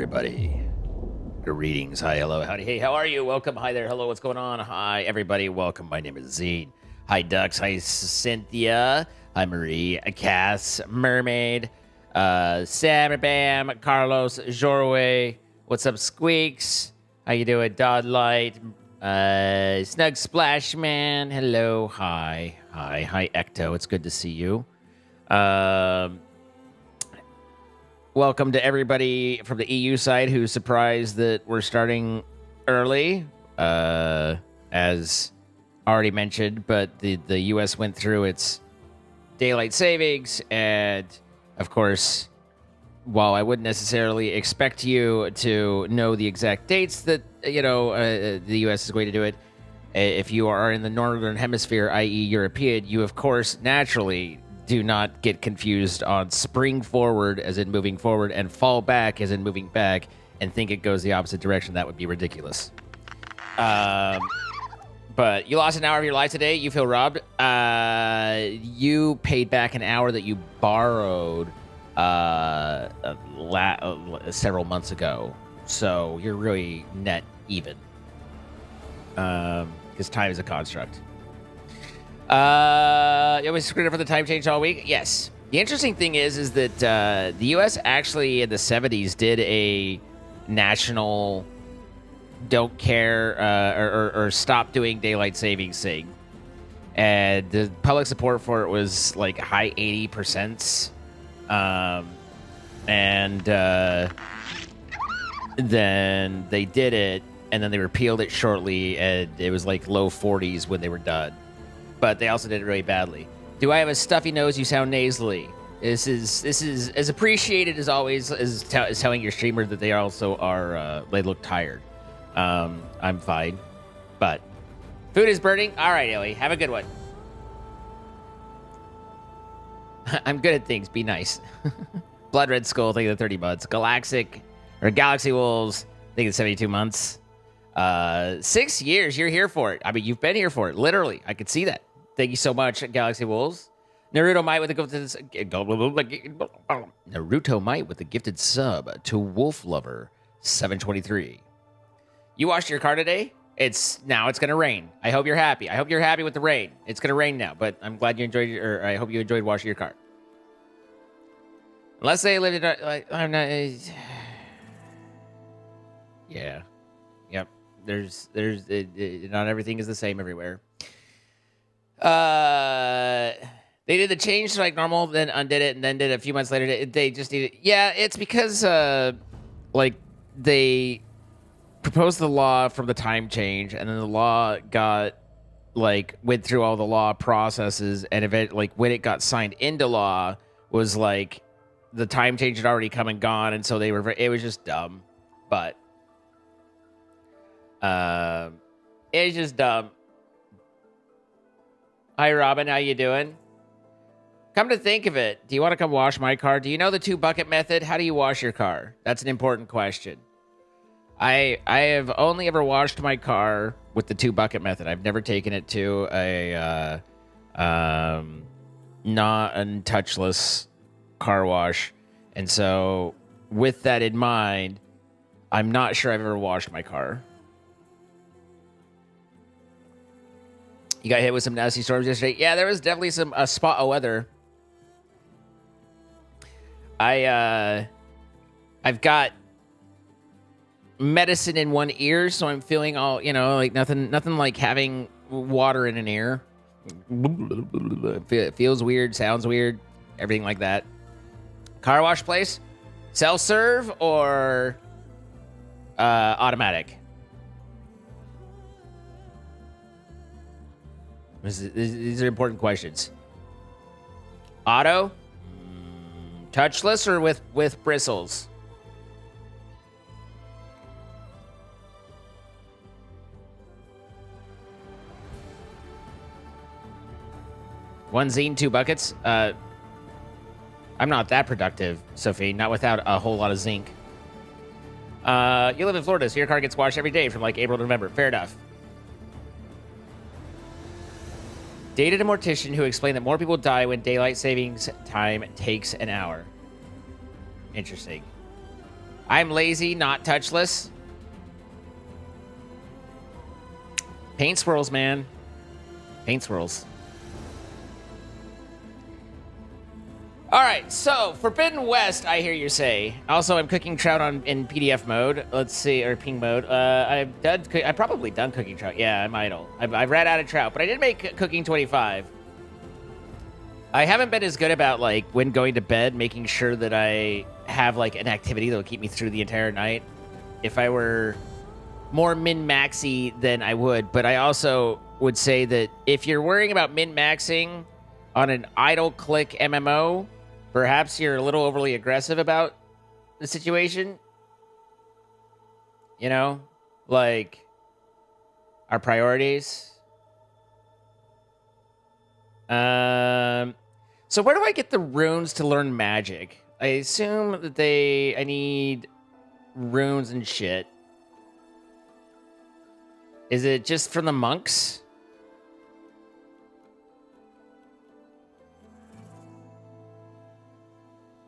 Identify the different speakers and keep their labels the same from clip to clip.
Speaker 1: everybody. Greetings. Hi, hello, howdy, hey, how are you? Welcome. Hi there. Hello, what's going on? Hi, everybody. Welcome. My name is Zine. Hi, Ducks. Hi, Cynthia. Hi, Marie. Cass. Mermaid. Sam, Bam. Carlos. Jorway. What's up, Squeaks? How you doing? Dodlight. Snug Splash Man. Hello. Hi. Hi. Hi, Ecto. It's good to see you. Welcome to everybody from the EU side who's surprised that we're starting early, as already mentioned, but the US went through its daylight savings, and of course, while I wouldn't necessarily expect you to know the exact dates that, the US is going to do it, if you are in the northern hemisphere, i.e. European, you of course naturally do not get confused on spring forward as in moving forward and fall back as in moving back and think it goes the opposite direction. That would be ridiculous. But you lost an hour of your life today. You feel robbed. You paid back an hour that you borrowed several months ago. So you're really net even. Because time is a construct. You always screwed up for the time change all week? Yes. The interesting thing is that the U.S. actually in the 70s did a national don't care or stop doing daylight savings thing. And the public support for it was like high 80%. Then they did it, and then they repealed it shortly, and it was like low 40s when they were done. But they also did it really badly. Do I have a stuffy nose? You sound nasally. This is as appreciated as always as telling your streamer that they also are. They look tired. I'm fine, but food is burning. All right, Ellie, have a good one. I'm good at things. Be nice. Blood Red Skull, thank you the 30 months. Galaxy Wolves, thank you the 72 months. 6 years, you're here for it. I mean, you've been here for it, literally. I could see that. Thank you so much, Galaxy Wolves. Naruto Might with the gifted sub to Wolf Lover 723. You washed your car today? It's gonna rain. I hope you're happy. I hope you're happy with the rain. It's gonna rain now, but I'm glad you enjoyed it, or I hope you enjoyed washing your car. Unless they lived in, I'm not. Yeah. Yep. There's not everything is the same everywhere. They did the change to like normal, then undid it, and then did it a few months later. They just did it. Yeah, it's because they proposed the law from the time change, and then the law went through all the law processes, and when it got signed into law was like the time change had already come and gone, and so it was just dumb, but. It's just dumb. Hi, Robin. How you doing? Come to think of it, do you want to come wash my car? Do you know the 2-bucket method? How do you wash your car? That's an important question. I have only ever washed my car with the 2-bucket method. I've never taken it to a non-touchless car wash. And so with that in mind, I'm not sure I've ever washed my car. You got hit with some nasty storms yesterday? Yeah, there was definitely some spot of weather. I've got medicine in one ear, so I'm feeling all, like nothing like having water in an ear. It feels weird, sounds weird, everything like that. Car wash place? Self-serve or automatic? These are important questions. Auto? Touchless or with bristles? One zine, 2 buckets? I'm not that productive, Sophie. Not without a whole lot of zinc. You live in Florida, so your car gets washed every day from like April to November. Fair enough. Dated a mortician who explained that more people die when daylight savings time takes an hour. Interesting. I'm lazy, not touchless. Paint swirls, man. Paint swirls. All right, so Forbidden West, I hear you say. Also, I'm cooking trout in PDF mode. Let's see, or ping mode. I've probably done cooking trout. Yeah, I'm idle. I've ran out of trout, but I did make cooking 25. I haven't been as good about, like, when going to bed, making sure that I have, like, an activity that'll keep me through the entire night. If I were more min-maxy, then I would. But I also would say that if you're worrying about min-maxing on an idle-click MMO, perhaps you're a little overly aggressive about the situation. You know? Like, our priorities. So where do I get the runes to learn magic? I assume that I need runes and shit. Is it just from the monks?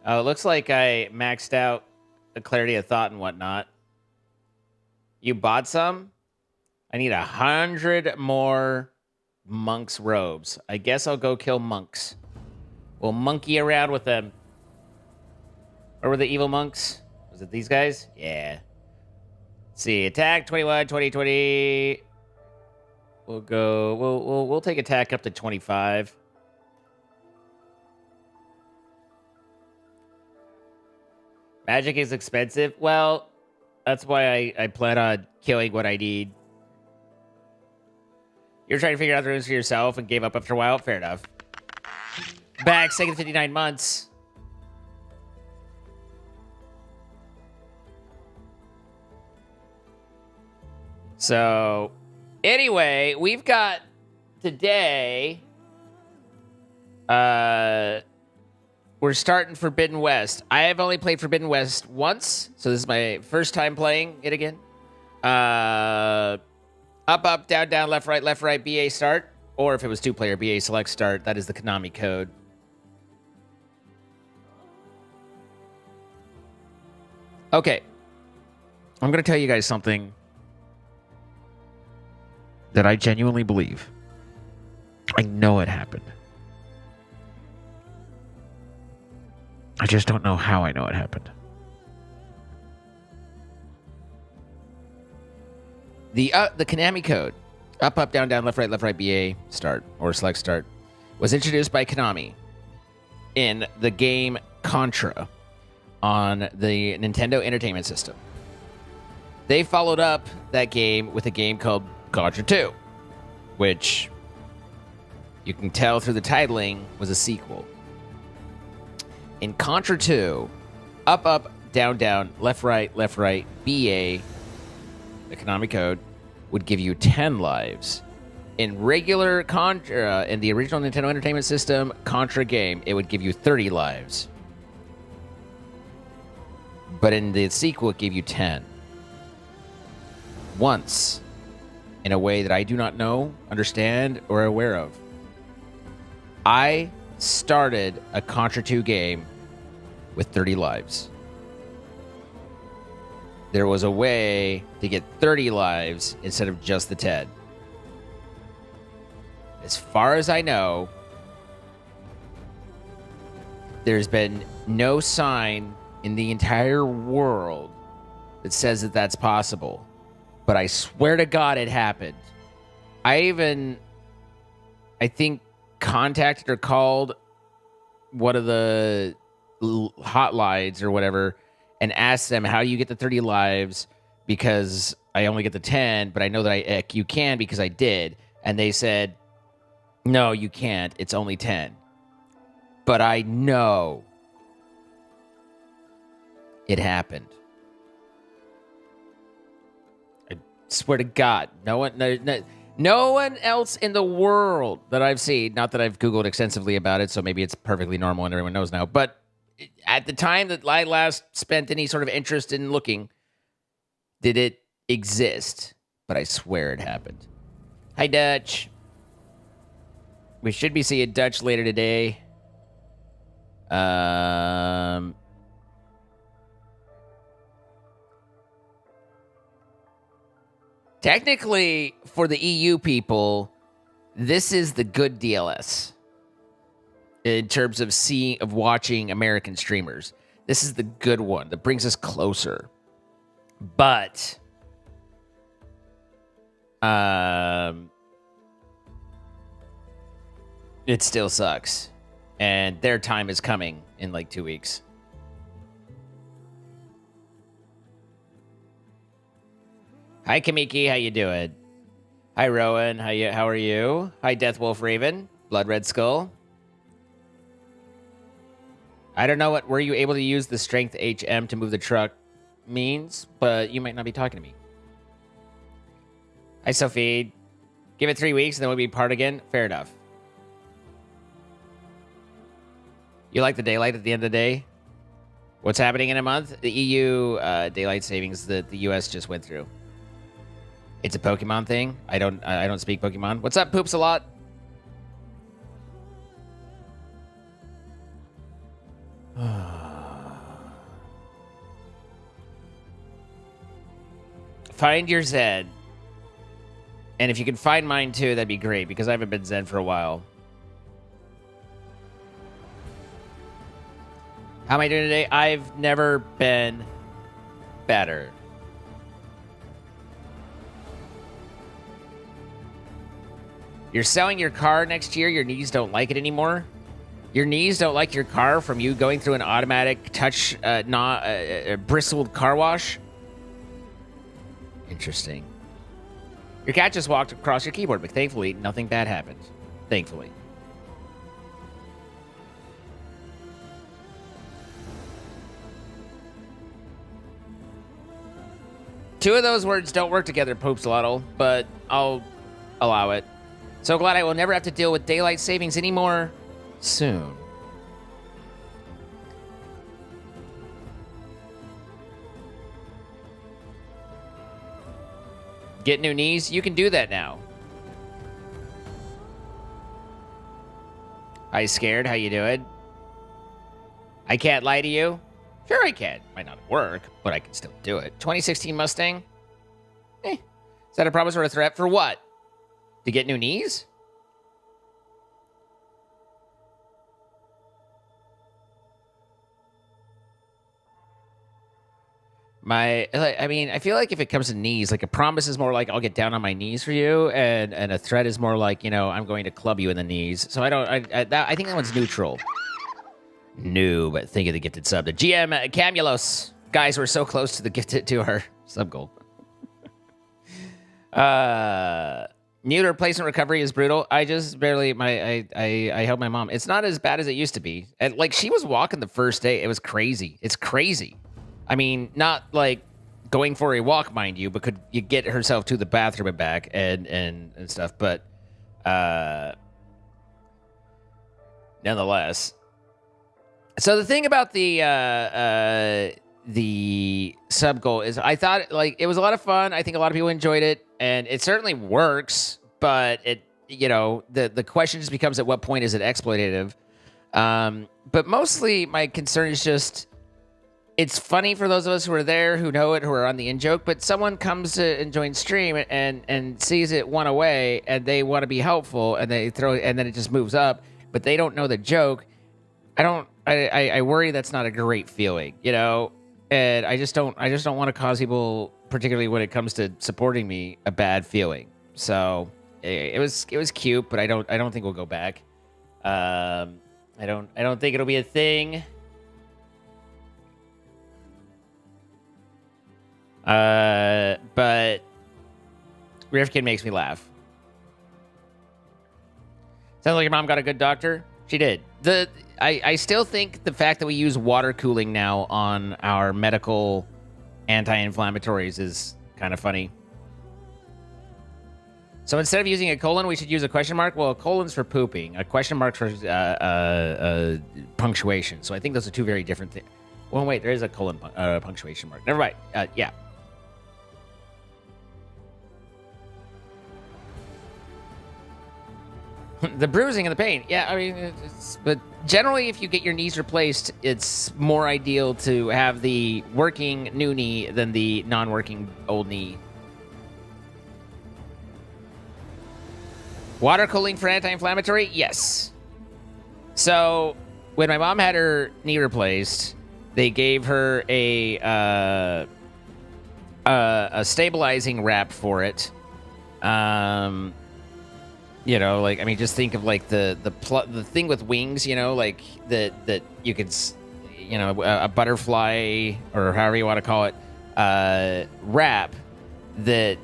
Speaker 1: Oh, it looks like I maxed out the clarity of thought and whatnot. You bought some? I need 100 more monks' robes. I guess I'll go kill monks. We'll monkey around with them. Or were the evil monks? Was it these guys? Yeah. Let's see, attack 21, 20, 20. We'll go. We'll take attack up to 25. Magic is expensive. Well, that's why I plan on killing what I need. You're trying to figure out the runes for yourself and gave up after a while. Fair enough. Back, second 59 months. So, anyway, we've got today. We're starting Forbidden West. I have only played Forbidden West once, so this is my first time playing it again. Up, up, down, down, left, right, BA start. Or if it was two-player, BA select start. That is the Konami code. Okay. I'm going to tell you guys something that I genuinely believe. I know it happened. I just don't know how I know it happened. The Konami code, up, up, down, down, left, right, BA, start, or select start, was introduced by Konami in the game Contra on the Nintendo Entertainment System. They followed up that game with a game called Contra 2, which you can tell through the titling was a sequel. In Contra 2, up, up, down, down, left, right, BA, the Konami code, would give you 10 lives. In regular Contra, in the original Nintendo Entertainment System Contra game, it would give you 30 lives. But in the sequel, it gave you 10. Once, in a way that I do not know, understand, or aware of. I started a Contra 2 game with 30 lives. There was a way to get 30 lives instead of just the 10. As far as I know, there's been no sign in the entire world that says that that's possible. But I swear to God it happened. I think, contacted or called one of the hotlines or whatever and asked them, how do you get the 30 lives? Because I only get the 10, but I know that you can because I did. And they said, no, you can't. It's only 10. But I know it happened. I swear to God, no one else in the world that I've seen, not that I've Googled extensively about it, so maybe it's perfectly normal and everyone knows now, but at the time that I last spent any sort of interest in looking, did it exist? But I swear it happened. Hi, Dutch. We should be seeing Dutch later today. Technically, for the EU people, this is the good DLS in terms of watching American streamers. This is the good one that brings us closer. But it still sucks. And their time is coming in like 2 weeks. Hi, Kamiki. How you doing? Hi, Rowan. How are you? Hi, Death Wolf Raven. Blood Red Skull. I don't know were you able to use the strength HM to move the truck means, but you might not be talking to me. Hi, Sophie. Give it 3 weeks and then we'll be apart again. Fair enough. You like the daylight at the end of the day? What's happening in a month? The EU daylight savings that the US just went through. It's a Pokemon thing. I don't speak Pokemon. What's up, Poops a lot? Find your Zen. And if you can find mine too, that'd be great, because I haven't been Zen for a while. How am I doing today? I've never been better. You're selling your car next year, your knees don't like it anymore? Your knees don't like your car from you going through an automatic touch, bristled car wash? Interesting. Your cat just walked across your keyboard, but thankfully, nothing bad happened. Thankfully. Two of those words don't work together, Poopsloddle, but I'll allow it. So glad I will never have to deal with daylight savings anymore soon. Get new knees? You can do that now. Hi, Scared. How you doing? I can't lie to you. Sure I can. Might not work, but I can still do it. 2016 Mustang? Is that a promise or a threat? For what? To get new knees? I mean, I feel like if it comes to knees, like a promise is more like I'll get down on my knees for you, and a threat is more like, you know, I'm going to club you in the knees. So I think that one's neutral. No, but think of the gifted sub. The GM Camulos. Guys, we're so close to the gifted to our sub goal. Mute replacement recovery is brutal. I just barely I helped my mom. It's not as bad as it used to be. And like she was walking the first day. It was crazy. It's crazy. I mean, not like going for a walk, mind you, but could you get herself to the bathroom and back and stuff. But nonetheless. So the thing about the sub goal is I thought like it was a lot of fun. I think a lot of people enjoyed it, and it certainly works, but it, you know, the question just becomes at what point is it exploitative? But mostly my concern is just it's funny for those of us who are there, who know it, who are on the in-joke, but someone comes to and joins stream and sees it one away, and they want to be helpful, and they throw it, and then it just moves up, but they don't know the joke. I worry that's not a great feeling, you know? And I just don't want to cause people, particularly when it comes to supporting me, a bad feeling. So it was cute, but I don't think we'll go back. I don't think it'll be a thing. But Rifkin makes me laugh. Sounds like your mom got a good doctor. She did. I still think the fact that we use water cooling now on our medical anti-inflammatories is kind of funny. So instead of using a colon, we should use a question mark. Well, a colon's for pooping. A question mark for punctuation. So I think those are two very different things. Well, wait, there is a colon punctuation mark. Never mind. Yeah. The bruising and the pain. Yeah, I mean, but generally, if you get your knees replaced, it's more ideal to have the working new knee than the non-working old knee. Water cooling for anti-inflammatory? Yes. So, when my mom had her knee replaced, they gave her a stabilizing wrap for it. You know, like, I mean, just think of like the thing with wings, you know, like that you could, you know, a butterfly or however you want to call it, wrap that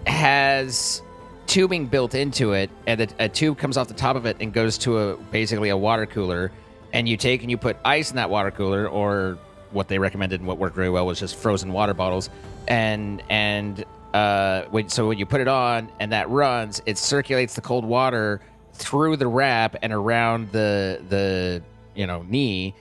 Speaker 1: has tubing built into it, and a tube comes off the top of it and goes to basically a water cooler, and you take and you put ice in that water cooler, or what they recommended and what worked very well was just frozen water bottles, and when you put it on and that runs, it circulates the cold water through the wrap and around the knee,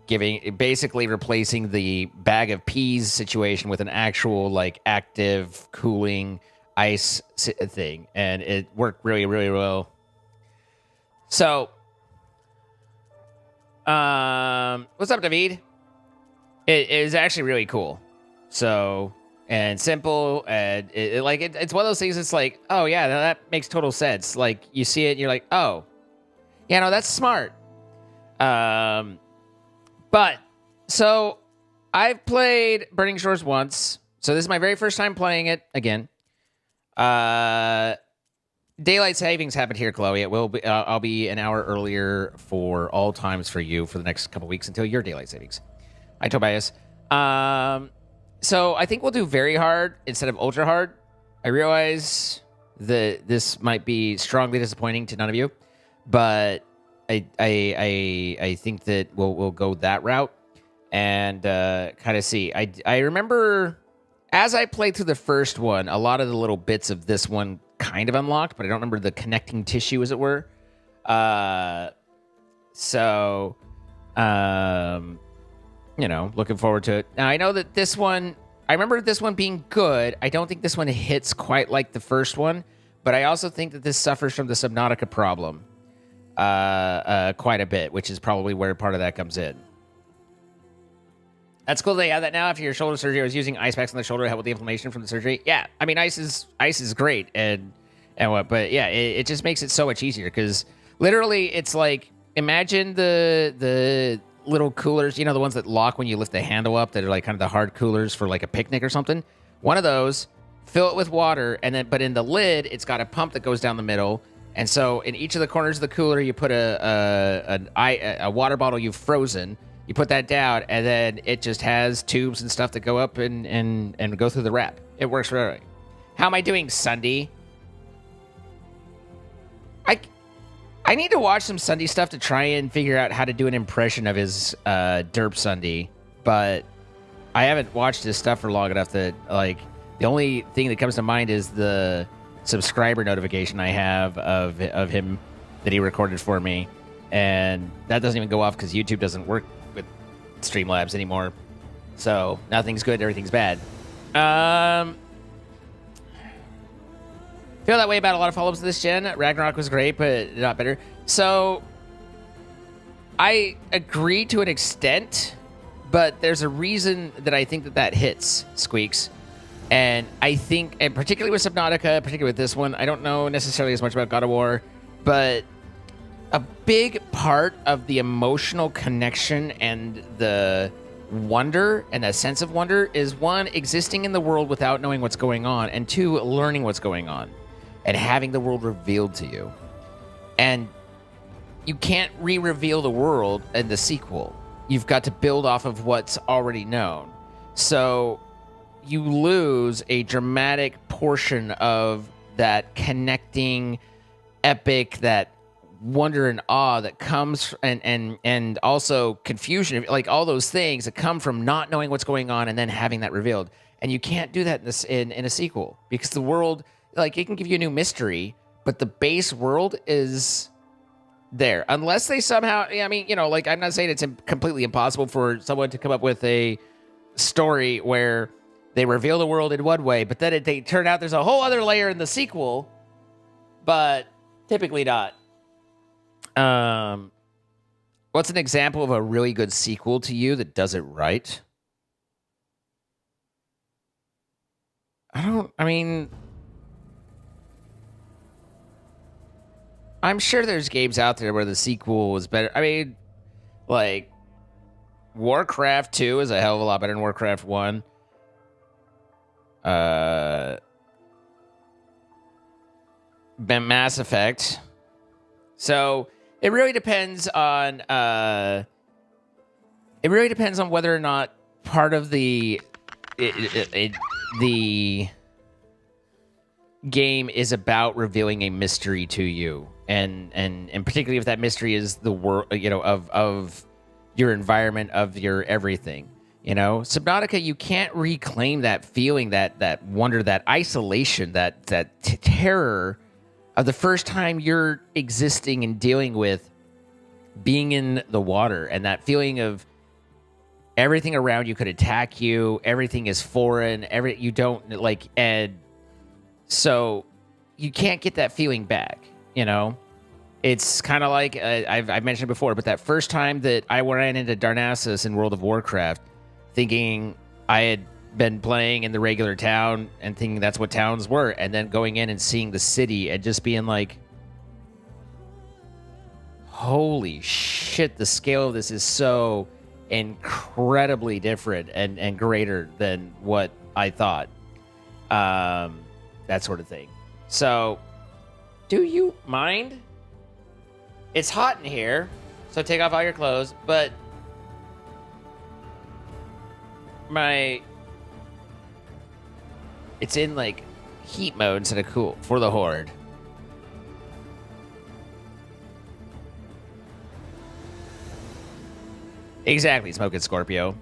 Speaker 1: basically replacing the bag of peas situation with an actual like active cooling ice thing, and it worked really, really well. So, what's up, David? It is actually really cool. So. And simple, and it's one of those things. It's like, oh yeah, that makes total sense. Like you see it, and you're like, oh, yeah, no, that's smart. But so I've played Burning Shores once, so this is my very first time playing it again. Daylight savings happened here, Chloe. It will be. I'll be an hour earlier for all times for you for the next couple weeks until your daylight savings. Hi, Tobias. So I think we'll do very hard instead of ultra hard. I realize that this might be strongly disappointing to none of you, but I think that we'll go that route and kind of see. I remember as I played through the first one, a lot of the little bits of this one kind of unlocked, but I don't remember the connecting tissue, as it were. You know, looking forward to it. Now, I know that this one, I remember this one being good. I don't think this one hits quite like the first one, but I also think that this suffers from the Subnautica problem quite a bit, which is probably where part of that comes in. That's cool they have that now. After your shoulder surgery, I was using ice packs on the shoulder to help with the inflammation from the surgery. Yeah, I mean, ice is great, and what, but yeah, it just makes it so much easier, because literally it's like, imagine the little coolers, you know, the ones that lock when you lift the handle up, that are like kind of the hard coolers for like a picnic or something. One of those, fill it with water, and then, but in the lid, it's got a pump that goes down the middle. And so in each of the corners of the cooler, you put a water bottle you've frozen. You put that down, and then it just has tubes and stuff that go up and go through the wrap. It works really. How am I doing, Sunday? I need to watch some Sunday stuff to try and figure out how to do an impression of his Derp Sunday, but I haven't watched his stuff for long enough that, like, the only thing that comes to mind is the subscriber notification I have of him that he recorded for me, and that doesn't even go off because YouTube doesn't work with Streamlabs anymore. So nothing's good, everything's bad. Feel that way about a lot of follow-ups to this gen. Ragnarok was great, but not better. So I agree to an extent, but there's a reason that I think that hits, Squeaks. And I think, and particularly with Subnautica, particularly with this one, I don't know necessarily as much about God of War, but a big part of the emotional connection and the wonder and a sense of wonder is, one, existing in the world without knowing what's going on, and two, learning what's going on and having the world revealed to you. And you can't re-reveal the world in the sequel. You've got to build off of what's already known. So you lose a dramatic portion of that connecting epic, that wonder and awe that comes, and also confusion, like all those things that come from not knowing what's going on and then having that revealed. And you can't do that in a sequel, because the world, like, it can give you a new mystery, but the base world is there. Unless they somehow, I mean, you know, like, I'm not saying it's completely impossible for someone to come up with a story where they reveal the world in one way, but then they turn out there's a whole other layer in the sequel, but typically not. What's an example of a really good sequel to you that does it right? I mean, I'm sure there's games out there where the sequel was better. I mean, like, Warcraft 2 is a hell of a lot better than Warcraft 1. Mass Effect. So it really depends on whether or not part of the game is about revealing a mystery to you, and particularly if that mystery is the world, of your environment, of your everything. Subnautica, you can't reclaim that feeling, that wonder, that isolation, that terror of the first time you're existing and dealing with being in the water, and that feeling of everything around you could attack you, everything is foreign, and so you can't get that feeling back. It's kind of like I've mentioned before, but that first time that I ran into Darnassus in World of Warcraft, thinking I had been playing in the regular town and thinking that's what towns were, and then going in and seeing the city and just being like, holy shit, the scale of this is so incredibly different and greater than what I thought. That sort of thing. So, do you mind? It's hot in here, so take off all your clothes, but it's in like heat mode instead of cool for the Horde. Exactly, Smoking Scorpio.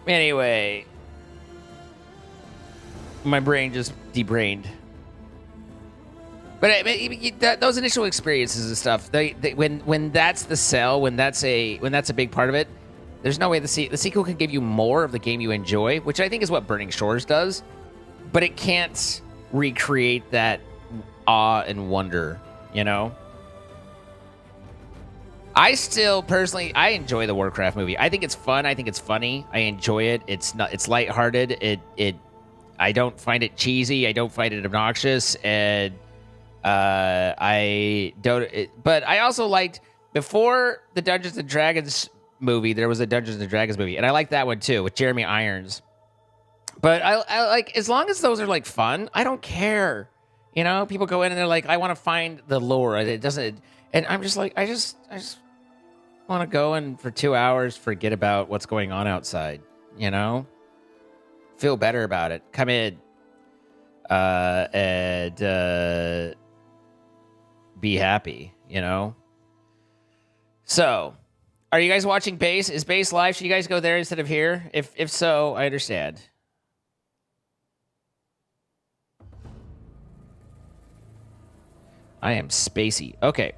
Speaker 1: Anyway, my brain just debrained. But those initial experiences and stuff, when that's the sell, when that's a big part of it, there's no way the sequel can give you more of the game you enjoy, which I think is what Burning Shores does, but it can't recreate that awe and wonder, I still personally, I enjoy the Warcraft movie. I think it's fun. I think it's funny. I enjoy it. It's lighthearted. I don't find it cheesy. I don't find it obnoxious, and I don't. But I also liked, before the Dungeons and Dragons movie, there was a Dungeons and Dragons movie, and I like that one too with Jeremy Irons. But I like, as long as those are like fun, I don't care. People go in and they're like, I want to find the lore. It doesn't, and I'm just like, I just want to go and for 2 hours forget about what's going on outside. Feel better about it. Come in, and be happy. So, are you guys watching Base? Is Base live? Should you guys go there instead of here? If so, I understand. I am spacey. Okay.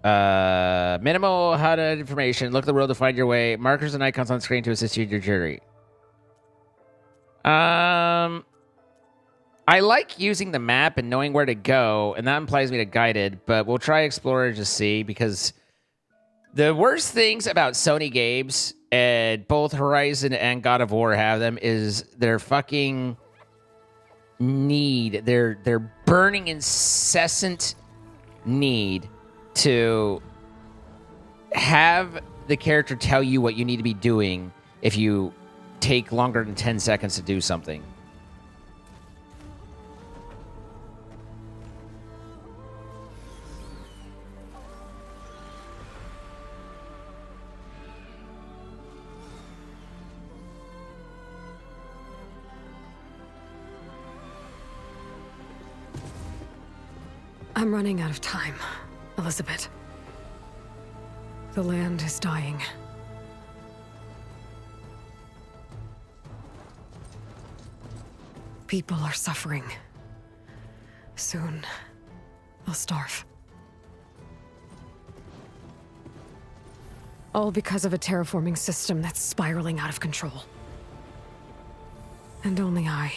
Speaker 1: Minimal HUD information. Look at the world to find your way. Markers and icons on screen to assist you in your journey. I like using the map and knowing where to go, and that implies me to guided, but we'll try Explorer to see, because the worst things about Sony games, and both Horizon and God of War have them, is their fucking need, their burning, incessant need to have the character tell you what you need to be doing if you take longer than 10 seconds to do something.
Speaker 2: I'm running out of time, Elizabeth. The land is dying. People are suffering. Soon, they'll starve. All because of a terraforming system that's spiraling out of control. And only I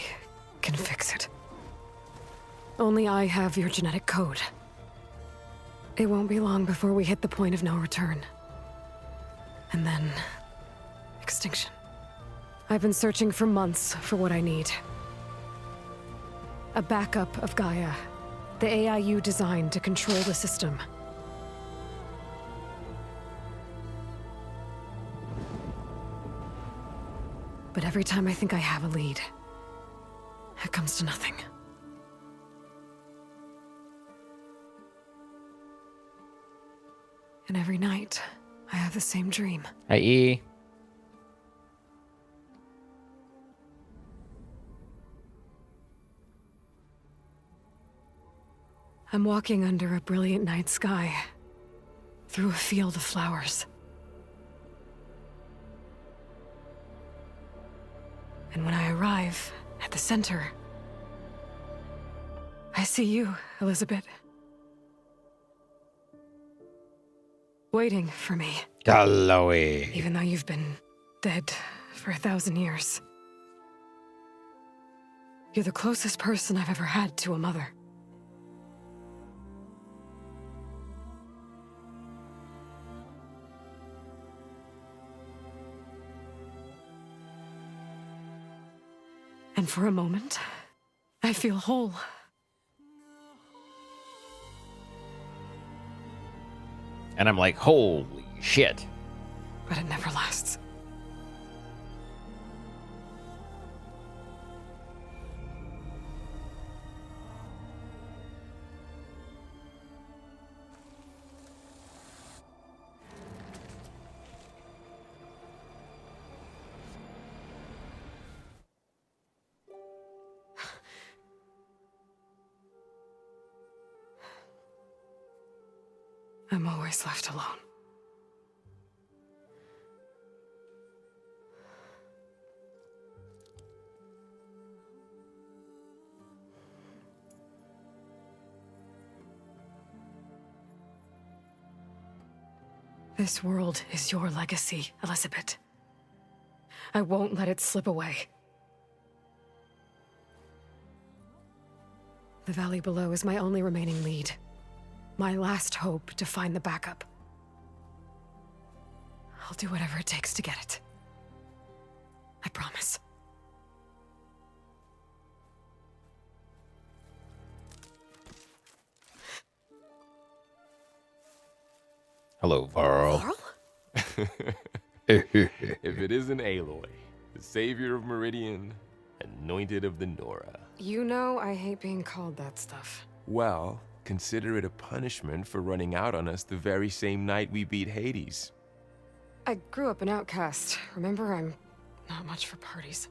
Speaker 2: can fix it. Only I have your genetic code. It won't be long before we hit the point of no return. And then, extinction. I've been searching for months for what I need. A backup of GAIA, the AIU designed to control the system. But every time I think I have a lead, it comes to nothing. And every night, I have the same dream.
Speaker 1: Hi, E.
Speaker 2: I'm walking under a brilliant night sky, through a field of flowers. And when I arrive at the center, I see you, Elizabeth. Waiting for me.
Speaker 1: Chloe.
Speaker 2: Even though you've been dead for 1,000 years. You're the closest person I've ever had to a mother. And for a moment, I feel whole.
Speaker 1: And I'm like, holy shit.
Speaker 2: But it never lasts. I'm always left alone. This world is your legacy, Elizabeth. I won't let it slip away. The valley below is my only remaining lead. My last hope to find the backup. I'll do whatever it takes to get it. I promise.
Speaker 1: Hello, Varl.
Speaker 2: Varl?
Speaker 3: If it isn't Aloy, the savior of Meridian, anointed of the Nora.
Speaker 2: You know I hate being called that stuff.
Speaker 3: Well, consider it a punishment for running out on us the very same night we beat Hades.
Speaker 2: I grew up an outcast. Remember, I'm not much for parties.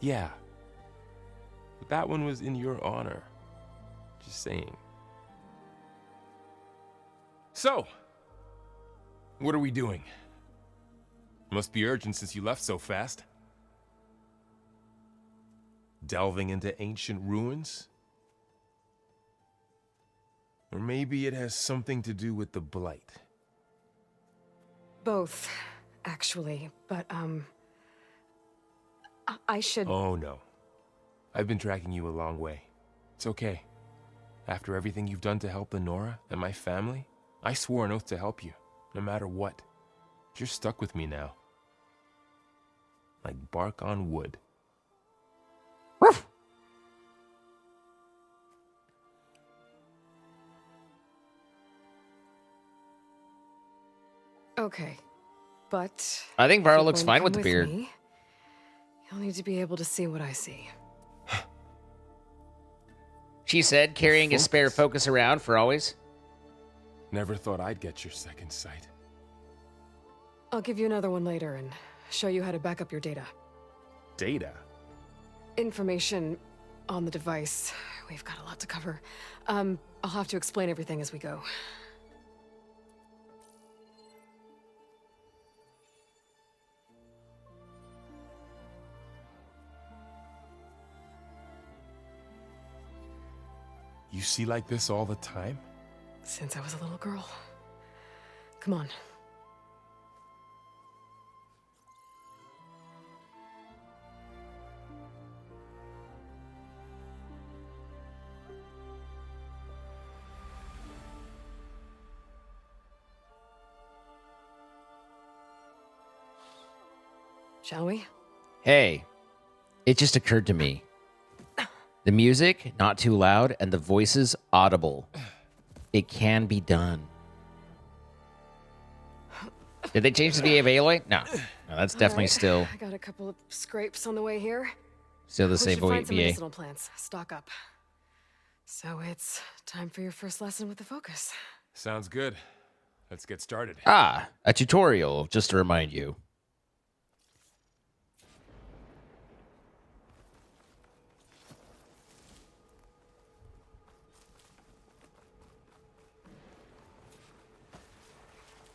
Speaker 3: Yeah. But that one was in your honor. Just saying. So, what are we doing? Must be urgent since you left so fast. Delving into ancient ruins? Or maybe it has something to do with the Blight.
Speaker 2: Both, actually, but, I should...
Speaker 3: Oh no. I've been tracking you a long way. It's okay. After everything you've done to help the Nora and my family, I swore an oath to help you, no matter what. You're stuck with me now. Like bark on wood.
Speaker 1: Woof.
Speaker 2: Okay, but...
Speaker 1: I think
Speaker 2: if
Speaker 1: Varl
Speaker 2: you're
Speaker 1: looks
Speaker 2: going to
Speaker 1: fine with
Speaker 2: come
Speaker 1: the beard.
Speaker 2: me, you'll need to be able to see what I see.
Speaker 1: She said, carrying a spare focus around for always.
Speaker 3: Never thought I'd get your second sight.
Speaker 2: I'll give you another one later and show you how to back up your data.
Speaker 3: Data?
Speaker 2: Information on the device. We've got a lot to cover. I'll have to explain everything as we go.
Speaker 3: You see like this all the time?
Speaker 2: Since I was a little girl. Come on. Shall we?
Speaker 1: Hey, it just occurred to me. The music, not too loud, and the voices audible. It can be done. Did they change the VA of Aloy? No. No, that's definitely
Speaker 2: Alright,
Speaker 1: still
Speaker 2: I got a couple of scrapes on the way here.
Speaker 1: the
Speaker 2: We
Speaker 1: same
Speaker 2: should find some
Speaker 1: VA.
Speaker 2: medicinal plants. Stock up. So it's time for your first lesson with the focus.
Speaker 3: Sounds good. Let's get started.
Speaker 1: Ah, a tutorial, just to remind you.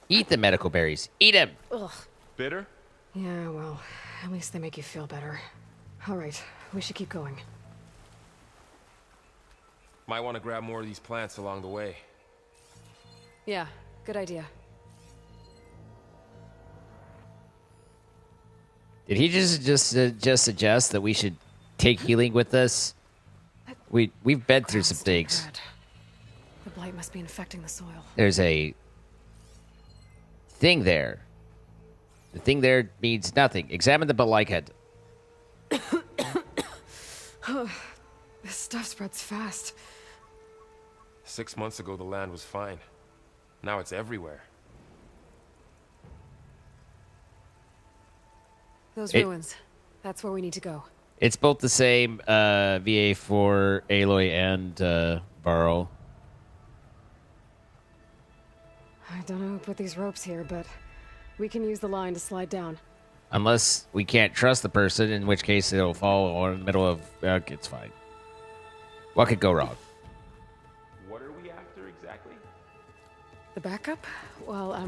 Speaker 1: Eat the medical berries. Eat them.
Speaker 2: Ugh.
Speaker 3: Bitter?
Speaker 2: Yeah, well, at least they make you feel better. Alright, we should keep going.
Speaker 3: Might want to grab more of these plants along the way.
Speaker 2: Yeah, good idea.
Speaker 1: Did he just suggest that we should take healing with us? We've been through some things.
Speaker 2: Bad. The blight must be infecting the soil.
Speaker 1: There's a thing there. The thing there means nothing. Examine the Balikhead.
Speaker 2: This stuff spreads fast.
Speaker 3: 6 months ago, the land was fine. Now it's everywhere.
Speaker 2: Those ruins. That's where we need to go.
Speaker 1: It's both the same VA for Aloy and Varl.
Speaker 2: I don't know who put these ropes here, but we can use the line to slide down.
Speaker 1: Unless we can't trust the person, in which case it'll fall or in the middle of... it's fine. What could go wrong?
Speaker 3: What are we after exactly?
Speaker 2: The backup? Well,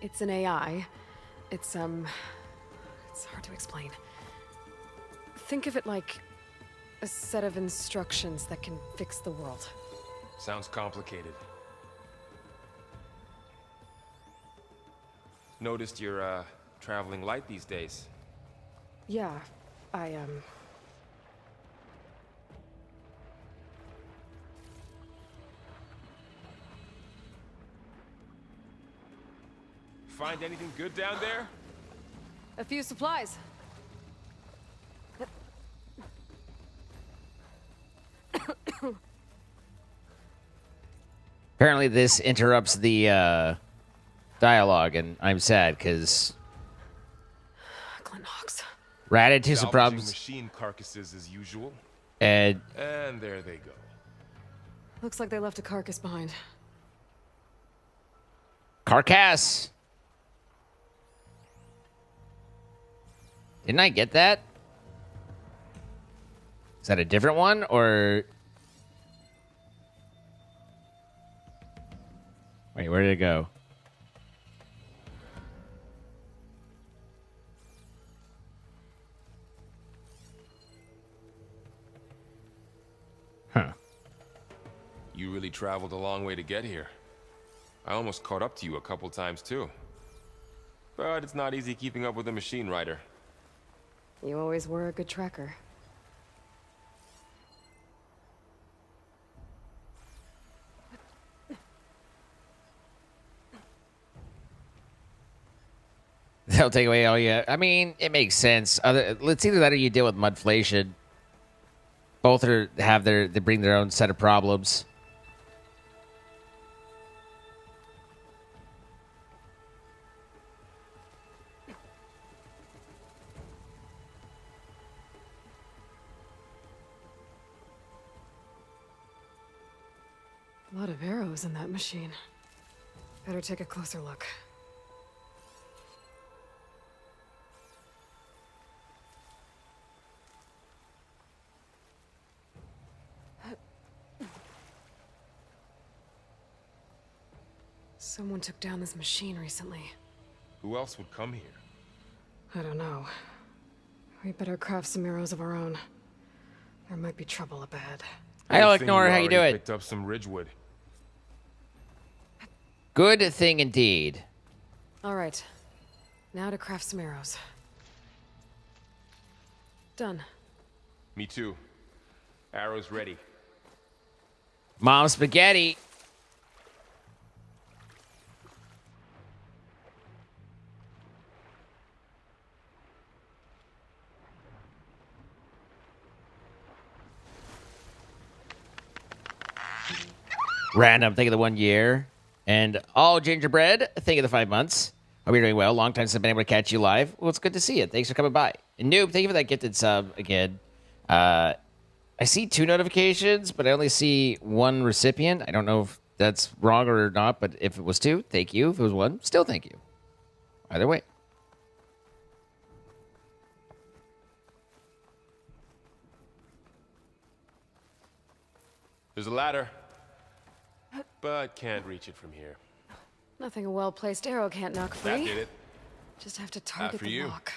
Speaker 2: it's an AI. It's hard to explain. Think of it like a set of instructions that can fix the world.
Speaker 3: Sounds complicated. Noticed you're, traveling light these days.
Speaker 2: Yeah,
Speaker 3: Find anything good down there?
Speaker 2: a few supplies.
Speaker 1: Apparently this interrupts the dialogue, and I'm sad, because...
Speaker 2: Clint Hawks.
Speaker 1: Ran into some
Speaker 3: Salvaging
Speaker 1: problems,
Speaker 3: machine carcasses as usual.
Speaker 1: and
Speaker 3: And there they go.
Speaker 2: Looks like they left a carcass behind.
Speaker 1: Carcass! Didn't I get that? Is that a different one, or... Wait, where did it go? Huh.
Speaker 3: You really traveled a long way to get here. I almost caught up to you a couple times too. But it's not easy keeping up with a machine rider.
Speaker 2: You always were a good tracker.
Speaker 1: They'll take away all you... I mean, it makes sense. It's either that or you deal with mudflation. Both they bring their own set of problems.
Speaker 2: A lot of arrows in that machine. Better take a closer look. Someone took down this machine recently.
Speaker 3: Who else would come here?
Speaker 2: I don't know. We better craft some arrows of our own. There might be trouble up ahead.
Speaker 1: Hi,
Speaker 3: Good thing
Speaker 1: Ignore. How you
Speaker 3: already
Speaker 1: doing?
Speaker 3: Picked up some ridgewood.
Speaker 1: Good thing indeed.
Speaker 2: All right. Now to craft some arrows. Done.
Speaker 3: Me too. Arrows ready.
Speaker 1: Mom spaghetti. Random, thank you the 1 year. And all gingerbread, thank you the 5 months. Hope you're doing well. Long time since I've been able to catch you live. Well, it's good to see you. Thanks for coming by. And Noob, thank you for that gifted sub again. I see 2 notifications, but I only see 1 recipient. I don't know if that's wrong or not, but if it was 2, thank you. If it was 1, still thank you. Either way.
Speaker 3: There's a ladder, but can't reach it from here.
Speaker 2: Nothing a well-placed arrow can't knock
Speaker 3: That
Speaker 2: free.
Speaker 3: did it.
Speaker 2: Just have to target
Speaker 3: After
Speaker 2: the
Speaker 3: you.
Speaker 2: lock.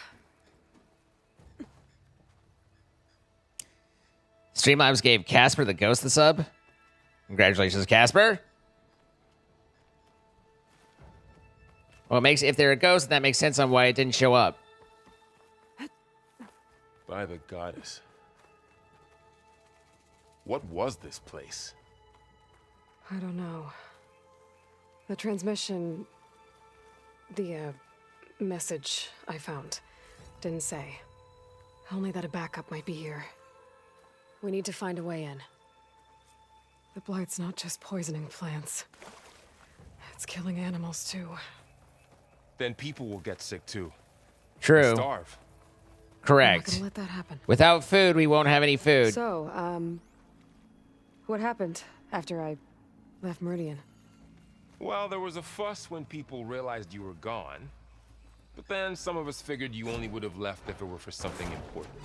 Speaker 1: Streamlabs gave Casper the Ghost the sub. Congratulations, Casper. Well, if they're a ghost, that makes sense on why it didn't show up.
Speaker 3: By the goddess. What was this place?
Speaker 2: I don't know. The transmission... The, message I found didn't say. Only that a backup might be here. We need to find a way in. The blight's not just poisoning plants. It's killing animals, too.
Speaker 3: Then people will get sick too.
Speaker 1: True.
Speaker 3: Starve.
Speaker 2: I'm not
Speaker 1: Correct.
Speaker 2: gonna let that happen.
Speaker 1: Without food, we won't have any food.
Speaker 2: So, what happened after I left Meridian?
Speaker 3: Well, there was a fuss when people realized you were gone. But then some of us figured you only would have left if it were for something important.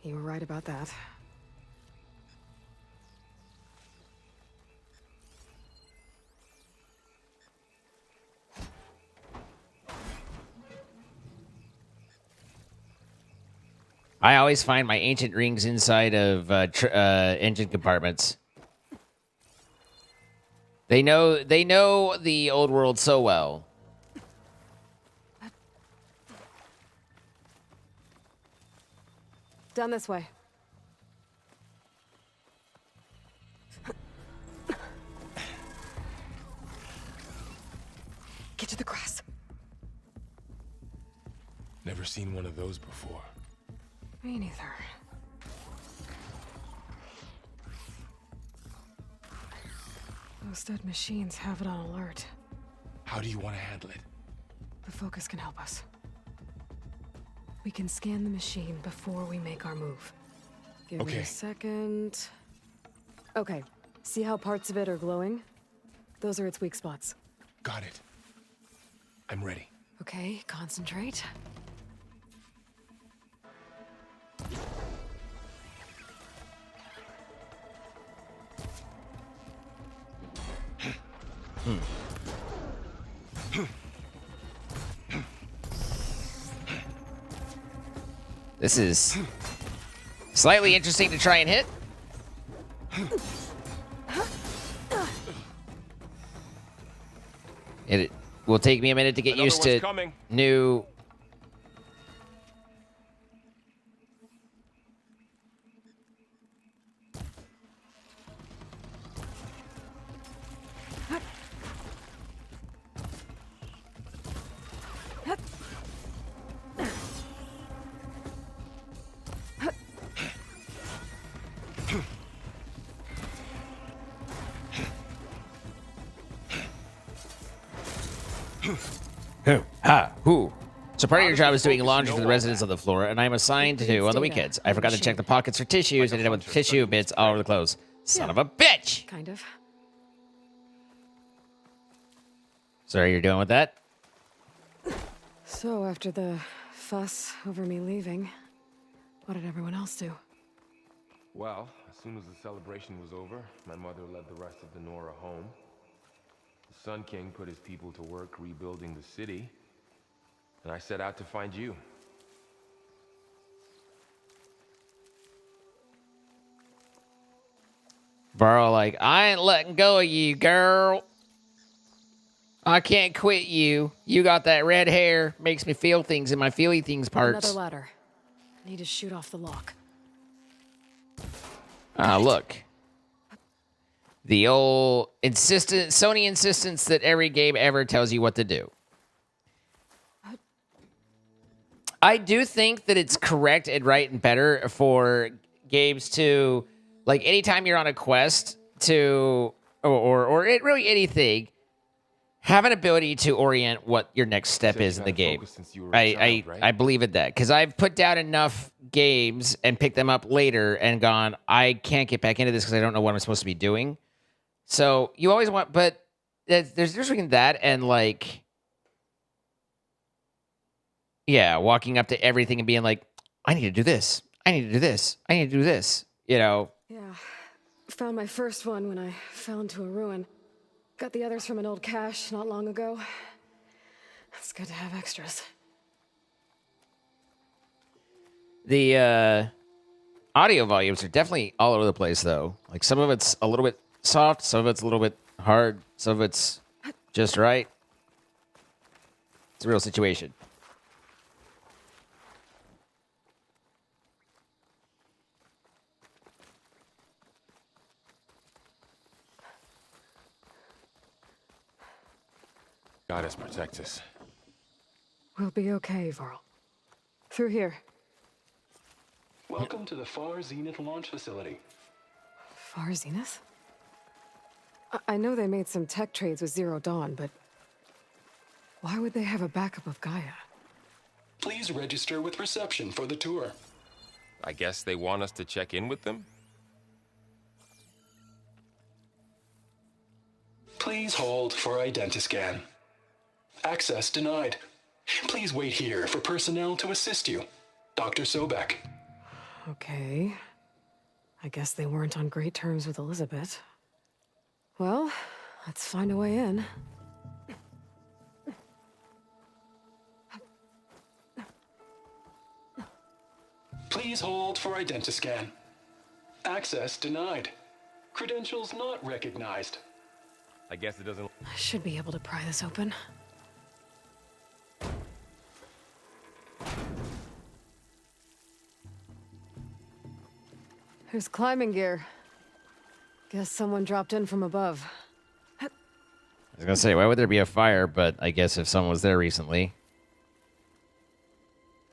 Speaker 2: You were right about that.
Speaker 1: I always find my ancient rings inside of engine compartments. They know the old world so well.
Speaker 2: Down this way. Get to the grass.
Speaker 3: Never seen one of those before.
Speaker 2: Me neither. Those dead machines have it on alert.
Speaker 3: How do you want to handle it?
Speaker 2: The focus can help us. We can scan the machine before we make our move. Give me
Speaker 3: Okay.
Speaker 2: a second. Okay. See how parts of it are glowing? Those are its weak spots.
Speaker 3: Got it. I'm ready.
Speaker 2: Okay, concentrate.
Speaker 1: This is slightly interesting to try and hit. It will take me a minute to get
Speaker 3: Another
Speaker 1: used
Speaker 3: one's
Speaker 1: to
Speaker 3: coming.
Speaker 1: new... Who? So part of your job is doing laundry for the residents of the floor, and I'm assigned to on the weekends. I forgot to check the pockets for tissues, and ended up with tissue bits all over the clothes. Son of a bitch!
Speaker 2: Kind of.
Speaker 1: Sorry, you're doing with that?
Speaker 2: So after the fuss over me leaving, what did everyone else do?
Speaker 3: Well, as soon as the celebration was over, my mother led the rest of the Nora home. The Sun King put his people to work rebuilding the city, and I set out to find you.
Speaker 1: Varro, like, I ain't letting go of you, girl. I can't quit you. You got that red hair. Makes me feel things in my feely things parts.
Speaker 2: Another ladder. Need to shoot off the lock.
Speaker 1: Ah, look. The old Sony insistence that every game ever tells you what to do. I do think that it's correct and right and better for games to, like, anytime you're on a quest, to or it, really anything, have an ability to orient what your next step
Speaker 3: Said
Speaker 1: is
Speaker 3: you
Speaker 1: in the
Speaker 3: hadn't
Speaker 1: game.
Speaker 3: focused since you were a child, right?
Speaker 1: I believe in that because I've put down enough games and picked them up later and gone, I can't get back into this because I don't know what I'm supposed to be doing. So you always want, but there's a difference between that and like, yeah, walking up to everything and being like, I need to do this. I need to do this. I need to do this. You know?
Speaker 2: Yeah. Found my first one when I fell into a ruin. Got the others from an old cache not long ago. It's good to have extras.
Speaker 1: The audio volumes are definitely all over the place, though. Like, some of it's a little bit soft, some of it's a little bit hard, some of it's just right. It's a real situation.
Speaker 3: Goddess protect us.
Speaker 2: We'll be okay, Varl. Through here.
Speaker 4: Welcome to the Far Zenith launch facility.
Speaker 2: Far Zenith? I know they made some tech trades with Zero Dawn, but why would they have a backup of GAIA?
Speaker 4: Please register with reception for the tour.
Speaker 3: I guess they want us to check in with them?
Speaker 4: Please hold for identiscan. Access denied. Please wait here for personnel to assist you. Dr. Sobek.
Speaker 2: Okay. I guess they weren't on great terms with Elizabeth. Well, let's find a way in.
Speaker 4: Please hold for identiscan. Access denied. Credentials not recognized.
Speaker 3: I guess it doesn't...
Speaker 2: I should be able to pry this open. There's climbing gear. Guess someone dropped in from above.
Speaker 1: I was gonna say, why would there be a fire? But I guess if someone was there recently.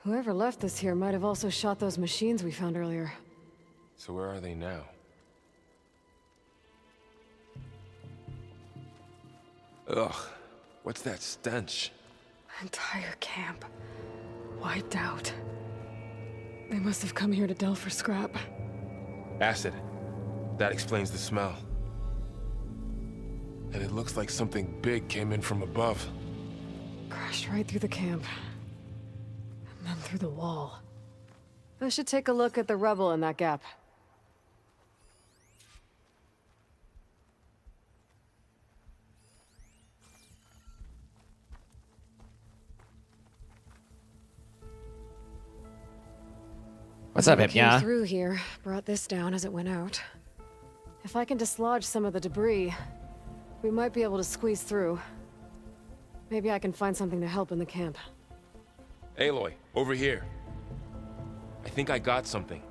Speaker 2: Whoever left this here might have also shot those machines we found earlier.
Speaker 3: So where are they now? Ugh, what's that stench?
Speaker 2: Entire camp. Wiped out. They must have come here to delve for scrap.
Speaker 3: Acid. That explains the smell. And it looks like something big came in from above.
Speaker 2: Crashed right through the camp. And then through the wall. I should take a look at the rubble in that gap.
Speaker 1: What's up,
Speaker 2: Came
Speaker 1: Hypnia?
Speaker 2: through here, brought this down as it went out. If I can dislodge some of the debris, we might be able to squeeze through. Maybe I can find something to help in the camp.
Speaker 3: Aloy, over here. I think I got something.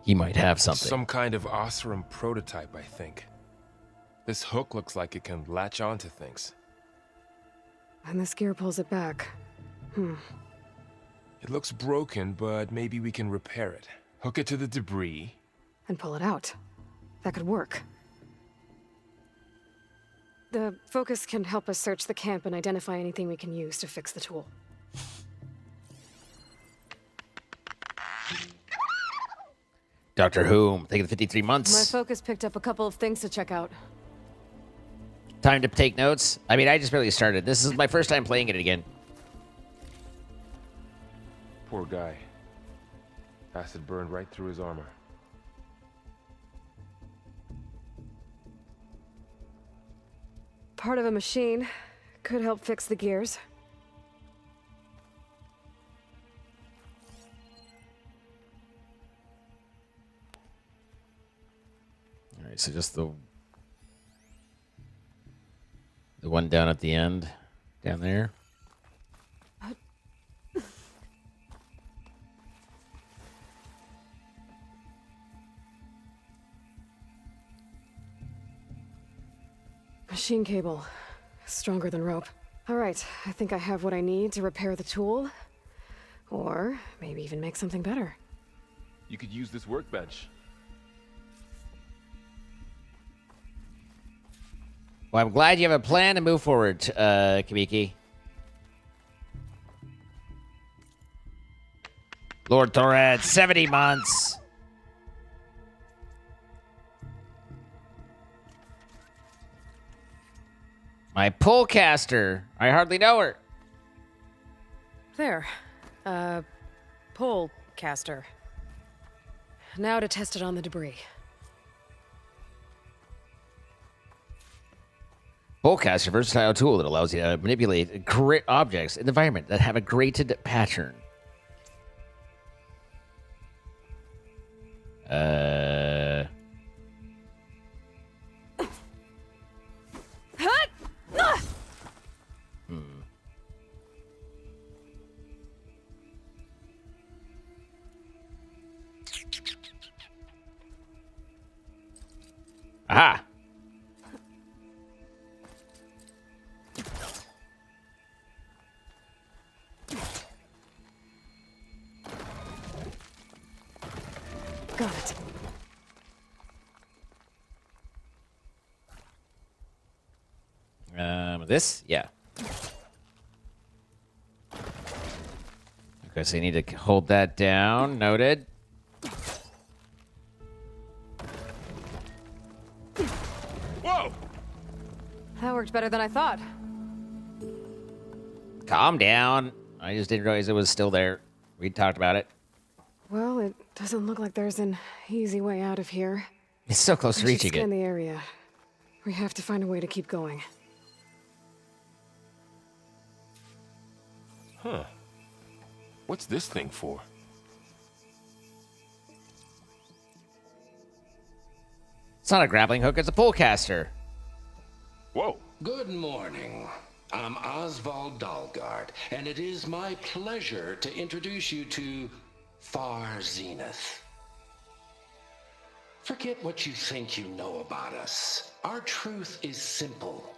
Speaker 1: He might have something.
Speaker 3: Some kind of Oseram prototype, I think. This hook looks like it can latch onto things.
Speaker 2: And this gear pulls it back.
Speaker 3: It looks broken, but maybe we can repair it. Hook it to the debris.
Speaker 2: And pull it out. That could work. The focus can help us search the camp and identify anything we can use to fix the tool.
Speaker 1: Doctor Who, taking the 53
Speaker 2: My
Speaker 1: months.
Speaker 2: focus picked up a couple of things to check out.
Speaker 1: Time to take notes. I mean, I just barely started. This is my first time playing it again.
Speaker 3: Poor guy. Acid burned right through his armor.
Speaker 2: Part of a machine. Could help fix the gears.
Speaker 1: All right, so just the one down at the end, down there.
Speaker 2: Machine cable. Stronger than rope. All right, I think I have what I need to repair the tool. Or maybe even make something better.
Speaker 3: You could use this workbench.
Speaker 1: Well, I'm glad you have a plan to move forward, Kamiki. Lord Thorad, 70 months. My pullcaster. I hardly know her.
Speaker 2: There. Pullcaster. Now to test it on the debris.
Speaker 1: Pullcaster, versatile tool that allows you to manipulate objects in the environment that have a graded pattern. Aha!
Speaker 2: Got it.
Speaker 1: This? Yeah. Okay, so you need to hold that down. Noted.
Speaker 3: Whoa!
Speaker 2: That worked better than I thought.
Speaker 1: Calm down. I just didn't realize it was still there. We talked about it.
Speaker 2: Well, it doesn't look like there's an easy way out of here.
Speaker 1: It's so close to
Speaker 2: I should
Speaker 1: reaching
Speaker 2: scan
Speaker 1: it.
Speaker 2: the area. We have to find a way to keep going.
Speaker 3: Huh. What's this thing for?
Speaker 1: It's not a grappling hook, it's a pullcaster.
Speaker 3: Whoa!
Speaker 5: Good morning. I'm Oswald Dalgard, and it is my pleasure to introduce you to Far Zenith. Forget what you think you know about us. Our truth is simple.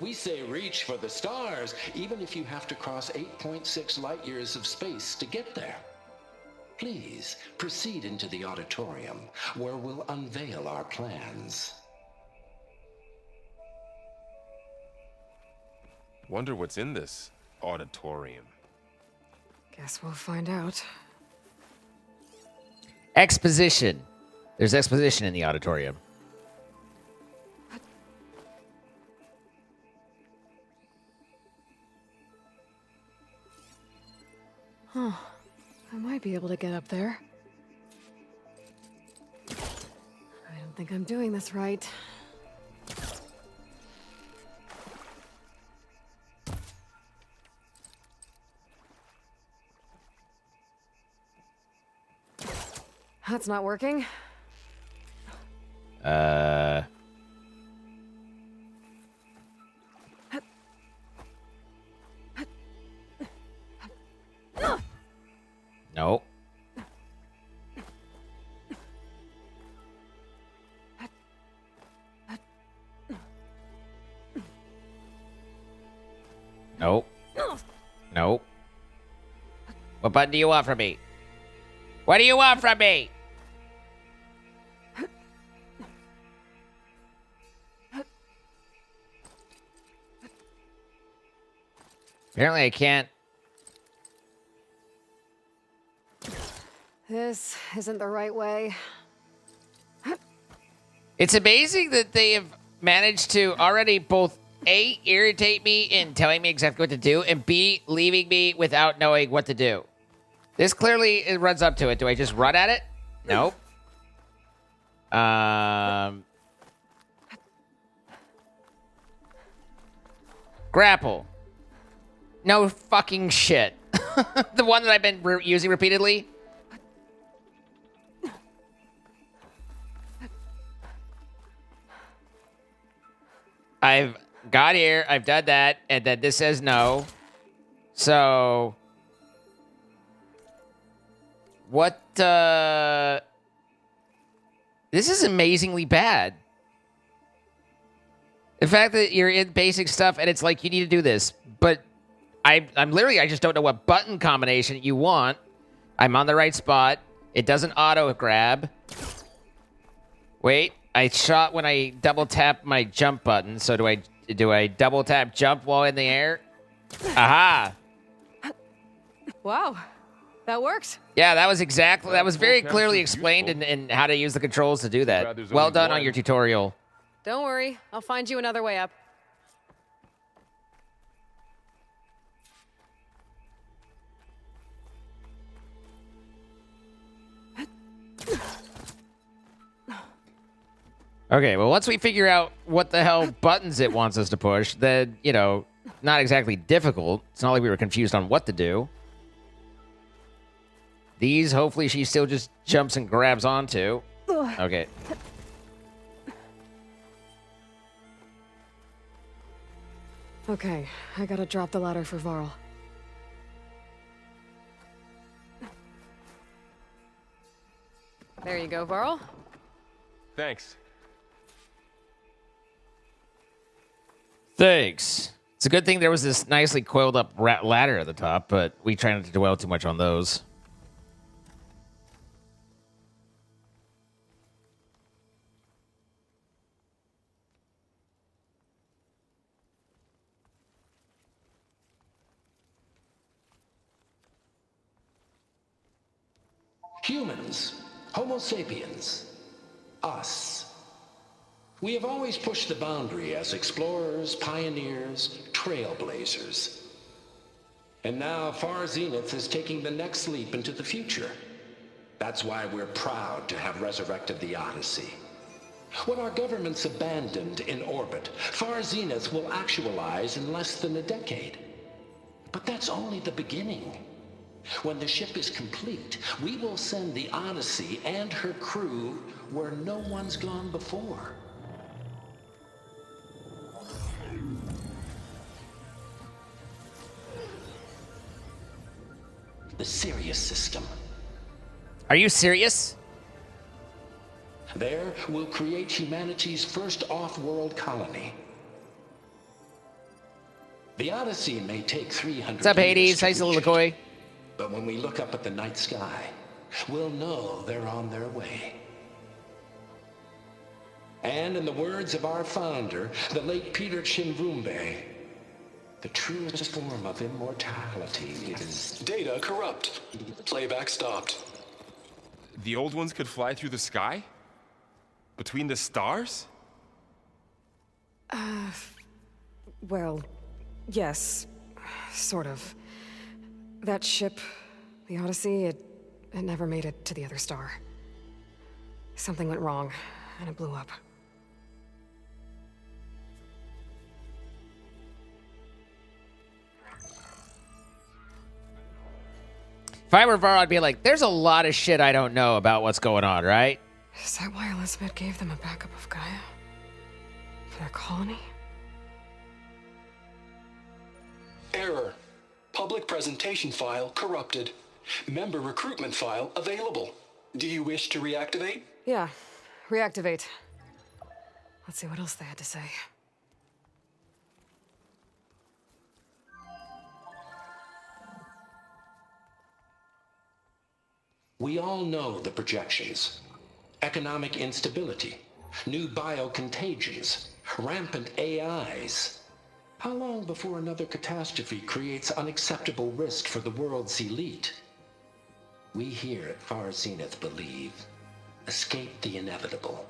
Speaker 5: We say reach for the stars, even if you have to cross 8.6 light years of space to get there. Please proceed into the auditorium, where we'll unveil our plans.
Speaker 3: Wonder what's in this auditorium.
Speaker 2: Guess we'll find out.
Speaker 1: Exposition. There's exposition in the auditorium.
Speaker 2: Huh. I might be able to get up there. I don't think I'm doing this right. That's not working.
Speaker 1: No. Nope. Nope. What button do you want from me? What do you want from me? Apparently I can't.
Speaker 2: This isn't the right way.
Speaker 1: It's amazing that they have managed to already both A, irritate me in telling me exactly what to do, and B, leaving me without knowing what to do. This clearly it runs up to it. Do I just run at it? Nope. Grapple. No fucking shit. The one that I've been using repeatedly. I've got here, I've done that, and then this says no. So, what, this is amazingly bad. The fact that you're in basic stuff and it's like, you need to do this, but I'm literally, I just don't know what button combination you want. I'm on the right spot. It doesn't auto grab. Wait, I shot when I double tap my jump button. So do I double tap jump while in the air? Aha!
Speaker 2: Wow, that worked.
Speaker 1: Yeah, that was very
Speaker 3: pullcaster
Speaker 1: clearly
Speaker 3: is
Speaker 1: explained
Speaker 3: useful.
Speaker 1: in how to use the controls to do
Speaker 3: Glad
Speaker 1: that.
Speaker 3: there's
Speaker 1: Well
Speaker 3: only
Speaker 1: done on
Speaker 3: one.
Speaker 1: your tutorial.
Speaker 2: Don't worry, I'll find you another way up.
Speaker 1: Okay, well, once we figure out what the hell buttons it wants us to push, then, you know, not exactly difficult. It's not like we were confused on what to do. These, hopefully, she still just jumps and grabs onto. Okay.
Speaker 2: Okay, I gotta drop the ladder for Varl. There you go, Varl.
Speaker 3: Thanks.
Speaker 1: Thanks. It's a good thing there was this nicely coiled up ladder at the top, but we try not to dwell too much on those.
Speaker 5: Humans, Homo sapiens, us. We have always pushed the boundary as explorers, pioneers, trailblazers. And now Far Zenith is taking the next leap into the future. That's why we're proud to have resurrected the Odyssey. What our governments abandoned in orbit, Far Zenith will actualize in less than a decade. But that's only the beginning. When the ship is complete, we will send the Odyssey and her crew where no one's gone before. The Sirius system.
Speaker 1: Are you serious?
Speaker 5: There, we'll create humanity's first off-world colony. The Odyssey may take 300
Speaker 1: What's up,
Speaker 5: years
Speaker 1: Hades?
Speaker 5: to
Speaker 1: Hi,
Speaker 5: reach it.
Speaker 1: Soliloquy.
Speaker 5: But when we look up at the night sky, we'll know they're on their way. And in the words of our founder, the late Peter Chimvumbe, the truest form of immortality is...
Speaker 4: Data corrupt. Playback stopped.
Speaker 3: The old ones could fly through the sky? Between the stars?
Speaker 2: Well, yes, sort of. That ship, the Odyssey, it never made it to the other star. Something went wrong, and it blew up.
Speaker 1: If I were Var, I'd be like, there's a lot of shit I don't know about what's going on, right?
Speaker 2: Is that why Elizabeth gave them a backup of GAIA? For their colony?
Speaker 4: Error. Public presentation file corrupted. Member recruitment file available. Do you wish to reactivate?
Speaker 2: Yeah, reactivate. Let's see what else they had to say.
Speaker 5: We all know the projections. Economic instability, new biocontagions, rampant AIs. How long before another catastrophe creates unacceptable risk for the world's elite? We here at Far Zenith believe, escape the inevitable.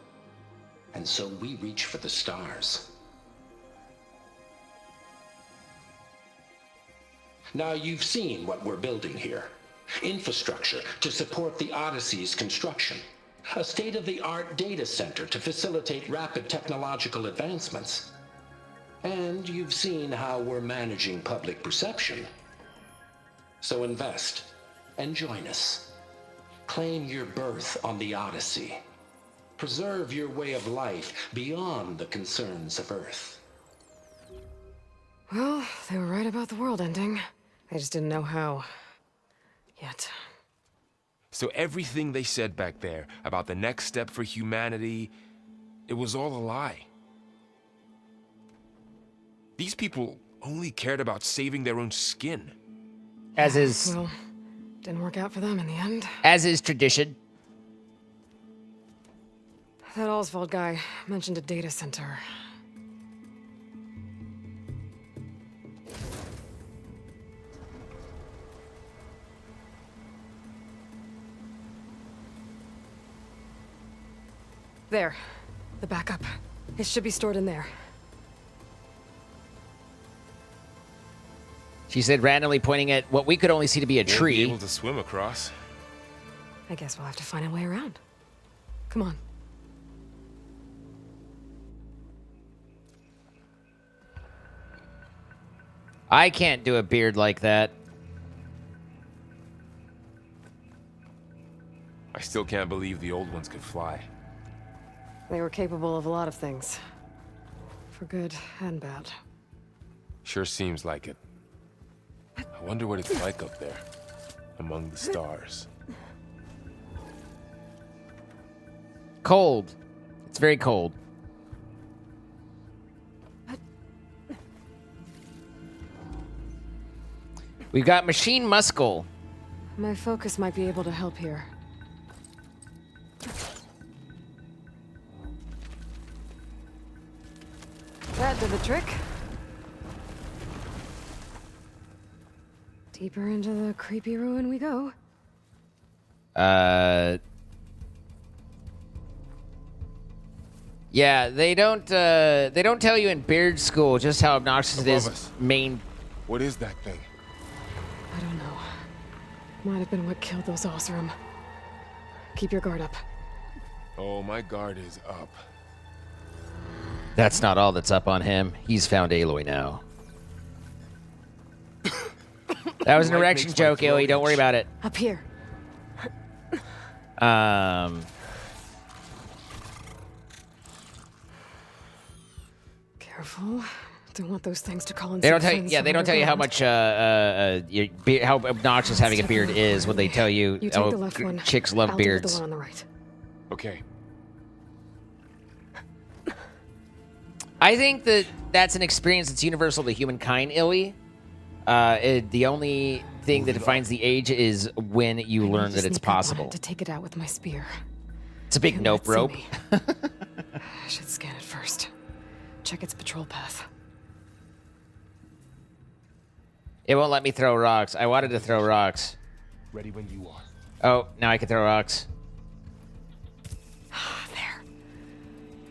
Speaker 5: And so we reach for the stars. Now you've seen what we're building here. Infrastructure to support the Odyssey's construction. A state-of-the-art data center to facilitate rapid technological advancements. And you've seen how we're managing public perception. So invest and join us. Claim your berth on the Odyssey. Preserve your way of life beyond the concerns of Earth.
Speaker 2: Well, they were right about the world ending. They just didn't know how. Yet.
Speaker 3: So everything they said back there about the next step for humanity, it was all a lie. These people only cared about saving their own skin.
Speaker 1: As is
Speaker 2: Well, didn't work out for them in the end.
Speaker 1: as is tradition.
Speaker 2: That Oswald guy mentioned a data center. There. The backup. It should be stored in there.
Speaker 1: She said, randomly pointing at what we could only see to be a
Speaker 3: Won't be
Speaker 1: tree.
Speaker 3: able to swim across.
Speaker 2: I guess we'll have to find a way around. Come on.
Speaker 1: I can't do a beard like that.
Speaker 3: I still can't believe the old ones could fly.
Speaker 2: They were capable of a lot of things. For good and bad.
Speaker 3: Sure seems like it. I wonder what it's like up there, among the stars.
Speaker 1: Cold. It's very cold. We've got machine muscle.
Speaker 2: My focus might be able to help here. That did the trick. Deeper into the creepy ruin we go.
Speaker 1: Yeah, they don't tell you in beard school just how obnoxious it is.
Speaker 3: Above us.
Speaker 1: Main.
Speaker 3: What is that thing?
Speaker 2: I don't know. Might have been what killed those Osram. Keep your guard up.
Speaker 3: Oh, my guard is up.
Speaker 1: That's not all that's up on him. He's found Aloy now. That was an
Speaker 3: Light
Speaker 1: erection
Speaker 3: makes my
Speaker 1: joke,
Speaker 3: throat
Speaker 1: Aloy. Don't worry
Speaker 3: itch.
Speaker 1: about it.
Speaker 2: Up here. Careful. Don't want those things to call in.
Speaker 1: They don't tell you. Yeah, they don't tell you how much how obnoxious having a beard is when they tell you.
Speaker 2: You take the left one.
Speaker 1: Chicks love
Speaker 2: I'll deal with
Speaker 1: beards.
Speaker 2: the one on the right.
Speaker 3: Okay.
Speaker 1: I think that that's an experience that's universal to humankind, Illy. The only thing that defines the age is when you
Speaker 2: I need
Speaker 1: learn
Speaker 2: to
Speaker 1: that it's
Speaker 2: sneak up on it
Speaker 1: possible.
Speaker 2: to take it out with my spear.
Speaker 1: It's a big
Speaker 2: Can't
Speaker 1: nope
Speaker 2: let it see
Speaker 1: rope.
Speaker 2: me. I should scan it first. Check its patrol path.
Speaker 1: It won't let me throw rocks. I wanted to throw rocks.
Speaker 3: Ready when you are.
Speaker 1: Oh, now I can throw rocks.
Speaker 2: There.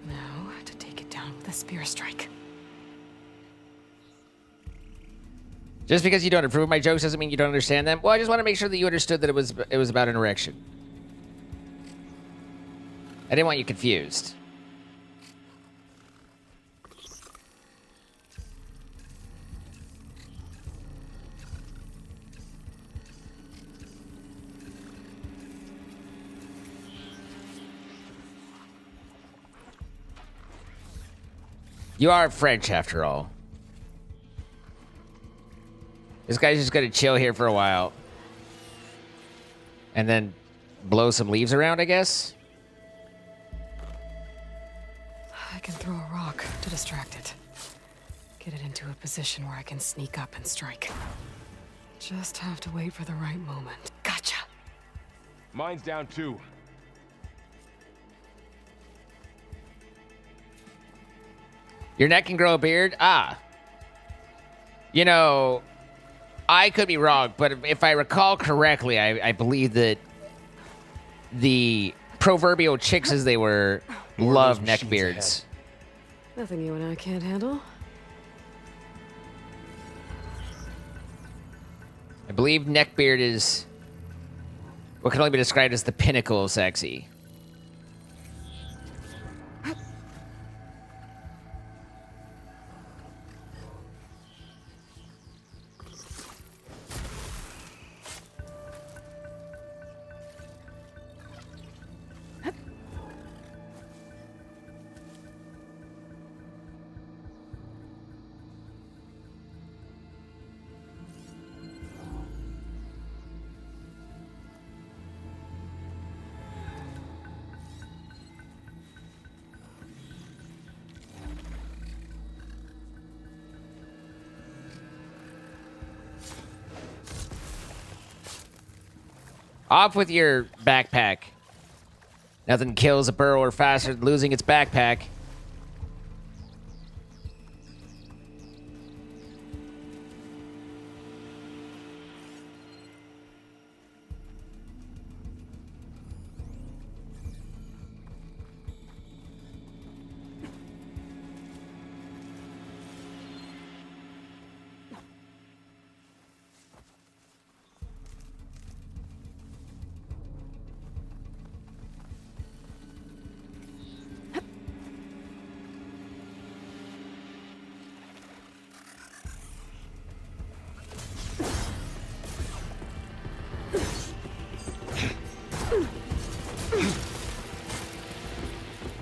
Speaker 2: Now to take it down with a spear strike.
Speaker 1: Just because you don't approve of my jokes doesn't mean you don't understand them. Well, I just want to make sure that you understood that it was about an erection. I didn't want you confused. You are French, after all. This guy's just gonna chill here for a while. And then blow some leaves around, I guess?
Speaker 2: I can throw a rock to distract it. Get it into a position where I can sneak up and strike. Just have to wait for the right moment. Gotcha.
Speaker 3: Mine's down too.
Speaker 1: Your neck can grow a beard? Ah. You know, I could be wrong, but if I recall correctly, I believe that the proverbial chicks as they were love
Speaker 3: those
Speaker 1: neck
Speaker 3: machines
Speaker 1: beards.
Speaker 2: Nothing you and I can't handle.
Speaker 1: I believe neckbeard is what can only be described as the pinnacle of sexy. Off with your backpack. Nothing kills a burrower faster than losing its backpack.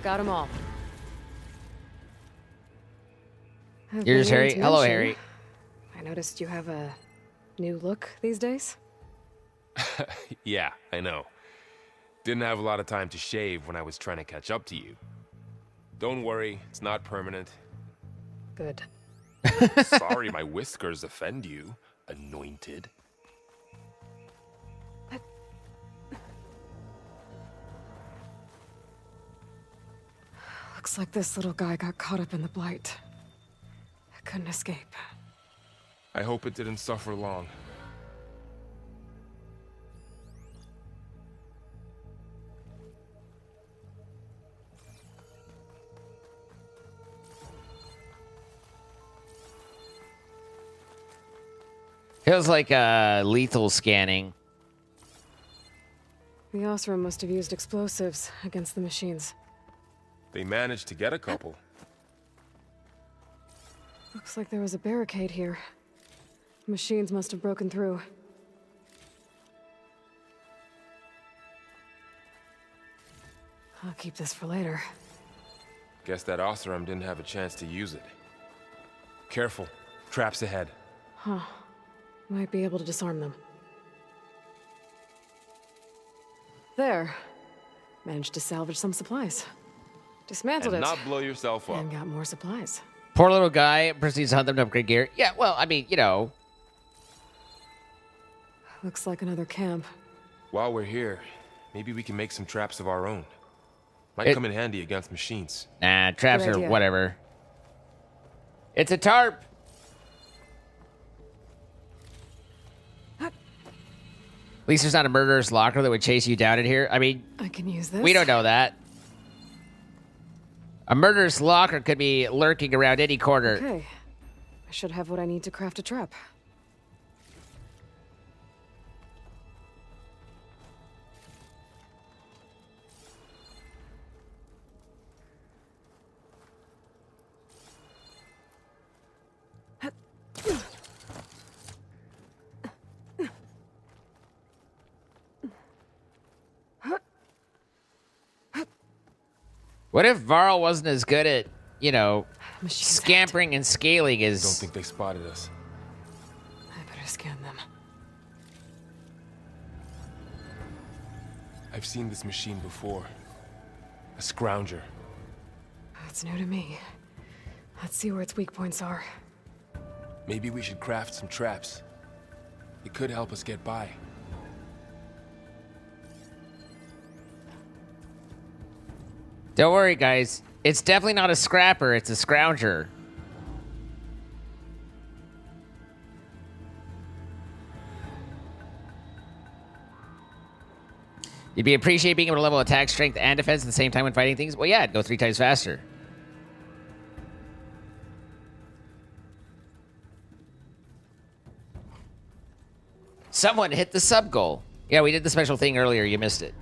Speaker 2: Got them all.
Speaker 1: Here's Harry. Hello, Harry.
Speaker 2: I noticed you have a new look these days.
Speaker 3: Yeah, I know. Didn't have a lot of time to shave when I was trying to catch up to you. Don't worry, it's not permanent.
Speaker 2: Good.
Speaker 3: Sorry my whiskers offend you, anointed.
Speaker 2: Looks like this little guy got caught up in the blight. I couldn't escape.
Speaker 3: I hope it didn't suffer long.
Speaker 1: Feels like lethal scanning.
Speaker 2: The Osram must have used explosives against the machines.
Speaker 3: They managed to get a couple.
Speaker 2: Looks like there was a barricade here. Machines must have broken through. I'll keep this for later.
Speaker 3: Guess that Osram didn't have a chance to use it. Careful. Traps ahead.
Speaker 2: Huh. Might be able to disarm them. There. Managed to salvage some supplies. Dismantled
Speaker 3: And
Speaker 2: it.
Speaker 3: not blow yourself up.
Speaker 2: And got more supplies.
Speaker 1: Poor little guy proceeds to hunt them to upgrade gear. Yeah, well, I mean, you know.
Speaker 2: Looks like another camp.
Speaker 3: While we're here, maybe we can make some traps of our own. Might come in handy against machines.
Speaker 1: Nah, traps
Speaker 2: Good
Speaker 1: are
Speaker 2: idea.
Speaker 1: whatever. It's a tarp. At least there's not a murderous locker that would chase you down in here. I mean,
Speaker 2: I can use this.
Speaker 1: we don't know that. A murderous locker could be lurking around any corner.
Speaker 2: Okay. I should have what I need to craft a trap.
Speaker 1: What if Varl wasn't as good at, you know,
Speaker 2: Machines
Speaker 1: scampering and scaling as...
Speaker 3: Don't think they spotted us.
Speaker 2: I better scan them.
Speaker 3: I've seen this machine before. A scrounger.
Speaker 2: That's new to me. Let's see where its weak points are.
Speaker 3: Maybe we should craft some traps. It could help us get by.
Speaker 1: Don't worry, guys. It's definitely not a scrapper. It's a scrounger. You'd be appreciate being able to level attack, strength, and defense at the same time when fighting things? Well, yeah, it'd go 3 times faster. Someone hit the sub goal. Yeah, we did the special thing earlier. You missed it.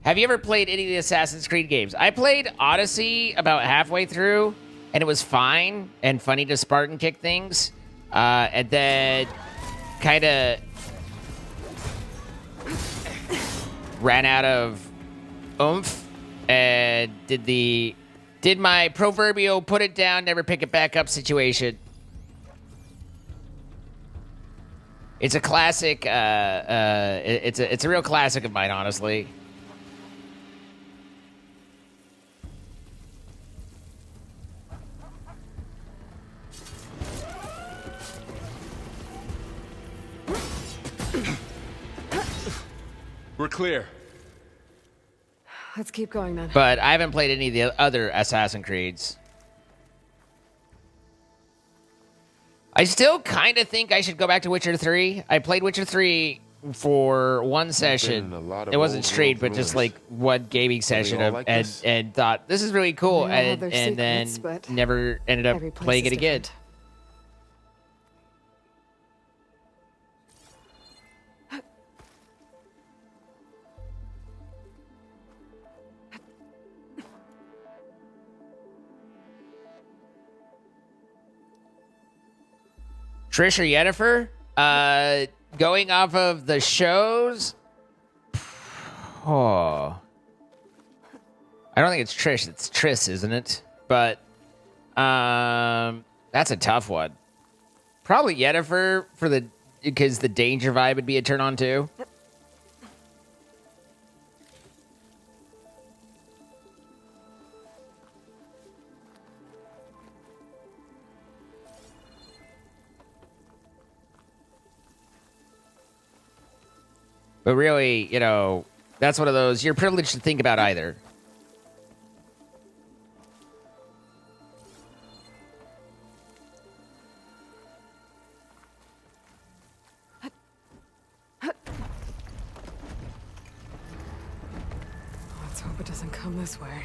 Speaker 1: Have you ever played any of the Assassin's Creed games? I played Odyssey about halfway through, and it was fine and funny to Spartan kick things. And then kind of ran out of oomph and did my proverbial put it down, never pick it back up situation. It's a classic. It's a real classic of mine, honestly.
Speaker 3: We're clear.
Speaker 2: Let's keep going then.
Speaker 1: But I haven't played any of the other Assassin's Creeds. I still kind of think I should go back to Witcher 3. I played Witcher 3 for one session. It wasn't straight, but just like one gaming session and thought, this is really cool. And then never ended up playing it again. Trish or Yennefer? Going off of the shows? Oh. I don't think it's Trish, it's Triss, isn't it? But that's a tough one. Probably Yennefer because the danger vibe would be a turn on too. But really, you know, that's one of those, you're privileged to think about either.
Speaker 2: Let's hope it doesn't come this way.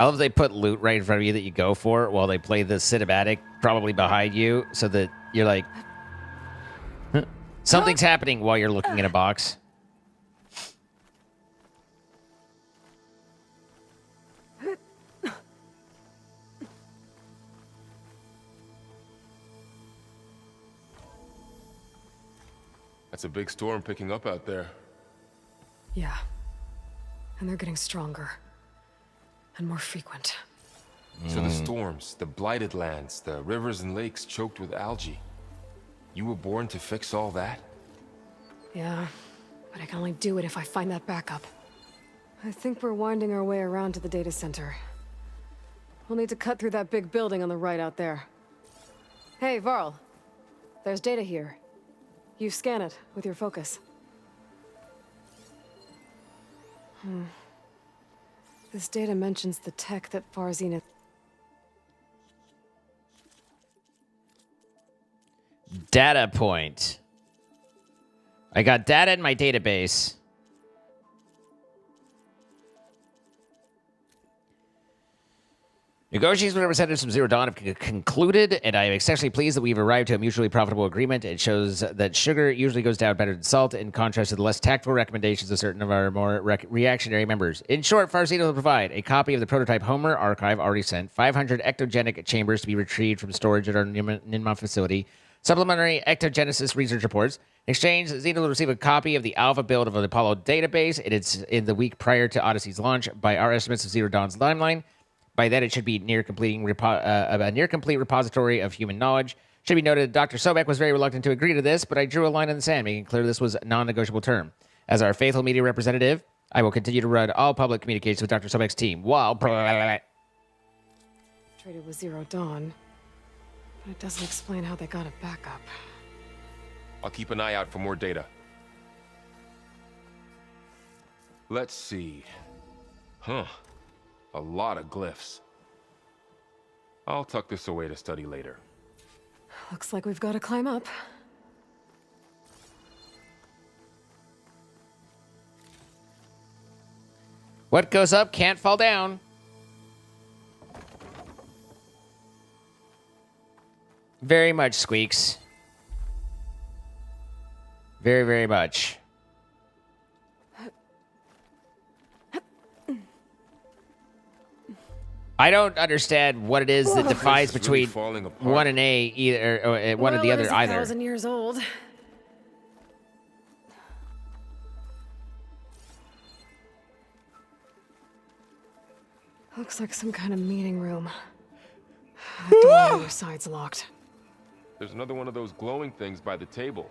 Speaker 1: I love they put loot right in front of you that you go for while they play the cinematic probably behind you so that you're like, something's happening while you're looking in a box.
Speaker 3: That's a big storm picking up out there.
Speaker 2: Yeah. And they're getting stronger. And more frequent.
Speaker 3: So the storms, the blighted lands, the rivers and lakes choked with algae. You were born to fix all that?
Speaker 2: Yeah, but I can only do it if I find that backup. I think we're winding our way around to the data center. We'll need to cut through that big building on the right out there. Hey, Varl. There's data here. You scan it with your focus. This data mentions the tech that Farzina...
Speaker 1: Data point. I got data in my database. Negotiations with representatives from Zero Dawn have concluded, and I am especially pleased that we've arrived to a mutually profitable agreement. It shows that sugar usually goes down better than salt, in contrast to the less tactful recommendations of certain of our more reactionary members. In short, Farzina will provide a copy of the prototype Homer archive already sent, 500 ectogenic chambers to be retrieved from storage at our Ninma facility, supplementary ectogenesis research reports. In exchange, Xena will receive a copy of the alpha build of the Apollo database. It's in the week prior to Odyssey's launch by our estimates of Zero Dawn's timeline. By then, it should be a near complete repository of human knowledge. Should be noted that Dr. Sobek was very reluctant to agree to this, but I drew a line in the sand, making clear this was a non-negotiable term. As our faithful media representative, I will continue to run all public communications with Dr. Sobek's team while...
Speaker 2: Traded with Zero Dawn, but it doesn't explain how they got a backup.
Speaker 3: I'll keep an eye out for more data. Let's see. A lot of glyphs. I'll tuck this away to study later.
Speaker 2: Looks like we've got to climb up.
Speaker 1: What goes up can't fall down. Very much, Squeaks. Very, very much. I don't understand what it is that divides between one and A either, or one and the other either.
Speaker 2: 1,000 years old. Looks like some kind of meeting room. The door on the side's locked.
Speaker 3: There's another one of those glowing things by the table.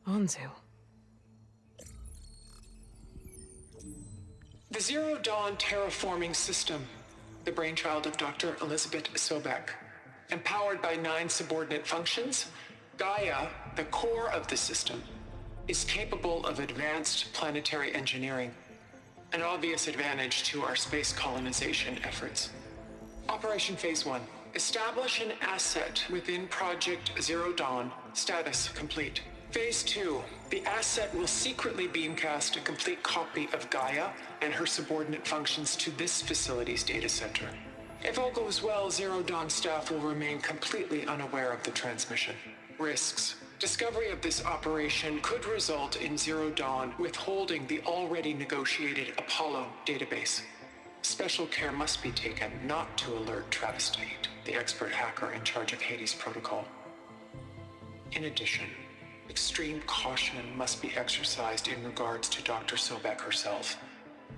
Speaker 2: Anzu.
Speaker 6: The Zero Dawn terraforming system, the brainchild of Dr. Elizabeth Sobek.
Speaker 4: Empowered by 9 subordinate functions, GAIA, the core of the system, is capable of advanced planetary engineering, an obvious advantage to our space colonization efforts. Operation Phase 1. Establish an asset within Project Zero Dawn. Status complete. Phase 2. The asset will secretly beamcast a complete copy of GAIA and her subordinate functions to this facility's data center. If all goes well, Zero Dawn staff will remain completely unaware of the transmission. Risks. Discovery of this operation could result in Zero Dawn withholding the already negotiated Apollo database. Special care must be taken not to alert Travis Tate, the expert hacker in charge of Hades Protocol. In addition, extreme caution must be exercised in regards to Dr. Sobek herself.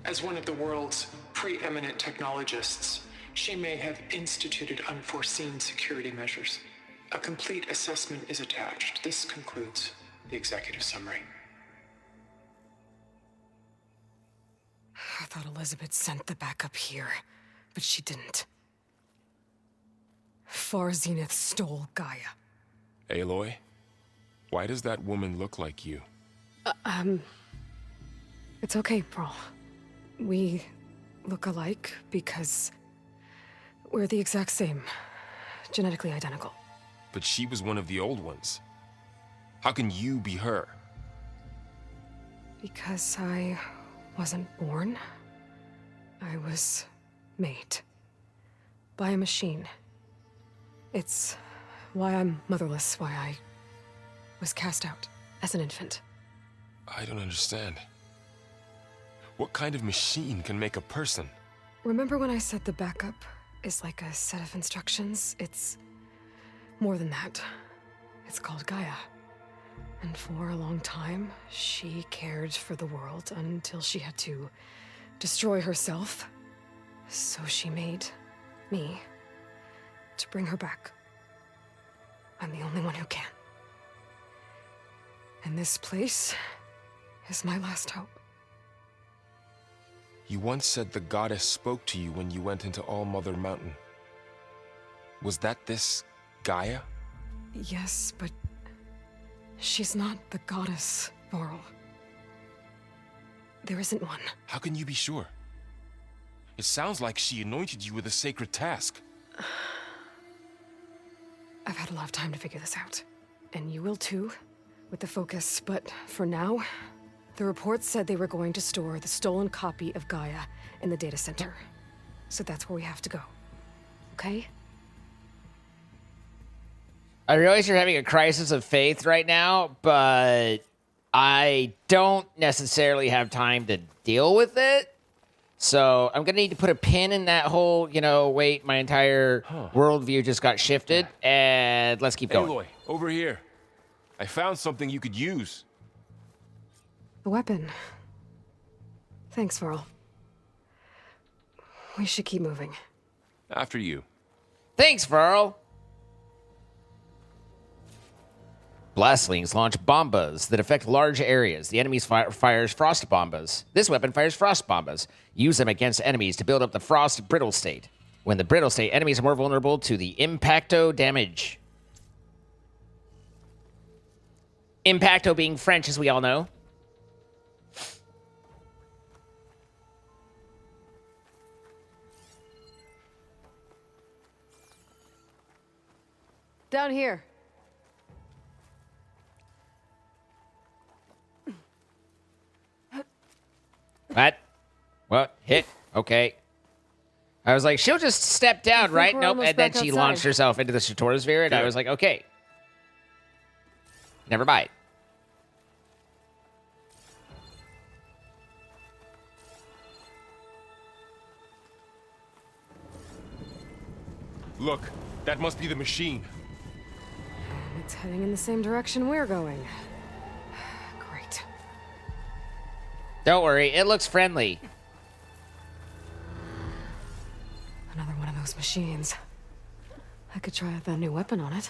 Speaker 4: As one of the world's preeminent technologists, she may have instituted unforeseen security measures. A complete assessment is attached. This concludes the executive summary.
Speaker 2: I thought Elizabeth sent the backup here, but she didn't. Far Zenith stole GAIA.
Speaker 3: Aloy, why does that woman look like you?
Speaker 2: It's okay, Pearl. We look alike because we're the exact same. Genetically identical.
Speaker 3: But she was one of the old ones. How can you be her?
Speaker 2: Because I wasn't born. I was made. By a machine. It's why I'm motherless, why I was cast out as an infant.
Speaker 3: I don't understand. What kind of machine can make a person?
Speaker 2: Remember when I said the backup is like a set of instructions? It's more than that. It's called GAIA. And for a long time, she cared for the world until she had to destroy herself. So she made me to bring her back. I'm the only one who can. And this place is my last hope.
Speaker 3: You once said the goddess spoke to you when you went into All-Mother Mountain. Was that this GAIA?
Speaker 2: Yes, but she's not the goddess, Varl. There isn't one.
Speaker 3: How can you be sure? It sounds like she anointed you with a sacred task.
Speaker 2: I've had a lot of time to figure this out. And you will too, with the focus. But for now, the reports said they were going to store the stolen copy of GAIA in the data center. So that's where we have to go. Okay?
Speaker 1: I realize you're having a crisis of faith right now, but I don't necessarily have time to deal with it. So I'm going to need to put a pin in that whole, wait, my entire worldview just got shifted, and let's keep going.
Speaker 3: Aloy, over here. I found something you could use.
Speaker 2: A weapon. Thanks, Varl. We should keep moving.
Speaker 3: After you.
Speaker 1: Thanks, Varl. Blastslings launch bombas that affect large areas. The enemy fires frost bombas. This weapon fires frost bombas. Use them against enemies to build up the frost brittle state. When the brittle state, enemies are more vulnerable to the impacto damage. Impacto being French, as we all know.
Speaker 2: Down here.
Speaker 1: What? Hit? Okay. I was like, she'll just step down, right?
Speaker 2: we're
Speaker 1: Nope.
Speaker 2: almost
Speaker 1: And then
Speaker 2: back
Speaker 1: she
Speaker 2: outside.
Speaker 1: launched herself into the Stratosphere, and I
Speaker 3: Good.
Speaker 1: was like, okay. Never mind.
Speaker 3: Look, that must be the machine.
Speaker 2: It's heading in the same direction we're going. Great.
Speaker 1: Don't worry, it looks friendly.
Speaker 2: Another one of those machines. I could try out that new weapon on it.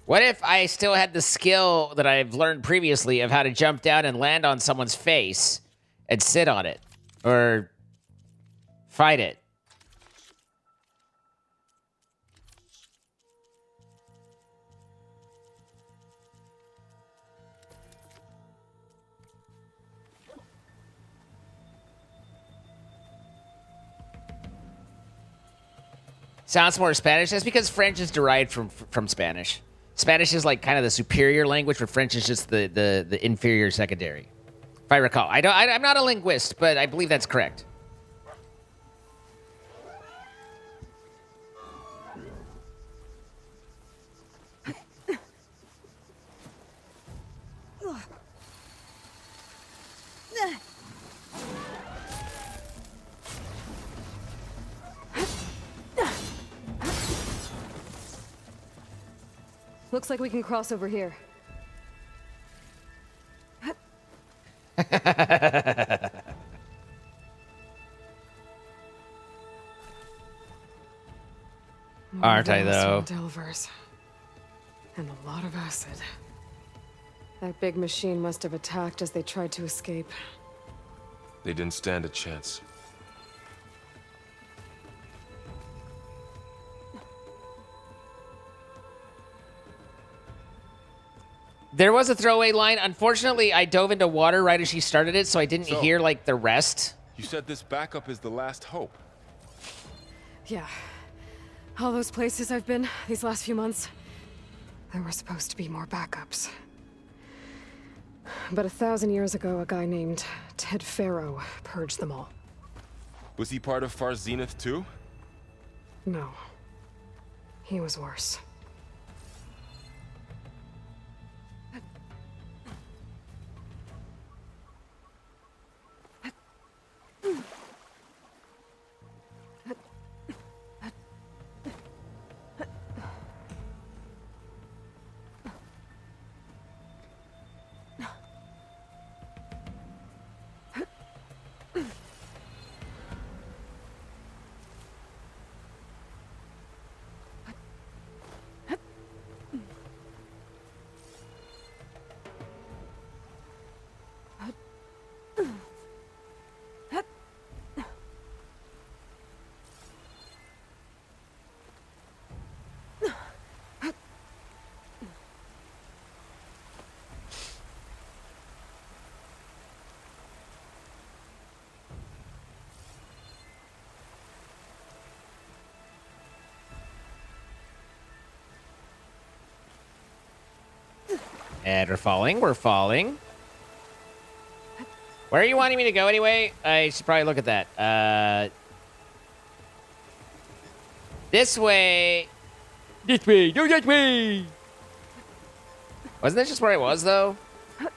Speaker 1: What if I still had the skill that I've learned previously of how to jump down and land on someone's face and sit on it? Or fight it? Sounds more Spanish. That's because French is derived from Spanish. Spanish is like kind of the superior language, but French is just the inferior secondary. If I recall. I'm not a linguist, but I believe that's correct.
Speaker 2: Looks like we can cross over here.
Speaker 1: Aren't I, though?
Speaker 2: Delvers. And a lot of acid. That big machine must have attacked as they tried to escape.
Speaker 3: They didn't stand a chance.
Speaker 1: There was a throwaway line. Unfortunately, I dove into water right as she started it, so I didn't hear, like, the rest.
Speaker 3: You said this backup is the last hope.
Speaker 2: Yeah. All those places I've been these last few months, there were supposed to be more backups. But 1,000 years ago, a guy named Ted Faro purged them all.
Speaker 3: Was he part of Far Zenith too?
Speaker 2: No. He was worse.
Speaker 1: And we're falling. We're falling. Where are you wanting me to go anyway? I should probably look at that. This way. This way. No, that way. Wasn't that just where I was, though? Or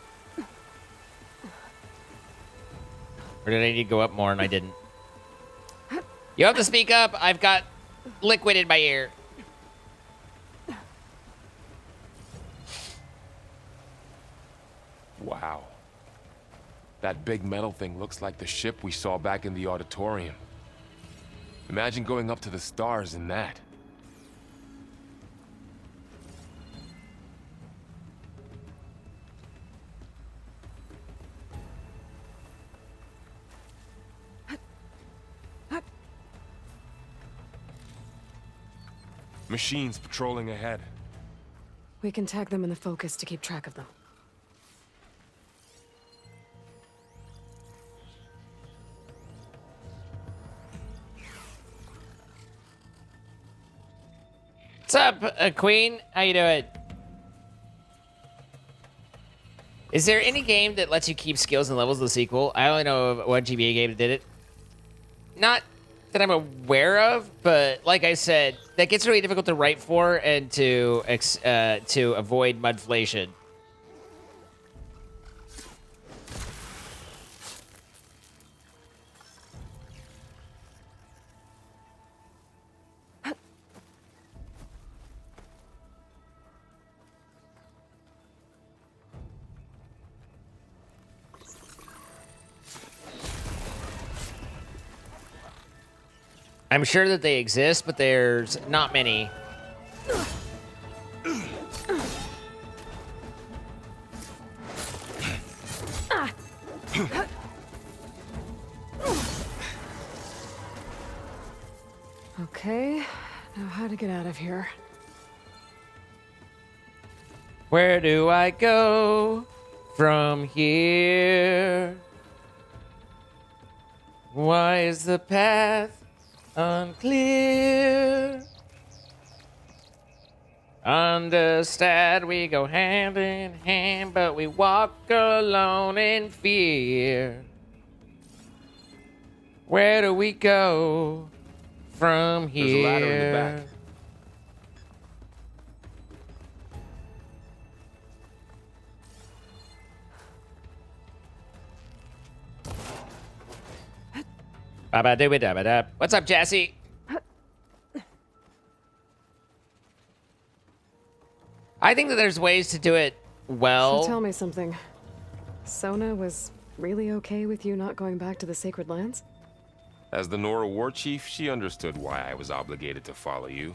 Speaker 1: did I need to go up more and I didn't? You have to speak up. I've got liquid in my ear.
Speaker 3: Wow. That big metal thing looks like the ship we saw back in the auditorium. Imagine going up to the stars in that. Machines patrolling ahead.
Speaker 2: We can tag them in the focus to keep track of them.
Speaker 1: What's up, Queen? How you doing? Is there any game that lets you keep skills and levels of the sequel? I only know of one GBA game that did it. Not that I'm aware of, but like I said, that gets really difficult to write for and to avoid mudflation. I'm sure that they exist, but there's not many.
Speaker 2: Okay, now how to get out of here.
Speaker 1: Where do I go from here? Why is the path unclear. Understand we go hand in hand, but we walk alone in fear. Where do we go from here?
Speaker 3: There's a ladder in the back.
Speaker 1: Ba-ba-doo-ba-da-ba-da. What's up, Jesse? I think that there's ways to do it well.
Speaker 2: So tell me something. Sona was really okay with you not going back to the Sacred Lands?
Speaker 3: As the Nora war chief, she understood why I was obligated to follow you.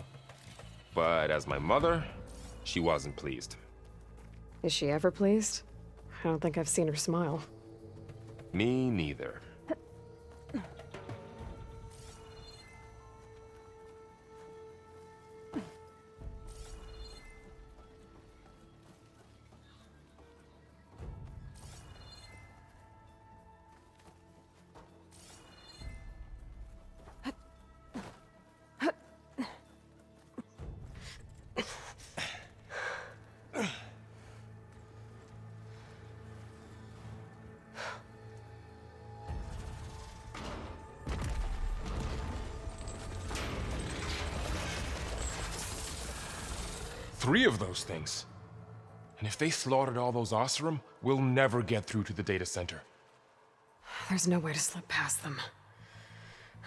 Speaker 3: But as my mother, she wasn't pleased.
Speaker 2: Is she ever pleased? I don't think I've seen her smile.
Speaker 3: Me neither. Three of those things. And if they slaughtered all those Oseram, we'll never get through to the data center.
Speaker 2: There's no way to slip past them.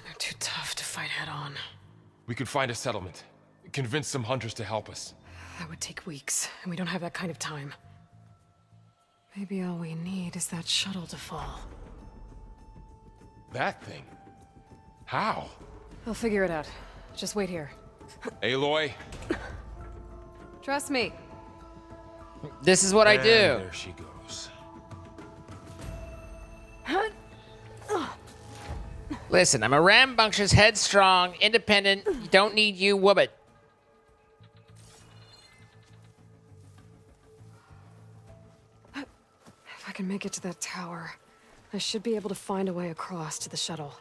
Speaker 2: They're too tough to fight head on.
Speaker 3: We could find a settlement. Convince some hunters to help us.
Speaker 2: That would take weeks, and we don't have that kind of time. Maybe all we need is that shuttle to fall.
Speaker 3: That thing? How?
Speaker 2: I'll figure it out. Just wait here.
Speaker 3: Aloy?
Speaker 2: Trust me.
Speaker 1: This is what I
Speaker 3: And
Speaker 1: do.
Speaker 3: there she goes.
Speaker 1: Listen, I'm a rambunctious, headstrong, independent, don't need you woobit.
Speaker 2: If I can make it to that tower, I should be able to find a way across to the shuttle.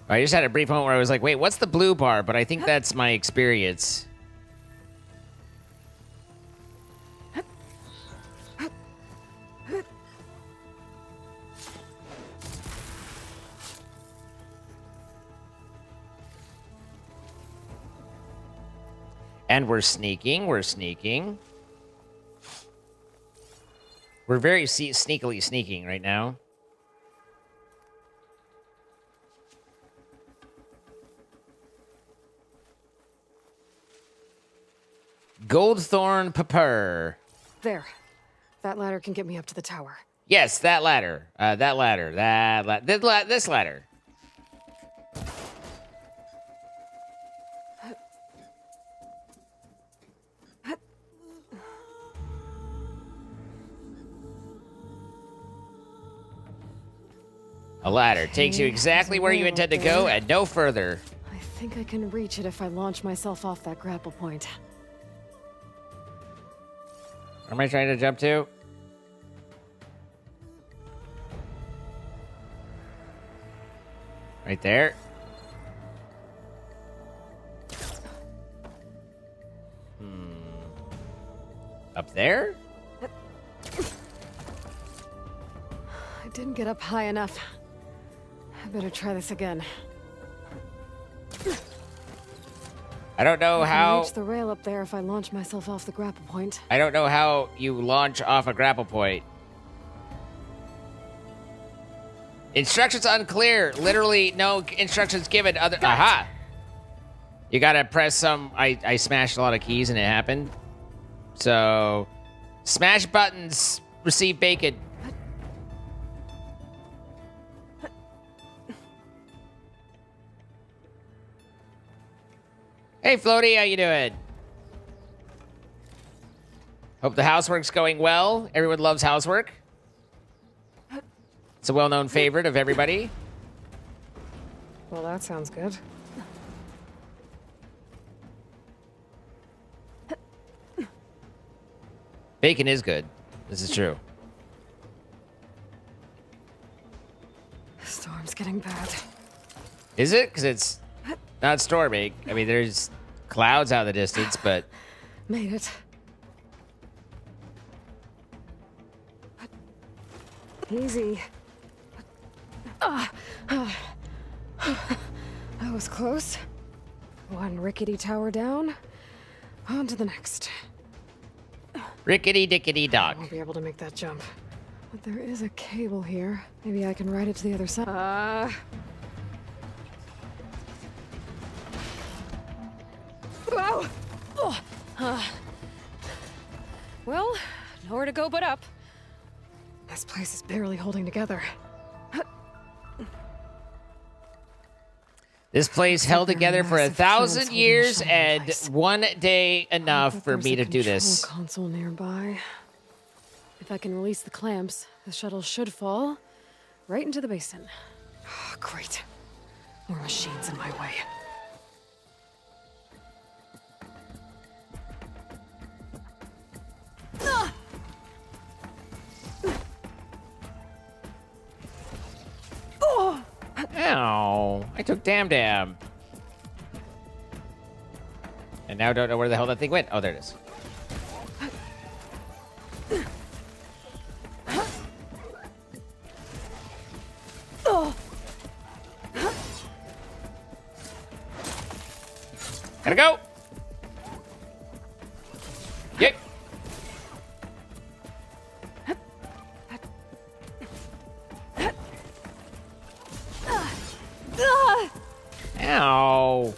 Speaker 1: I just had a brief moment where I was like, wait, what's the blue bar? But I think that's my experience. And we're sneaking, we're sneaking. We're very sneakily sneaking right now. Goldthorn Paper.
Speaker 2: There. That ladder can get me up to the tower.
Speaker 1: Yes, that ladder. This ladder. A ladder takes you exactly where you intend to go and no further.
Speaker 2: I think I can reach it if I launch myself off that grapple point.
Speaker 1: Where am I trying to jump to? Right there. Up there?
Speaker 2: I didn't get up high enough. I better try this again.
Speaker 1: I don't know
Speaker 2: I can
Speaker 1: how.
Speaker 2: reach the rail up there if I launch myself off the grapple point.
Speaker 1: I don't know how you launch off a grapple point. Instructions unclear. Literally no instructions given. Aha! You gotta press some... I smashed a lot of keys and it happened. So, smash buttons, receive bacon. Hey, Floaty, how you doing? Hope the housework's going well. Everyone loves housework. It's a well-known favorite of everybody.
Speaker 2: Well, that sounds good.
Speaker 1: Bacon is good. This is true.
Speaker 2: Storm's getting bad.
Speaker 1: Is it? Because it's not stormy. I mean, there's clouds out in the distance, but...
Speaker 2: Made it. Easy. That was close. One rickety tower down. On to the next.
Speaker 1: Rickety-dickety-dock.
Speaker 2: I won't be able to make that jump. But there is a cable here. Maybe I can ride it to the other side. Whoa! Well, nowhere to go but up. This place is barely holding together.
Speaker 1: This place held together for 1,000 years and one day enough for me to do this.
Speaker 2: Console nearby. If I can release the clamps, the shuttle should fall right into the basin. Oh, great. More machines in my way.
Speaker 1: Ow. I took damn. And now don't know where the hell that thing went. Oh, there it is. Gotta go. Yep. Ow.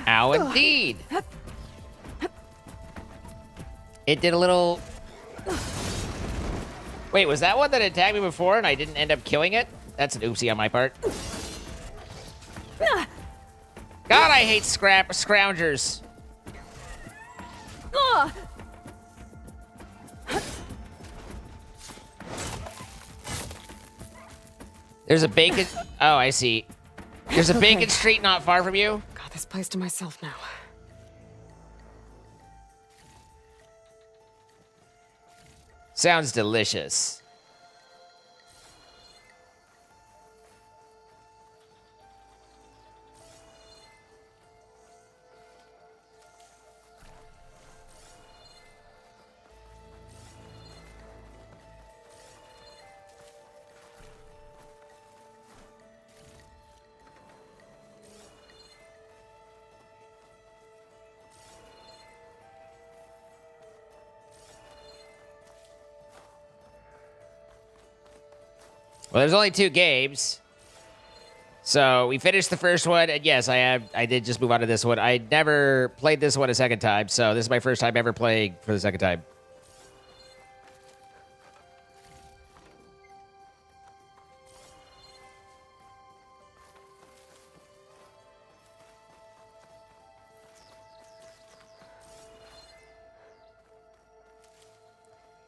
Speaker 1: Ow, indeed. It did a little... Wait, was that one that attacked me before and I didn't end up killing it? That's an oopsie on my part. God, I hate scroungers. There's a bacon... Oh, I see. There's a bacon street not far from you.
Speaker 2: Got this place to myself now.
Speaker 1: Sounds delicious. Well, there's only 2 games. So we finished the first one, and yes, I did just move on to this one. I never played this one a second time, so this is my first time ever playing for the second time.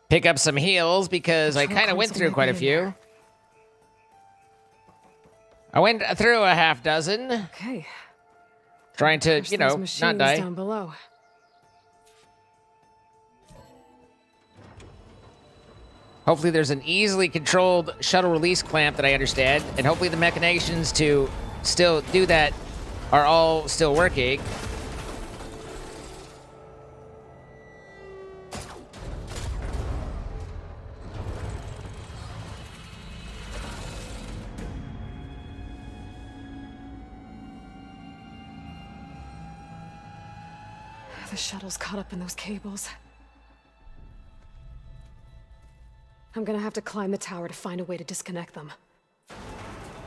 Speaker 1: Pick up some heals because I kind of went through quite a few. I went through a half dozen.
Speaker 2: Okay.
Speaker 1: Trying to,
Speaker 2: Push
Speaker 1: you know,
Speaker 2: those
Speaker 1: not
Speaker 2: machines
Speaker 1: die.
Speaker 2: down below.
Speaker 1: Hopefully there's an easily controlled shuttle release clamp that I understand, and hopefully the machinations to still do that are all still working.
Speaker 2: The shuttle's caught up in those cables. I'm gonna have to climb the tower to find a way to disconnect them.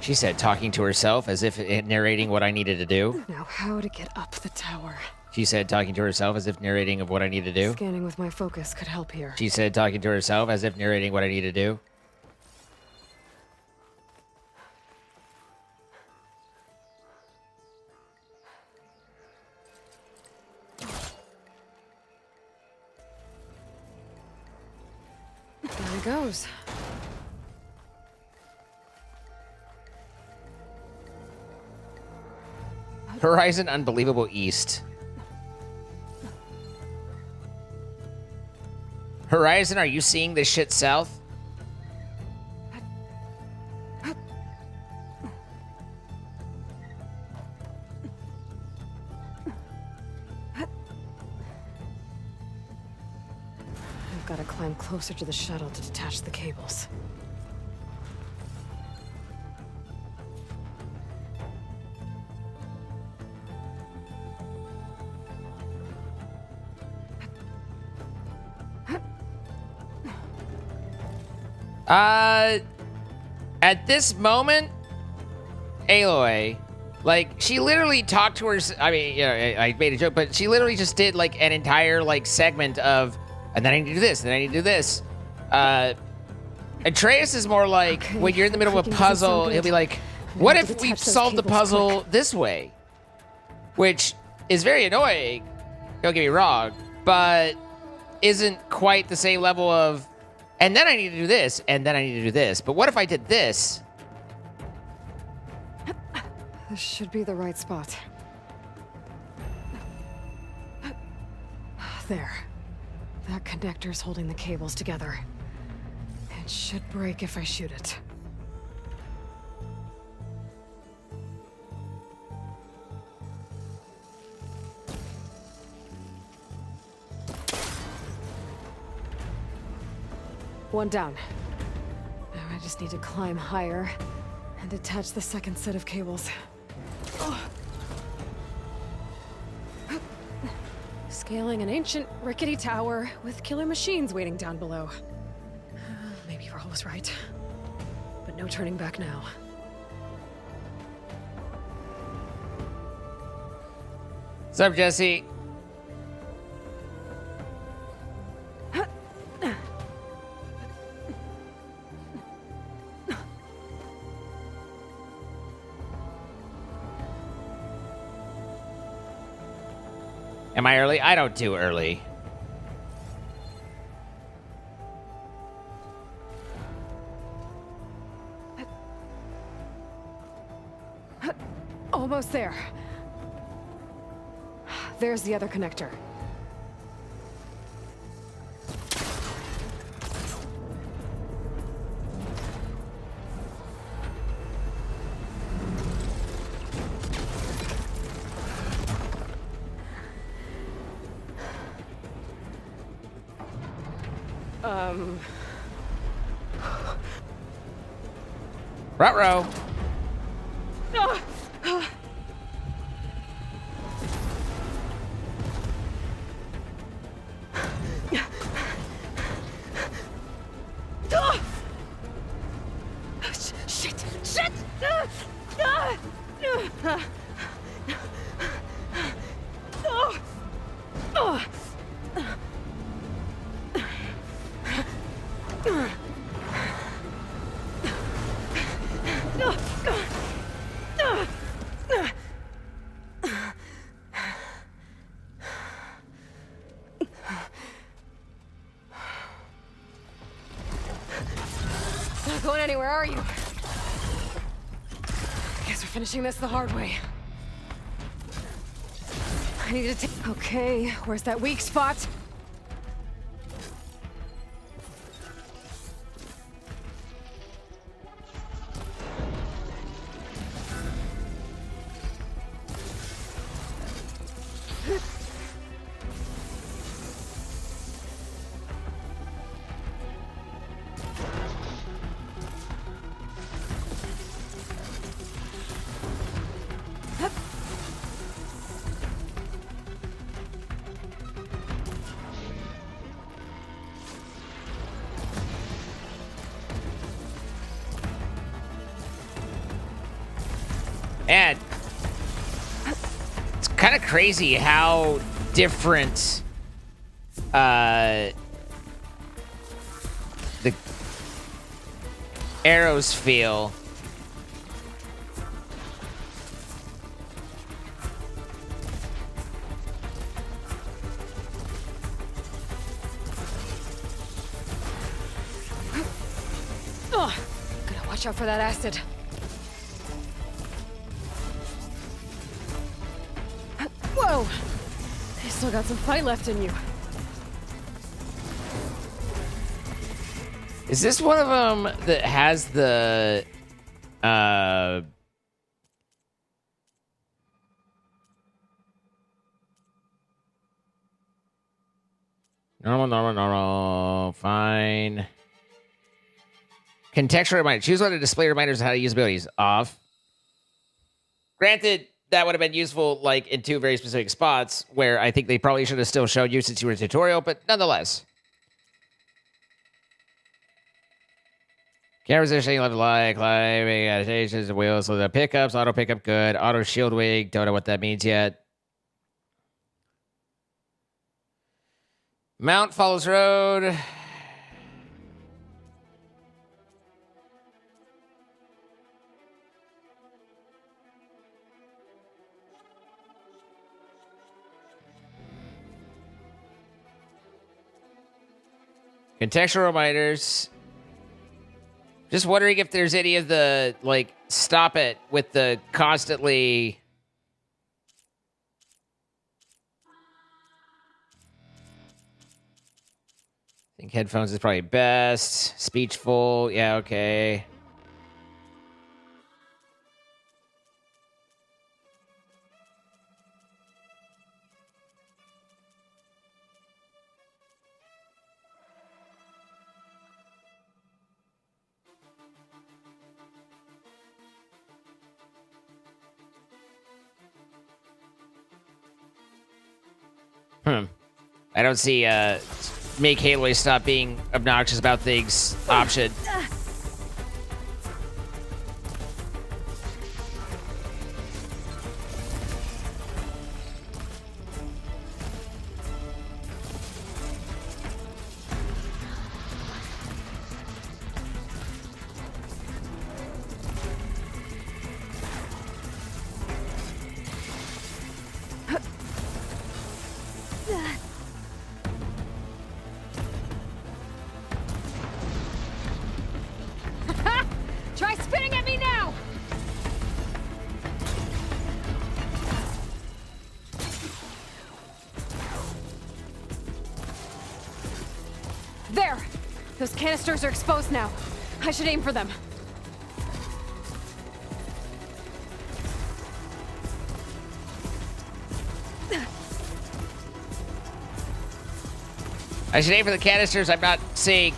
Speaker 1: She said, talking to herself as if narrating what I needed to do.
Speaker 2: Now, how to get up the tower?
Speaker 1: She said, talking to herself as if narrating of what I need to do.
Speaker 2: Scanning with my focus could help here.
Speaker 1: She said, talking to herself as if narrating what I need to do.
Speaker 2: There he goes.
Speaker 1: Horizon Unbelievable East. Horizon, are you seeing this shit south?
Speaker 2: I've got to climb closer to the shuttle to detach the cables.
Speaker 1: At this moment, Aloy, like, she literally talked to her. I mean, you know, I made a joke, but she literally just did like an entire like segment of, and then I need to do this, and then I need to do this. Atreus is more like,
Speaker 2: Okay,
Speaker 1: when you're in the middle of a
Speaker 2: clicking doesn't
Speaker 1: puzzle,
Speaker 2: sound
Speaker 1: he'll be
Speaker 2: good.
Speaker 1: like,
Speaker 2: I'm
Speaker 1: what
Speaker 2: gonna have
Speaker 1: if
Speaker 2: to
Speaker 1: we
Speaker 2: detach those
Speaker 1: solved the
Speaker 2: cables
Speaker 1: puzzle
Speaker 2: quick.
Speaker 1: this way? Which is very annoying, don't get me wrong, but isn't quite the same level of, and then I need to do this, and then I need to do this. But what if I did this?
Speaker 2: This should be the right spot. There. That connector's holding the cables together. It should break if I shoot it. One down. Now I just need to climb higher and attach the second set of cables. Scaling an ancient, rickety tower with killer machines waiting down below. Maybe Raul was right. But no turning back now.
Speaker 1: What's up, Jesse? Am I early? I don't do early.
Speaker 2: Almost there. There's the other connector.
Speaker 1: Ruh-roh.
Speaker 2: Shit! Shit! Not going anywhere, are you? Guess we're finishing this the hard way. I need to take... Okay, where's that weak spot?
Speaker 1: And it's kind of crazy how different the arrows feel.
Speaker 2: Ugh, gotta watch out for that acid. Whoa! You still got some fight left in you.
Speaker 1: Is this one of them that has the normal, fine. Contextual reminder. Choose one to display reminders of how to use abilities. Off. Granted, that would have been useful, like, in two very specific spots where I think they probably should have still showed you since you were a tutorial, but nonetheless. Camera positioning, left lie, climbing, adaptations, wheels, so the pickups, auto pickup, good. Auto shield wig, don't know what that means yet. Mount follows road. Contextual reminders. Just wondering if there's any of the, like, stop it with the constantly... I think headphones is probably best. Speechful, yeah, okay. I don't see make Haloy stop being obnoxious about things option.
Speaker 2: Try spinning at me now! There! Those canisters are exposed now. I should aim for them.
Speaker 1: I should aim for the canisters I'm not seeing.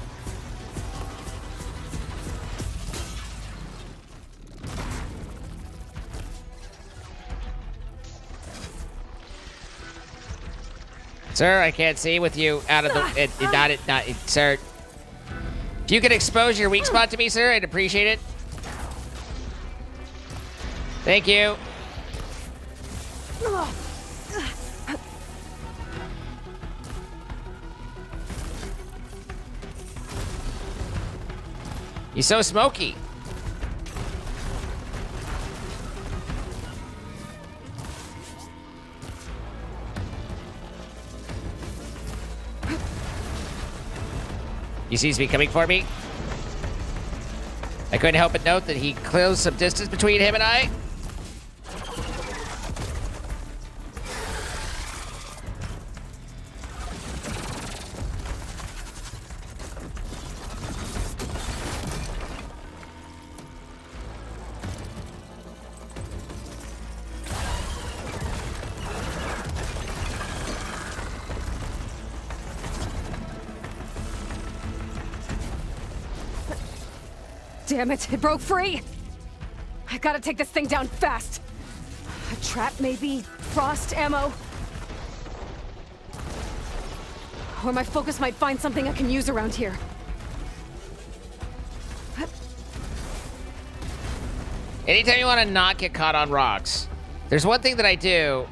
Speaker 1: Sir, I can't see with you out of the... sir. If you could expose your weak spot to me, sir, I'd appreciate it. Thank you. He's so smoky. He seems to be coming for me. I couldn't help but note that he closed some distance between him and I.
Speaker 2: Damn it, it broke free! I gotta take this thing down fast. A trap, maybe? Frost ammo? Or my focus might find something I can use around here.
Speaker 1: Anytime you want to not get caught on rocks, there's one thing that I do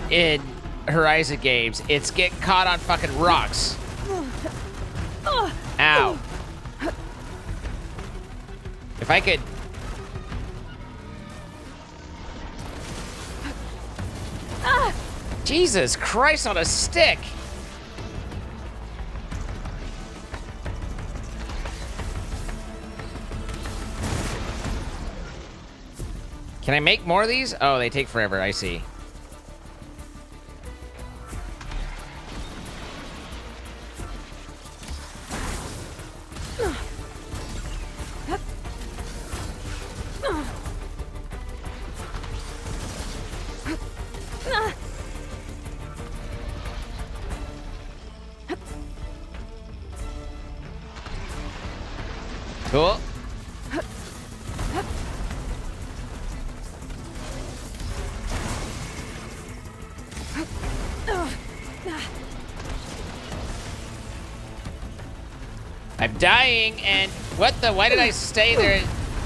Speaker 1: in Horizon games. It's get caught on fucking rocks. Ow. If I could... Jesus Christ on a stick! Can I make more of these? Oh, they take forever, I see. Cool. I'm dying, and what the? Why did I stay there?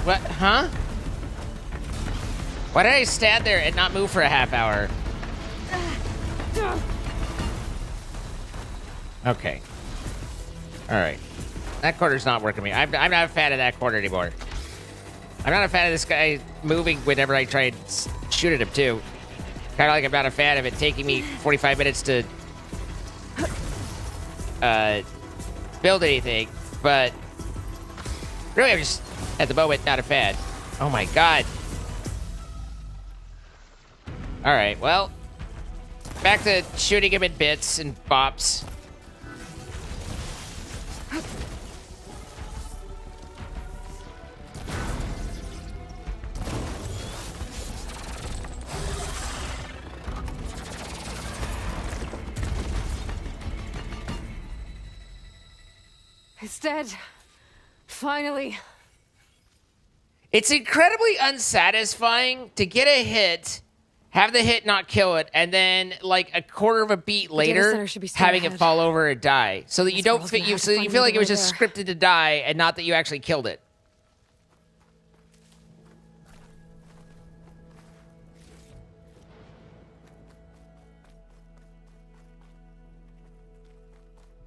Speaker 1: What? Huh? Why did I stand there and not move for a half hour? Okay. All right. That quarter's not working me. I'm not a fan of that quarter anymore. I'm not a fan of this guy moving whenever I try and shoot at him, too. Kind of like I'm not a fan of it taking me 45 minutes to build anything. But really, I'm just, at the moment, not a fan. Oh, my God. All right, well, back to shooting him in bits and bops.
Speaker 2: It's dead. Finally.
Speaker 1: It's incredibly unsatisfying to get a hit, have the hit not kill it, and then like a quarter of a beat later, having it fall over and die, so that you don't feel so you feel like it was just scripted to die, and not that you actually killed it.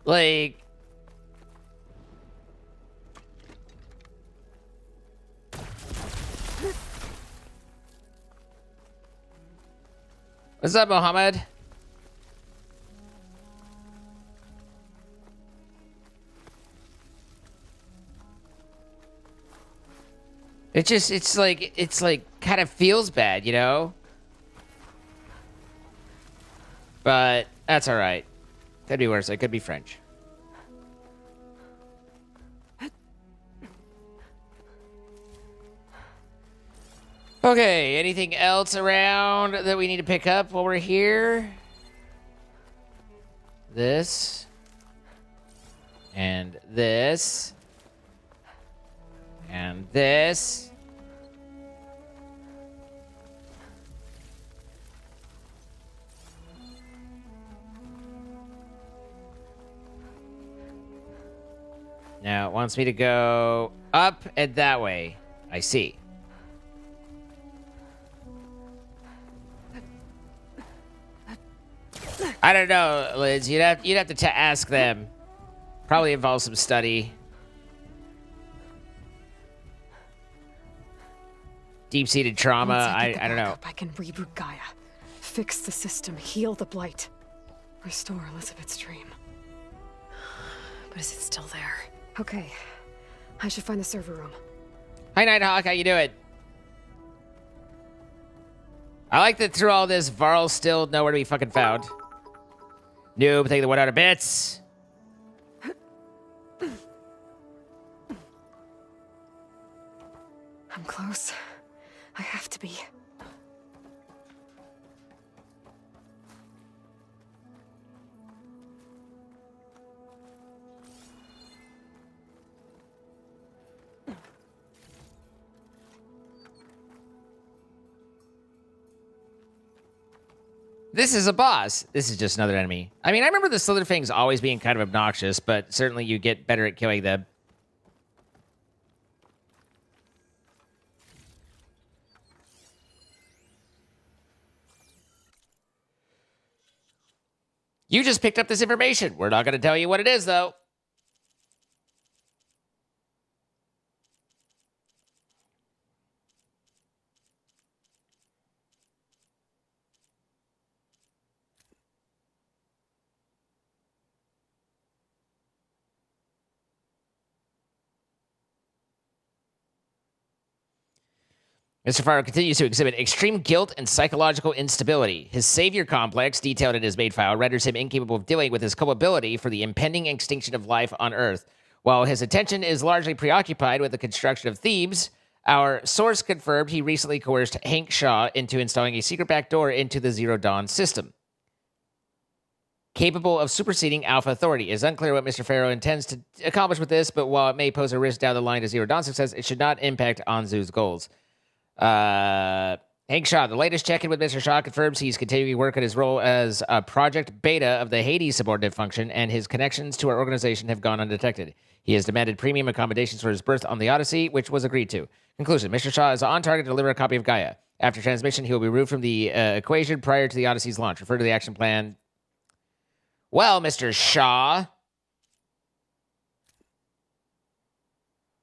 Speaker 1: Like. What's up, Mohammed? It's like kind of feels bad, you know? But that's all right. Could be worse. It could be French. Okay, anything else around that we need to pick up while we're here? This. And this. And this. Now it wants me to go up and that way. I see. I don't know, Liz. You'd have to ask them. Probably involves some study. Deep-seated trauma. I don't know.
Speaker 2: I can reboot Gaia, fix the system, heal the blight, restore Elizabeth's dream. But is it still there? Okay, I should find the server room.
Speaker 1: Hi, Nighthawk. How you doing? I like that through all this, Varl's still nowhere to be fucking found. Noob, take the one out of bits.
Speaker 2: I'm close. I have to be.
Speaker 1: This is a boss. This is just another enemy. I mean, I remember the Slither Fangs always being kind of obnoxious, but certainly you get better at killing them. You just picked up this information. We're not going to tell you what it is, though. Mr. Faro continues to exhibit extreme guilt and psychological instability. His savior complex, detailed in his maid file, renders him incapable of dealing with his culpability for the impending extinction of life on Earth. While his attention is largely preoccupied with the construction of Thebes, our source confirmed he recently coerced Hank Shaw into installing a secret backdoor into the Zero Dawn system, capable of superseding Alpha Authority. It is unclear what Mr. Faro intends to accomplish with this, but while it may pose a risk down the line to Zero Dawn success, it should not impact Anzu's goals. Hank Shaw, the latest check-in with Mr. Shaw confirms he's continuing to work on his role as a Project Beta of the Hades subordinate function, and his connections to our organization have gone undetected. He has demanded premium accommodations for his berth on the Odyssey, which was agreed to. Conclusion, Mr. Shaw is on target to deliver a copy of GAIA. After transmission, he will be removed from the equation prior to the Odyssey's launch. Refer to the action plan. Well, Mr. Shaw.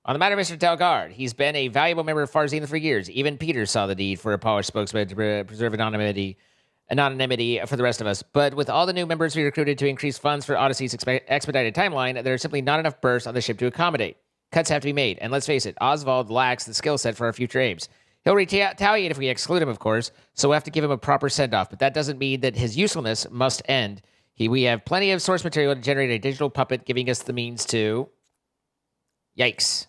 Speaker 1: On the matter of Mr. Delgard, he's been a valuable member of Farzina for years. Even Peter saw the need for a polished spokesman to preserve anonymity for the rest of us. But with all the new members we recruited to increase funds for Odyssey's expedited timeline, there are simply not enough berths on the ship to accommodate. Cuts have to be made. And let's face it, Oswald lacks the skill set for our future aims. He'll retaliate if we exclude him, of course, so we'll have to give him a proper send-off. But that doesn't mean that his usefulness must end. We have plenty of source material to generate a digital puppet, giving us the means to... Yikes.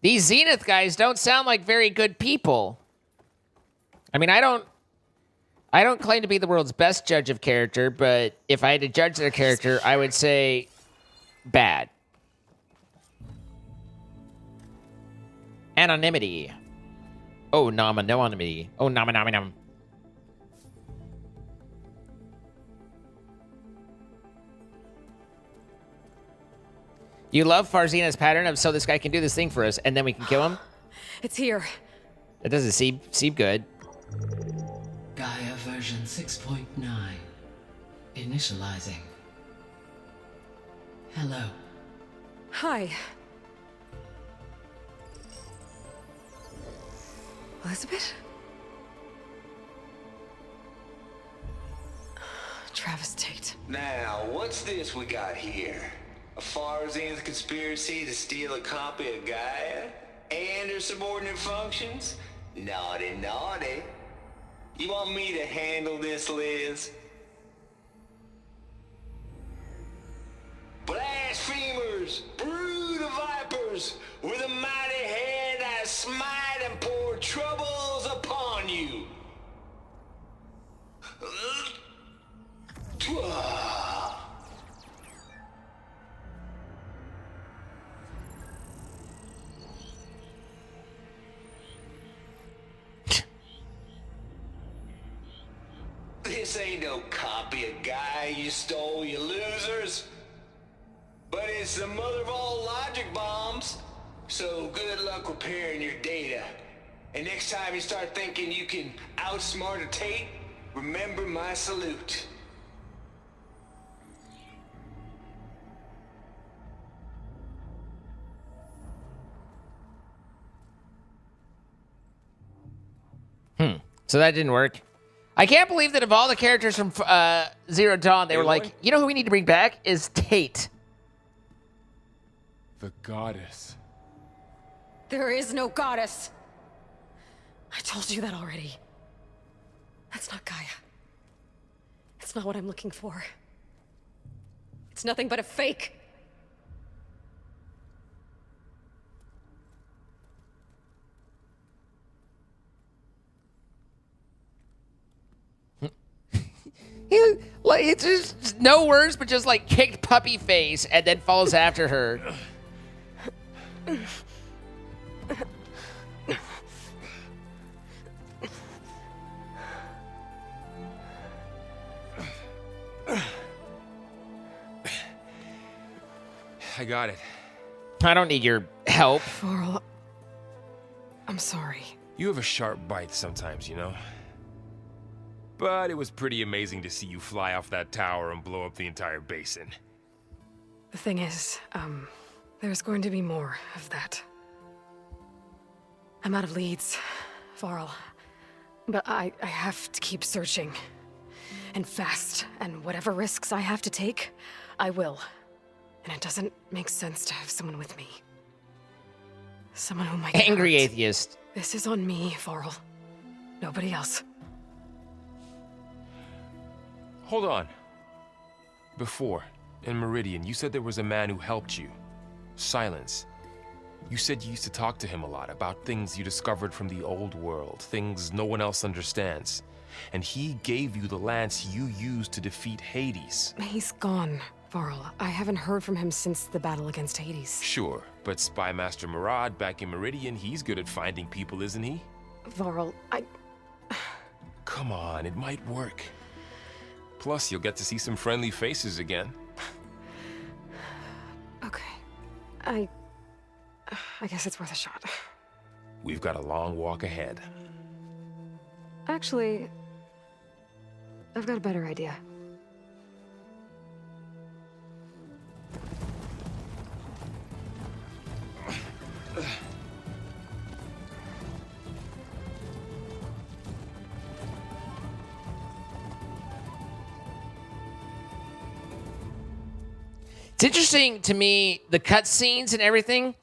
Speaker 1: These Zenith guys don't sound like very good people. I mean, I don't claim to be the world's best judge of character, but if I had to judge their character, I would say bad. Anonymity. Oh, no anonymity. Oh, nom. You love Farzina's pattern of so this guy can do this thing for us, and then we can kill him?
Speaker 2: It's here.
Speaker 1: That doesn't seem good.
Speaker 6: GAIA version 6.9. Initializing. Hello.
Speaker 2: Hi. Elizabeth? Travis Tate.
Speaker 7: Now, what's this we got here? A Farzian's conspiracy to steal a copy of GAIA and her subordinate functions? Naughty, naughty. You want me to handle this, Liz? Blasphemers, brood of vipers, with a mighty hand I smite and pour troubles upon you. This ain't no copy of GAIA you stole, you losers. But it's the mother of all logic bombs. So good luck repairing your data. And next time you start thinking you can outsmart a Tate, remember my salute.
Speaker 1: So that didn't work. I can't believe that of all the characters from Zero Dawn, they were like, you know who we need to bring back is Tate.
Speaker 3: The goddess.
Speaker 2: There is no goddess. I told you that already. That's not GAIA. It's not what I'm looking for. It's nothing but a fake.
Speaker 1: It's just no words, but just like kicked puppy face and then follows after her.
Speaker 3: I got it.
Speaker 1: I don't need your help.
Speaker 2: Varl, I'm sorry.
Speaker 3: You have a sharp bite sometimes, you know? But it was pretty amazing to see you fly off that tower and blow up the entire basin.
Speaker 2: The thing is, there's going to be more of that. I'm out of leads, Varl. But I have to keep searching. And fast, and whatever risks I have to take, I will. And it doesn't make sense to have someone with me. Someone who might get
Speaker 1: Angry
Speaker 2: hurt.
Speaker 1: atheist.
Speaker 2: This is on me, Varl. Nobody else.
Speaker 3: Hold on. Before, in Meridian, you said there was a man who helped you. Silence. You said you used to talk to him a lot about things you discovered from the old world, things no one else understands. And he gave you the lance you used to defeat Hades.
Speaker 2: He's gone, Varl. I haven't heard from him since the battle against Hades.
Speaker 3: Sure, but Spy Master Murad back in Meridian, he's good at finding people, isn't he?
Speaker 2: Varl,
Speaker 3: Come on, it might work. Plus, you'll get to see some friendly faces again.
Speaker 2: Okay. I guess it's worth a shot.
Speaker 3: We've got a long walk ahead.
Speaker 2: Actually, I've got a better idea.
Speaker 1: It's interesting to me, the cutscenes and everything.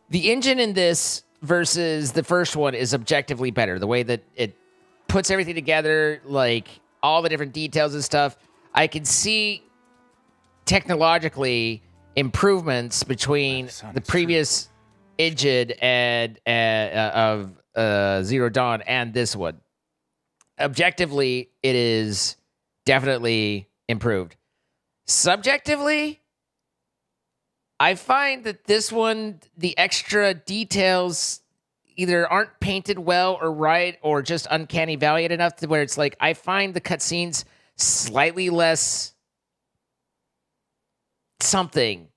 Speaker 1: The engine in this versus the first one is objectively better. The way that it puts everything together, like all the different details and stuff. I can see technologically improvements between the previous engine and of Zero Dawn and this one. Objectively, it is definitely improved. Subjectively, I find that this one, the extra details either aren't painted well or right or just uncanny valley enough to where it's like, I find the cutscenes slightly less something.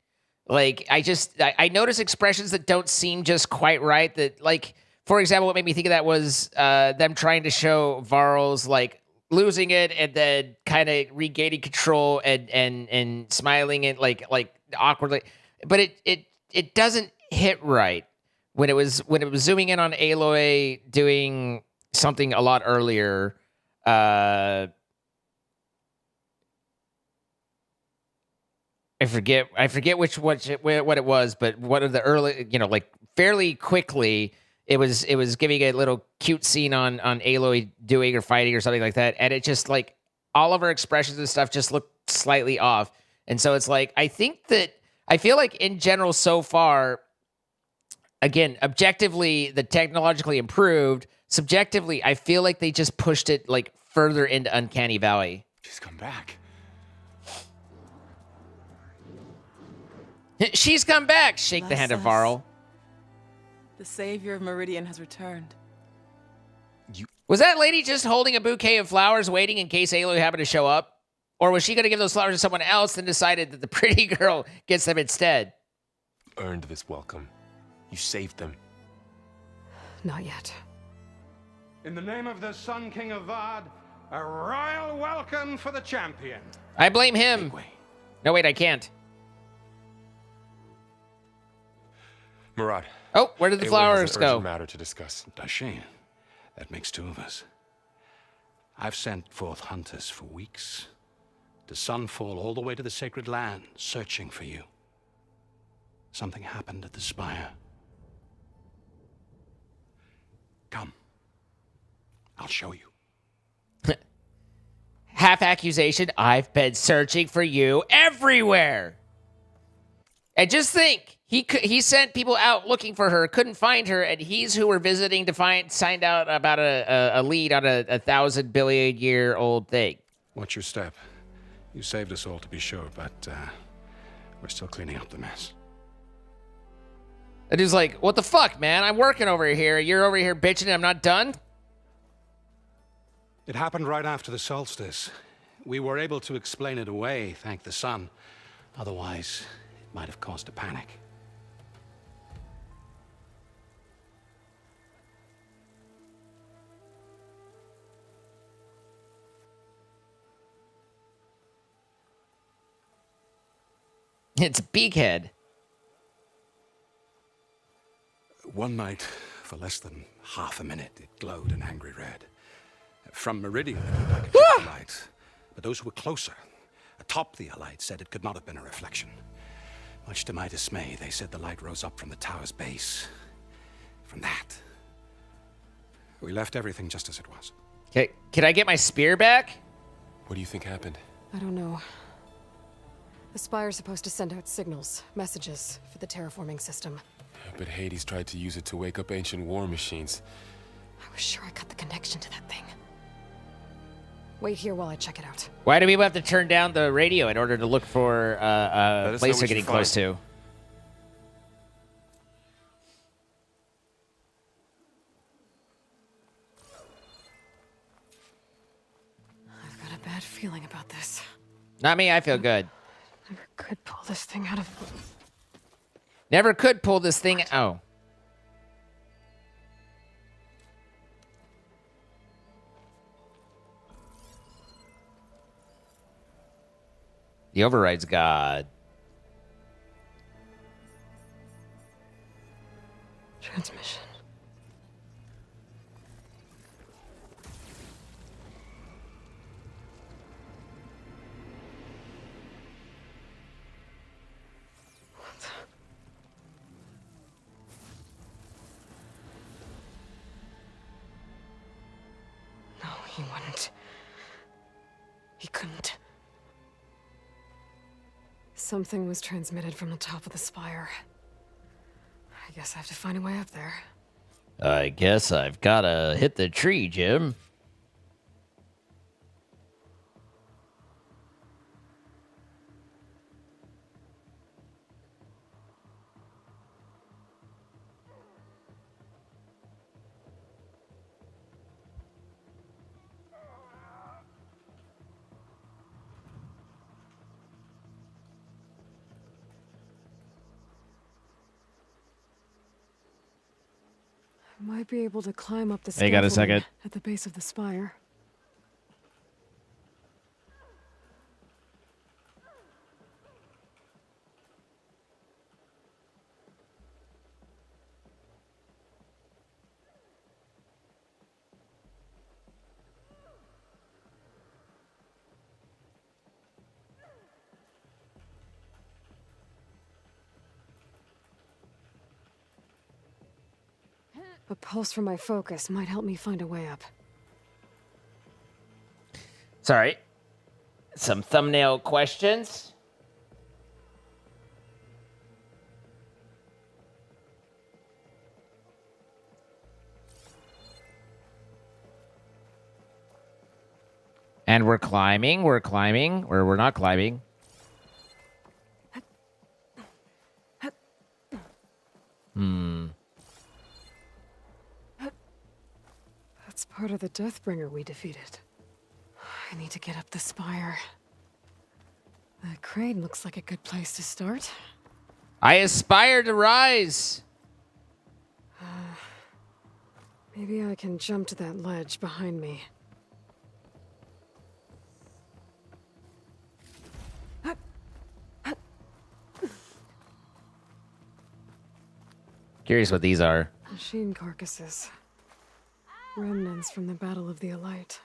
Speaker 1: Like, I notice expressions that don't seem just quite right. That, like, for example, what made me think of that was them trying to show Varl's, like, losing it and then kind of regaining control and smiling and like awkwardly. But it doesn't hit right when it was zooming in on Aloy doing something a lot earlier. I forget what it was, but one of the early, like fairly quickly, it was giving a little cute scene on Aloy doing or fighting or something like that, and it just like all of her expressions and stuff just looked slightly off, and so it's like I feel like in general so far, again, objectively the technologically improved. Subjectively, I feel like they just pushed it like further into Uncanny Valley.
Speaker 8: She's come back.
Speaker 1: She's come back. Shake the hand of Varl.
Speaker 9: The savior of Meridian has returned.
Speaker 1: Was that lady just holding a bouquet of flowers waiting in case Aloy happened to show up? Or was she going to give those flowers to someone else and decided that the pretty girl gets them instead?
Speaker 3: Earned this welcome. You saved them.
Speaker 2: Not yet.
Speaker 10: In the name of the Sun King of Vard, a royal welcome for the champion.
Speaker 1: I blame him. No, wait, I can't.
Speaker 3: Murad.
Speaker 1: Oh, where did the flowers go?
Speaker 3: Matter to discuss.
Speaker 8: Does she? That makes two of us. I've sent forth hunters for weeks. To Sunfall all the way to the Sacred Land, searching for you. Something happened at the spire. Come. I'll show you.
Speaker 1: Half accusation. I've been searching for you everywhere. And just think, he sent people out looking for her, couldn't find her, and he's who we're visiting to find out about a lead on a 1,000 billion year old thing.
Speaker 8: Watch your step. You saved us all, to be sure, but we're still cleaning up the mess.
Speaker 1: And he's like, what the fuck, man? I'm working over here. You're over here bitching and I'm not done?
Speaker 8: It happened right after the solstice. We were able to explain it away, thank the sun. Otherwise, it might have caused a panic.
Speaker 1: It's Beakhead.
Speaker 8: One night, for less than half a minute, it glowed an angry red. From Meridian, it looked like a tricky light. But those who were closer, atop the light, said it could not have been a reflection. Much to my dismay, they said the light rose up from the tower's base. From that, we left everything just as it was.
Speaker 1: Okay, can I get my spear back?
Speaker 3: What do you think happened?
Speaker 2: I don't know. The spire's supposed to send out signals, messages for the terraforming system.
Speaker 3: But Hades tried to use it to wake up ancient war machines.
Speaker 2: I was sure I cut the connection to that thing. Wait here while I check it out.
Speaker 1: Why do people have to turn down the radio in order to look for a place they're getting close to?
Speaker 2: I've got a bad feeling about this.
Speaker 1: Not me, I feel good.
Speaker 2: Never could pull this thing out of...
Speaker 1: Never could pull this thing... Oh. The override's God.
Speaker 2: Transmission. No, he wouldn't. He couldn't. Something was transmitted from the top of the spire. I guess I have to find a way up there.
Speaker 1: I guess I've gotta hit the tree, Jim.
Speaker 2: I might be able to climb up the
Speaker 1: Hey, got a
Speaker 2: scaffolding
Speaker 1: second?
Speaker 2: at the base of the spire. A pulse from my focus might help me find a way up.
Speaker 1: Sorry. Some thumbnail questions. And we're climbing, or we're not climbing.
Speaker 2: That's part of the Deathbringer we defeated. I need to get up the spire. The crane looks like a good place to start.
Speaker 1: I aspire to rise.
Speaker 2: Maybe I can jump to that ledge behind me.
Speaker 1: Curious what these are.
Speaker 2: Machine carcasses. Remnants from the Battle of the Elite.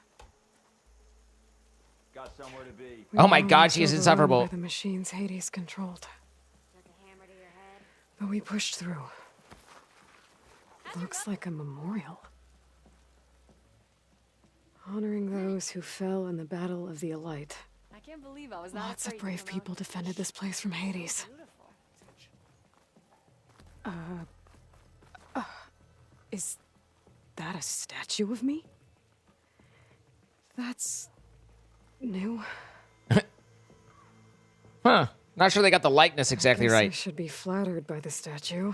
Speaker 11: Got somewhere to be.
Speaker 1: Oh my God,
Speaker 2: almost
Speaker 1: she is
Speaker 2: overrun
Speaker 1: insufferable.
Speaker 2: by the machines Hades controlled. But we pushed through. Looks like a memorial. Honoring those who fell in the Battle of the Elite.
Speaker 9: I can't believe I was that
Speaker 2: Lots of
Speaker 9: afraid
Speaker 2: brave
Speaker 9: to
Speaker 2: people defended this place from Hades. Is that a statue of me? That's new.
Speaker 1: Huh. Not sure they got the likeness exactly
Speaker 2: Guess I
Speaker 1: right.
Speaker 2: should be flattered by the statue.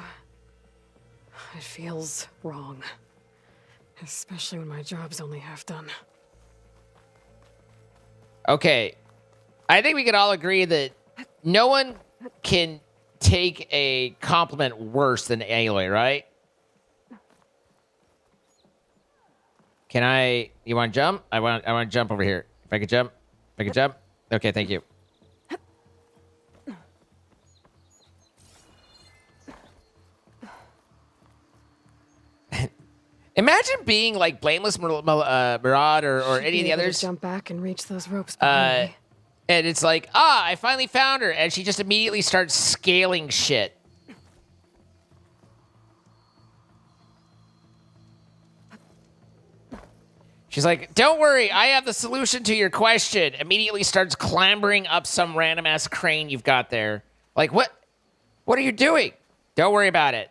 Speaker 2: It feels wrong. Especially when my job's only half done.
Speaker 1: Okay. I think we can all agree that no one can take a compliment worse than Aloy, right? Can I... You want to jump? I want to jump over here. If I could jump? If I could jump? Okay, thank you. imagine being like Blameless Murad or any of the others.
Speaker 2: Jump back and reach those ropes behind me.
Speaker 1: And it's like, I finally found her. And she just immediately starts scaling shit. She's like, don't worry, I have the solution to your question. Immediately starts clambering up some random ass crane you've got there. Like, what? What are you doing? Don't worry about it.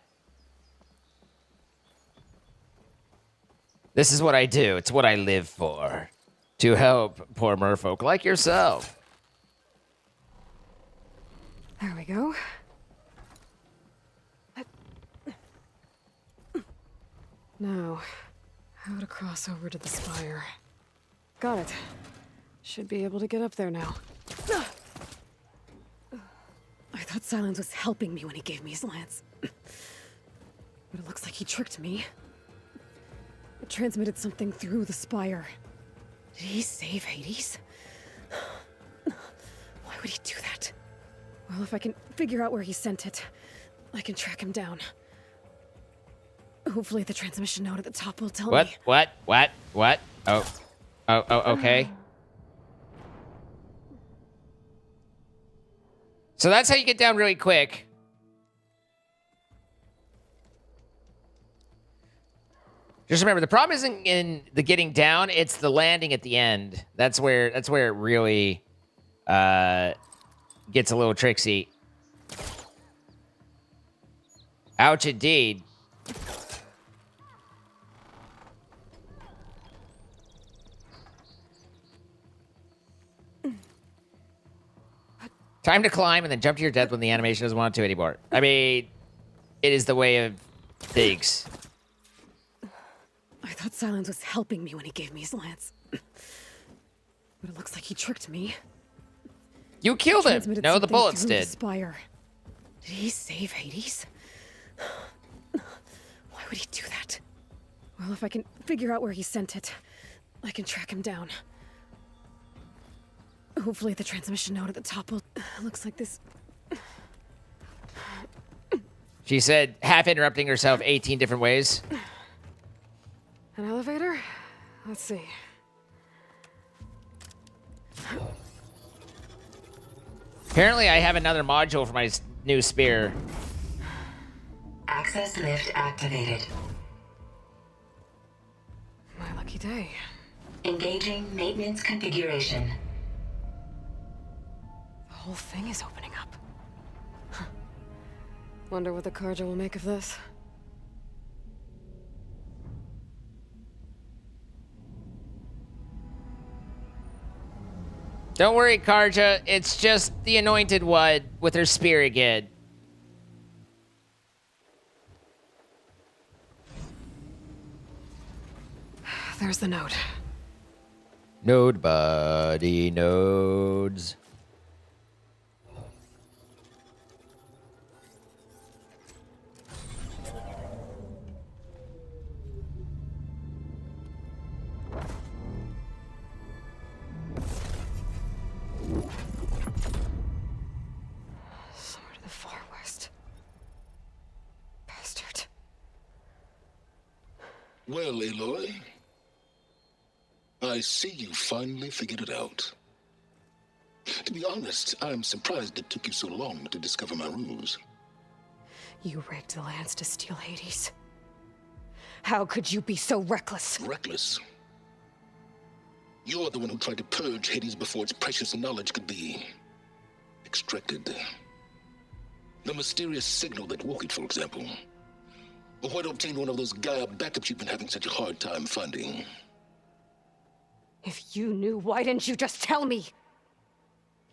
Speaker 1: This is what I do. It's what I live for. To help poor merfolk like yourself.
Speaker 2: There we go. Now, how to cross over to the spire. Got it. Should be able to get up there now. I thought Silence was helping me when he gave me his lance. But it looks like he tricked me. It transmitted something through the spire. Did he save Hades? Why would he do that? Well, if I can figure out where he sent it, I can track him down. Hopefully the transmission node at the top will tell me.
Speaker 1: What? Oh, okay. So that's how you get down really quick. Just remember, the problem isn't in the getting down; it's the landing at the end. That's where it really gets a little tricksy. Ouch, indeed. Time to climb and then jump to your death when the animation doesn't want to anymore. I mean, it is the way of things.
Speaker 2: I thought Silence was helping me when he gave me his lance. But it looks like he tricked me.
Speaker 1: You killed him. No, the bullets did.
Speaker 2: The spire. Did he save Hades? Why would he do that? Well, if I can figure out where he sent it, I can track him down. Hopefully the transmission node at the top will... Looks like this...
Speaker 1: She said, half interrupting herself 18 different ways.
Speaker 2: An elevator? Let's see.
Speaker 1: Apparently I have another module for my new spear.
Speaker 11: Access lift activated.
Speaker 2: My lucky day.
Speaker 11: Engaging maintenance configuration.
Speaker 2: The whole thing is opening up. Huh. Wonder what the Karja will make of this.
Speaker 1: Don't worry, Karja. It's just the Anointed One with her spear again.
Speaker 2: There's the node.
Speaker 1: Node buddy, nodes.
Speaker 2: Somewhere to the far west. Bastard.
Speaker 12: Well, Aloy, I see you finally figured it out. To be honest, I'm surprised it took you so long to discover my ruse.
Speaker 2: You rigged the lance to steal Hades. How could you be so reckless?
Speaker 12: Reckless? You're the one who tried to purge Hades before its precious knowledge could be extracted. The mysterious signal that woke it, for example. Or why to obtain one of those GAIA backups you've been having such a hard time finding.
Speaker 2: If you knew, why didn't you just tell me?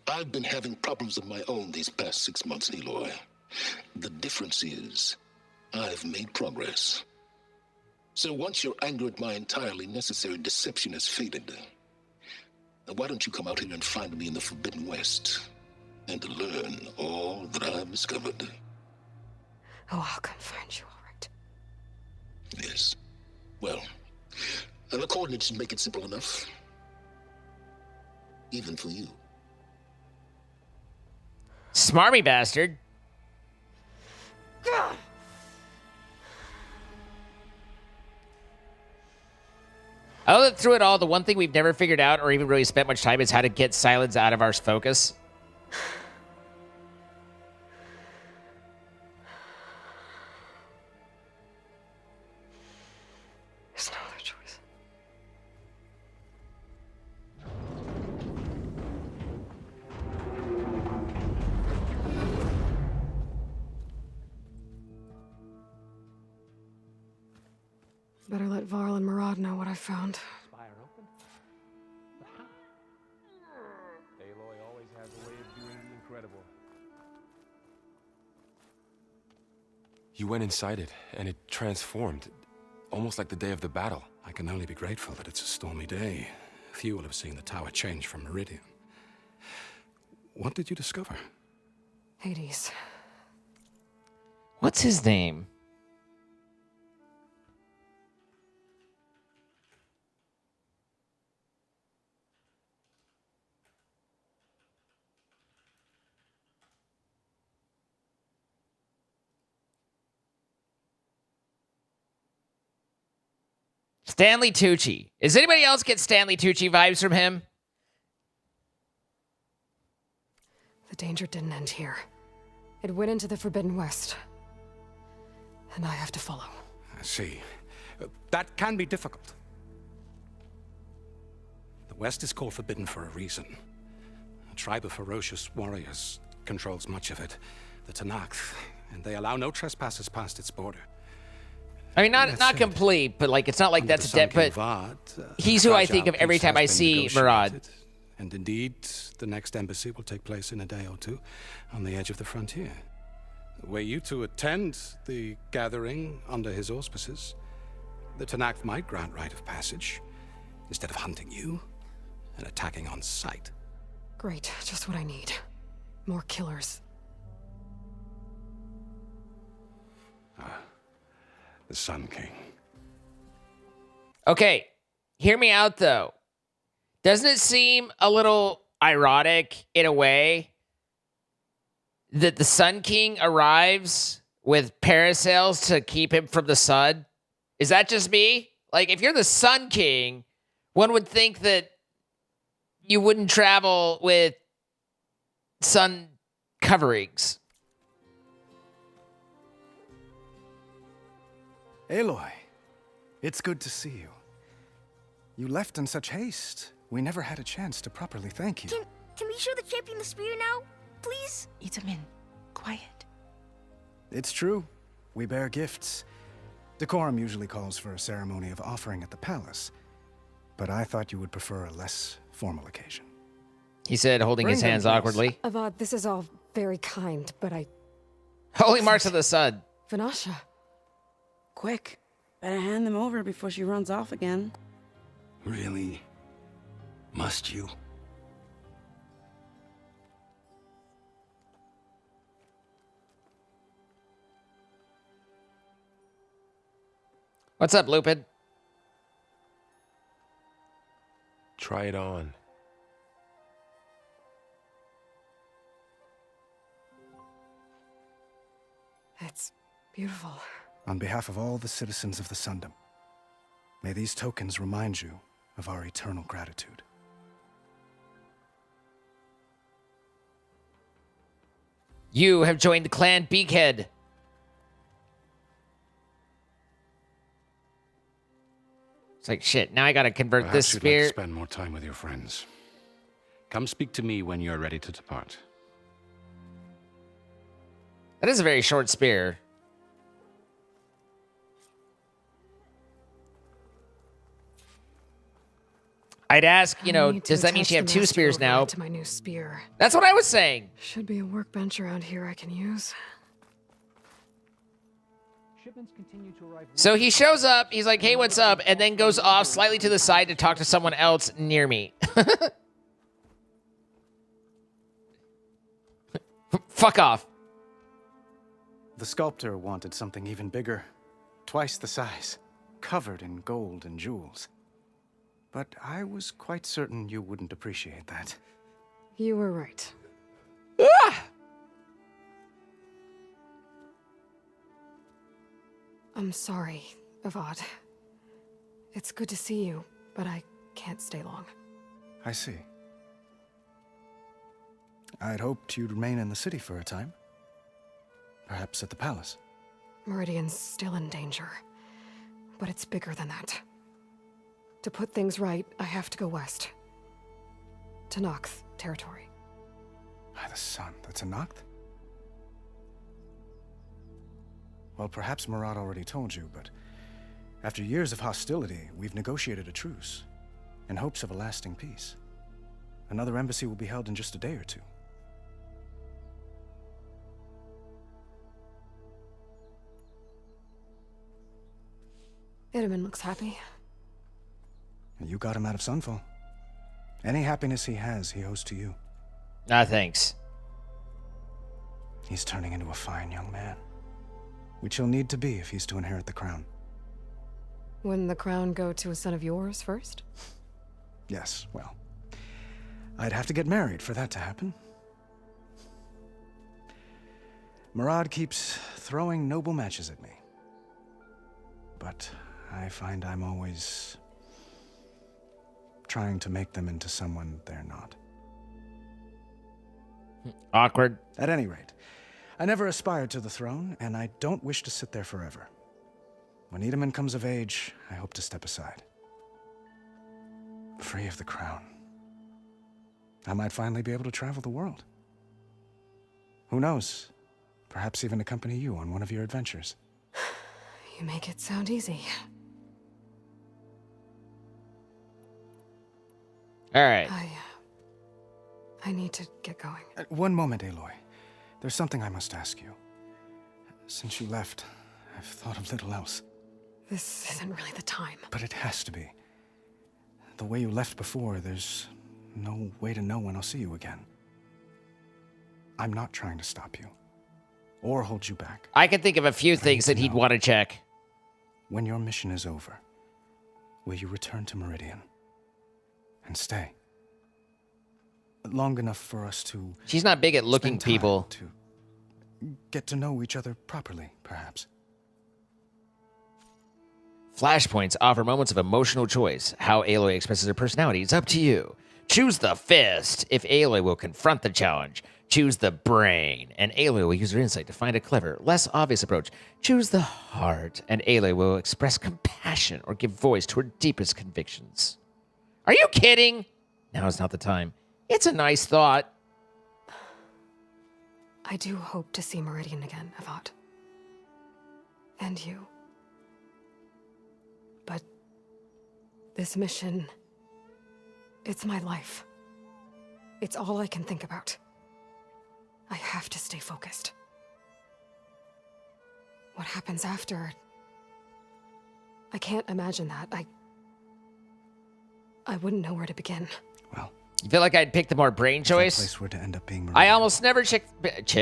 Speaker 12: I've been having problems of my own these past 6 months, Aloy. The difference is, I've made progress. So once your anger at my entirely necessary deception has faded, why don't you come out here and find me in the Forbidden West, and learn all that I've discovered?
Speaker 2: Oh, I'll come find you, all right.
Speaker 12: Yes. Well, the coordinates should make it simple enough. Even for you.
Speaker 1: Smarmy bastard. I know that through it all, the one thing we've never figured out or even really spent much time is how to get silence out of our focus.
Speaker 2: There's no other choice. Better let Varl and Murad know what I found.
Speaker 3: Spire open? But how? Aloy always has a way of doing the incredible. You went inside it, and it transformed. Almost like the day of the battle.
Speaker 8: I can only be grateful that it's a stormy day. Few will have seen the tower change from Meridian. What did you discover?
Speaker 2: Hades.
Speaker 1: What's his name? Stanley Tucci. Does anybody else get Stanley Tucci vibes from him?
Speaker 2: The danger didn't end here. It went into the Forbidden West. And I have to follow.
Speaker 8: I see. That can be difficult. The West is called Forbidden for a reason. A tribe of ferocious warriors controls much of it, the Tenakth, and they allow no trespassers past its border.
Speaker 1: I mean, not complete, but like it's not like that's a debt. But he's who I think of every time I see Murad.
Speaker 8: And indeed, the next embassy will take place in a day or two, on the edge of the frontier. Were you to attend the gathering under his auspices, the Tenakth might grant right of passage, instead of hunting you and attacking on sight.
Speaker 2: Great, just what I need. More killers.
Speaker 8: The Sun King.
Speaker 1: Okay, hear me out though. Doesn't it seem a little ironic in a way that the Sun King arrives with parasails to keep him from the sun? Is that just me? Like, if you're the Sun King, one would think that you wouldn't travel with sun coverings.
Speaker 13: Aloy, it's good to see you. You left in such haste. We never had a chance to properly thank you.
Speaker 14: Can we show the champion the spear now, please?
Speaker 15: Itamin, quiet.
Speaker 13: It's true. We bear gifts. Decorum usually calls for a ceremony of offering at the palace, but I thought you would prefer a less formal occasion.
Speaker 1: He said, holding his hands awkwardly.
Speaker 2: Avad, this is all very kind, but I...
Speaker 1: Holy marks of the sun.
Speaker 2: Vanasha.
Speaker 9: Quick. Better hand them over before she runs off again.
Speaker 8: Really? Must you?
Speaker 1: What's up, Lupin?
Speaker 3: Try it on.
Speaker 2: It's beautiful.
Speaker 13: On behalf of all the citizens of the Sundom, may these tokens remind you of our eternal gratitude.
Speaker 1: You have joined the clan Beakhead. It's like, shit, now I gotta convert
Speaker 8: Perhaps
Speaker 1: this spear.
Speaker 8: You'd like to spend more time with your friends. Come speak to me when you're ready to depart.
Speaker 1: That is a very short spear. I'd ask, you know, does that mean she have two spears now?
Speaker 2: To my new spear.
Speaker 1: That's what I was saying.
Speaker 2: Should be a workbench around here I can use.
Speaker 1: So he shows up, he's like, hey, what's up? And then goes off slightly to the side to talk to someone else near me. Fuck off.
Speaker 13: The sculptor wanted something even bigger, twice the size, covered in gold and jewels. But I was quite certain you wouldn't appreciate that.
Speaker 2: You were right.
Speaker 1: Ah!
Speaker 2: I'm sorry, Avad. It's good to see you, but I can't stay long.
Speaker 13: I see. I'd hoped you'd remain in the city for a time. Perhaps at the palace.
Speaker 2: Meridian's still in danger, but it's bigger than that. To put things right, I have to go west. To Noct territory.
Speaker 13: By the sun, that's a Noct? Well, perhaps Murad already told you, but after years of hostility, we've negotiated a truce, in hopes of a lasting peace. Another embassy will be held in just a day or two.
Speaker 2: Itaman looks happy.
Speaker 13: You got him out of Sunfall. Any happiness he has, he owes to you.
Speaker 1: Ah, thanks.
Speaker 13: He's turning into a fine young man, which he'll need to be if he's to inherit the crown.
Speaker 2: Wouldn't the crown go to a son of yours first?
Speaker 13: Yes, well, I'd have to get married for that to happen. Murad keeps throwing noble matches at me. But I find I'm always trying to make them into someone they're not.
Speaker 1: Awkward.
Speaker 13: At any rate, I never aspired to the throne, and I don't wish to sit there forever. When Itaman comes of age, I hope to step aside. Free of the crown. I might finally be able to travel the world. Who knows? Perhaps even accompany you on one of your adventures.
Speaker 2: You make it sound easy.
Speaker 1: All right.
Speaker 2: I need to get going.
Speaker 13: One moment, Aloy. There's something I must ask you. Since you left, I've thought of little else.
Speaker 2: This isn't really the time.
Speaker 13: But it has to be. The way you left before, there's no way to know when I'll see you again. I'm not trying to stop you. Or hold you back.
Speaker 1: I can think of a few things that he'd want to check.
Speaker 13: When your mission is over, will you return to Meridian? And stay? Long enough for us to...
Speaker 1: She's not big at looking people.
Speaker 13: To get to know each other properly, perhaps.
Speaker 1: Flashpoints offer moments of emotional choice. How Aloy expresses her personality is up to you. Choose the fist if Aloy will confront the challenge. Choose the brain, and Aloy will use her insight to find a clever, less obvious approach. Choose the heart, and Aloy will express compassion or give voice to her deepest convictions. Are you kidding? Now is not the time. It's a nice thought.
Speaker 2: I do hope to see Meridian again, Avad. And you. But this mission, it's my life. It's all I can think about. I have to stay focused. What happens after? I can't imagine that. I wouldn't know where to begin.
Speaker 13: Well,
Speaker 1: you feel like I'd pick the more brain choice?
Speaker 13: That place were to end up being Meridian.
Speaker 1: I almost never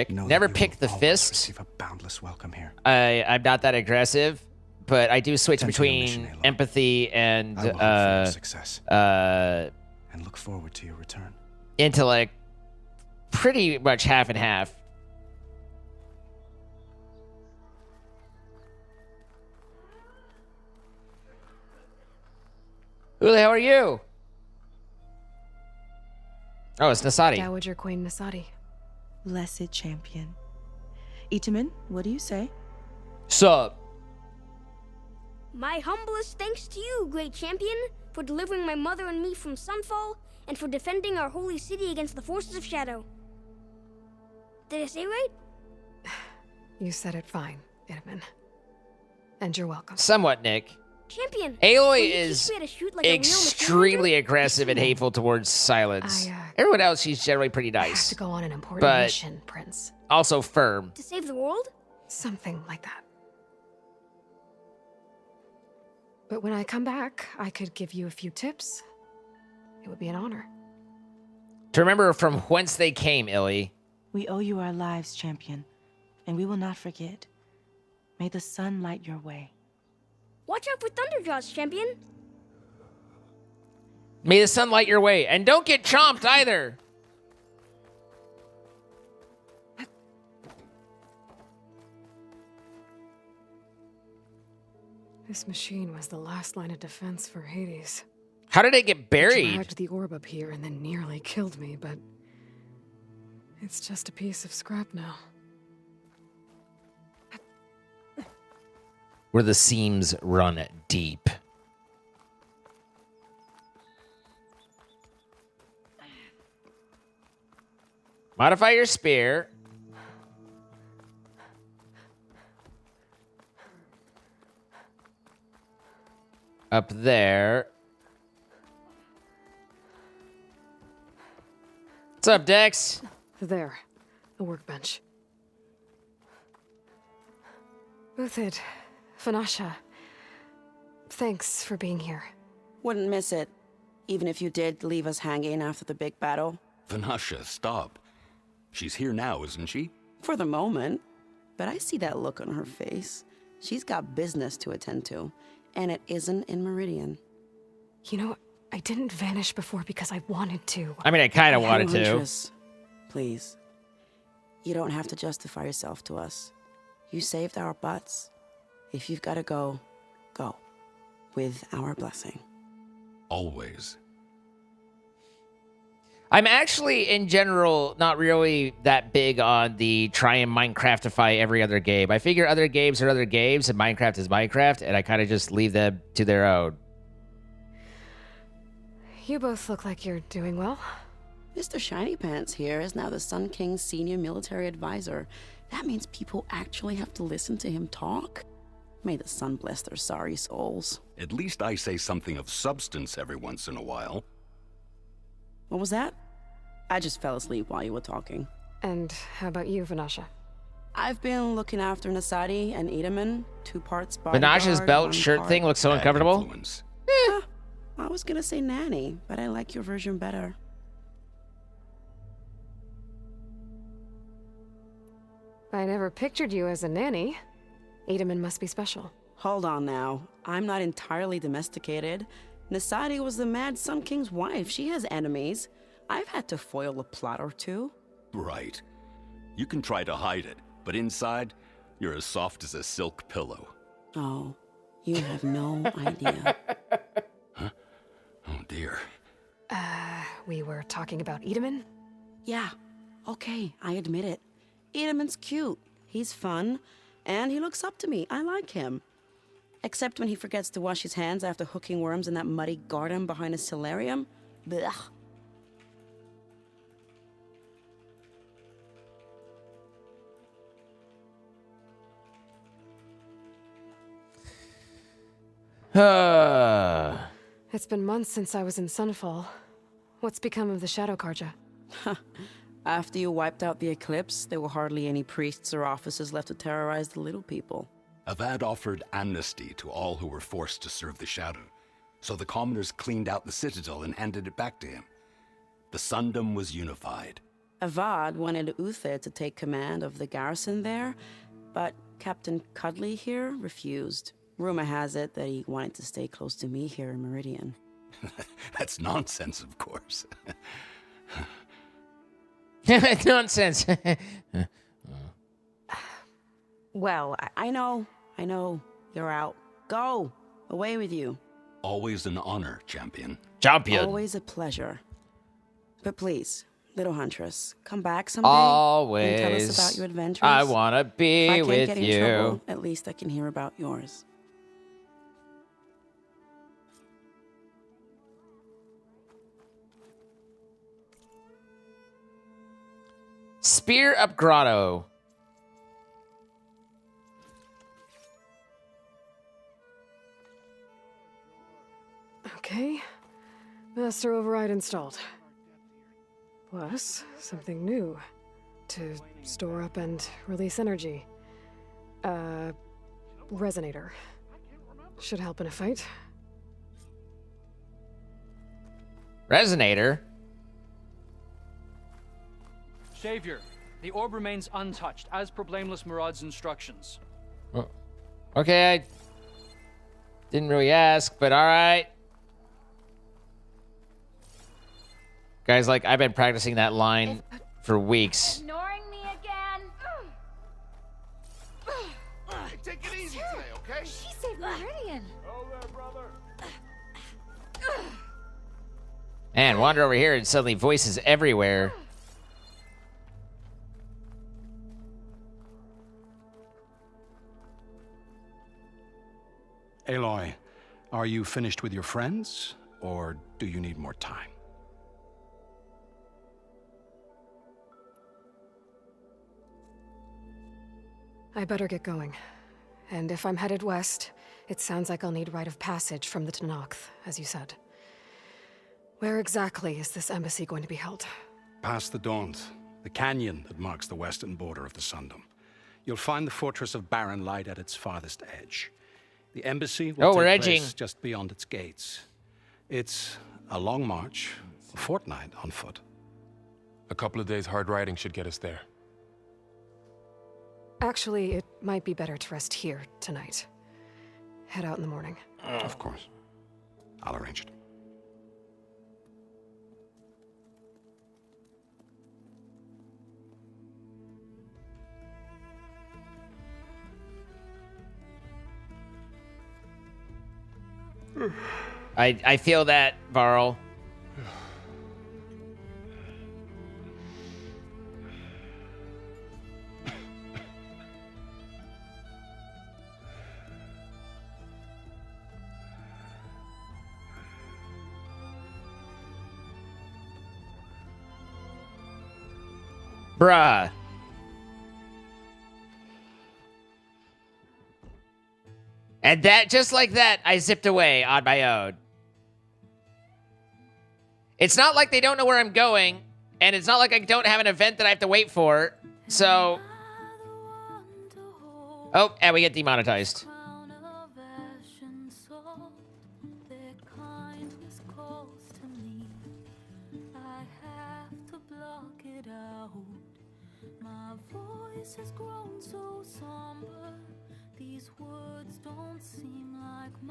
Speaker 1: never pick the fist.
Speaker 13: Receive a boundless welcome here.
Speaker 1: I'm not that aggressive, but I do switch between empathy and
Speaker 13: I will hope for your success. And look forward to your return.
Speaker 1: Intellect. Pretty much half and half. Who the hell are you? Oh, it's Nasadi.
Speaker 2: Dowager Queen Nasadi.
Speaker 15: Blessed champion. Itaman, what do you say?
Speaker 1: Sup?
Speaker 14: My humblest thanks to you, great champion, for delivering my mother and me from Sunfall, and for defending our holy city against the forces of Shadow. Did I say right?
Speaker 2: You said it fine, Itaman. And you're welcome.
Speaker 1: Somewhat, Nick.
Speaker 14: Champion,
Speaker 1: Aloy is extremely aggressive and hateful towards Silence. Everyone else, she's generally pretty nice.
Speaker 2: I have to go on an important mission, Prince.
Speaker 1: Also firm.
Speaker 14: To save the world?
Speaker 2: Something like that. But when I come back, I could give you a few tips. It would be an honor.
Speaker 1: To remember from whence they came, Illy.
Speaker 15: We owe you our lives, champion, and we will not forget. May the sun light your way.
Speaker 14: Watch out for Thunderjaws, champion.
Speaker 1: May the sun light your way, and don't get chomped either.
Speaker 2: This machine was the last line of defense for Hades.
Speaker 1: How did it get buried?
Speaker 2: I dragged the orb up here and then nearly killed me, but it's just a piece of scrap now.
Speaker 1: Where the seams run deep. Modify your spear. Up there. What's up, Dex?
Speaker 2: There, the workbench. Uthid, Vanasha, thanks for being here.
Speaker 9: Wouldn't miss it, even if you did leave us hanging after the big battle.
Speaker 8: Vanasha, stop. She's here now, isn't she?
Speaker 9: For the moment. But I see that look on her face. She's got business to attend to, and it isn't in Meridian.
Speaker 2: You know, I didn't vanish before because I wanted to.
Speaker 1: I mean, I kind of wanted to.
Speaker 9: Huntress, please. You don't have to justify yourself to us. You saved our butts. If you've got to go, go. With our blessing.
Speaker 8: Always.
Speaker 1: I'm actually, in general, not really that big on the try and Minecraftify every other game. I figure other games are other games, and Minecraft is Minecraft, and I kind of just leave them to their own.
Speaker 2: You both look like you're doing well.
Speaker 9: Mr. Shiny Pants here is now the Sun King's senior military advisor. That means people actually have to listen to him talk? May the sun bless their sorry souls.
Speaker 8: At least I say something of substance every once in a while.
Speaker 9: What was that? I just fell asleep while you were talking.
Speaker 2: And how about you, Vanasha?
Speaker 9: I've been looking after Nasadi and Edaman, 2 parts bodyguard.
Speaker 1: Vanasha's belt shirt thing looks so uncomfortable.
Speaker 9: I was gonna say nanny, but I like your version better.
Speaker 2: I never pictured you as a nanny. Edaman must be special.
Speaker 9: Hold on now. I'm not entirely domesticated. Nasadi was the Mad Sun King's wife. She has enemies. I've had to foil a plot or two.
Speaker 8: Right. You can try to hide it, but inside, you're as soft as a silk pillow.
Speaker 9: Oh, you have no idea.
Speaker 8: Huh? Oh, dear.
Speaker 2: We were talking about Edaman?
Speaker 9: Yeah. Okay, I admit it. Edaman's cute. He's fun. And he looks up to me. I like him. Except when he forgets to wash his hands after hooking worms in that muddy garden behind his solarium. Blech.
Speaker 2: It's been months since I was in Sunfall. What's become of the Shadow Karja?
Speaker 9: After you wiped out the eclipse, there were hardly any priests or officers left to terrorize the little people.
Speaker 8: Avad offered amnesty to all who were forced to serve the Shadow, so the commoners cleaned out the citadel and handed it back to him. The Sundom was unified.
Speaker 9: Avad wanted Uther to take command of the garrison there, but Captain Cudley here refused. Rumor has it that he wanted to stay close to me here in Meridian.
Speaker 8: That's nonsense, of course.
Speaker 1: Nonsense.
Speaker 9: Well, I know. You're out. Go! Away with you.
Speaker 8: Always an honor, champion.
Speaker 1: Champion.
Speaker 9: Always a pleasure. But please, little Huntress, come back someday
Speaker 1: Always.
Speaker 9: and tell us about your adventures.
Speaker 1: I want to be
Speaker 9: if I can't
Speaker 1: with
Speaker 9: get
Speaker 1: you.
Speaker 9: In trouble, at least I can hear about yours.
Speaker 1: Spear up grotto.
Speaker 2: Okay. Master override installed. Plus, something new. To store up and release energy. Resonator. Should help in a fight.
Speaker 1: Resonator?
Speaker 16: Savior, the orb remains untouched, as per Blameless Murad's instructions.
Speaker 1: Oh, okay, I didn't really ask, but alright. Guys, like, I've been practicing that line for weeks.
Speaker 17: Ignoring me again?
Speaker 18: Hey, take it easy today, okay?
Speaker 17: She saved Meridian.
Speaker 18: Oh there, brother.
Speaker 1: And wander over here and suddenly voices everywhere.
Speaker 8: Aloy, are you finished with your friends, or do you need more time?
Speaker 2: I better get going. And if I'm headed west, it sounds like I'll need rite of passage from the Tenakth, as you said. Where exactly is this embassy going to be held?
Speaker 8: Past the Daunt, the canyon that marks the western border of the Sundom. You'll find the fortress of Barren Light at its farthest edge. The embassy will take place just beyond its gates. It's a long march, a fortnight on foot.
Speaker 3: A couple of days hard riding should get us there.
Speaker 2: Actually, it might be better to rest here tonight. Head out in the morning.
Speaker 8: Of course. I'll arrange it.
Speaker 1: I feel that, Varl. Bruh. And that, just like that, I zipped away on my own. It's not like they don't know where I'm going, and it's not like I don't have an event that I have to wait for, so... Oh, and we get demonetized.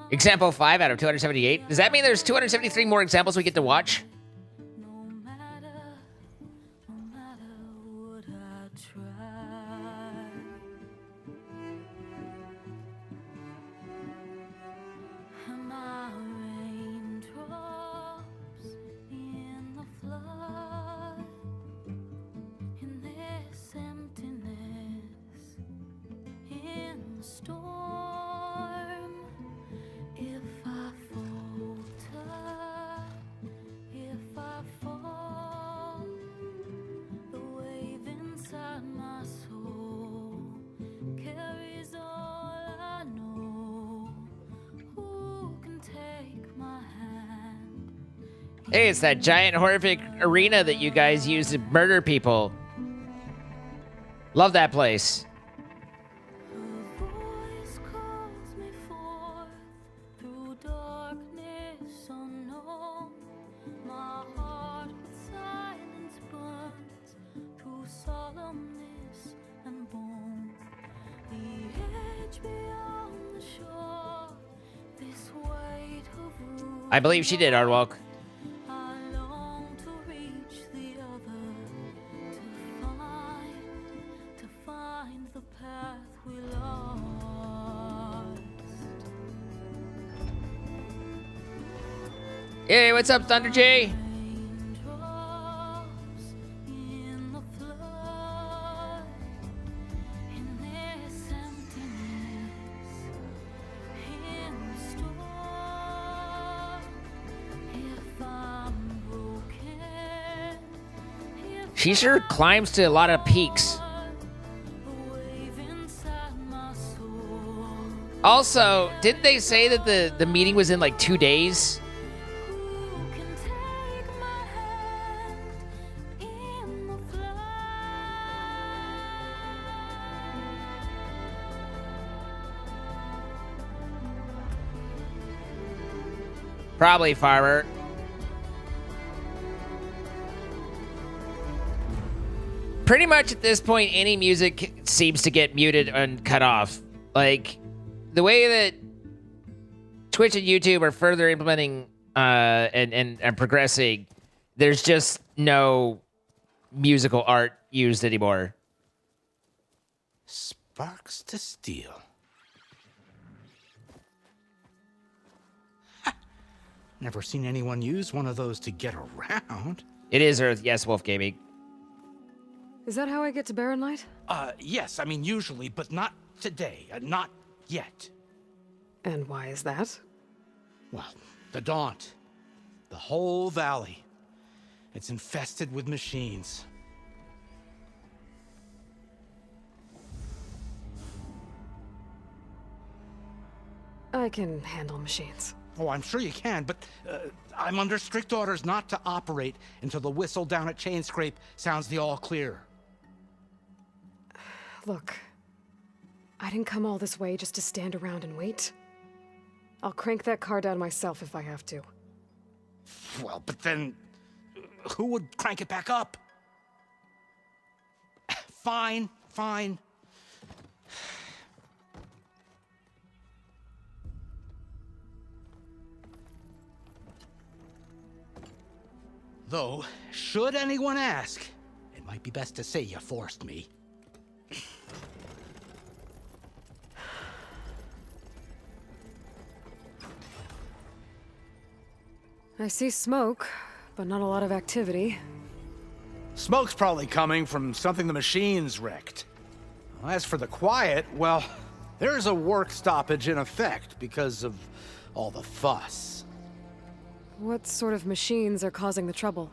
Speaker 1: Example 5 out of 278. Does that mean there's 273 more examples we get to watch? Hey, it's that giant horrific arena that you guys use to murder people. Love that place. I believe she did, Ardwalk. Hey, what's up, Thunder J? She sure climbs to a lot of peaks. Also, didn't they say that the meeting was in like 2 days? Probably, Farmer. Pretty much at this point, any music seems to get muted and cut off. Like, the way that Twitch and YouTube are further implementing and progressing, there's just no musical art used anymore.
Speaker 17: Sparks to steel.
Speaker 8: Never seen anyone use one of those to get around.
Speaker 1: It is Earth. Yes, Wolf Gaming.
Speaker 2: Is that how I get to Barren Light?
Speaker 8: Yes, I mean usually, but not today. Not yet.
Speaker 2: And why is that?
Speaker 8: Well, the Daunt. The whole valley. It's infested with machines.
Speaker 2: I can handle machines.
Speaker 8: Oh, I'm sure you can, but I'm under strict orders not to operate until the whistle down at Chainscrape sounds the all clear.
Speaker 2: Look, I didn't come all this way just to stand around and wait. I'll crank that car down myself if I have to.
Speaker 8: Well, but then who would crank it back up? Fine, fine. Though, should anyone ask, it might be best to say you forced me.
Speaker 2: I see smoke, but not a lot of activity.
Speaker 13: Smoke's probably coming from something the machines wrecked. As for the quiet, well, there's a work stoppage in effect because of all the fuss.
Speaker 2: What sort of machines are causing the trouble?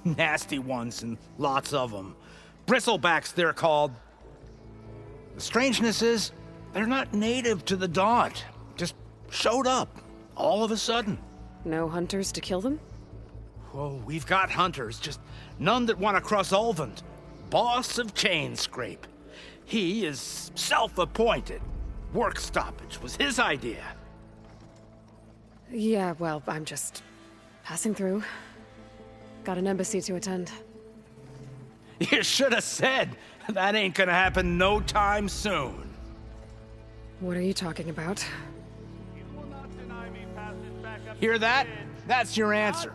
Speaker 13: Nasty ones, and lots of them. Bristlebacks, they're called. The strangeness is, they're not native to the Daunt. Just showed up, all of a sudden.
Speaker 2: No hunters to kill them?
Speaker 13: Well, we've got hunters, just none that want to cross Ulvund. Boss of Chainscrape. He is self-appointed. Work stoppage was his idea.
Speaker 2: Yeah, well, I'm just passing through. Got an embassy to attend.
Speaker 13: You should have said. That ain't gonna happen no time soon.
Speaker 2: What are you talking about?
Speaker 13: Hear that? That's your answer.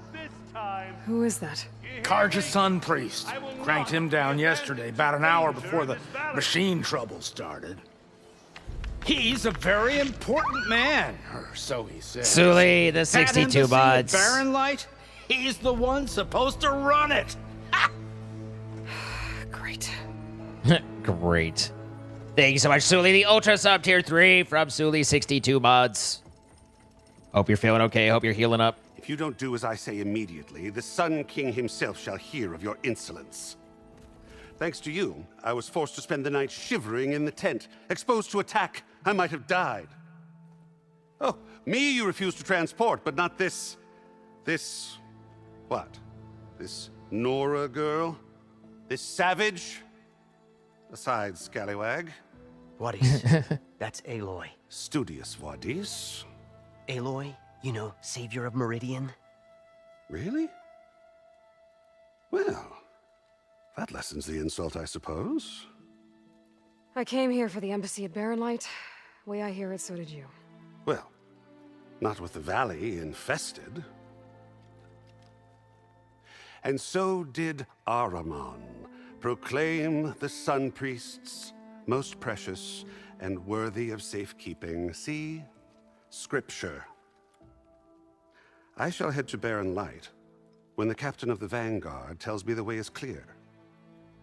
Speaker 2: Who is that?
Speaker 13: Karja's Sun Priest. Cranked him down yesterday, about an hour before the machine trouble started. He's a very important man, or so he says.
Speaker 1: Sully, the 62 mods.
Speaker 13: Barren Light? He's the one supposed to run it.
Speaker 2: Great.
Speaker 1: Great. Thank you so much, Sully. The Ultra Sub Tier 3 from Sully 62 mods. Hope you're feeling okay. Hope you're healing up.
Speaker 17: If you don't do as I say immediately, the Sun King himself shall hear of your insolence. Thanks to you, I was forced to spend the night shivering in the tent, exposed to attack. I might have died. Oh, me you refuse to transport, but not this... what? This Nora girl? This savage? Aside, scallywag.
Speaker 18: Wadis. That's Aloy.
Speaker 17: Studious Wadis.
Speaker 18: Aloy, you know, savior of Meridian.
Speaker 17: Really? Well, that lessens the insult, I suppose.
Speaker 2: I came here for the embassy at Barren Light. Way I hear it, so did you.
Speaker 17: Well, not with the valley infested. And so did Ahriman proclaim the Sun Priests most precious and worthy of safekeeping. See? Scripture. I shall head to Barren Light when the captain of the Vanguard tells me the way is clear,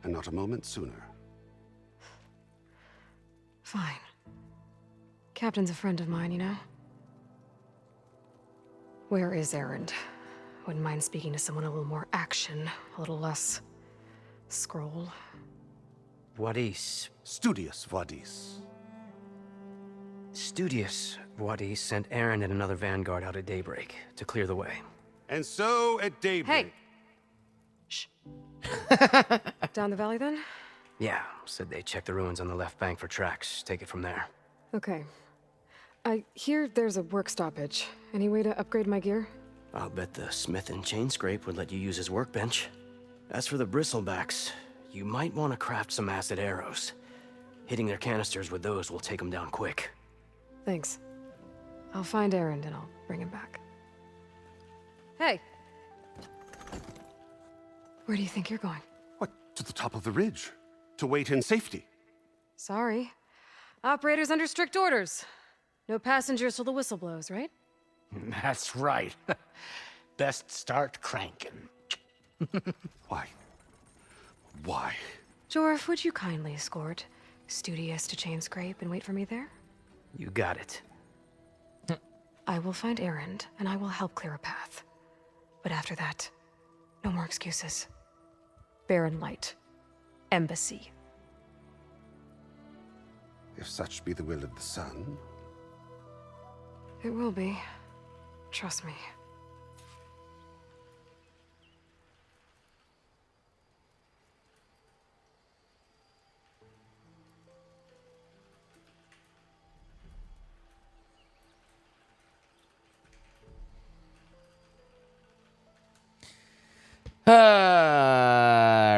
Speaker 17: and not a moment sooner.
Speaker 2: Fine. Captain's a friend of mine, you know? Where is Erend? Wouldn't mind speaking to someone a little more action, a little less scroll.
Speaker 18: Wadis.
Speaker 17: Studious Wadis.
Speaker 18: Studious Wadis sent Aaron and another Vanguard out at daybreak to clear the way.
Speaker 17: And so at daybreak...
Speaker 2: Hey! Shh. Down the valley, then?
Speaker 18: Yeah, said they checked the ruins on the left bank for tracks. Take it from there.
Speaker 2: Okay. I hear there's a work stoppage. Any way to upgrade my gear?
Speaker 18: I'll bet the smith in Chainscrape would let you use his workbench. As for the bristlebacks, you might want to craft some acid arrows. Hitting their canisters with those will take them down quick.
Speaker 2: Thanks. I'll find Erend and I'll bring him back. Hey! Where do you think you're going?
Speaker 17: What, to the top of the ridge? To wait in safety?
Speaker 2: Sorry. Operator's under strict orders. No passengers till the whistle blows, right?
Speaker 8: That's right. Best start cranking.
Speaker 17: Why? Why?
Speaker 2: Jorf, would you kindly escort Studious to Chainscrape and wait for me there?
Speaker 18: You got it.
Speaker 2: I will find Erend, and I will help clear a path. But after that, no more excuses. Barren Light. Embassy.
Speaker 17: If such be the will of the sun.
Speaker 2: It will be. Trust me.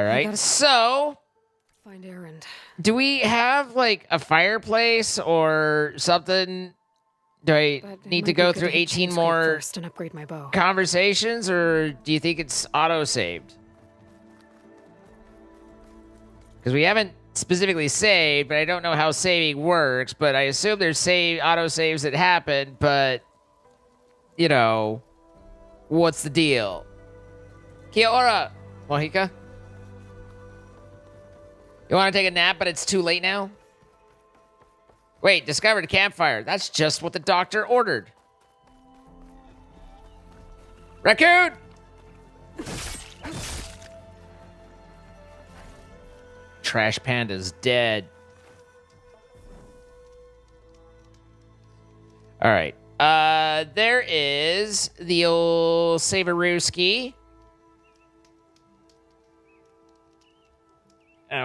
Speaker 1: Right. So,
Speaker 2: Find Erend.
Speaker 1: do we have like a fireplace or something? Do I need to go through 18 more
Speaker 2: first and upgrade my bow.
Speaker 1: conversations, or do you think it's auto-saved? Because we haven't specifically saved, but I don't know how saving works, but I assume there's auto-saves that happen, but, you know, what's the deal? Kia ora, Mohika. You want to take a nap, but it's too late now? Wait, discovered a campfire. That's just what the doctor ordered. Raccoon! Trash Panda's dead. All right. There is the old Savarooski.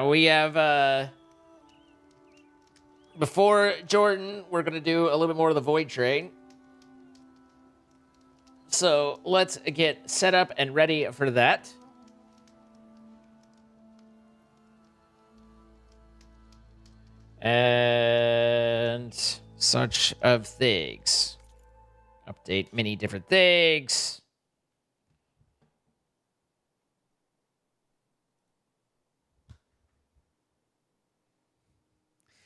Speaker 1: We have, before Jordan, we're going to do a little bit more of the Voidtrain. So let's get set up and ready for that. And such of things. Update many different things.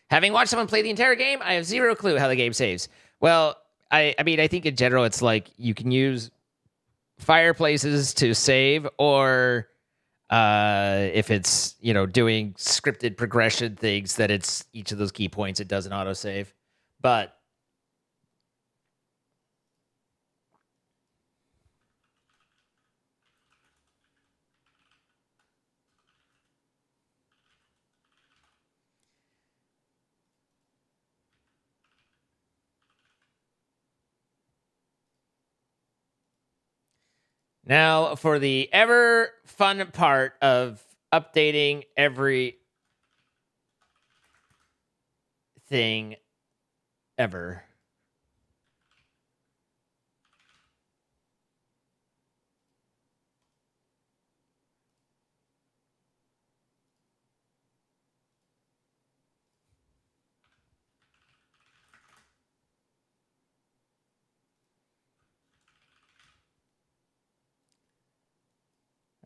Speaker 1: Having watched someone play the entire game, I have zero clue how the game saves. Well, I mean, I think in general, it's like you can use fireplaces to save, or if it's, you know, doing scripted progression things, that it's each of those key points, it does an autosave. But now, for the ever fun part of updating everything ever.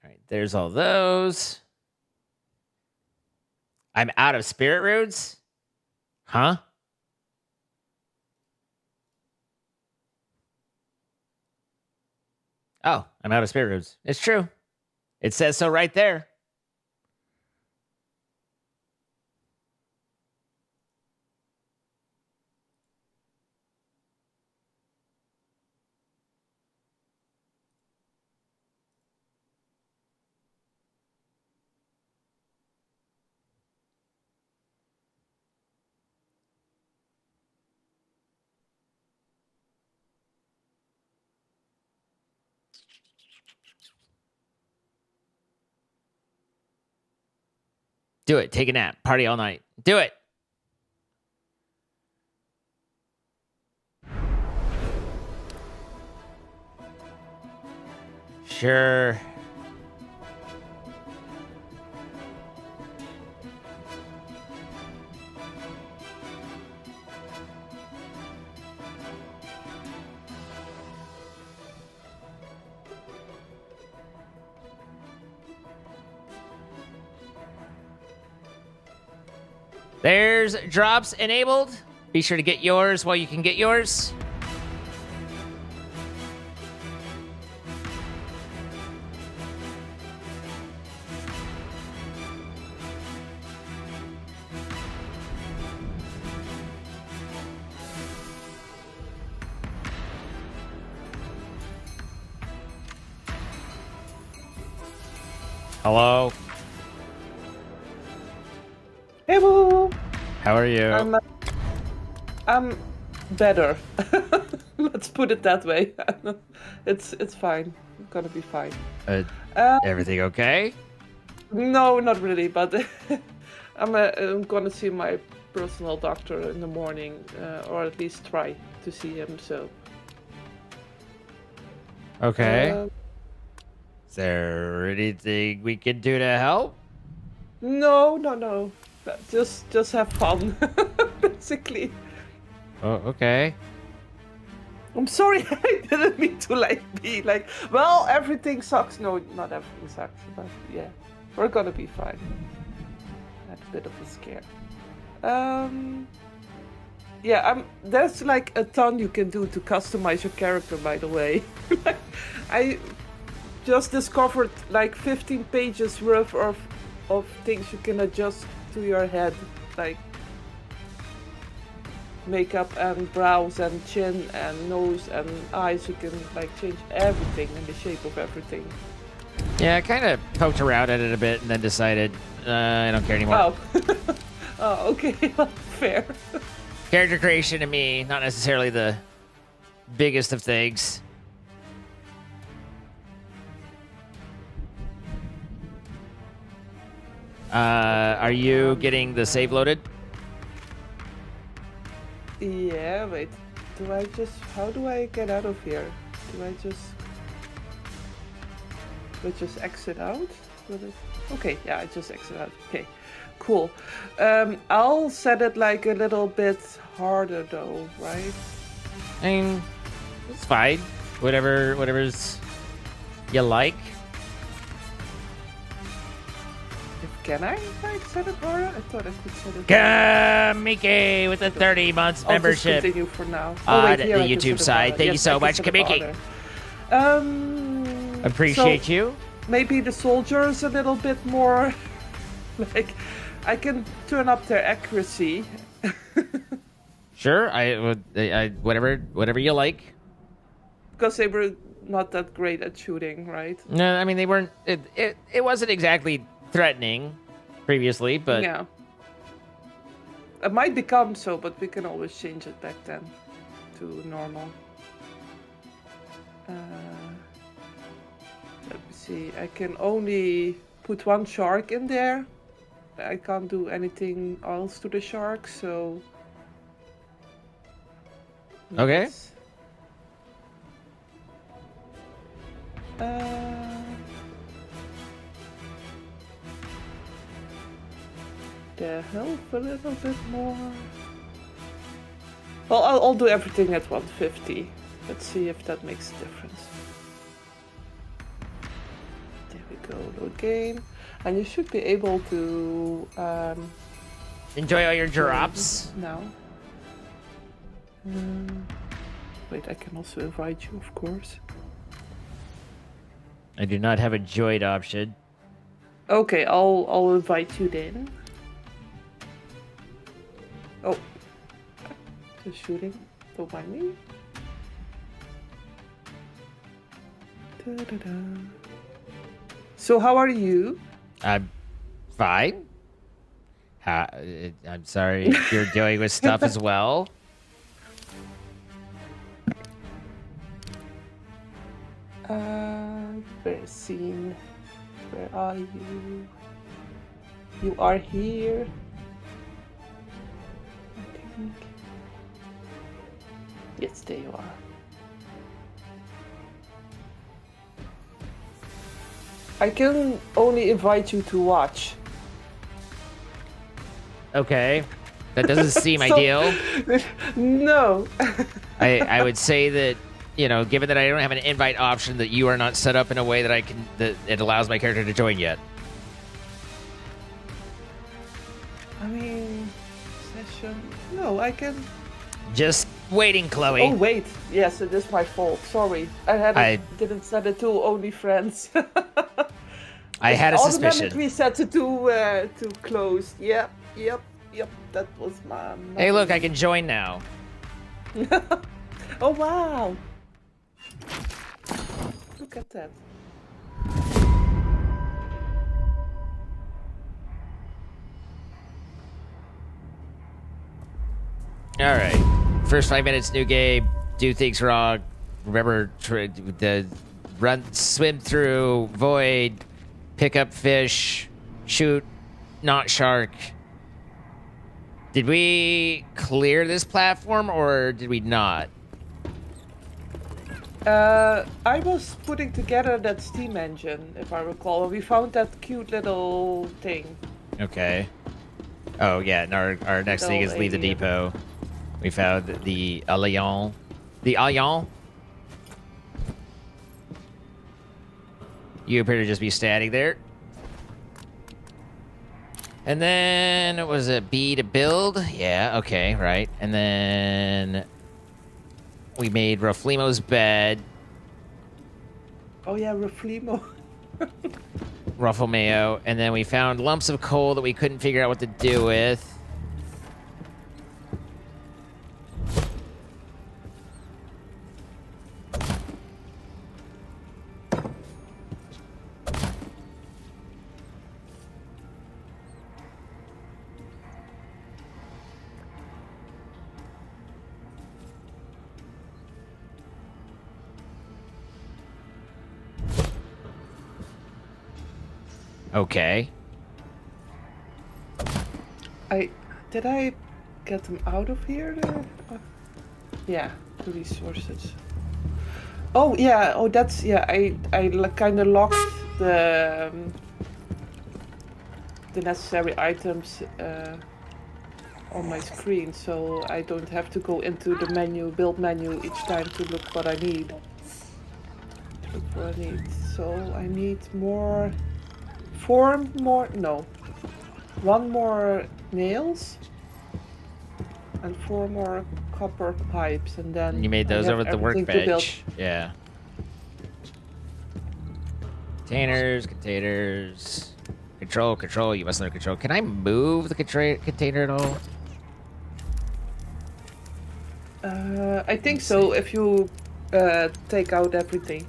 Speaker 1: All right, there's all those. I'm out of spirit roots? Huh? Oh, I'm out of spirit roots. It's true. It says so right there. Do it. Take a nap. Party all night. Do it. Sure. There's drops enabled. Be sure to get yours while you can get yours. Hello.
Speaker 19: Hey, boo.
Speaker 1: How are you?
Speaker 19: I'm better. Let's put it that way. It's fine. It's gonna be fine.
Speaker 1: Everything okay?
Speaker 19: No, not really. But I'm gonna see my personal doctor in the morning, or at least try to see him. So.
Speaker 1: Okay. Is there anything we can do to help?
Speaker 19: No. Just have fun, basically.
Speaker 1: Oh, okay.
Speaker 19: I'm sorry, I didn't mean to be like, well, everything sucks. No, not everything sucks, but yeah, we're gonna be fine. I had a bit of a scare. Yeah, there's like a ton you can do to customize your character, by the way. I just discovered like 15 pages worth of things you can adjust to your head, like makeup and brows and chin and nose and eyes. You can like change everything and the shape of everything.
Speaker 1: Yeah, I kind of poked around at it a bit and then decided I don't care anymore.
Speaker 19: Oh, okay, well, fair.
Speaker 1: Character creation to me, not necessarily the biggest of things. Are you getting the save loaded?
Speaker 19: Yeah, wait. How do I get out of here? Do I just exit out? Okay, yeah, I just exit out. Okay, cool. I'll set it like a little bit harder though, right?
Speaker 1: I mean, it's fine. Whatever's you like.
Speaker 19: Can I set it harder? I thought I could set it.
Speaker 1: Kamiki with the 30 months
Speaker 19: I'll
Speaker 1: membership.
Speaker 19: Just continue for now.
Speaker 1: On the YouTube side. Thank you so much, Kamiki. Appreciate you.
Speaker 19: Maybe the soldiers a little bit more. Like, I can turn up their accuracy.
Speaker 1: Sure, I whatever you like.
Speaker 19: Because they were not that great at shooting, right?
Speaker 1: No, I mean they weren't. It wasn't exactly threatening previously, but
Speaker 19: yeah, it might become so, but we can always change it back then to normal. Let me see. I can only put one shark in there. I can't do anything else to the shark, so.
Speaker 1: Okay.
Speaker 19: The health a little bit more. Well, I'll do everything at 150. Let's see if that makes a difference. There we go, load game. And you should be able to
Speaker 1: enjoy all your drops.
Speaker 19: now. Wait, I can also invite you, of course.
Speaker 1: I do not have a join option.
Speaker 19: Okay, I'll invite you then. Oh, just shooting. Don't mind me. Da-da-da. So how are you?
Speaker 1: I'm fine. I'm sorry you're dealing with stuff as well.
Speaker 19: Where's scene? Where are you? You are here. I think. Yes, there you are. I can only invite you to watch.
Speaker 1: Okay. That doesn't seem ideal.
Speaker 19: No.
Speaker 1: I would say that, you know, given that I don't have an invite option, that you are not set up in a way that that it allows my character to join yet.
Speaker 19: I mean, session. No, I can.
Speaker 1: Just waiting, Chloe.
Speaker 19: Oh wait, yes, it is my fault. Sorry, I didn't set it to only friends.
Speaker 1: I had a suspicion.
Speaker 19: Automatically set it to closed. Yep. That was my.
Speaker 1: Hey, look, I can join now.
Speaker 19: Oh wow! Look at that.
Speaker 1: All right. First 5 minutes, new game. Do things wrong. Remember the run, swim through, void, pick up fish, shoot, not shark. Did we clear this platform or did we not?
Speaker 19: I was putting together that steam engine, if I recall. We found that cute little thing.
Speaker 1: Okay. Oh, yeah. And our next thing is leave the depot. We found the Allion. The Allion? You appear to just be standing there. And then, it was a B to build? Yeah, okay, right. And then we made Raflimo's bed.
Speaker 19: Oh yeah, Raflimo.
Speaker 1: Rufflemeo. And then we found lumps of coal that we couldn't figure out what to do with. Okay.
Speaker 19: Did I get them out of here? Yeah, the resources. Oh yeah. Oh, that's yeah. I kind of locked the necessary items on my screen, so I don't have to go into the build menu each time to look what I need. So I need more. One more nails and 4 more copper pipes, and then
Speaker 1: you made those over at the workbench. Yeah. Containers. Control. You must know control. Can I move the container at all?
Speaker 19: I think so. If you take out everything.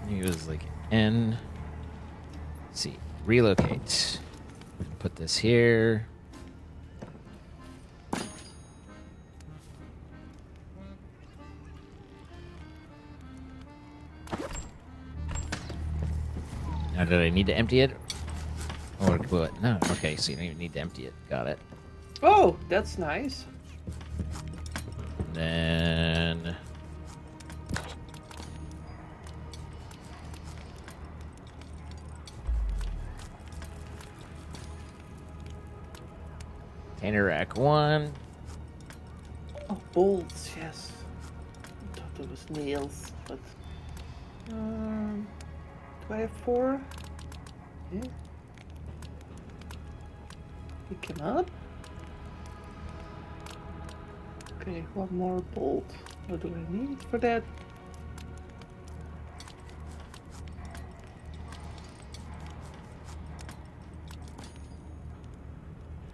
Speaker 1: He was like N. Let's see, relocate. Put this here. Now, did I need to empty it? Or what? No. Okay, so you don't even need to empty it. Got it.
Speaker 19: Oh, that's nice.
Speaker 1: And then. Container rack 1.
Speaker 19: Oh, bolts, yes. I thought it was nails, but... do I have 4? Yeah. Pick him up. Okay, 1 more bolt. What do I need for that?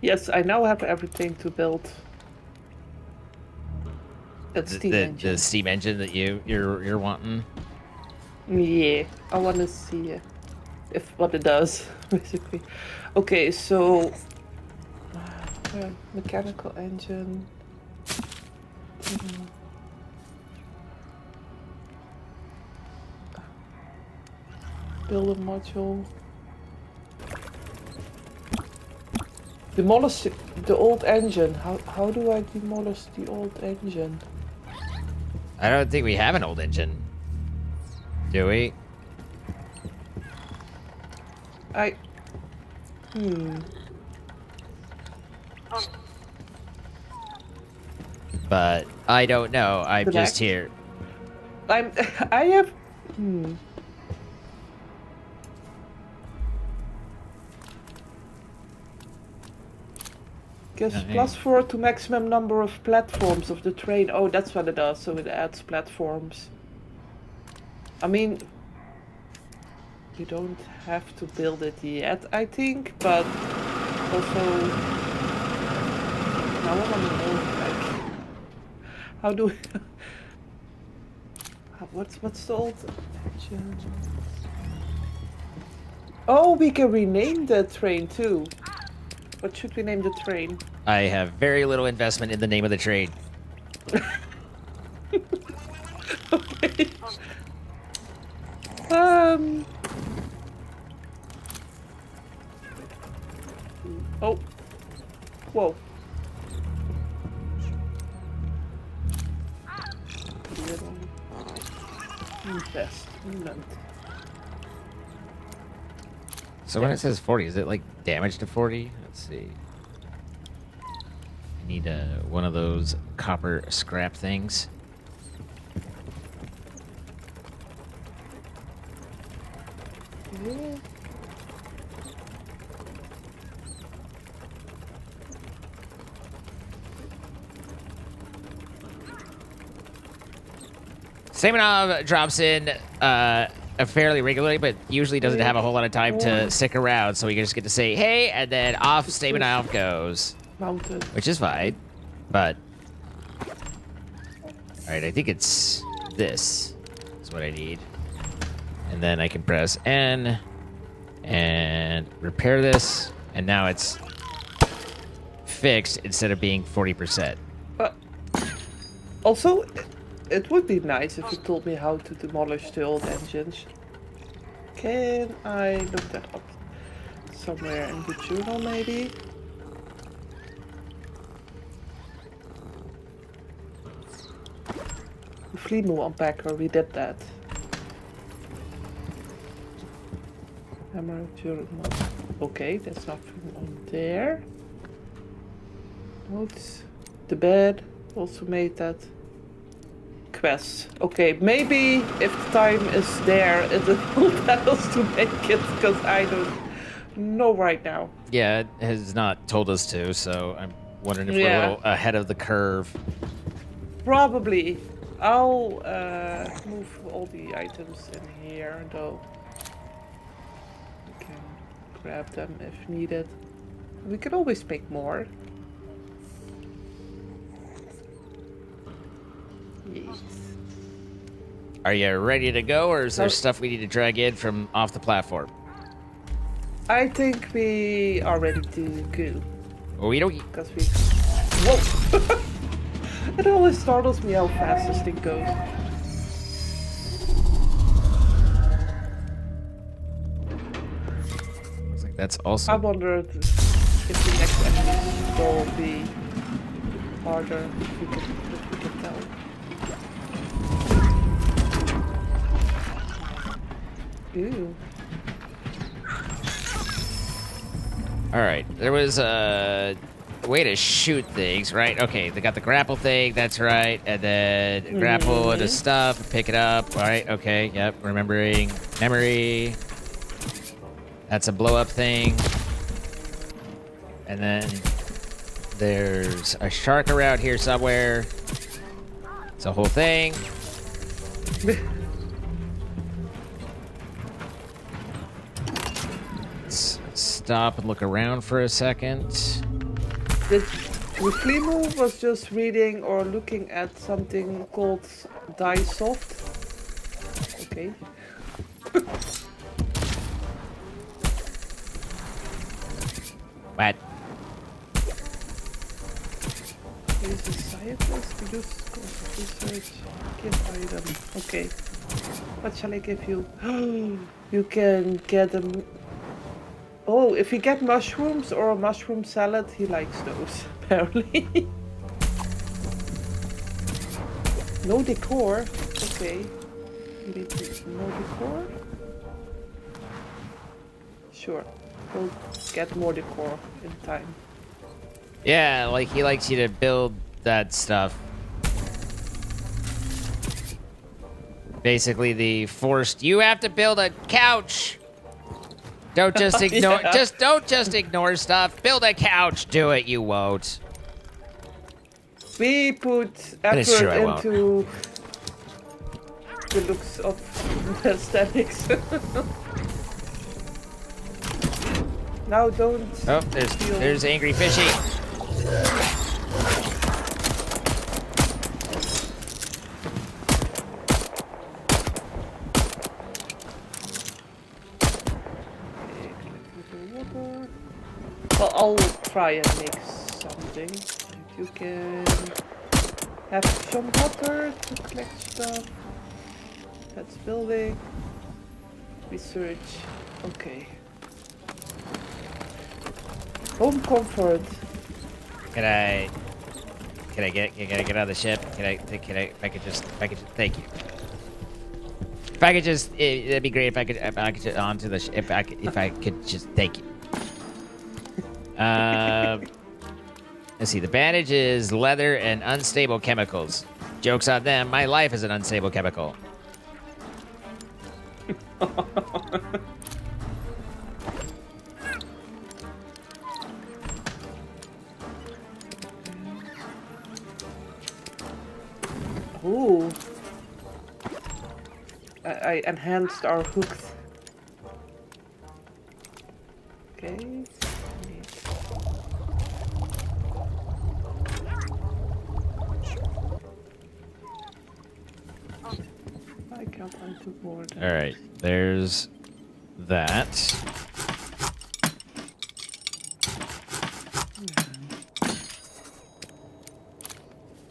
Speaker 19: Yes, I now have everything to build. That steam engine.
Speaker 1: The steam engine that you're wanting.
Speaker 19: Yeah, I want to see if what it does, basically. Okay, so mechanical engine. Build a module. Demolish the old engine. How do I demolish the old engine?
Speaker 1: I don't think we have an old engine. Do we? But I don't know. I'm just here.
Speaker 19: I have. Gives +4 to maximum number of platforms of the train. Oh, that's what it does. So it adds platforms. I mean, you don't have to build it yet, I think, but also now I want to know, like, how do we... what's the old engine? Oh, we can rename the train too. What should we name the train?
Speaker 1: I have very little investment in the name of the train.
Speaker 19: Okay. Oh. Whoa. Little investment.
Speaker 1: So when it says 40, is it like damage to 40? Let's see. I need one of those copper scrap things.
Speaker 19: Yeah.
Speaker 1: Semenov drops in fairly regularly, but usually doesn't have a whole lot of time to stick around, so we just get to say, hey, and then off Semenov goes.
Speaker 19: Mounted.
Speaker 1: Which is fine, but... Alright, I think it's this is what I need. And then I can press N and repair this, and now it's fixed instead of being 40%.
Speaker 19: Also, it would be nice if you told me how to demolish the old engines. Can I look that up somewhere in the journal, maybe? The Fleemu unpacker, we did that. Hammer journal. Okay, that's nothing on there. Notes. The bed, also made that. Quests. Okay, maybe if the time is there, it will tell us to make it, because I don't know right now.
Speaker 1: Yeah, it has not told us to, so I'm wondering if we're a little ahead of the curve.
Speaker 19: Probably. I'll move all the items in here, though. We can grab them if needed. We can always make more. Yes.
Speaker 1: Are you ready to go, or is there stuff we need to drag in from off the platform?
Speaker 19: I think we are ready to go.
Speaker 1: We don't.
Speaker 19: Because we. Whoa! It always startles me how fast this thing goes.
Speaker 1: Looks like that's also.
Speaker 19: I wonder if the next episode will be harder, if we can tell. Ooh.
Speaker 1: All right, there was a way to shoot things, right? Okay, they got the grapple thing, that's right, and then grapple into stuff, pick it up. All right, okay, yep, remembering memory. That's a blow up thing, and then there's a shark around here somewhere. It's a whole thing. Stop and look around for a second.
Speaker 19: The Fleemu was just reading or looking at something called Die Soft. Okay.
Speaker 1: What?
Speaker 19: Here's a scientist. Reduce cost of research. Give item. Okay. What shall I give you? You can get them. Oh, if you get mushrooms or a mushroom salad, he likes those, apparently. No decor. Okay. No decor? Sure. We'll get more decor in time.
Speaker 1: Yeah, like he likes you to build that stuff. Basically the forced, you have to build a couch. Don't just ignore. Don't just ignore stuff. Build a couch. Do it. You won't.
Speaker 19: We put effort into the looks of aesthetics. Now don't.
Speaker 1: Oh, there's angry fishy.
Speaker 19: Well, I'll try and make something. If you can have some water to collect stuff. That's building. Research. Okay. Home comfort.
Speaker 1: Can I get out of the ship? If I could just, thank you. If I could just, it'd be great if I could get onto the ship. If I could just, thank you. Let's see. The bandage is leather and unstable chemicals. Joke's on them. My life is an unstable chemical.
Speaker 19: Ooh. I enhanced our hooks. Okay. I can't find two more.
Speaker 1: All right. There's that.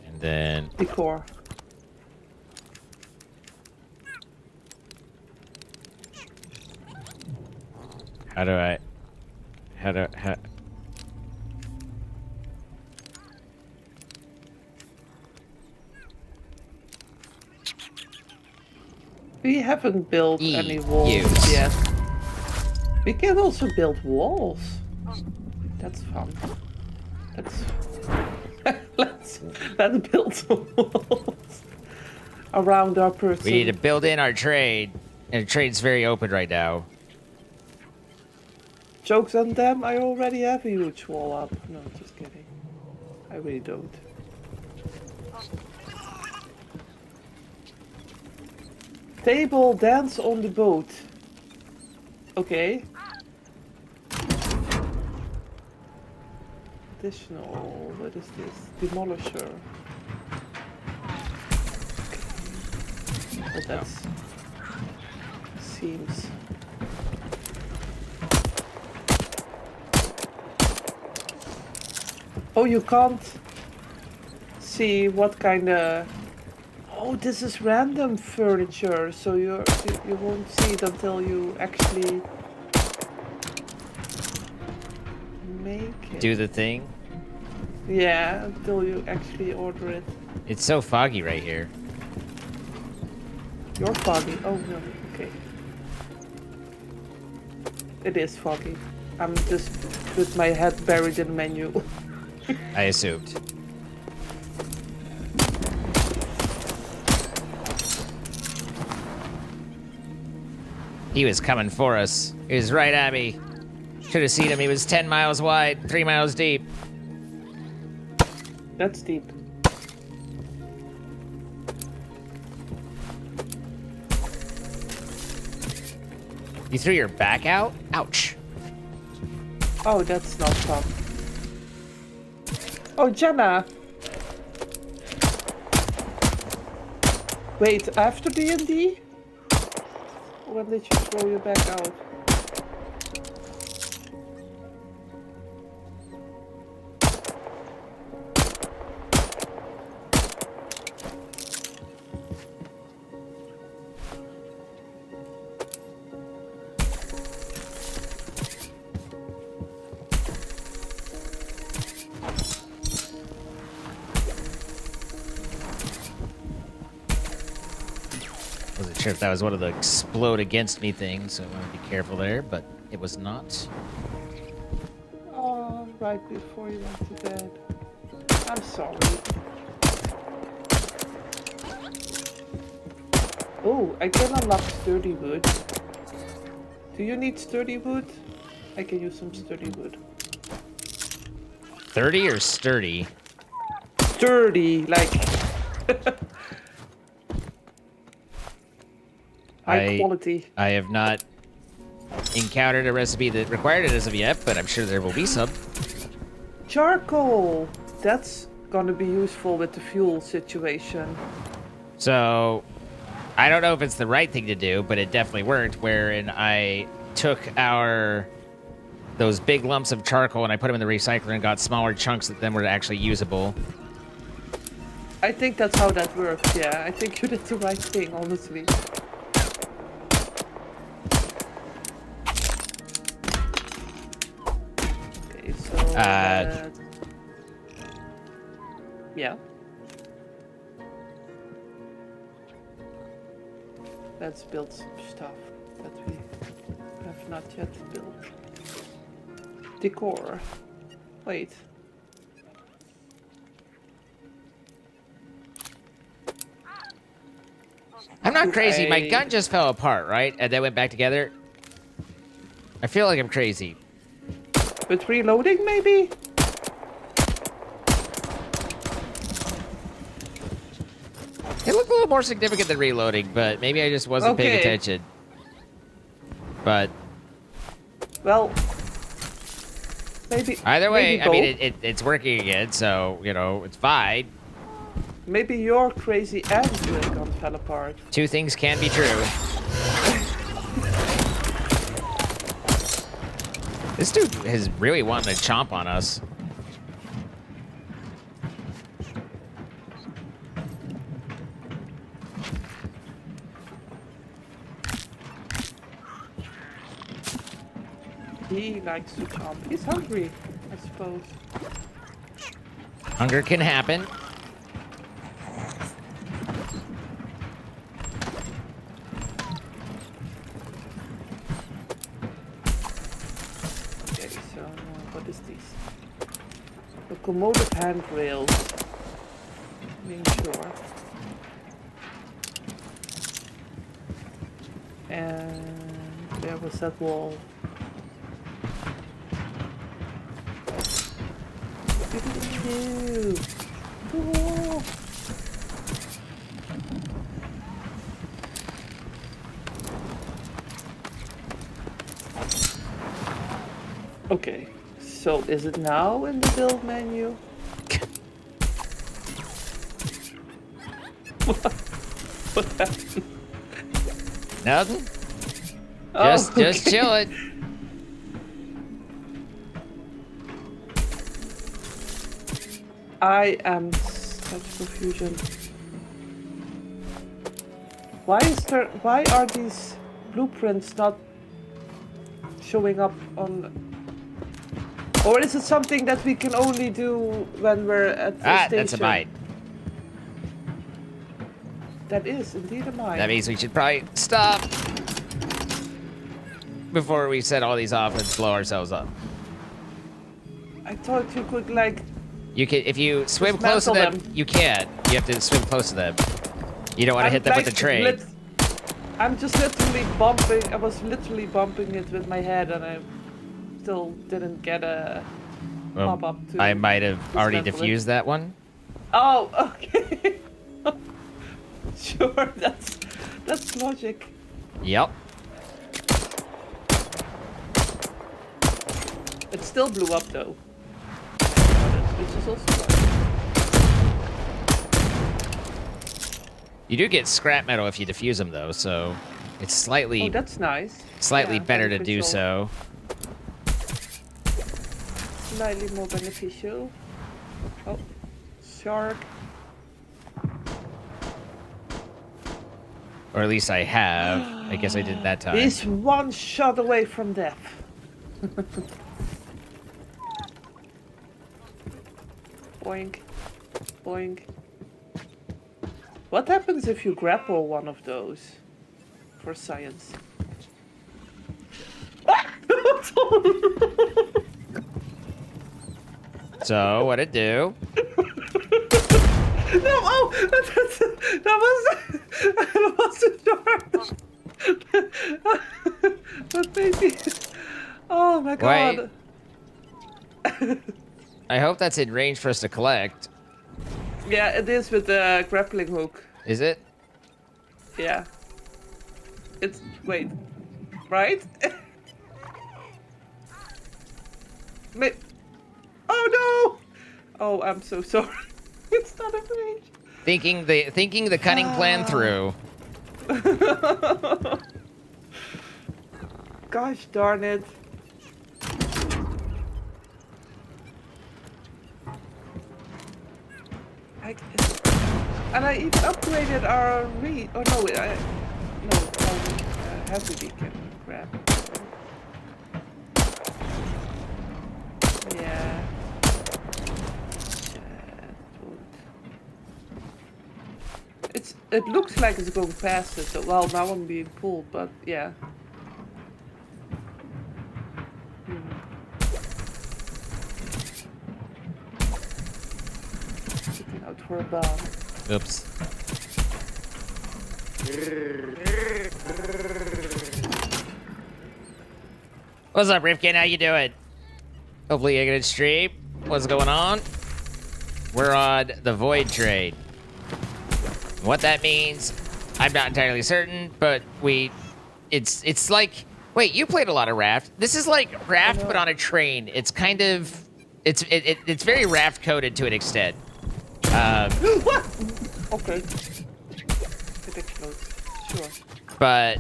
Speaker 1: And then
Speaker 19: decor.
Speaker 1: How
Speaker 19: We haven't built any walls yet. We can also build walls. That's fun. Let's build some walls around our person.
Speaker 1: we need to build in our trade, and the trade's very open right now.
Speaker 19: Jokes on them, I already have a huge wall up. No, just kidding. I really don't. Table, dance on the boat. Okay. Additional, what is this? Demolisher. Okay. Oh, that's... seems... Oh, you can't see what kind of... Oh, this is random furniture, so you won't see it until you actually make it.
Speaker 1: Do the thing.
Speaker 19: Yeah, until you actually order it.
Speaker 1: It's so foggy right here.
Speaker 19: You're foggy. Oh no, okay. It is foggy. I'm just with my head buried in the menu.
Speaker 1: I assumed. He was coming for us. He was right at me. Should have seen him. He was 10 miles wide, 3 miles deep.
Speaker 19: That's deep.
Speaker 1: You threw your back out? Ouch.
Speaker 19: Oh, that's not fun. Oh, Jenna! Wait, after D&D? When did you throw your back out?
Speaker 1: Wasn't sure if that was one of the explode against me things, so I want to be careful there, but it was not.
Speaker 19: Oh, right before you went to bed. I'm sorry. Oh, I can unlock sturdy wood. Do you need sturdy wood? I can use some sturdy wood.
Speaker 1: 30 or sturdy?
Speaker 19: Sturdy, like... High quality.
Speaker 1: I have not encountered a recipe that required it as of yet, but I'm sure there will be some.
Speaker 19: Charcoal! That's gonna be useful with the fuel situation.
Speaker 1: So, I don't know if it's the right thing to do, but it definitely worked, wherein I took our those big lumps of charcoal and I put them in the recycler and got smaller chunks that then were actually usable.
Speaker 19: I think that's how that works, yeah. I think you did the right thing, honestly. Okay, so... yeah. Let's build some stuff that we have not yet built. Decor. Wait.
Speaker 1: I'm not crazy. My gun just fell apart, right? And then went back together. I feel like I'm crazy.
Speaker 19: With reloading, maybe?
Speaker 1: It looked a little more significant than reloading, but maybe I just wasn't paying attention. But...
Speaker 19: well... maybe...
Speaker 1: either way,
Speaker 19: maybe
Speaker 1: I mean, it's working again, so, you know, it's fine.
Speaker 19: Maybe you're crazy and your gun fell apart.
Speaker 1: Two things can be true. This dude is really wanting to chomp on us.
Speaker 19: He likes to chomp. He's hungry, I suppose.
Speaker 1: Hunger can happen.
Speaker 19: Okay, so what is this? Locomotive handrails. Being sure. And there was that wall. Cool. Okay, so is it now in the build menu? What happened?
Speaker 1: Nothing.
Speaker 19: Oh,
Speaker 1: Just chilling.
Speaker 19: I am such confusion. Why are these blueprints not showing up on... or is it something that we can only do when we're at the station?
Speaker 1: That's a mine.
Speaker 19: That is indeed a mine.
Speaker 1: That means we should probably stop before we set all these off and blow ourselves up.
Speaker 19: I thought you could, like...
Speaker 1: you can, if you swim close to them, you can. You have to swim close to them. You don't want to hit them with the train.
Speaker 19: I'm just literally bumping. I was literally bumping it with my head, and I still didn't get a pop up.
Speaker 1: I might have already diffused that one.
Speaker 19: Oh, okay. Sure, that's logic.
Speaker 1: Yep.
Speaker 19: It still blew up though. Which is also fine.
Speaker 1: You do get scrap metal if you defuse them though, so it's slightly...
Speaker 19: oh, that's nice.
Speaker 1: Slightly
Speaker 19: Yeah,
Speaker 1: better to do so.
Speaker 19: Slightly more beneficial. Oh, shark.
Speaker 1: Or at least I have. I guess I did that time.
Speaker 19: He's one shot away from death. Boink. Boink. What happens if you grapple one of those? For science.
Speaker 1: So, what'd it do?
Speaker 19: No, oh! That wasn't sure. But maybe... oh my god.
Speaker 1: Wait. I hope that's in range for us to collect.
Speaker 19: Yeah, it is with the grappling hook.
Speaker 1: Is it?
Speaker 19: Yeah. It's... wait. Right? Oh no! Oh, I'm so sorry. It's not in range.
Speaker 1: Thinking the cunning plan through.
Speaker 19: Gosh darn it. And I even upgraded our read. Oh no, heavy we can grab. Yeah. It looks like it's going past it. So, well, now I'm being pulled, but yeah. Looking out for a bomb.
Speaker 1: Oops. What's up, Rifkin? How you doing? Hopefully you're gonna stream. What's going on? We're on the Voidtrain. What that means, I'm not entirely certain, but it's like, wait, you played a lot of Raft. This is like Raft, but on a train. It's kind of, it's very Raft coded to an extent.
Speaker 19: What? Okay. It explodes. Sure.
Speaker 1: But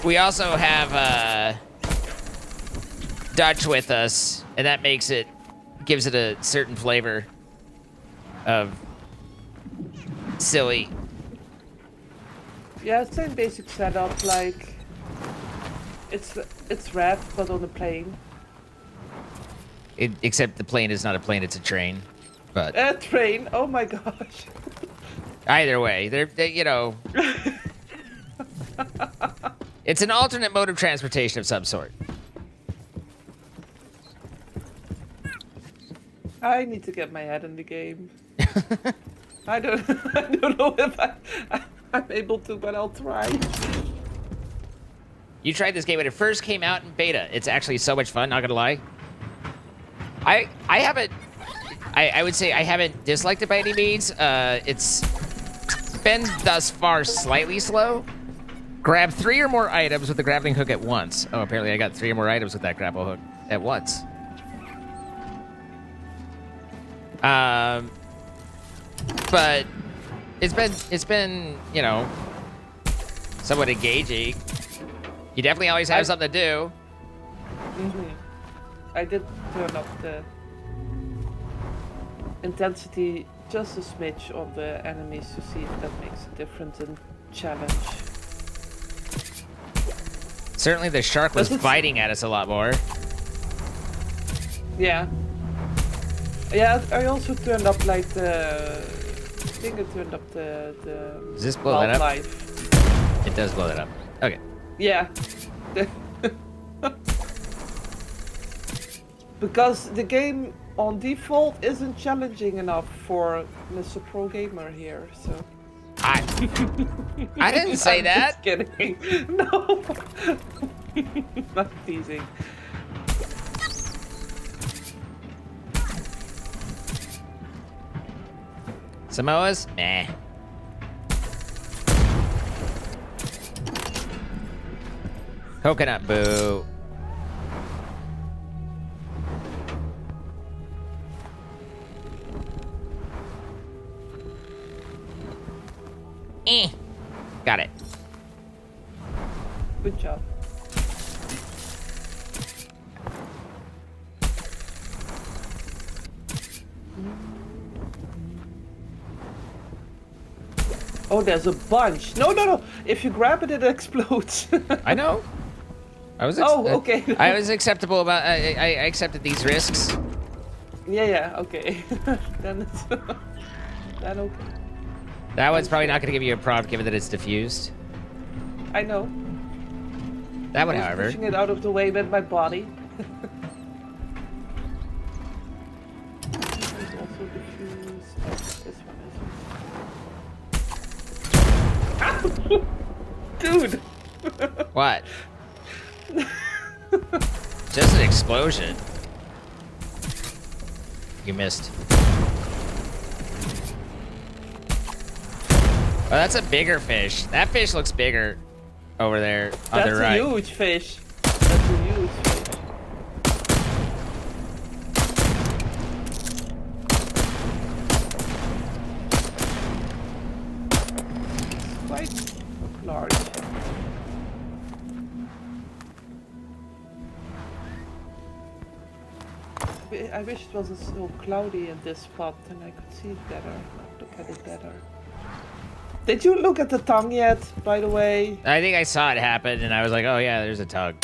Speaker 1: we also have Dutch with us, and that gives it a certain flavor of silly.
Speaker 19: Yeah, same basic setup, like it's Raft but on a plane.
Speaker 1: Except the plane is not a plane; it's a train. But
Speaker 19: a train? Oh my gosh!
Speaker 1: Either way, they're you know, it's an alternate mode of transportation of some sort.
Speaker 19: I need to get my head in the game. I don't know if I'm able to, but I'll try.
Speaker 1: You tried this game when it first came out in beta. It's actually so much fun, not gonna lie. I would say I haven't disliked it by any means. It's been thus far slightly slow. Grab 3 or more items with the grappling hook at once. Oh, apparently I got 3 or more items with that grapple hook at once. But it's been, you know, somewhat engaging. You definitely always have something to do.
Speaker 19: I did turn up the intensity just a smidge on the enemies to see if that makes a difference in challenge.
Speaker 1: Certainly the shark was biting at us a lot more.
Speaker 19: Yeah. Yeah, I also turned up like the... I think I turned up the
Speaker 1: Does this blow that up?
Speaker 19: Life.
Speaker 1: It does blow that up. Okay.
Speaker 19: Yeah. Because the game on default isn't challenging enough for Mr. Pro Gamer here, so...
Speaker 1: I didn't say that!
Speaker 19: Just kidding. No! Not teasing.
Speaker 1: Samoas? Nah. Coconut boo. Got it.
Speaker 19: Good job. Oh, there's a bunch. No. If you grab it, it explodes.
Speaker 1: I know.
Speaker 19: Okay.
Speaker 1: I was acceptable about. I accepted these risks.
Speaker 19: Yeah. Okay. Then it's then okay.
Speaker 1: That one's probably not going to give you a prompt, given that it's diffused.
Speaker 19: I know.
Speaker 1: That one,
Speaker 19: I was
Speaker 1: however.
Speaker 19: pushing it out of the way with my body. There's also diffused. Oh, this one is. Dude!
Speaker 1: What? Just an explosion. You missed. Oh, that's a bigger fish. That fish looks bigger over there on the right.
Speaker 19: That's a huge fish. That's a huge fish. It's quite large. I wish it wasn't so cloudy in this spot and I could see it better. Look at it better. Did you look at the tongue yet, by the way?
Speaker 1: I think I saw it happen, and I was like, oh yeah, there's a tug.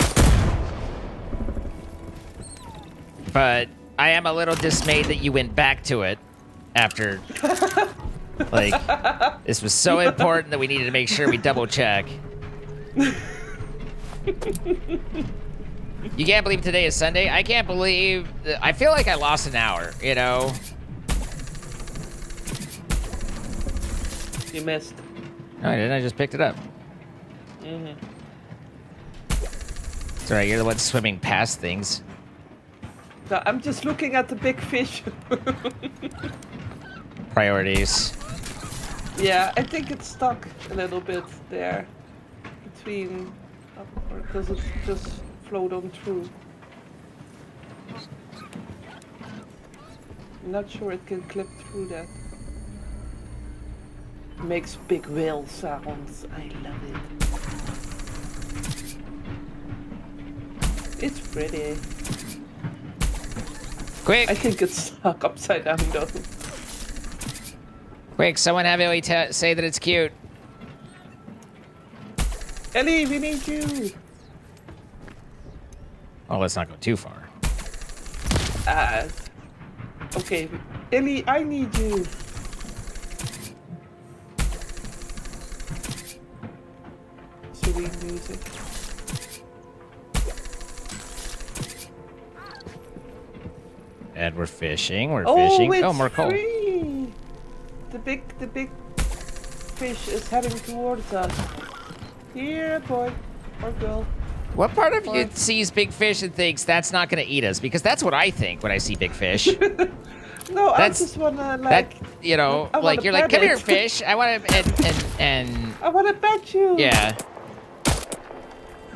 Speaker 1: But I am a little dismayed that you went back to it after... like, this was so important that we needed to make sure we double check. You can't believe today is Sunday? I can't believe... I feel like I lost an hour, you know?
Speaker 19: You missed.
Speaker 1: No, I didn't. I just picked it up.
Speaker 19: Mm-hmm.
Speaker 1: It's alright, you're the one swimming past things.
Speaker 19: No, I'm just looking at the big fish.
Speaker 1: Priorities.
Speaker 19: Yeah, I think it's stuck a little bit there. Between... or does it just float on through? I'm not sure it can clip through that. Makes big whale sounds. I love it. It's pretty.
Speaker 1: Quick!
Speaker 19: I think it's stuck upside down though.
Speaker 1: Quick, someone have Ellie say that it's cute.
Speaker 19: Ellie, we need you!
Speaker 1: Oh, let's not go too far.
Speaker 19: Okay, Ellie, I need you. Serene music.
Speaker 1: And we're fishing, we're fishing.
Speaker 19: It's
Speaker 1: Oh, more coal.
Speaker 19: free! The big fish is heading towards us. Here, boy or girl.
Speaker 1: What part of you sees big fish and thinks that's not going to eat us? Because that's what I think when I see big fish.
Speaker 19: No, I just wanna like.
Speaker 1: You know, like you're like, come here, fish. I want to and.
Speaker 19: I want to pet you.
Speaker 1: Yeah.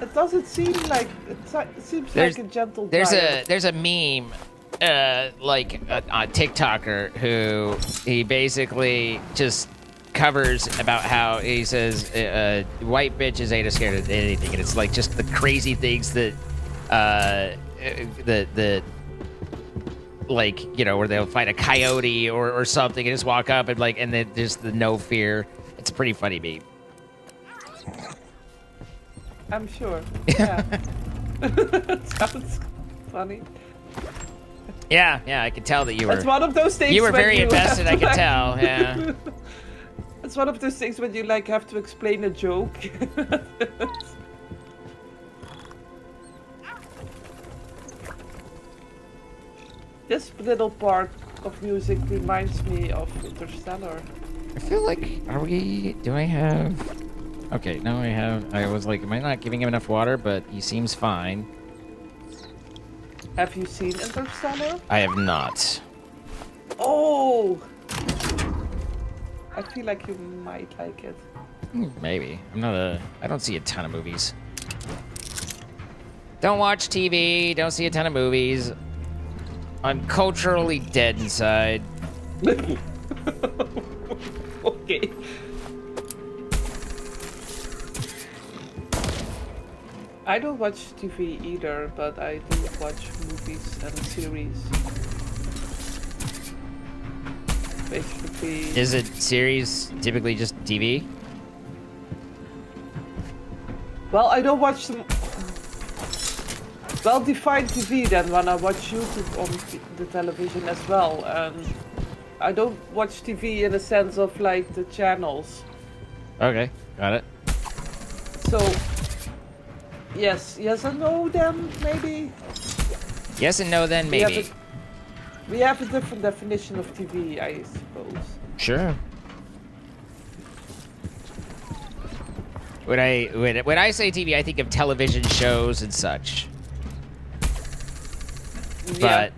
Speaker 19: It doesn't seem like it seems like a gentle.
Speaker 1: There's a meme, like a TikToker who he basically just covers about how he says white bitches ain't scared of anything, and it's like just the crazy things that like, you know, where they'll fight a coyote or something and just walk up and like, and then just the no fear. It's a pretty funny meme.
Speaker 19: I'm sure. Yeah. Sounds funny.
Speaker 1: Yeah, I could tell that you were.
Speaker 19: It's one of those things.
Speaker 1: You were very invested. I could tell. Yeah.
Speaker 19: It's one of those things when you like have to explain a joke. This little part of music reminds me of Interstellar.
Speaker 1: I feel like, do I have... Okay, now I was like, am I not giving him enough water? But he seems fine.
Speaker 19: Have you seen Interstellar?
Speaker 1: I have not.
Speaker 19: Oh! I feel like you might like it.
Speaker 1: Maybe. I don't see a ton of movies. Don't watch TV, don't see a ton of movies. I'm culturally dead inside.
Speaker 19: Okay. I don't watch TV either, but I do watch movies and series. Basically.
Speaker 1: Is it series typically just TV?
Speaker 19: Well, I don't watch them. Well, define TV then when I watch YouTube on the television as well. And I don't watch TV in the sense of like the channels.
Speaker 1: Okay, got it.
Speaker 19: So, yes and no then, maybe?
Speaker 1: Yes and no then, maybe.
Speaker 19: We have a different definition of TV, I suppose.
Speaker 1: Sure. When I say TV, I think of television shows and such.
Speaker 19: Yeah,
Speaker 1: but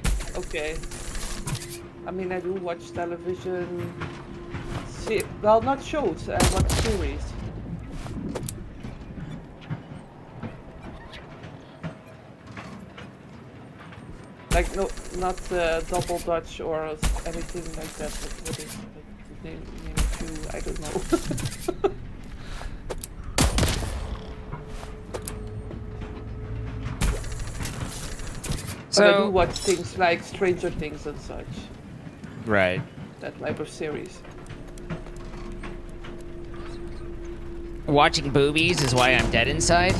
Speaker 19: okay. I mean, I do watch television. Well, not shows. I watch series. Like not Double Dutch or anything like that. What is the name of you? I don't know. But I do watch things like Stranger Things and such.
Speaker 1: Right.
Speaker 19: That type of series.
Speaker 1: Watching boobies is why I'm dead inside?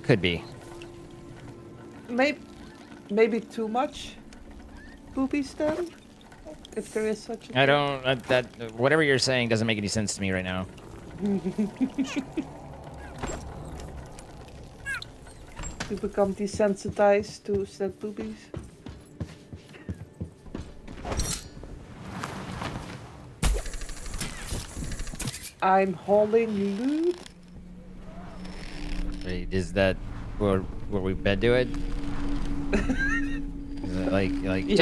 Speaker 1: Could be.
Speaker 19: Maybe too much boobies then? If there is such a
Speaker 1: I don't... that whatever you're saying doesn't make any sense to me right now.
Speaker 19: You become desensitized to said boobies? I'm hauling loot.
Speaker 1: Wait, is that what we've been doing? Is it like
Speaker 19: Yeah.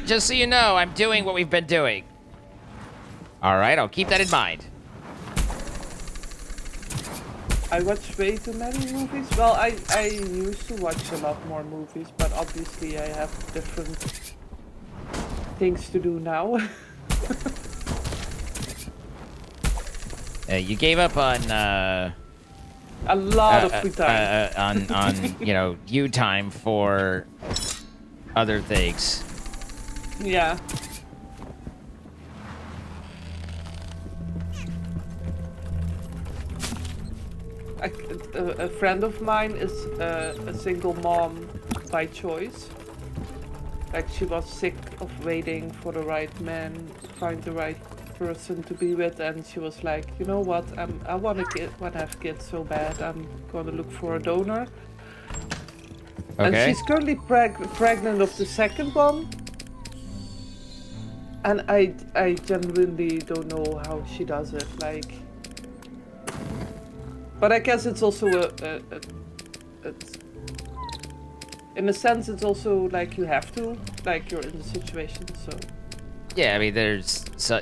Speaker 1: just so you know, I'm doing what we've been doing. All right, I'll keep that in mind.
Speaker 19: I watch way too many movies. Well, I used to watch a lot more movies, but obviously I have different things to do now.
Speaker 1: You gave up on
Speaker 19: a lot of free time
Speaker 1: on you know, you time for other things.
Speaker 19: Yeah. A friend of mine is a single mom by choice. Like, she was sick of waiting for the right man, find the right person to be with, and she was like, you know what, I want to have kids so bad, I'm going to look for a donor.
Speaker 1: Okay.
Speaker 19: And she's currently pregnant of the second one. And I genuinely don't know how she does it, like... But I guess it's also in a sense, it's also like you have to, like you're in the situation, so.
Speaker 1: Yeah, I mean, there's so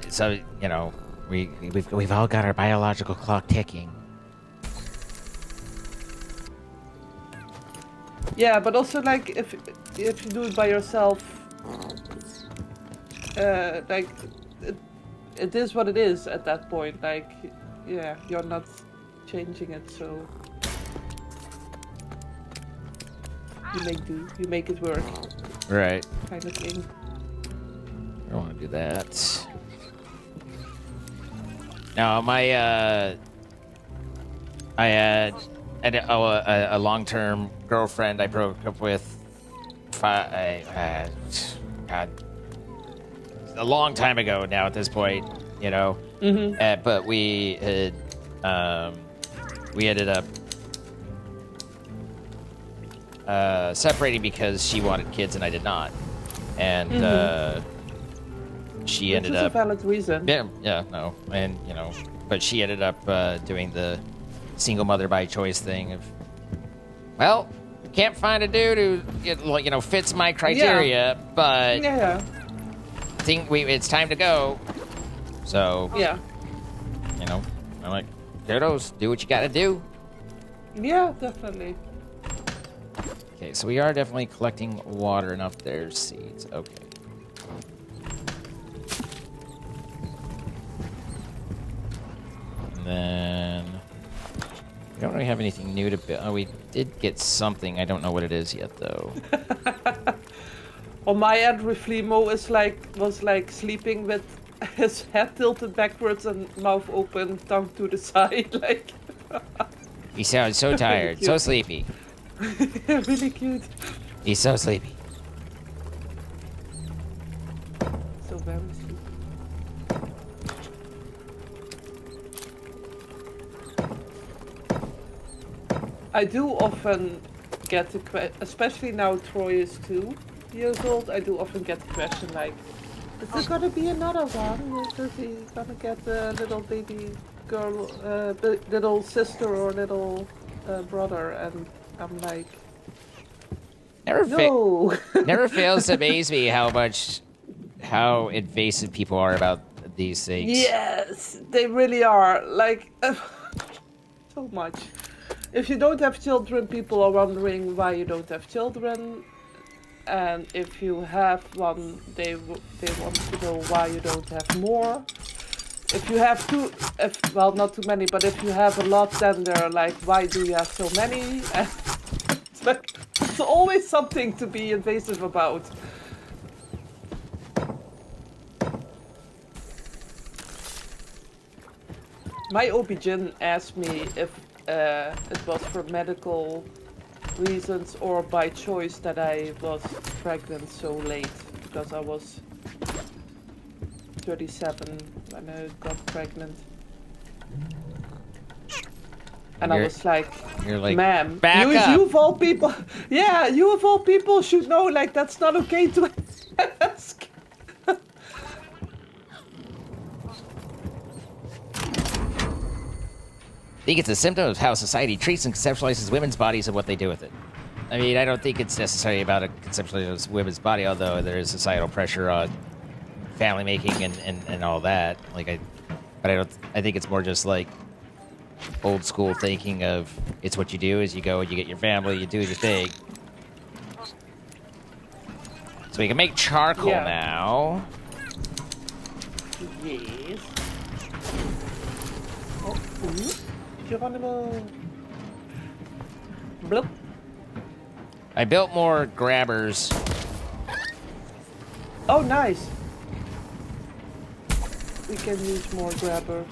Speaker 1: you know, we've all got our biological clock ticking.
Speaker 19: Yeah, but also like if you do it by yourself, like it is what it is at that point. Like, yeah, you're not changing it, so you make do, you make it work.
Speaker 1: Right.
Speaker 19: Kind of thing.
Speaker 1: I don't want to do that. No, my I had a long-term girlfriend I broke up with a long time ago now at this point, you know.
Speaker 19: Mm-hmm.
Speaker 1: But we had we ended up separating because she wanted kids and I did not, and she ended up.
Speaker 19: Which is a valid reason.
Speaker 1: Yeah, no, and you know, but she ended up doing the single mother by choice thing of, well, can't find a dude who you know fits my criteria, but think it's time to go. So
Speaker 19: yeah,
Speaker 1: you know, I'm like, kudos, do what you got to do.
Speaker 19: Yeah, definitely.
Speaker 1: Okay, so we are definitely collecting water enough. There's seeds. Okay. And then we don't really have anything new to build. Oh, we did get something. I don't know what it is yet, though.
Speaker 19: On my end, Reflimo was like sleeping with his head tilted backwards and mouth open, tongue to the side, like.
Speaker 1: He sounds so tired, so sleepy.
Speaker 19: Really cute.
Speaker 1: He's so sleepy.
Speaker 19: So very sleepy. I do often get the question, especially now Troy is 2 years old, I do often get the question like, is there gonna be another one? Is he gonna get a little baby girl, little sister or little brother? And I'm like, no.
Speaker 1: Never fails to amaze me how invasive people are about these things.
Speaker 19: Yes, they really are. Like, so much. If you don't have children, people are wondering why you don't have children. And if you have one, they want to know why you don't have more. if you have well, not too many, but if you have a lot, then they're like, why do you have so many? And it's like, it's always something to be invasive about. My OB-GYN asked me if it was for medical reasons or by choice that I was pregnant so late, because I was 37 when I got pregnant. And I was like,
Speaker 1: you're like,
Speaker 19: ma'am,
Speaker 1: back up.
Speaker 19: you of all people, yeah, you of all people should know, like, that's not okay to ask.
Speaker 1: I think it's a symptom of how society treats and conceptualizes women's bodies and what they do with it. I mean, I don't think it's necessarily about a conceptualizing of women's body, although there is societal pressure on family making and all that. Like, I think it's more just like old school thinking of it's what you do is you go and you get your family, you do your thing. So we can make charcoal now.
Speaker 19: Yes. Oh, Geronimo. Bloop.
Speaker 1: I built more grabbers.
Speaker 19: Oh, nice. We can use more grabbers.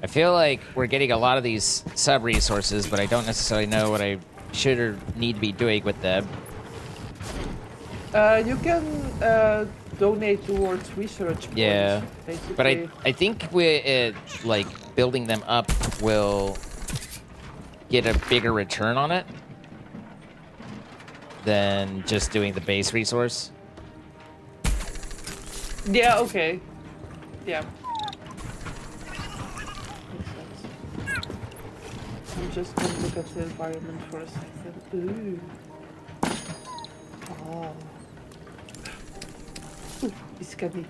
Speaker 1: I feel like we're getting a lot of these sub-resources, but I don't necessarily know what I should or need to be doing with them.
Speaker 19: You can donate towards research points,
Speaker 1: Yeah,
Speaker 19: basically.
Speaker 1: but I think we like building them up will get a bigger return on it than just doing the base resource.
Speaker 19: Yeah, okay. Yeah. Makes sense. I'm just gonna look at the environment for a second. Ooh. Oh. Ooh, he's scary.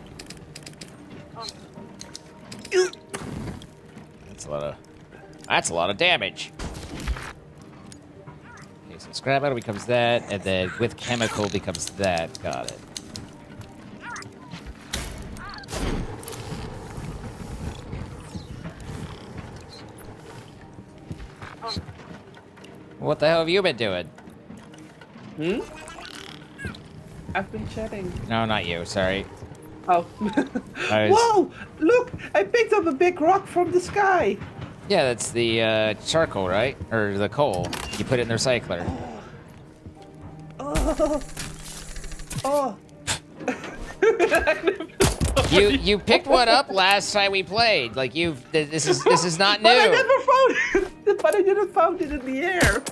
Speaker 1: That's a lot of damage. Okay, so scrap metal becomes that, and then with chemical becomes that. Got it. What the hell have you been doing?
Speaker 19: Hmm? I've been chatting.
Speaker 1: No, not you. Sorry.
Speaker 19: Oh. Whoa! Look! I picked up a big rock from the sky!
Speaker 1: Yeah, that's the charcoal, right? Or the coal. You put it in the recycler.
Speaker 19: Oh! Oh!
Speaker 1: You picked one up last time we played. Like this is not new.
Speaker 19: But I never found it. But I didn't found it in the air.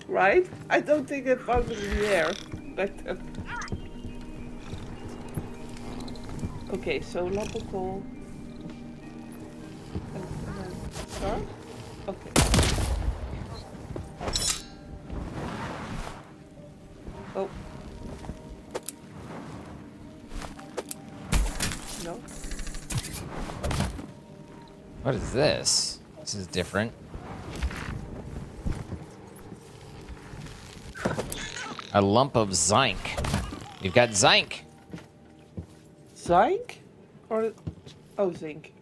Speaker 19: Right? I don't think I found it in the air back then. Okay, so lump of coal. And then start? Okay. Oh. No.
Speaker 1: What is this? This is different. A lump of zinc. We've got zinc.
Speaker 19: Zinc? Or oh, zinc.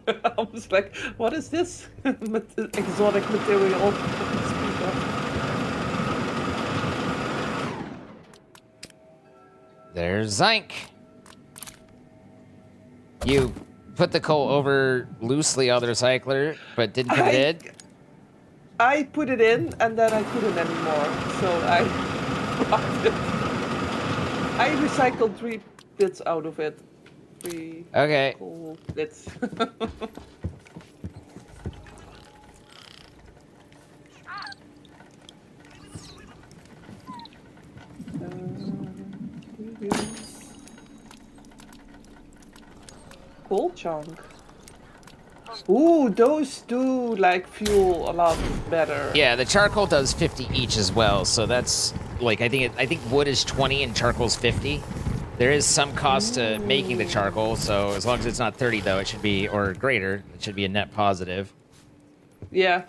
Speaker 19: I was like, what is this exotic material?
Speaker 1: There's zinc. You put the coal over loosely on the recycler, but didn't put it in?
Speaker 19: I put it in, and then I couldn't anymore, so I dropped it. I recycled 3 bits out of it. 3
Speaker 1: okay.
Speaker 19: coal bits. Coal chunk. Ooh, those do like fuel a lot better.
Speaker 1: Yeah, the charcoal does 50 each as well, so that's like I think wood is 20 and charcoal's 50. There is some cost to making the charcoal, so as long as it's not 30 though, it should be or greater. It should be a net positive.
Speaker 19: Yeah.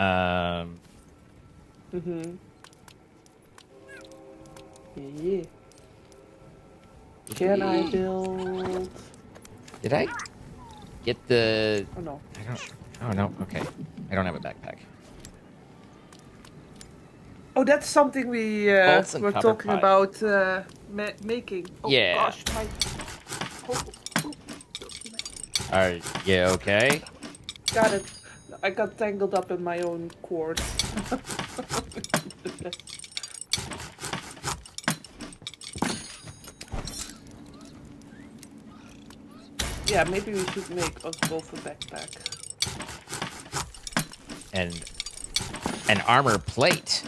Speaker 19: Yeah. Can I build?
Speaker 1: Did I get the...
Speaker 19: Oh, no.
Speaker 1: I don't... Oh, no. Okay. I don't have a backpack.
Speaker 19: Oh, that's something we
Speaker 1: Bolts and
Speaker 19: were
Speaker 1: copper
Speaker 19: talking
Speaker 1: pipe.
Speaker 19: about making. Oh,
Speaker 1: Yeah.
Speaker 19: gosh, my...
Speaker 1: Are you okay?
Speaker 19: Got it. I got tangled up in my own cord. Yeah, maybe we should make us both a backpack.
Speaker 1: And an armor plate.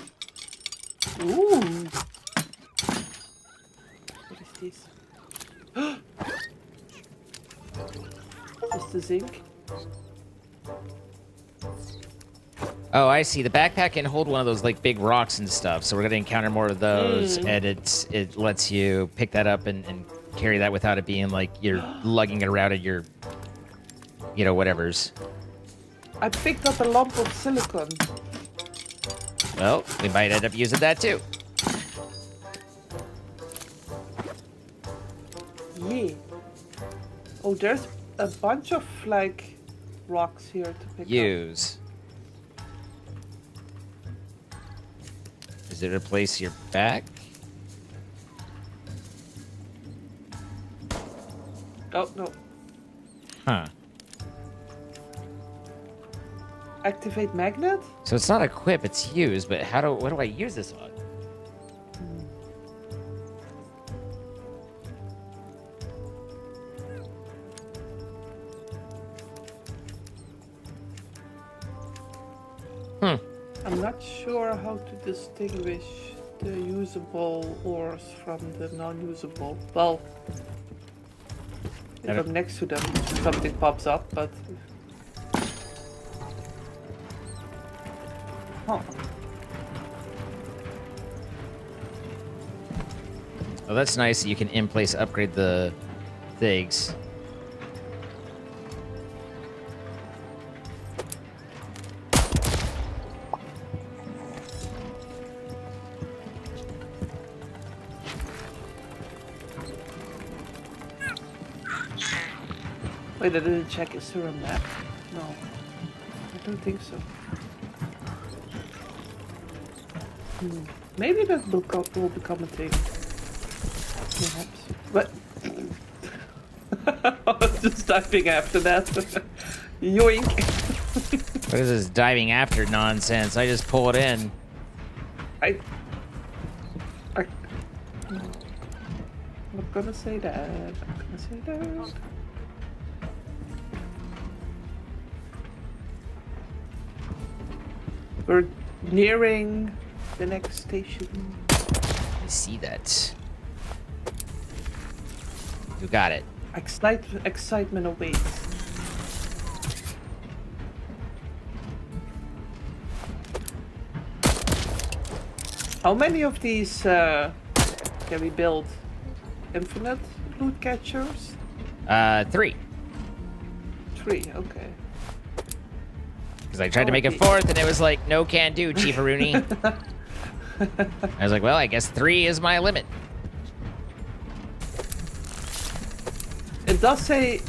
Speaker 19: Ooh. What is this? Is the zinc?
Speaker 1: Oh, I see. The backpack can hold one of those like big rocks and stuff. So we're gonna encounter more of those, and it lets you pick that up and carry that without it being like you're lugging it around in your, you know, whatevers.
Speaker 19: I picked up a lump of silicon.
Speaker 1: Well, we might end up using that too.
Speaker 19: Yeah. Oh, there's a bunch of like rocks here to pick up.
Speaker 1: Use. Does it replace your back?
Speaker 19: Oh, no.
Speaker 1: Huh.
Speaker 19: Activate magnet?
Speaker 1: So it's not equip, it's use, but what do I use this on?
Speaker 19: I'm not sure how to distinguish the usable ores from the non-usable. Well, if I'm next to them, something pops up, but... Huh.
Speaker 1: Oh, that's nice that you can in place upgrade the things.
Speaker 19: Wait, I didn't check. Is there a map? No. I don't think so. Maybe that will become a thing. Perhaps. But... I was just diving after that. Yoink.
Speaker 1: What is this diving after nonsense? I just pull it in.
Speaker 19: I'm not gonna say that. I'm gonna say that. We're nearing the next station.
Speaker 1: I see that. You got it.
Speaker 19: Excitement awaits. How many of these can we build? Infinite loot catchers?
Speaker 1: 3.
Speaker 19: 3, okay.
Speaker 1: Because I tried to make a 4th, and it was like, no can do, Chief Aruni. I was like, well, I guess 3 is my limit.
Speaker 19: It does say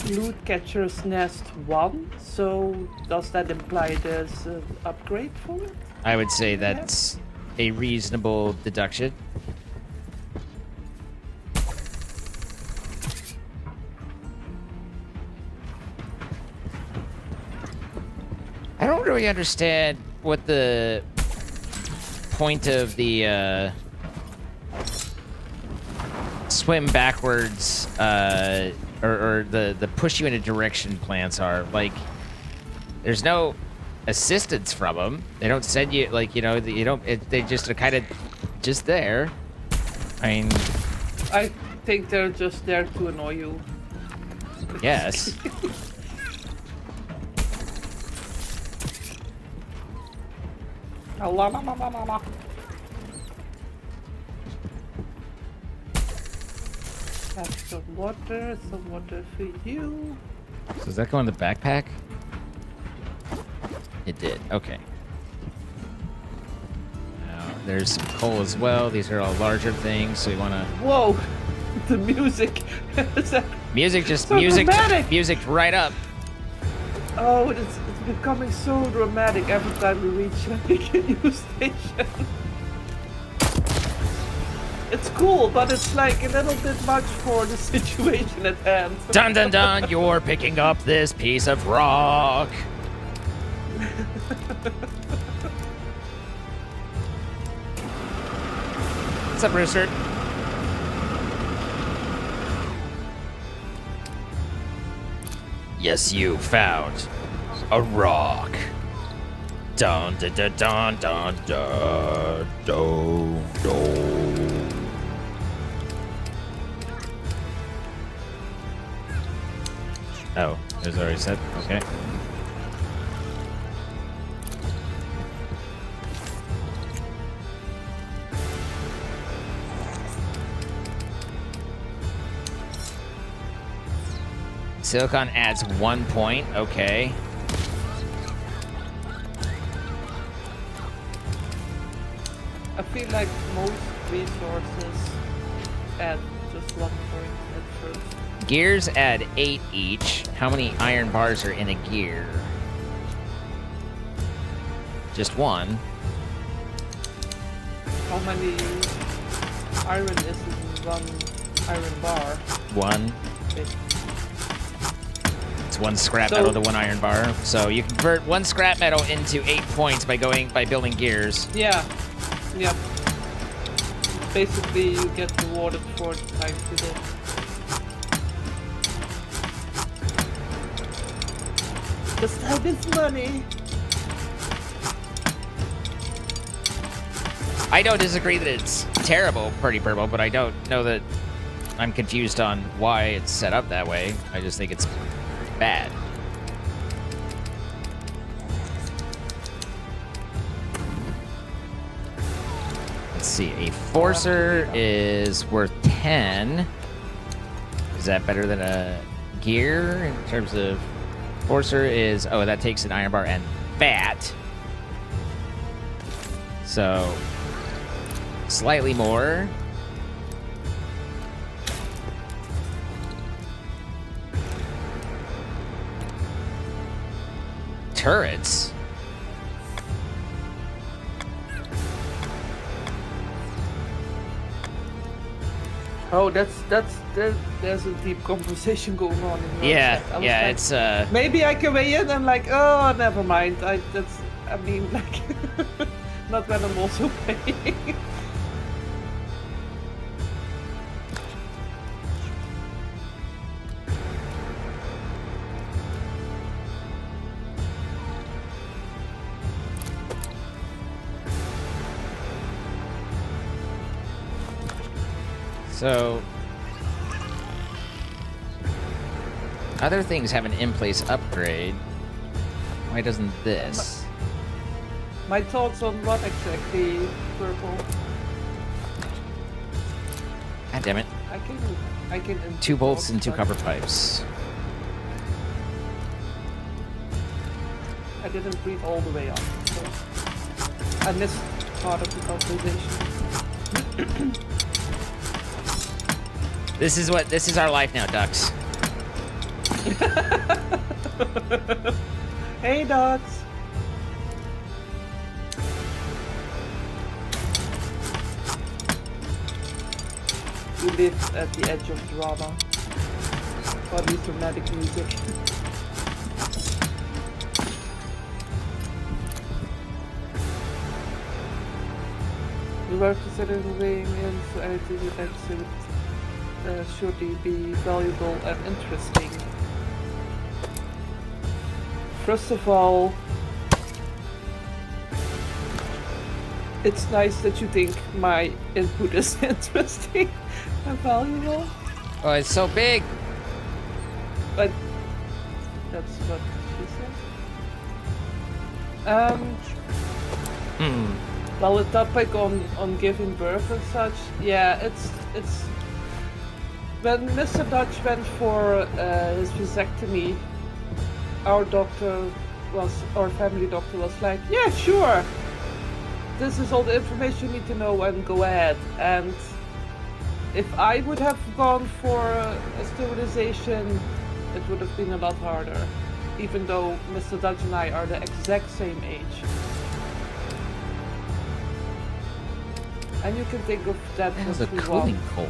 Speaker 19: loot catcher's nest 1, so does that imply there's an upgrade for it?
Speaker 1: I would say that's a reasonable deduction. I don't really understand what the point of the swim backwards or the push you in a direction plants are. Like, there's no assistance from them. They don't send you, like, you know, you don't, they just are kind of just there. I mean,
Speaker 19: I think they're just there to annoy you.
Speaker 1: Yes.
Speaker 19: Have some water for you.
Speaker 1: So does that go in the backpack? It did. Okay. Now, there's some coal as well. These are all larger things, so we want to...
Speaker 19: Whoa! the music.
Speaker 1: Music just
Speaker 19: so dramatic.
Speaker 1: music right up.
Speaker 19: Oh, it's becoming so dramatic every time we reach like a new station. It's cool, but it's like a little bit much for the situation at hand.
Speaker 1: Dun dun dun, you're picking up this piece of rock. What's up, Rooster? Yes, you found a rock. Dun dun dun dun dun dun dun dun. Oh, it was already set? Okay. Silicon adds 1 point. Okay.
Speaker 19: I feel like most resources add just 1 point at first.
Speaker 1: Gears add 8 each. How many iron bars are in a gear? Just 1.
Speaker 19: How many iron is in 1 iron bar?
Speaker 1: 1.
Speaker 19: Okay.
Speaker 1: It's 1 scrap metal to 1 iron bar. So you convert 1 scrap metal into 8 points by building gears.
Speaker 19: Yeah. Yep. Basically, you get rewarded for the time you did. This time is money.
Speaker 1: I don't disagree that it's terrible, Pretty Purple, but I don't know that I'm confused on why it's set up that way. I just think it's bad. Let's see, a Forcer is worth 10. Is that better than a gear in terms of... Forcer is... Oh, that takes an iron bar and fat. So... Slightly more. Turrets.
Speaker 19: Oh, there's a deep conversation going on in your
Speaker 1: Yeah,
Speaker 19: chat.
Speaker 1: yeah,
Speaker 19: like,
Speaker 1: it's
Speaker 19: maybe I can weigh in and like, oh, never mind. I mean, like, not when I'm also paying.
Speaker 1: So, other things have an in-place upgrade. Why doesn't this?
Speaker 19: My thoughts on what exactly, Purple?
Speaker 1: God damn it.
Speaker 19: I can
Speaker 1: 2 bolts and 2 copper pipes.
Speaker 19: I didn't read all the way up, so I missed part of the conversation.
Speaker 1: This is our life now, ducks.
Speaker 19: Hey, ducks. We live at the edge of drama. Or at least dramatic music. We were considering weighing in so anything with exit should be valuable and interesting. First of all, it's nice that you think my input is interesting and valuable.
Speaker 1: Oh, it's so big.
Speaker 19: But that's what she said. Well, the topic on giving birth and such, yeah, it's when Mr. Dutch went for his vasectomy, our family doctor was like, yeah, sure. This is all the information you need to know and go ahead. And if I would have gone for a sterilization, it would have been a lot harder. Even though Mr. Dutch and I are the exact same age. And you can think of that
Speaker 1: as a
Speaker 19: if you
Speaker 1: cooling
Speaker 19: want.
Speaker 1: coal.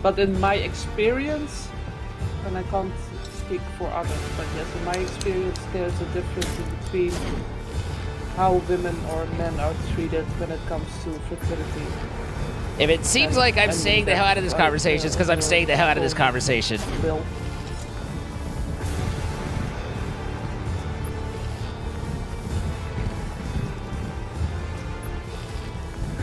Speaker 19: But in my experience, and I can't speak for others, but yes, in my experience, there's a difference in between how women or men are treated when it comes to fertility.
Speaker 1: If it seems like I'm staying the hell out of this conversation, it's because I'm staying the hell out of this conversation.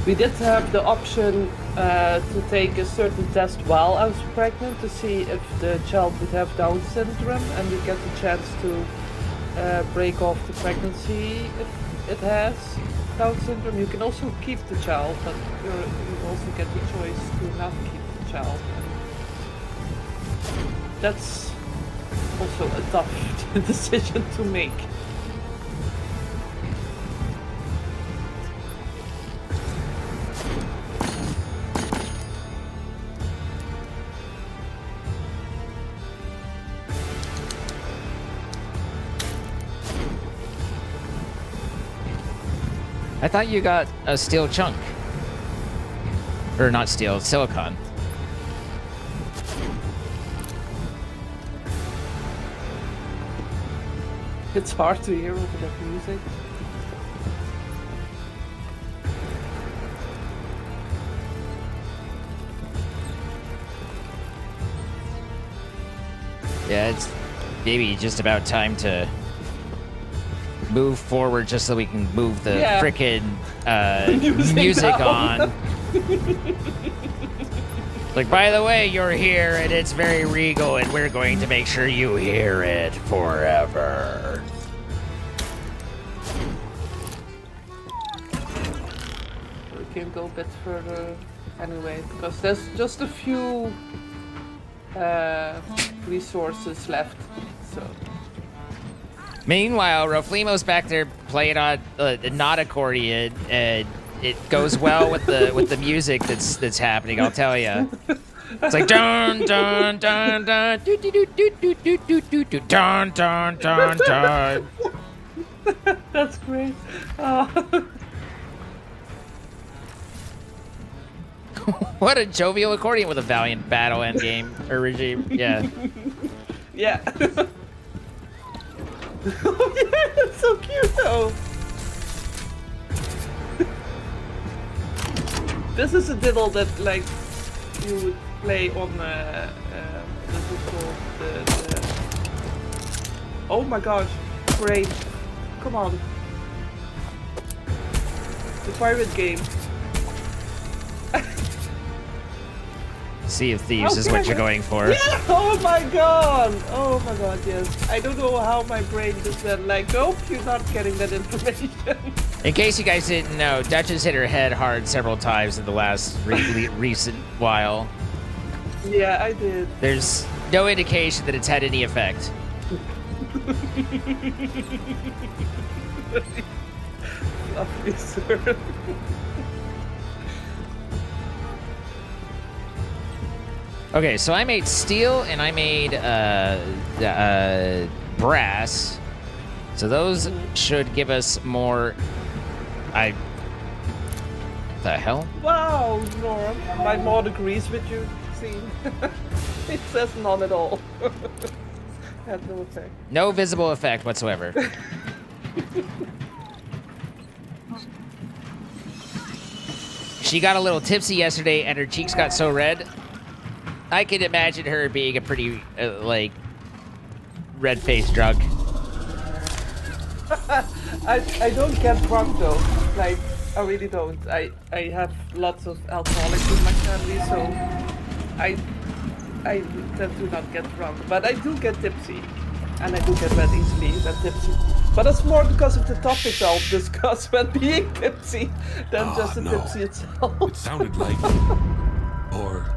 Speaker 19: We did have the option to take a certain test while I was pregnant to see if the child would have Down syndrome, and you get the chance to break off the pregnancy if it has Down syndrome. You can also keep the child, but you also get the choice to not keep the child. And that's also a tough decision to make.
Speaker 1: I thought you got a steel chunk. Or not steel, silicon.
Speaker 19: It's hard to hear over that music.
Speaker 1: Yeah, it's maybe just about time to move forward just so we can move the frickin' music on. Like, by the way, you're here and it's very regal and we're going to make sure you hear it forever.
Speaker 19: We can go a bit further anyway, because there's just a few resources left, so...
Speaker 1: Meanwhile, Roflimo's back there playing on not accordion, and it goes well with the music that's happening. I'll tell you, it's like dun dun dun dun do do do do do do do do do dun dun dun dun.
Speaker 19: That's great. Oh.
Speaker 1: What a jovial accordion with a valiant battle end game or regime. Yeah.
Speaker 19: Yeah. Oh yeah, that's so cute though. This is a diddle that like you would play on this is called the oh my gosh, great. Come on. The pirate game.
Speaker 1: Sea of Thieves is what you're going for.
Speaker 19: Yeah! Oh my god! Oh my god, yes. I don't know how my brain just went like, nope, you're not getting that information.
Speaker 1: In case you guys didn't know, Dutch has hit her head hard several times in the last recent while.
Speaker 19: Yeah, I did.
Speaker 1: There's no indication that it's had any effect.
Speaker 19: Lovely, sir.
Speaker 1: Okay, so I made steel and I made brass. So those should give us more. The hell?
Speaker 19: Wow, Nora. My mod agrees with you. See? It says none at all. Had no effect.
Speaker 1: No visible effect whatsoever. She got a little tipsy yesterday and her cheeks got so red. I can imagine her being a pretty, like, red-faced drunk.
Speaker 19: I don't get drunk though. Like, I really don't. I have lots of alcoholics in my family, so I tend to not get drunk. But I do get tipsy. And I do get red easily, that tipsy. But that's more because of the topics I'll discuss when being tipsy than just the tipsy itself.
Speaker 20: It sounded like... or...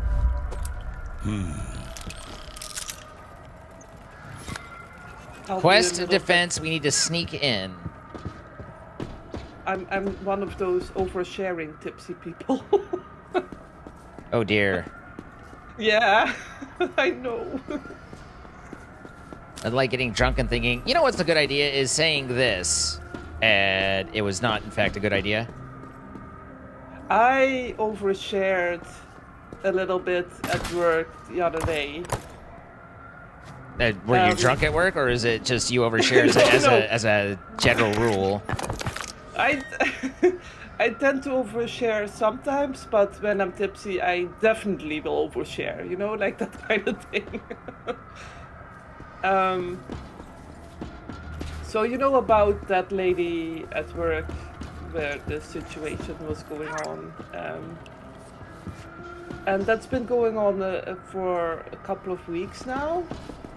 Speaker 1: Quest defense, we need to sneak in.
Speaker 19: I'm one of those oversharing tipsy people.
Speaker 1: Oh dear.
Speaker 19: Yeah, I know.
Speaker 1: I like getting drunk and thinking, you know what's a good idea is saying this. And it was not, in fact, a good idea.
Speaker 19: I overshared a little bit at work the other day.
Speaker 1: Were you drunk at work, or is it just you overshare as a general rule?
Speaker 19: I tend to overshare sometimes, but when I'm tipsy, I definitely will overshare. You know, like that kind of thing. So you know about that lady at work where the situation was going on, and that's been going on for a couple of weeks now.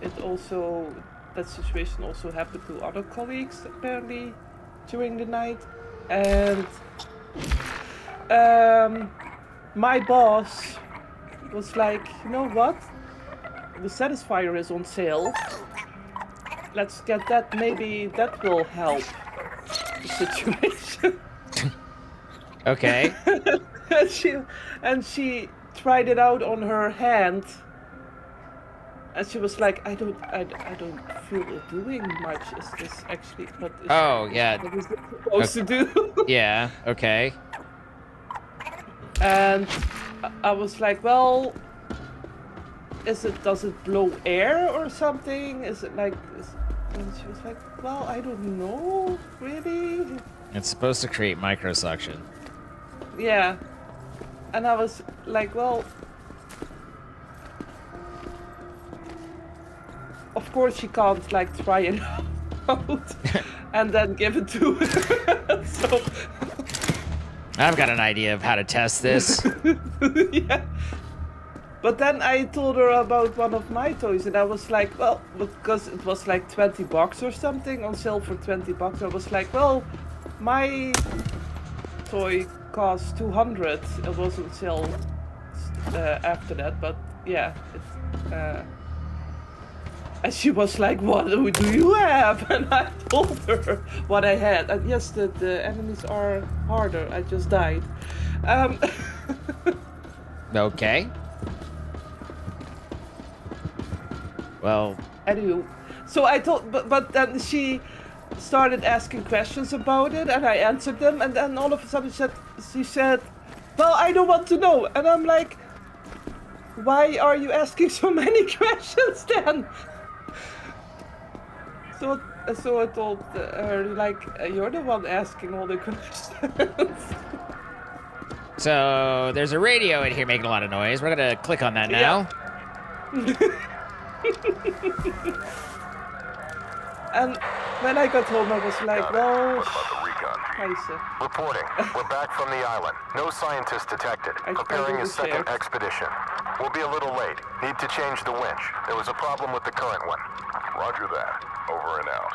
Speaker 19: That situation also happened to other colleagues apparently during the night, and my boss was like, you know what? The Satisfier is on sale. Let's get that. Maybe that will help the situation.
Speaker 1: Okay. and she tried it out on her hand, and she was like, I don't feel it doing much. Is this actually what is, yeah.
Speaker 19: what is it supposed to do?
Speaker 1: Yeah, okay.
Speaker 19: And I was like, well, does it blow air or something? Is it like and she was like, well, I don't know, really.
Speaker 1: It's supposed to create microsuction.
Speaker 19: Yeah. And I was like, well, of course she can't like try it out and then give it to her. So
Speaker 1: I've got an idea of how to test this.
Speaker 19: yeah. But then I told her about one of my toys, and I was like, well, because it was like $20 or something on sale for $20. I was like, well, my toy cost $200. It was on sale after that, but yeah. And she was like, what do you have? And I told her what I had. And yes, the enemies are harder. I just died.
Speaker 1: Okay. Well.
Speaker 19: Anyway, so I told, but then she started asking questions about it, and I answered them, and then all of a sudden she said, well, I don't want to know. And I'm like, why are you asking so many questions then? So I told her, like, you're the one asking all the questions.
Speaker 1: So there's a radio in here making a lot of noise. We're gonna click on that now.
Speaker 19: Yeah. And when I got home, I was like, well, scheiße.
Speaker 21: Reporting. We're back from the island. No scientists detected. Preparing a second expedition. We'll be a little late. Need to change the winch. There was a problem with the current one. Roger that. Over and out.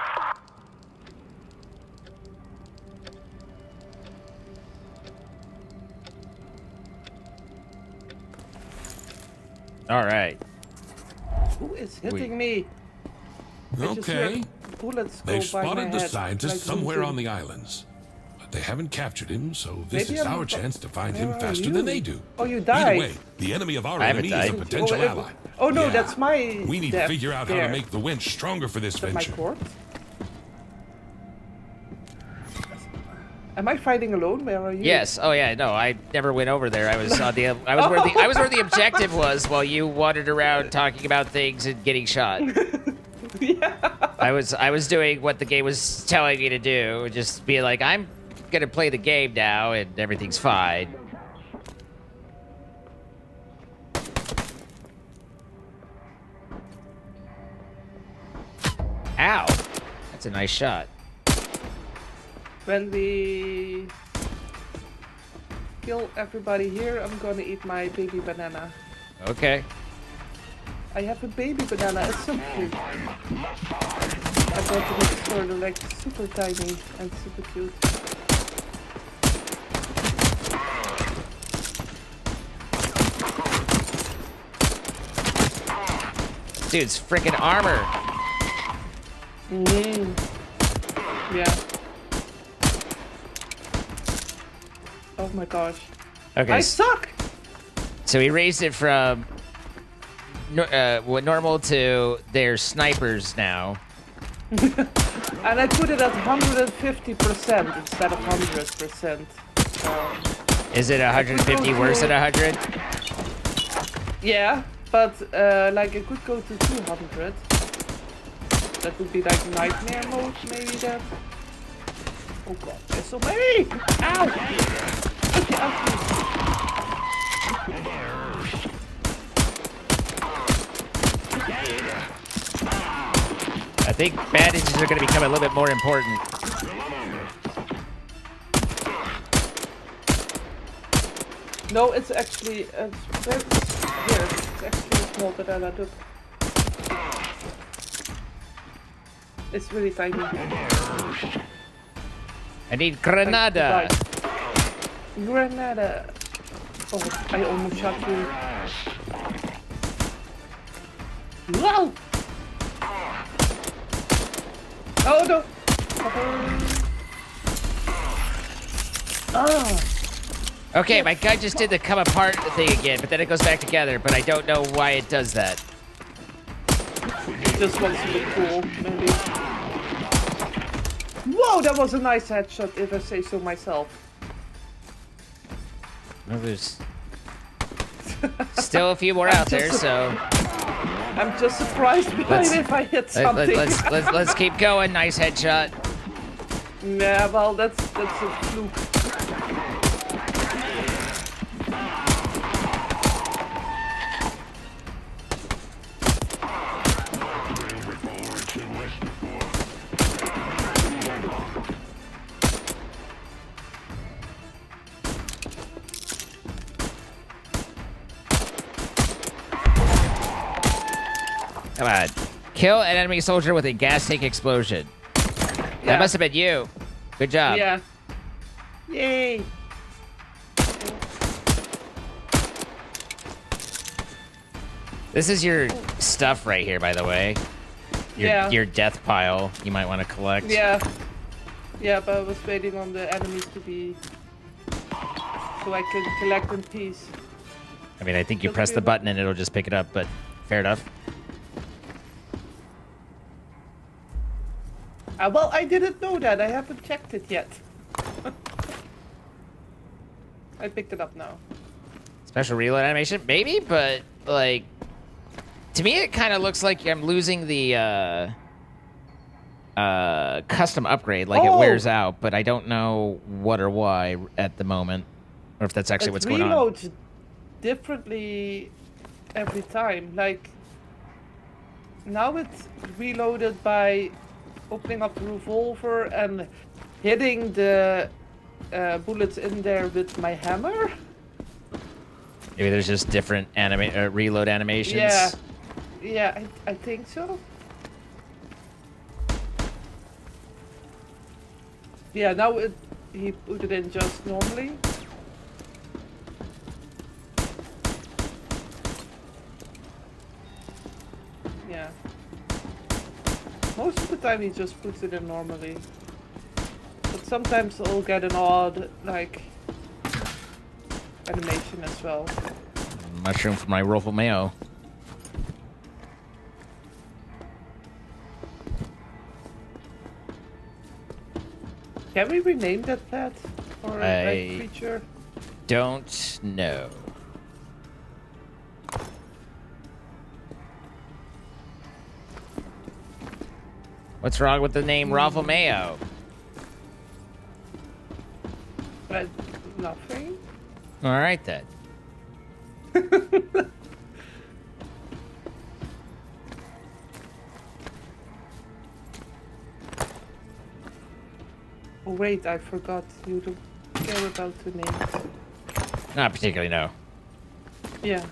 Speaker 1: All right.
Speaker 19: Who is hitting me?
Speaker 20: Okay.
Speaker 19: Bullets go
Speaker 20: They've
Speaker 19: by my
Speaker 20: spotted the
Speaker 19: head,
Speaker 20: scientist
Speaker 19: like
Speaker 20: somewhere
Speaker 19: zoom.
Speaker 20: on the islands. But they haven't captured him, so this
Speaker 19: Maybe
Speaker 20: is
Speaker 19: I'm
Speaker 20: our
Speaker 19: not-
Speaker 20: chance to find
Speaker 19: Where
Speaker 20: him
Speaker 19: are
Speaker 20: faster
Speaker 19: you?
Speaker 20: than they do.
Speaker 19: Oh, you
Speaker 20: Either
Speaker 19: died.
Speaker 20: way, the enemy of our
Speaker 1: I haven't
Speaker 20: enemy is a
Speaker 1: died.
Speaker 20: potential ally.
Speaker 19: Oh no,
Speaker 20: Yeah.
Speaker 19: that's my.
Speaker 20: We need to
Speaker 19: death
Speaker 20: figure out how
Speaker 19: there.
Speaker 20: to make the winch stronger for this
Speaker 19: Is that my
Speaker 20: venture.
Speaker 19: corpse? Am I fighting alone? Where are you?
Speaker 1: Yes. Oh yeah. No, I never went over there. I was on the. I was where the objective was, while you wandered around talking about things and getting shot.
Speaker 19: Yeah.
Speaker 1: I was doing what the game was telling me to do, just be like, I'm gonna play the game now, and everything's fine. Ow! That's a nice shot.
Speaker 19: When we kill everybody here, I'm gonna eat my baby banana.
Speaker 1: Okay.
Speaker 19: I have a baby banana. It's so cute. I bought it at the store. They're like super tiny and super cute.
Speaker 1: Dude's freaking armor.
Speaker 19: Yeah. Oh my gosh.
Speaker 1: Okay.
Speaker 19: I suck!
Speaker 1: So we raised it from normal to there's snipers now.
Speaker 19: And I put it at 150% instead of 100%.
Speaker 1: Is it 150 worse than 100?
Speaker 19: Yeah, but like it could go to 200. That would be like nightmare mode, maybe then. Oh god, there's so many! Ow! Okay,
Speaker 1: I think bandages are going to become a little bit more important.
Speaker 19: No, it's actually here. It's actually small that I took. It's really tiny.
Speaker 1: I need Granada.
Speaker 19: Granada. Oh, I almost shot you. Whoa! Oh no! Oh.
Speaker 1: Okay, my gun just did the come apart thing again, but then it goes back together, but I don't know why it does that.
Speaker 19: It just wants to look cool, maybe. Whoa, that was a nice headshot, if I say so myself.
Speaker 1: Well, there's still a few more out there, so...
Speaker 19: I'm just surprised if I hit something.
Speaker 1: Let's keep going. Nice headshot.
Speaker 19: Yeah, well, that's a fluke.
Speaker 1: Come on. Kill an enemy soldier with a gas tank explosion.
Speaker 19: Yeah.
Speaker 1: That must have been you. Good job.
Speaker 19: Yeah. Yay.
Speaker 1: This is your stuff right here, by the way. Your death pile you might want to collect.
Speaker 19: Yeah. Yeah, but I was waiting on the enemies to be... so I can collect in peace.
Speaker 1: I mean, I think you press the button and it'll just pick it up, but fair enough.
Speaker 19: Well, I didn't know that. I haven't checked it yet. I picked it up now.
Speaker 1: Special reload animation? Maybe, but, like... To me, it kind of looks like I'm losing the, custom upgrade. Like, it wears out, but I don't know what or why at the moment. Or if that's actually what's going on.
Speaker 19: It reloads differently every time. Like, now it's reloaded by... opening up the revolver and hitting the bullets in there with my hammer.
Speaker 1: Maybe there's just different reload animations.
Speaker 19: Yeah, I think so. Yeah, now he put it in just normally. Yeah. Most of the time he just puts it in normally. But sometimes I'll get an odd, like, animation as well.
Speaker 1: Mushroom for my Ruffle Mayo.
Speaker 19: Can we rename that pet? Or like creature?
Speaker 1: Don't know. What's wrong with the name Ruffle Mayo?
Speaker 19: Nothing.
Speaker 1: All right then.
Speaker 19: Oh wait, I forgot. You don't care about the names.
Speaker 1: Not particularly, no.
Speaker 19: Yeah.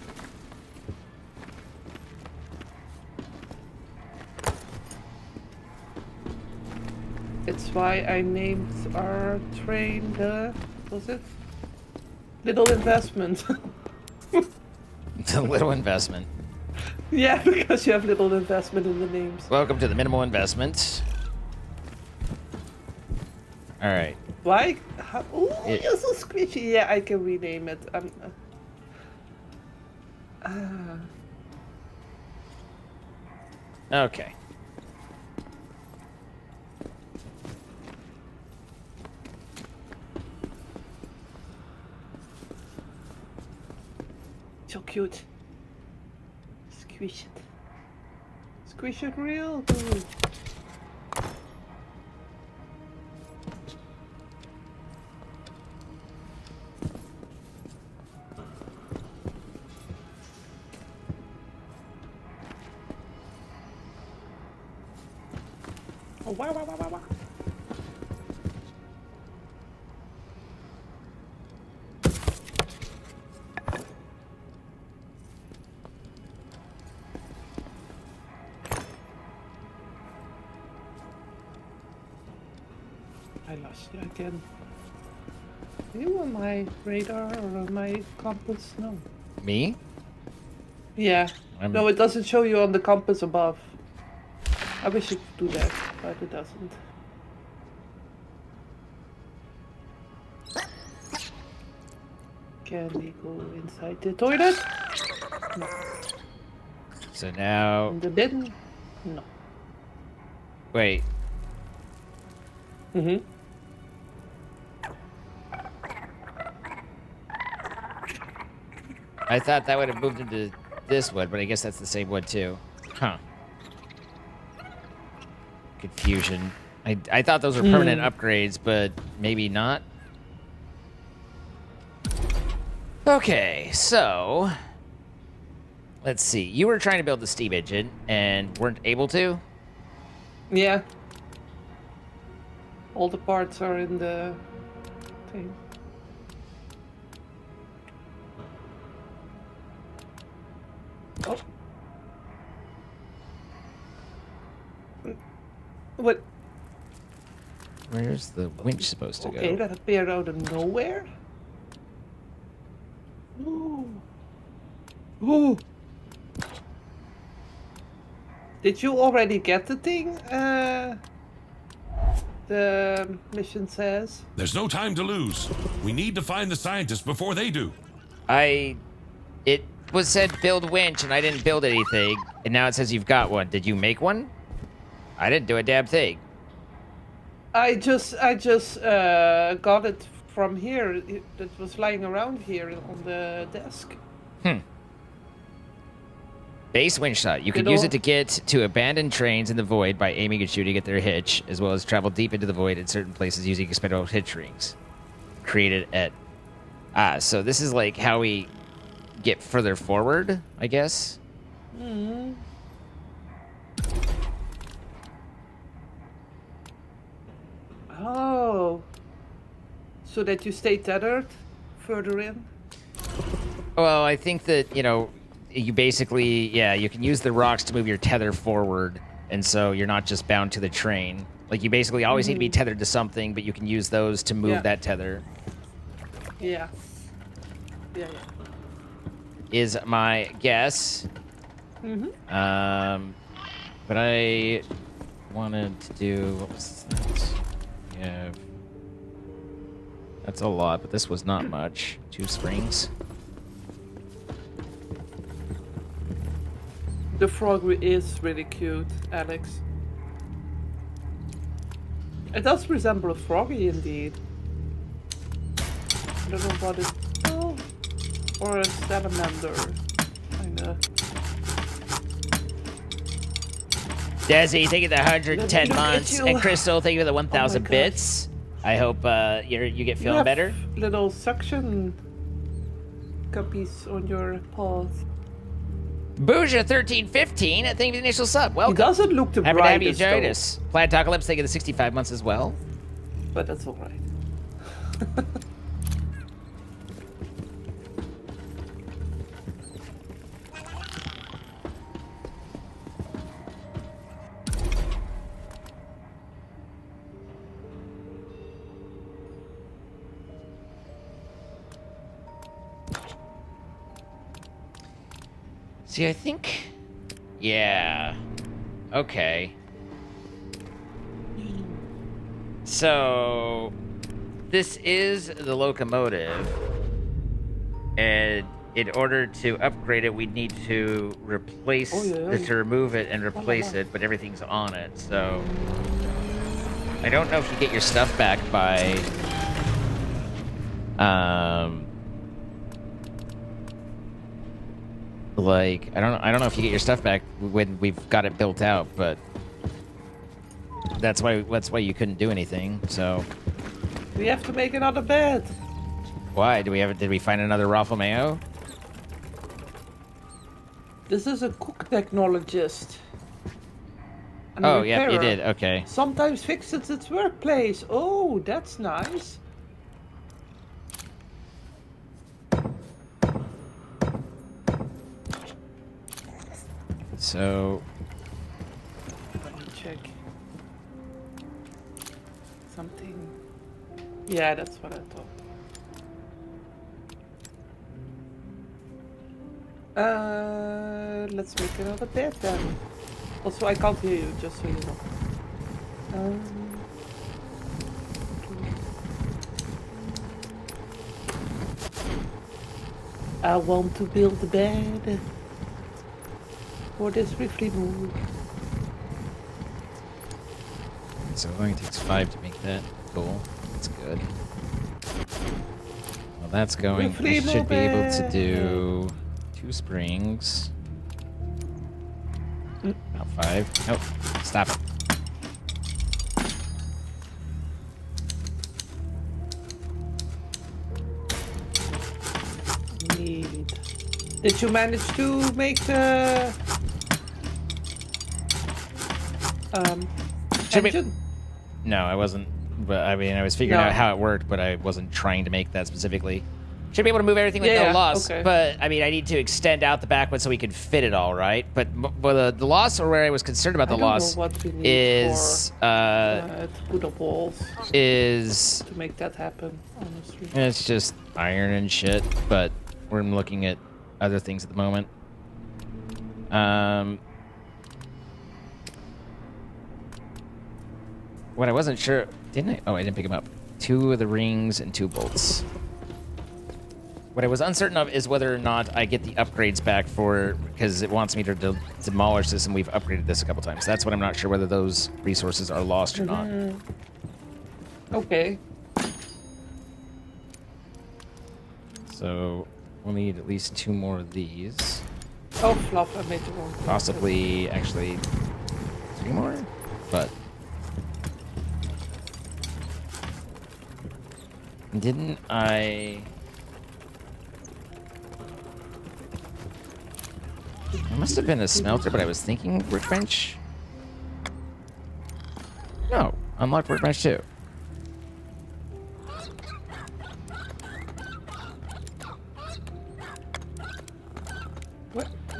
Speaker 19: It's why I named our train the... what was it? Little Investment.
Speaker 1: The little investment.
Speaker 19: Yeah, because you have little investment in the names.
Speaker 1: Welcome to the minimal investment. All right.
Speaker 19: Why? Oh, you're so squishy. Yeah, I can rename it.
Speaker 1: Okay.
Speaker 19: So cute. Squish it. Squish it real good. Oh, wow, wow, wow, wow, wow. I lost you again. Are you on my radar or on my compass? No.
Speaker 1: Me?
Speaker 19: Yeah. No, it doesn't show you on the compass above. I wish it could do that, but it doesn't. Can we go inside the toilet? No.
Speaker 1: So now...
Speaker 19: In the bin? No.
Speaker 1: Wait.
Speaker 19: Mm-hmm.
Speaker 1: I thought that would have moved into this one, but I guess that's the same one too. Huh. Confusion. I thought those were permanent upgrades, but maybe not. Okay, so... Let's see. You were trying to build the steam engine and weren't able to?
Speaker 19: Yeah. All the parts are in the thing. Oh. What?
Speaker 1: Where's the winch supposed to go?
Speaker 19: Okay, that appeared out of nowhere. Ooh. Ooh. Did you already get the thing? The mission says.
Speaker 20: There's no time to lose. We need to find the scientists before they do.
Speaker 1: It was said build winch, and I didn't build anything, and now it says you've got one. Did you make one? I didn't do a damn thing.
Speaker 19: I just got it from here. It was lying around here on the desk.
Speaker 1: Base winch shot. You can use it to get to abandoned trains in the void by aiming and shooting at their hitch, as well as travel deep into the void in certain places using expendable hitch rings. Created at... so this is like how we get further forward, I guess?
Speaker 19: Mm-hmm. Oh. So that you stay tethered further in?
Speaker 1: Well, I think that, you know, you basically, yeah, you can use the rocks to move your tether forward, and so you're not just bound to the train. Like, you basically always need to be tethered to something, but you can use those to move that tether.
Speaker 19: Yeah. Yeah.
Speaker 1: Is my guess.
Speaker 19: Mm-hmm.
Speaker 1: But I wanted to do, what was that? Yeah. That's a lot, but this was not much. 2 springs.
Speaker 19: The frog is really cute, Alex. It does resemble a froggy indeed. I don't know what it... Oh, or a salamander, kinda.
Speaker 1: Desi, thank you for the 110 months. And Crystal, thank you for the 1,000 bits. I hope you get feeling better.
Speaker 19: Little suction cuppies on your paws.
Speaker 1: Bouja1315, thank you for the initial sub. Welcome.
Speaker 19: He doesn't look the
Speaker 1: Happy to have you
Speaker 19: brightest,
Speaker 1: join
Speaker 19: though.
Speaker 1: us. Planetocalypse, thank you for the 65 months as well.
Speaker 19: But that's alright.
Speaker 1: See, I think... Yeah. Okay. So... this is the locomotive, and in order to upgrade it, we need to replace, to remove it and replace it, but everything's on it, so... I don't know if you get your stuff back by... Like, I don't know if you get your stuff back when we've got it built out, but... That's why you couldn't do anything, so...
Speaker 19: We have to make another bed.
Speaker 1: Why? Did we find another Raffle-Mayo?
Speaker 19: This is a cook technologist. And
Speaker 1: oh, yeah, you did. Okay.
Speaker 19: Sometimes fixes its workplace. Oh, that's nice.
Speaker 1: So...
Speaker 19: Let me check. Something... Yeah, that's what I thought. Let's make another bed then. Also, I can't hear you, just so you know. I want to build a bed for this swiftly move.
Speaker 1: So it only takes 5 to make that. Cool. That's good. Well, that's going. We should be able to do 2 springs. Not 5. Nope. Stop it.
Speaker 19: Did you manage to make the engine?
Speaker 1: No, I wasn't. But I mean, I was figuring out how it worked, but I wasn't trying to make that specifically. Should be able to move everything with no loss, but I mean, I need to extend out the back one so we can fit it all, right? But the loss, or where I was concerned about the loss, is
Speaker 19: to put up walls.
Speaker 1: Is
Speaker 19: to make that happen? Honestly,
Speaker 1: it's just iron and shit. But we're looking at other things at the moment. What I wasn't sure, didn't I? Oh, I didn't pick them up. 2 of the rings and 2 bolts. What I was uncertain of is whether or not I get the upgrades back for, because it wants me to demolish this, and we've upgraded this a couple times. That's what I'm not sure whether those resources are lost or not.
Speaker 19: Okay.
Speaker 1: So we'll need at least 2 more of these.
Speaker 19: Oh, fluff! I made the wrong.
Speaker 1: Possibly, actually, 3 more, but. Didn't I... It must have been a smelter, but I was thinking workbench. No, unlock workbench too.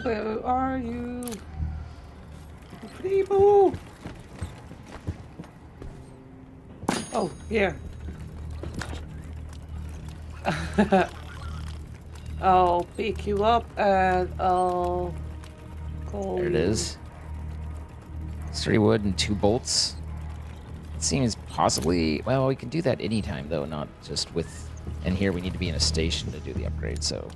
Speaker 19: Where are you? Freebo! Oh, here. I'll pick you up and I'll call
Speaker 1: There it is. 3 wood and 2 bolts. It seems possibly... Well, we can do that anytime, though, not just with... And here we need to be in a station to do the upgrade, so...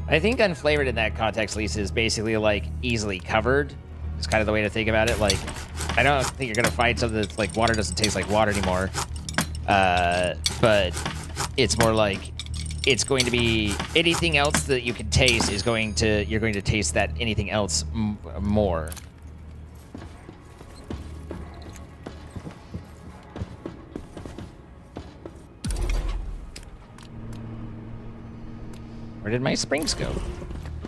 Speaker 1: I think unflavored in that context, Lisa, is basically like easily covered. It's kind of the way to think about it. Like, I don't think you're gonna find something that's like water doesn't taste like water anymore. But it's more like it's going to be anything else that you can taste is going to you're going to taste that anything else more. Where did my springs go?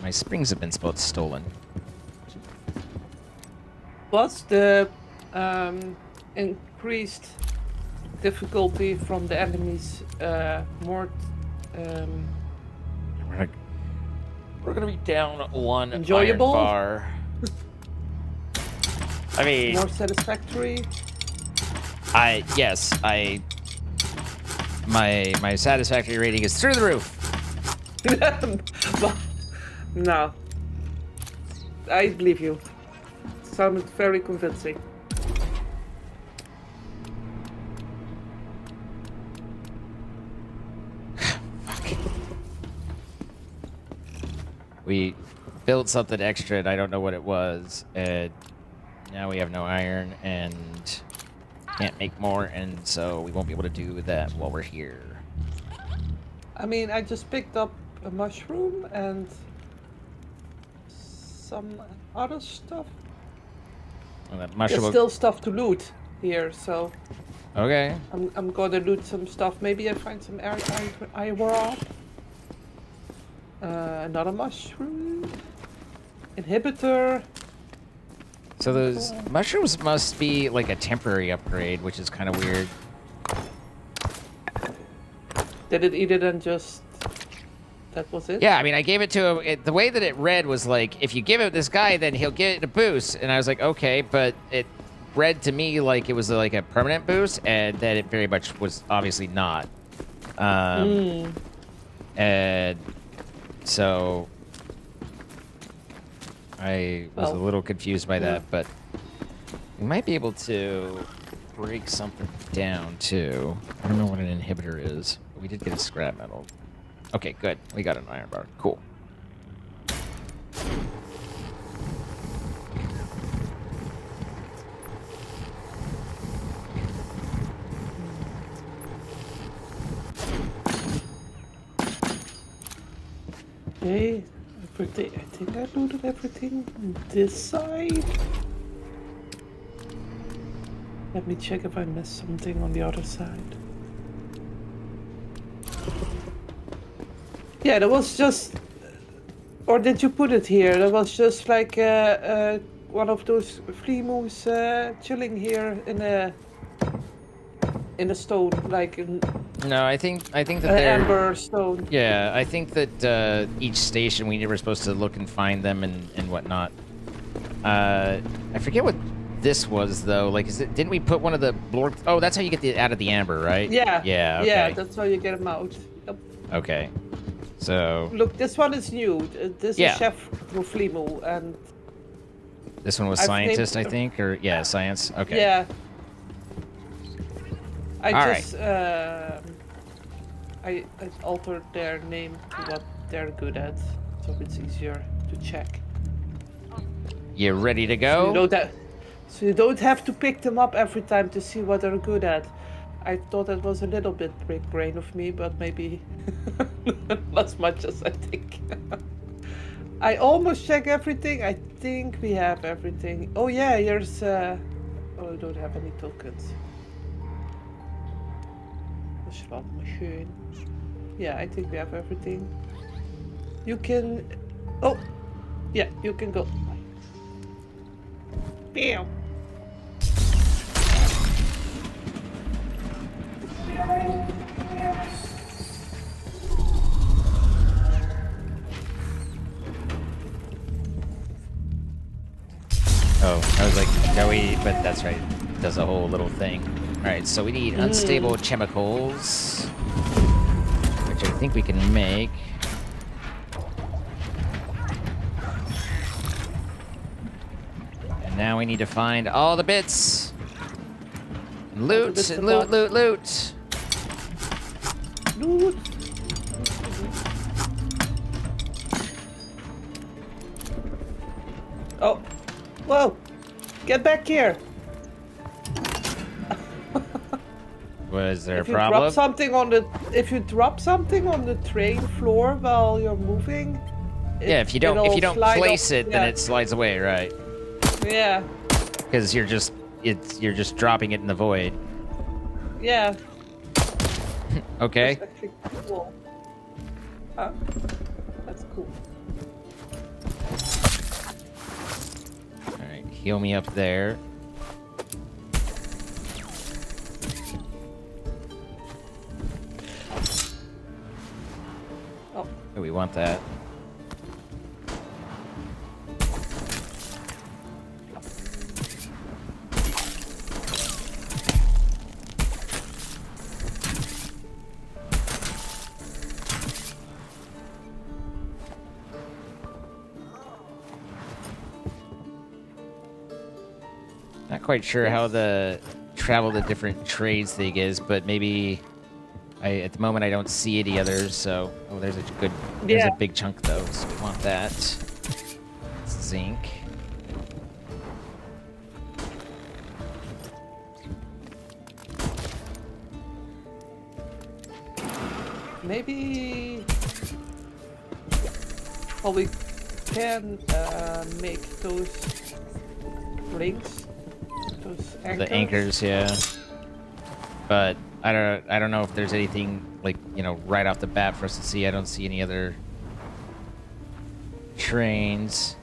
Speaker 1: My springs have been stolen.
Speaker 19: What's the increased difficulty from the enemies more?
Speaker 1: We're gonna be down 1
Speaker 19: enjoyable
Speaker 1: iron bar. I mean,
Speaker 19: more satisfactory.
Speaker 1: Yes, I my satisfactory rating is through the roof.
Speaker 19: No. I believe you. Sounded very convincing.
Speaker 1: We built something extra and I don't know what it was, and now we have no iron and can't make more, and so we won't be able to do that while we're here.
Speaker 19: I mean, I just picked up a mushroom and some other stuff.
Speaker 1: Well, that mushroom.
Speaker 19: There's still stuff to loot here, so
Speaker 1: Okay.
Speaker 19: I'm gonna loot some stuff. Maybe I find some iron. Another mushroom. Inhibitor.
Speaker 1: So those mushrooms must be like a temporary upgrade, which is kind of weird.
Speaker 19: Did it eat it and just... That was it?
Speaker 1: Yeah, I mean, I gave it to him. The way that it read was like, if you give it this guy, then he'll get a boost. And I was like, okay, but it read to me like it was like a permanent boost, and that it very much was obviously not. And so I was a little confused by that, but we might be able to break something down too. I don't know what an inhibitor is, but we did get a scrap metal. Okay, good. We got an iron bar. Cool.
Speaker 19: Okay, everything. I think I looted everything on this side. Let me check if I missed something on the other side. Yeah, that was just... Or did you put it here? That was just like one of those flea moose chilling here in a stone, like in...
Speaker 1: No, I think that they're
Speaker 19: amber stone.
Speaker 1: Yeah, I think that each station we were supposed to look and find them and whatnot. I forget what this was though. Like, didn't we put one of the blork? Oh, that's how you get the out of the amber, right?
Speaker 19: Yeah.
Speaker 1: Yeah. Okay.
Speaker 19: Yeah, that's how you get them out. Yep.
Speaker 1: Okay. So.
Speaker 19: Look, this one is new. This is Chef Flemo, and.
Speaker 1: This one was scientist, I think, or science. Okay.
Speaker 19: Yeah. I altered their name to what they're good at, so it's easier to check.
Speaker 1: You ready to go?
Speaker 19: So you don't have to pick them up every time to see what they're good at. I thought that was a little bit big brain of me, but maybe not as much as I think. I almost check everything. I think we have everything. Oh yeah, here's... Oh, I don't have any tokens. Slot machine. Yeah, I think we have everything. You can... Oh! Yeah, you can go. Bam!
Speaker 1: Oh, I was like, no, but that's right. It does a whole little thing. Alright, so we need unstable chemicals, which I think we can make. And now we need to find all the bits. And loot, and loot, loot, loot.
Speaker 19: Loot. Oh. Whoa. Get back here.
Speaker 1: Was there
Speaker 19: if
Speaker 1: a problem?
Speaker 19: If you drop something on the train floor while you're moving,
Speaker 1: if you don't place it, then it slides away, right?
Speaker 19: Yeah.
Speaker 1: Because you're just dropping it in the void.
Speaker 19: Yeah.
Speaker 1: Okay.
Speaker 19: That's actually cool. That's cool.
Speaker 1: All right, heal me up there.
Speaker 19: Oh,
Speaker 1: we want that. quite sure how the travel the different trades thing is, but maybe at the moment I don't see any others. So, oh, there's a big chunk though. So we want that. Zinc.
Speaker 19: Maybe. Well, we can make those rings, those anchors.
Speaker 1: The anchors, yeah. But I don't know if there's anything like, you know, right off the bat for us to see. I don't see any other trains.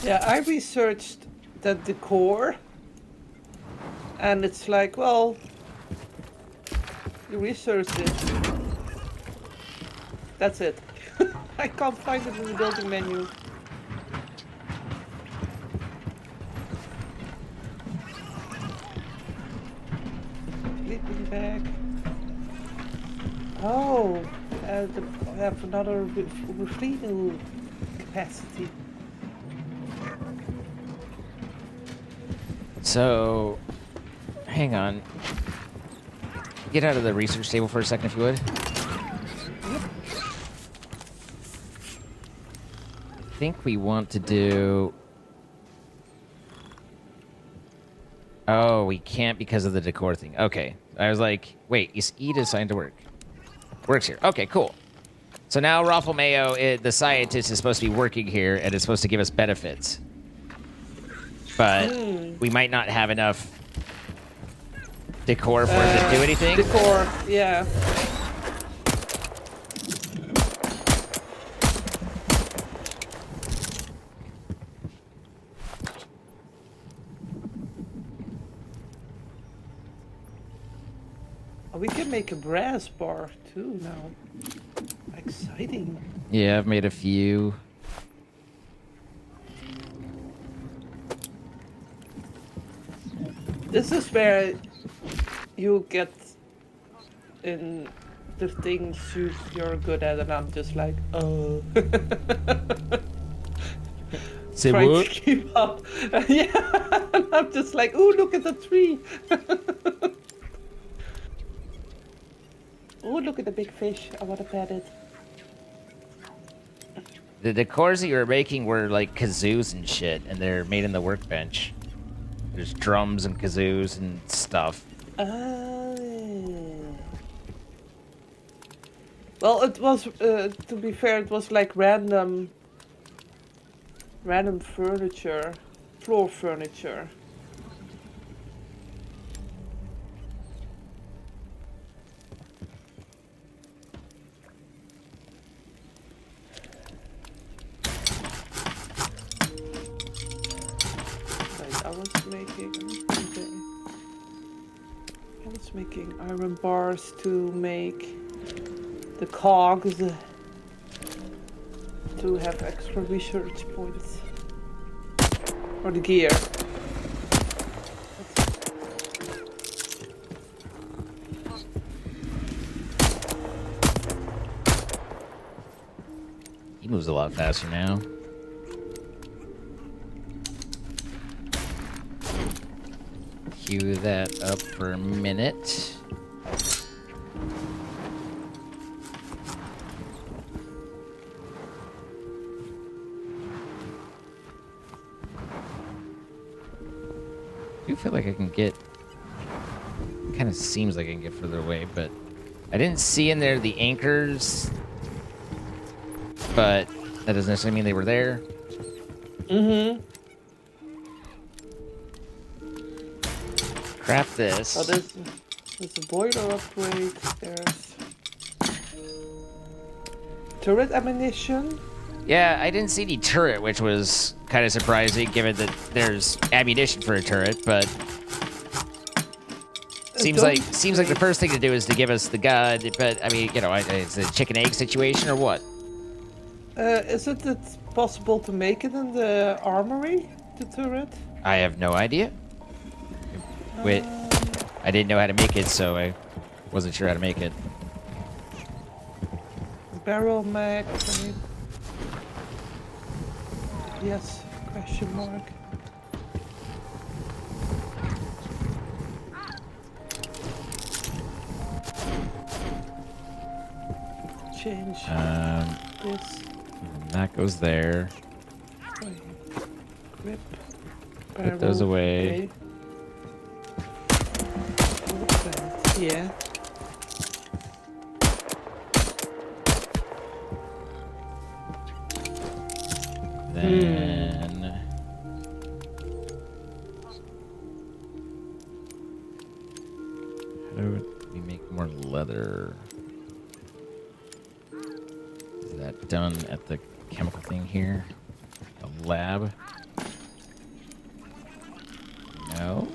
Speaker 19: Yeah, I researched the decor, and it's like, well, you researched it. That's it. I can't find it in the building menu. Sleeping bag. Oh, I have another retrieval capacity.
Speaker 1: So, hang on. Get out of the research table for a second, if you would. I think we want to do... Oh, we can't because of the decor thing. Okay. I was like, wait, is Eda assigned to work? Works here. Okay, cool. So now Raffle Mayo, the scientist, is supposed to be working here, and it's supposed to give us benefits. But we might not have enough decor for him to do anything.
Speaker 19: Decor, yeah. Oh, we can make a brass bar too now. Exciting.
Speaker 1: Yeah, I've made a few.
Speaker 19: This is where you get in the things you're good at, and I'm just like, oh.
Speaker 1: Say
Speaker 19: Trying
Speaker 1: what?
Speaker 19: to keep up. Yeah, and I'm just like, oh, look at the tree. Oh, look at the big fish. I want to pet it.
Speaker 1: The decors that you were making were like kazoos and shit, and they're made in the workbench. There's drums and kazoos and stuff.
Speaker 19: Well, it was, to be fair, it was like random furniture, floor furniture. I was making iron bars to make the cogs to have extra research points. Or the gear.
Speaker 1: He moves a lot faster now. Cue that up for a minute. I do feel like I can get... Kind of seems like I can get further away, but... I didn't see in there the anchors, but that doesn't necessarily mean they were there.
Speaker 19: Mm-hmm.
Speaker 1: Craft this.
Speaker 19: Oh, there's a boiler upgrade. There's turret ammunition.
Speaker 1: Yeah, I didn't see any turret, which was kind of surprising, given that there's ammunition for a turret. But seems like the first thing to do is to give us the gun. But I mean, you know, it's a chicken egg situation or what?
Speaker 19: Isn't it possible to make it in the armory, the turret?
Speaker 1: I have no idea. Wait, I didn't know how to make it, so I wasn't sure how to make it.
Speaker 19: Barrel mag. Yes, question mark. Change this.
Speaker 1: That goes there.
Speaker 19: Grip.
Speaker 1: Put those away.
Speaker 19: Okay. Yeah.
Speaker 1: Then how do we make more leather? Is that done at the chemical thing here? The lab? No.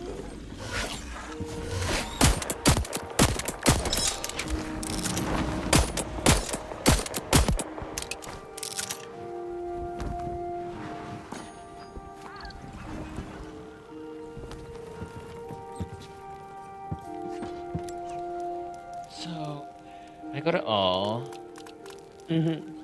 Speaker 1: So, I go to all.
Speaker 19: Mm-hmm.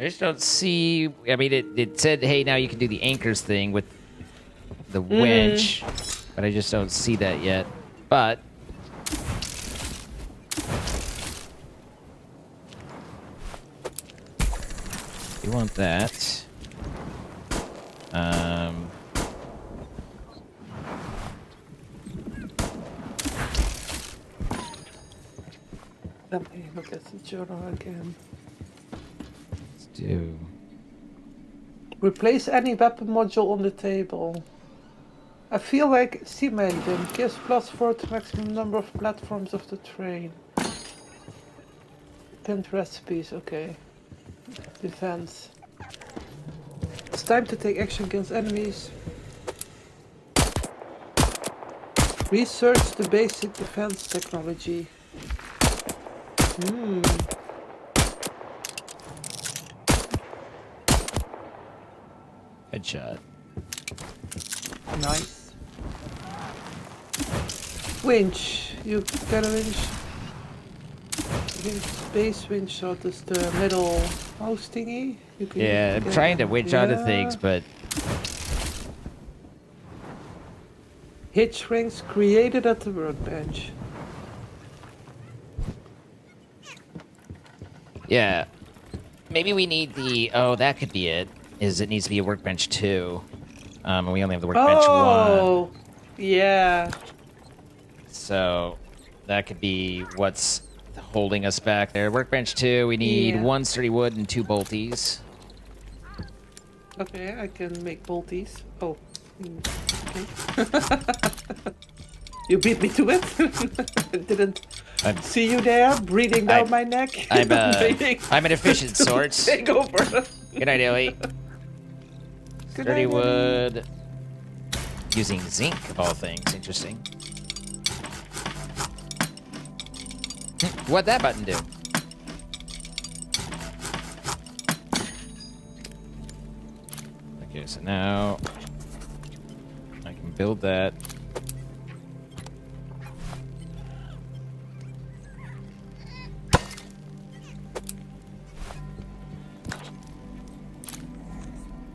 Speaker 1: I just don't see. I mean, it said, hey, now you can do the anchors thing with the winch, but I just don't see that yet. But you want that.
Speaker 19: Let me look at the journal again.
Speaker 1: Let's do.
Speaker 19: Replace any weapon module on the table. I feel like steam engine gives +4 to maximum number of platforms of the train. Pinned recipes, okay. Defense. It's time to take action against enemies. Research the basic defense technology.
Speaker 1: Headshot.
Speaker 19: Nice. Winch. You got a winch. Base winch, so this the middle house thingy. You can
Speaker 1: Yeah, I'm trying to winch onto things, but
Speaker 19: hitch rings created at the workbench.
Speaker 1: yeah. Maybe we need the. Oh, that could be it. Is it needs to be a workbench 2. And we only have the workbench 1.
Speaker 19: Yeah.
Speaker 1: So that could be what's holding us back there. Workbench 2, we need 1 sturdy wood and 2 bolties.
Speaker 19: Okay, I can make bolties. Oh. Okay. You beat me to it. Didn't see you there, breathing down my neck.
Speaker 1: I'm an efficient sort.
Speaker 19: Take over.
Speaker 1: Good night, Ellie. Sturdy wood. Using zinc, of all things. Interesting. What'd that button do? Okay, so now I can build that.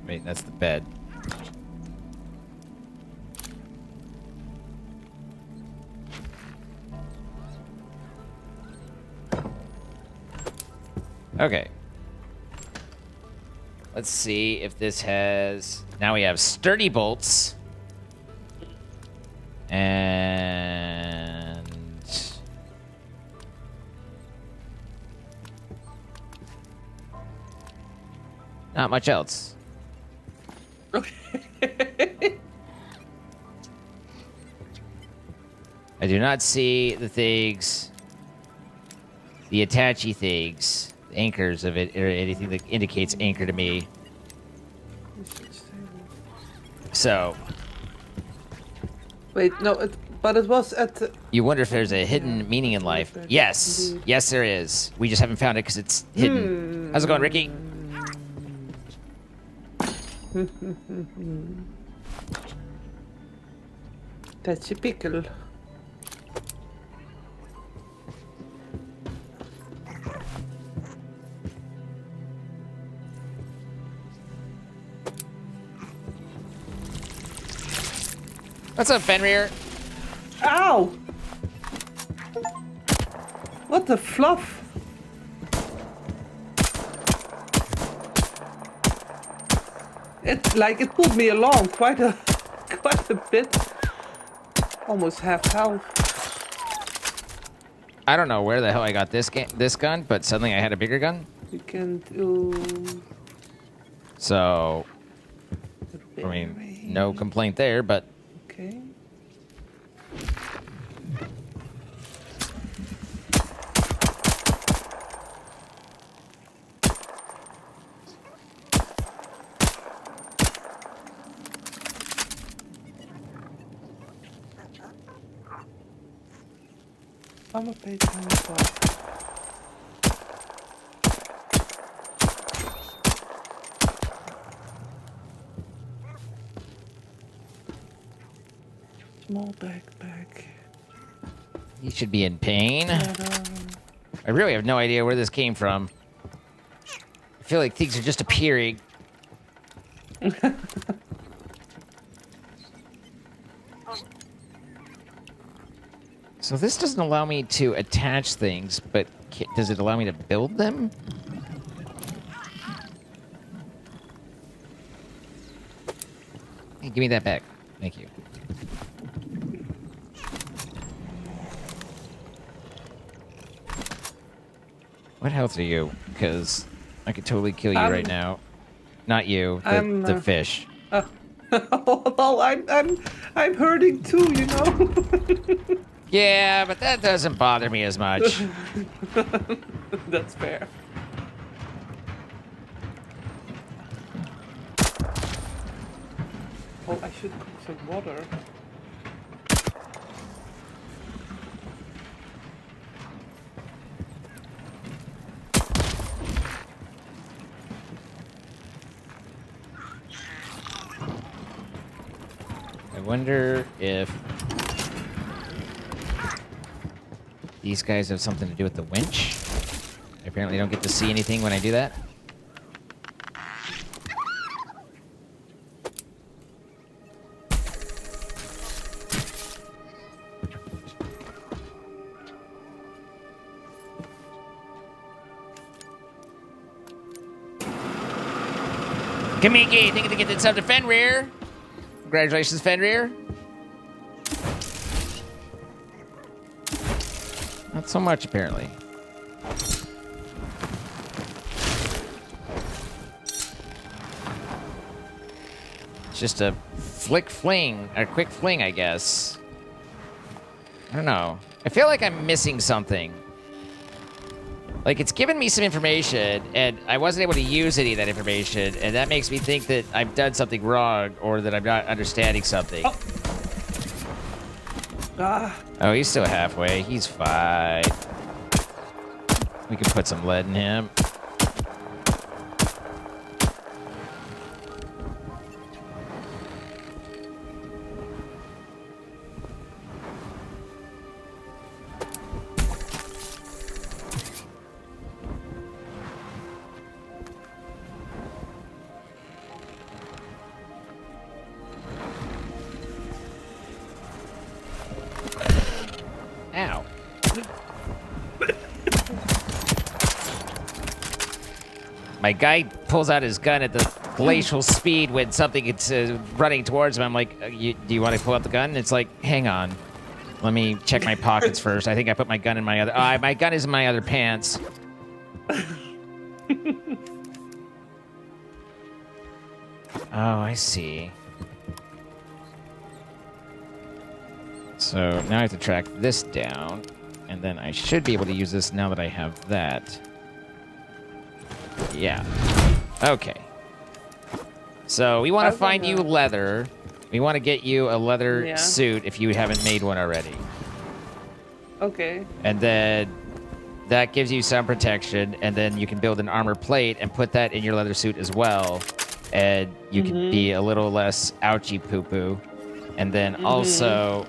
Speaker 1: Wait, that's the bed. Okay. Let's see if this has... Now we have sturdy bolts. And... not much else. I do not see the things, the attachy things, the anchors of it, or anything that indicates anchor to me. So.
Speaker 19: Wait, no, but it was at the...
Speaker 1: You wonder if there's a hidden meaning in life. Yes.
Speaker 19: Indeed.
Speaker 1: Yes, there is. We just haven't found it because it's hidden. How's it going, Ricky?
Speaker 19: That's a pickle.
Speaker 1: What's up, Fenrir?
Speaker 19: Ow! What the fluff? It pulled me along quite a bit. Almost half health.
Speaker 1: I don't know where the hell I got this gun, but suddenly I had a bigger gun.
Speaker 19: You can do.
Speaker 1: So, I mean, no complaint there, but.
Speaker 19: Okay. I'm a page on the top. Small backpack.
Speaker 1: He should be in pain. I really have no idea where this came from. I feel like things are just appearing. So this doesn't allow me to attach things, but does it allow me to build them? Hey, give me that back. Thank you. What health are you? Because I could totally kill you right now. Not you, the fish.
Speaker 19: Well, I'm hurting too, you know.
Speaker 1: Yeah, but that doesn't bother me as much.
Speaker 19: That's fair. Oh, I should cook some water.
Speaker 1: I wonder if these guys have something to do with the winch. I apparently don't get to see anything when I do that. Kamiki, thinking to get this up to Fenrir. Congratulations, Fenrir. Not so much, apparently. It's just a quick fling, I guess. I don't know. I feel like I'm missing something. Like, it's given me some information, and I wasn't able to use any of that information, and that makes me think that I've done something wrong, or that I'm not understanding something. Oh, he's still halfway. He's fine. We can put some lead in him. Ow. My guy pulls out his gun at the glacial speed when something is running towards him. I'm like, do you want to pull out the gun? And it's like, hang on. Let me check my pockets first. I think I put my gun in my other... my gun is in my other pants. Oh, I see. So now I have to track this down, and then I should be able to use this now that I have that. Yeah. Okay. So we want to find you leather. We want to get you a leather suit if you haven't made one already.
Speaker 19: Okay.
Speaker 1: And then that gives you some protection, and then you can build an armor plate and put that in your leather suit as well. And you can be a little less ouchy poo-poo. And then also,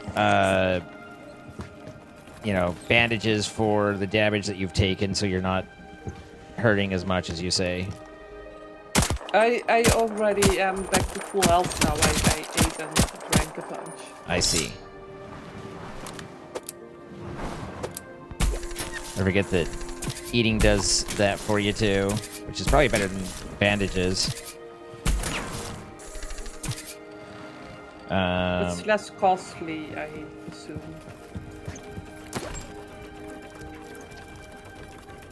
Speaker 1: you know, bandages for the damage that you've taken so you're not hurting as much as you say.
Speaker 19: I already am back to full health now. I ate and drank pack a punch.
Speaker 1: I see. I forget that eating does that for you too, which is probably better than bandages.
Speaker 19: It's less costly, I assume.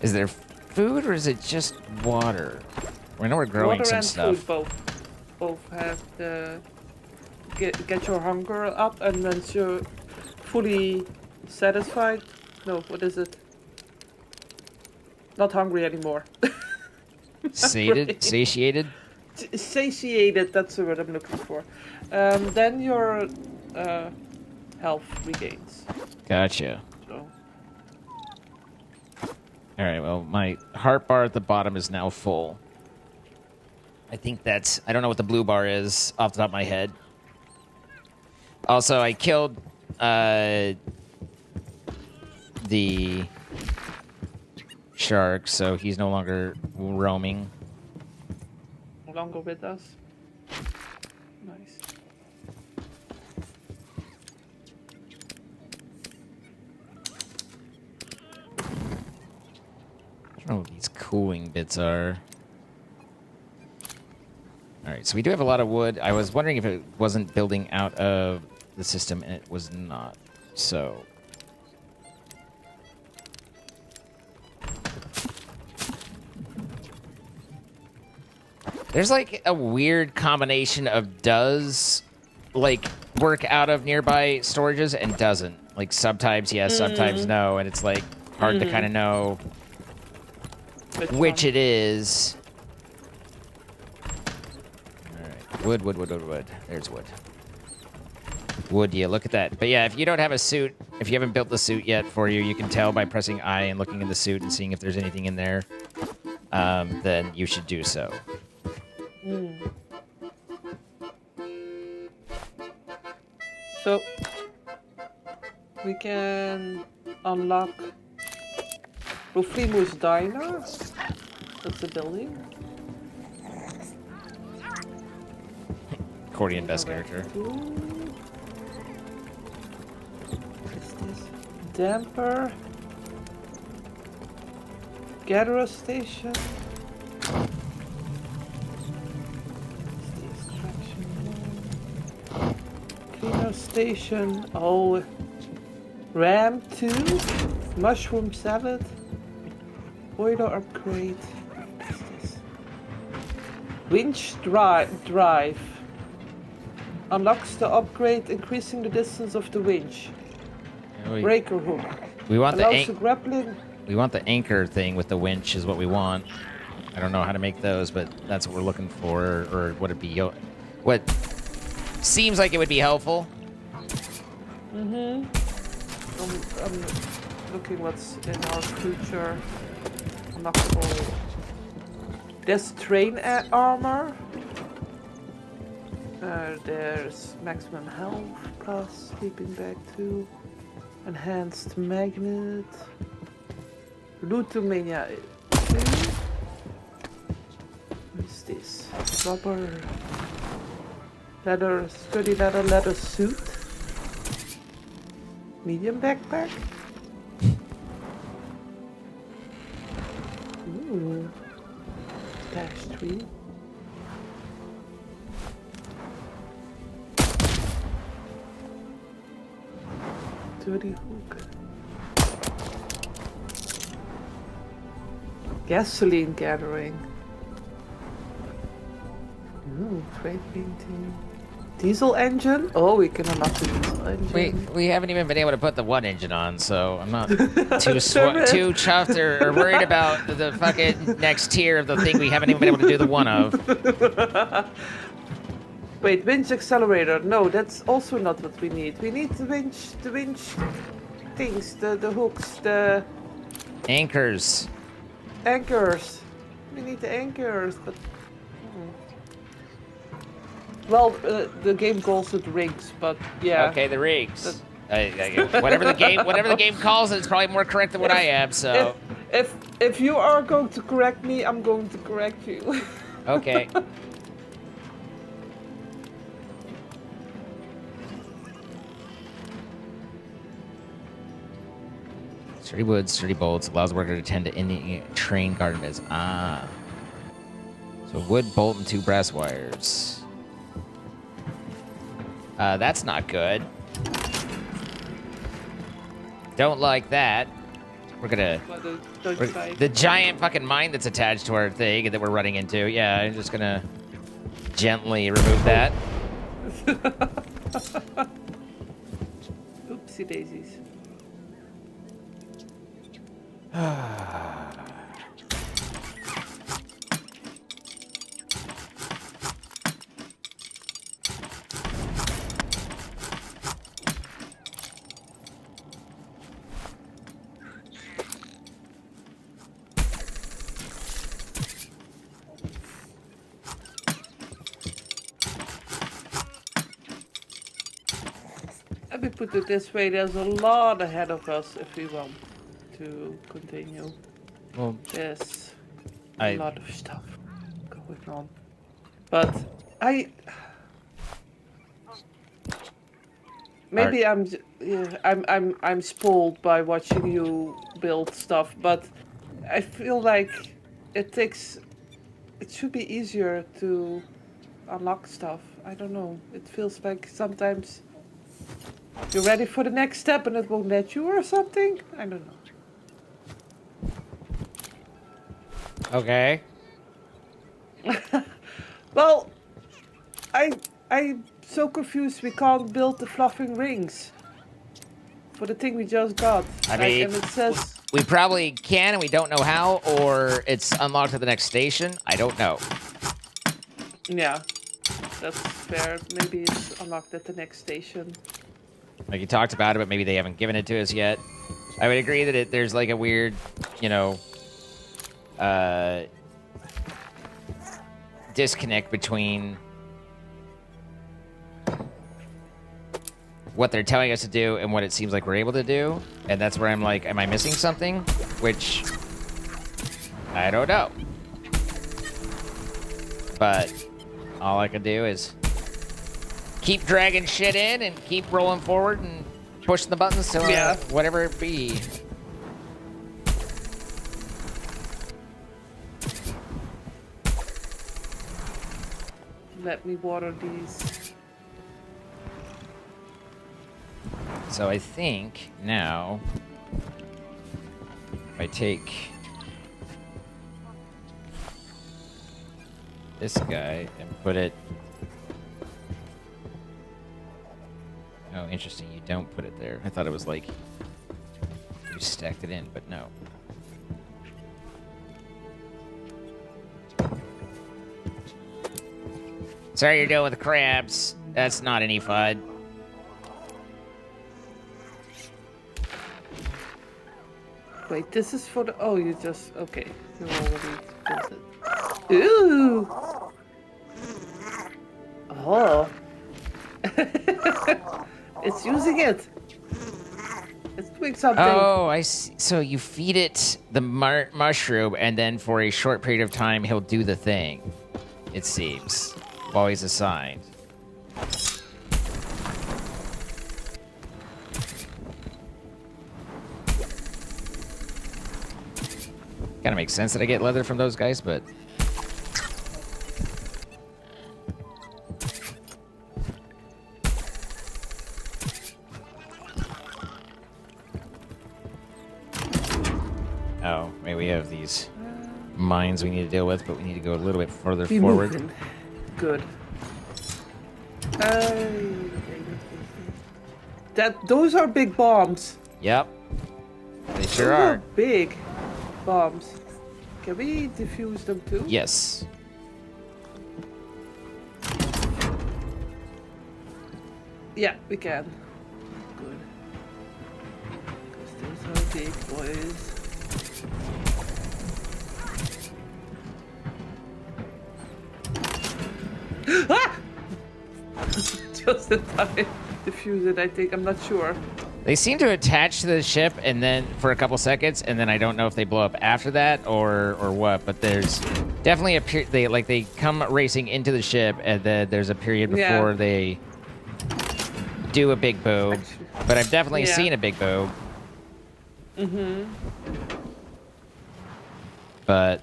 Speaker 1: Is there food or is it just water? I know we're growing
Speaker 19: Water
Speaker 1: some
Speaker 19: and
Speaker 1: stuff.
Speaker 19: Food both have the get your hunger up, and once you're fully satisfied. No, what is it? Not hungry anymore.
Speaker 1: Satiated?
Speaker 19: Satiated, that's the word I'm looking for. Then your health regains.
Speaker 1: Gotcha.
Speaker 19: So.
Speaker 1: Alright, well, my heart bar at the bottom is now full. I think that's... I don't know what the blue bar is off the top of my head. Also, I killed the shark, so he's no longer roaming.
Speaker 19: No longer with us. Nice.
Speaker 1: I don't know what these cooling bits are. Alright, so we do have a lot of wood. I was wondering if it wasn't building out of the system, and it was not. So... there's like a weird combination of does like work out of nearby storages and doesn't. Like sometimes yes, sometimes no, and it's like hard to kind of know which it is. Alright, wood. There's wood. Wood, yeah, look at that. But yeah, if you don't have a suit, if you haven't built the suit yet for you, you can tell by pressing I and looking in the suit and seeing if there's anything in there. Then you should do so.
Speaker 19: So we can unlock Ruflimu's Diner. That's the building.
Speaker 1: Accordion best character.
Speaker 19: What is this? Damper. Gatherer station. Cleaner station. Oh, Ram 2, mushroom salad, boiler upgrade. What is this? Winch drive. Unlocks the upgrade, increasing the distance of the winch. Breaker hook.
Speaker 1: We want
Speaker 19: allows the grappling.
Speaker 1: We want the anchor thing with the winch is what we want. I don't know how to make those, but that's what we're looking for, or would it be what seems like it would be helpful.
Speaker 19: I'm looking what's in our future unlockable. There's train armor. There's maximum health plus sleeping bag 2, enhanced magnet, Lutomania 2. What is this? Rubber, leather, sturdy leather suit, medium backpack. Ooh, dash 3. Dirty hook. Gasoline gathering. Ooh, freight painting. Diesel engine? Oh, we can unlock the diesel engine.
Speaker 1: We haven't even been able to put the one engine on, so I'm not too chuffed or worried about the fucking next tier of the thing we haven't even been able to do the one of.
Speaker 19: Wait, winch accelerator. No, that's also not what we need. We need the winch things, the hooks, the
Speaker 1: anchors.
Speaker 19: Anchors. We need the anchors, but well, the game calls it rigs, but yeah.
Speaker 1: Okay, the rigs. Whatever the game calls it, it's probably more correct than what I am. So
Speaker 19: if you are going to correct me, I'm going to correct you.
Speaker 1: Sturdy wood, sturdy bolts allows the worker to tend to any train garden beds. Ah. So wood, bolt, and 2 brass wires. That's not good. Don't like that. We're gonna... the giant fucking mine that's attached to our thing that we're running into. Yeah, I'm just gonna gently remove that.
Speaker 19: Oopsie daisies. Let me put it this way, there's a lot ahead of us if we want to continue.
Speaker 1: Well,
Speaker 19: there's a lot of stuff going on. But maybe I'm spoiled by watching you build stuff, but I feel like it should be easier to unlock stuff. I don't know. It feels like sometimes you're ready for the next step and it won't let you or something? I don't know.
Speaker 1: Okay.
Speaker 19: Well, I'm so confused we can't build the fluffing rings for the thing we just got.
Speaker 1: I mean,
Speaker 19: and it says
Speaker 1: we probably can and we don't know how, or it's unlocked at the next station. I don't know.
Speaker 19: Yeah, that's fair. Maybe it's unlocked at the next station.
Speaker 1: Like you talked about it, but maybe they haven't given it to us yet. I would agree that there's like a weird, disconnect between what they're telling us to do and what it seems like we're able to do. And that's where I'm like, am I missing something? Which, I don't know. But all I can do is keep dragging shit in and keep rolling forward and pushing the buttons till whatever it be.
Speaker 19: Let me water these.
Speaker 1: So I think now, if I take this guy and put it... Oh, interesting. You don't put it there. I thought it was like you stacked it in, but no. Sorry you're dealing with the crabs. That's not any fun.
Speaker 19: Wait, this is for the... Oh, you just... Okay. You already built it. Ooh! Oh. It's using it. It's doing something.
Speaker 1: Oh, I see. So you feed it the mushroom, and then for a short period of time, he'll do the thing. It seems. While he's assigned. Kind of makes sense that I get leather from those guys, but... Oh, maybe we have these mines we need to deal with, but we need to go a little bit further forward.
Speaker 19: Moving. Good. Those are big bombs.
Speaker 1: Yep. They sure
Speaker 19: Those
Speaker 1: are.
Speaker 19: Big bombs. Can we defuse them too?
Speaker 1: Yes.
Speaker 19: Yeah, we can. Good. Because those are big boys. Ah! Just in time. Defuse it, I think. I'm not sure.
Speaker 1: They seem to attach to the ship and then for a couple seconds, and then I don't know if they blow up after that or what. But there's definitely a period. They come racing into the ship, and then there's a period before they do a big boom. But I've definitely seen a big boom.
Speaker 19: Mm-hmm.
Speaker 1: But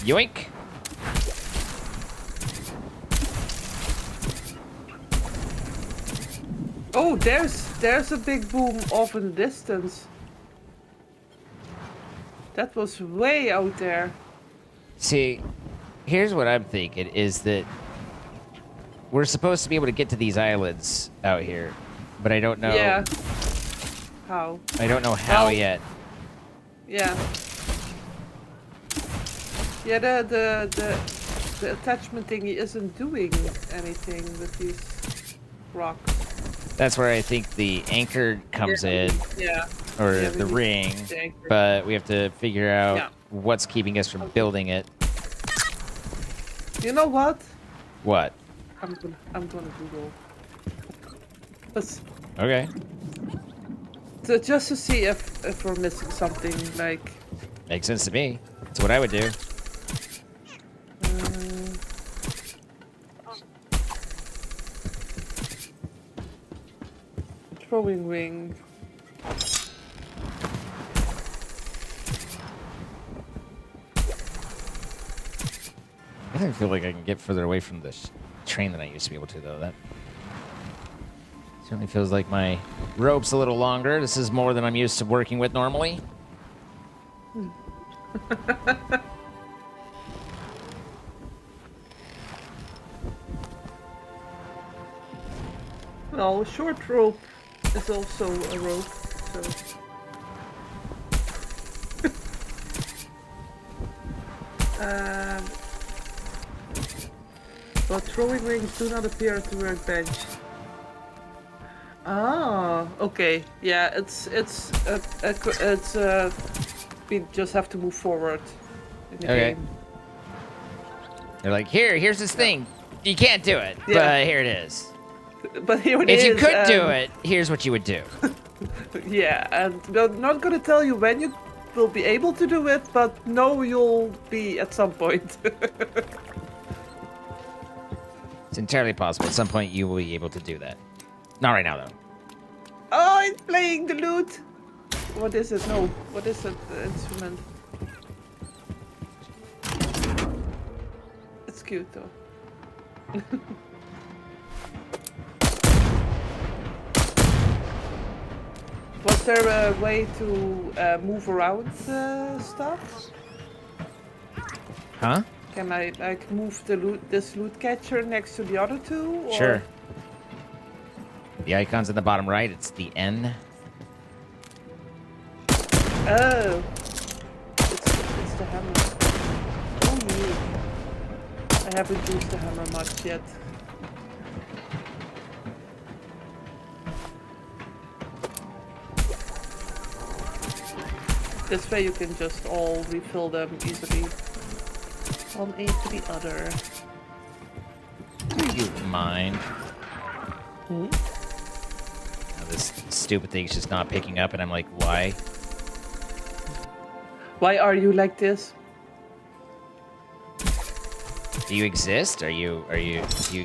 Speaker 1: yoink.
Speaker 19: Oh, there's a big boom off in the distance. That was way out there.
Speaker 1: See, here's what I'm thinking is that we're supposed to be able to get to these islands out here, but I don't know.
Speaker 19: Yeah. How?
Speaker 1: I don't know how yet.
Speaker 19: Yeah. Yeah, the attachment thingy isn't doing anything with these rocks.
Speaker 1: That's where I think the anchor comes in.
Speaker 19: Yeah.
Speaker 1: Or
Speaker 19: Yeah,
Speaker 1: the
Speaker 19: we need
Speaker 1: ring.
Speaker 19: the anchor.
Speaker 1: But we have to figure out what's keeping us from building it.
Speaker 19: You know what?
Speaker 1: What?
Speaker 19: I'm gonna Google. Let's,
Speaker 1: Okay.
Speaker 19: just to see if we're missing something, like.
Speaker 1: Makes sense to me. That's what I would do.
Speaker 19: Throwing ring.
Speaker 1: I don't feel like I can get further away from this train than I used to be able to, though. That certainly feels like my rope's a little longer. This is more than I'm used to working with normally.
Speaker 19: Well, short rope is also a rope, so. But throwing rings do not appear at the workbench. Ah, okay. Yeah, we just have to move forward in the game.
Speaker 1: They're like, here's this thing. You can't do it,
Speaker 19: Yeah.
Speaker 1: but here it is.
Speaker 19: But here it is.
Speaker 1: If you could do it, here's what you would do.
Speaker 19: Yeah, and I'm not gonna tell you when you will be able to do it, but no, you'll be at some point.
Speaker 1: It's entirely possible. At some point, you will be able to do that. Not right now, though.
Speaker 19: Oh, it's playing the lute. What is it? No, what is it? The instrument. It's cute though. Was there a way to move around stuff?
Speaker 1: Huh?
Speaker 19: Can I like move this loot catcher next to the other two? Or?
Speaker 1: Sure. The icon's in the bottom right. It's the N.
Speaker 19: Oh. It's the hammer. Oh yeah. I haven't used the hammer much yet. This way you can just all refill them easily. One aid to the other.
Speaker 1: Do you mind?
Speaker 19: Hmm?
Speaker 1: Now this stupid thing's just not picking up, and I'm like, why?
Speaker 19: Why are you like this?
Speaker 1: Do you exist? Are you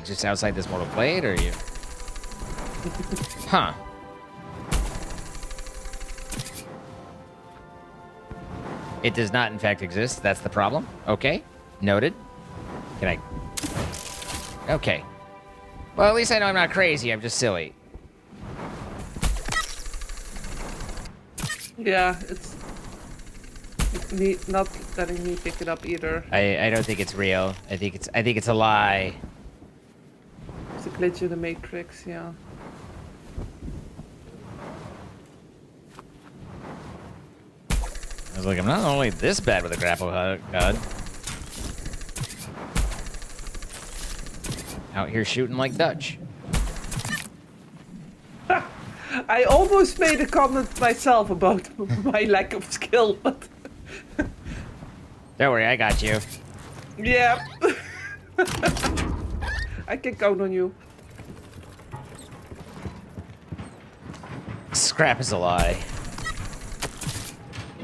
Speaker 1: just outside this mortal plane, or are you? Huh. It does not, in fact, exist. That's the problem. Okay. Noted. Can I... Okay. Well, at least I know I'm not crazy. I'm just silly.
Speaker 19: Yeah, it's not letting me pick it up either.
Speaker 1: I don't think it's real. I think it's a lie.
Speaker 19: It's a glitch in the Matrix, yeah.
Speaker 1: I was like, I'm not only this bad with a grapple gun. Out here shooting like Dutch.
Speaker 19: I almost made a comment myself about my lack of skill, but...
Speaker 1: Don't worry, I got you.
Speaker 19: Yeah. I can count on you.
Speaker 1: scrap is a lie.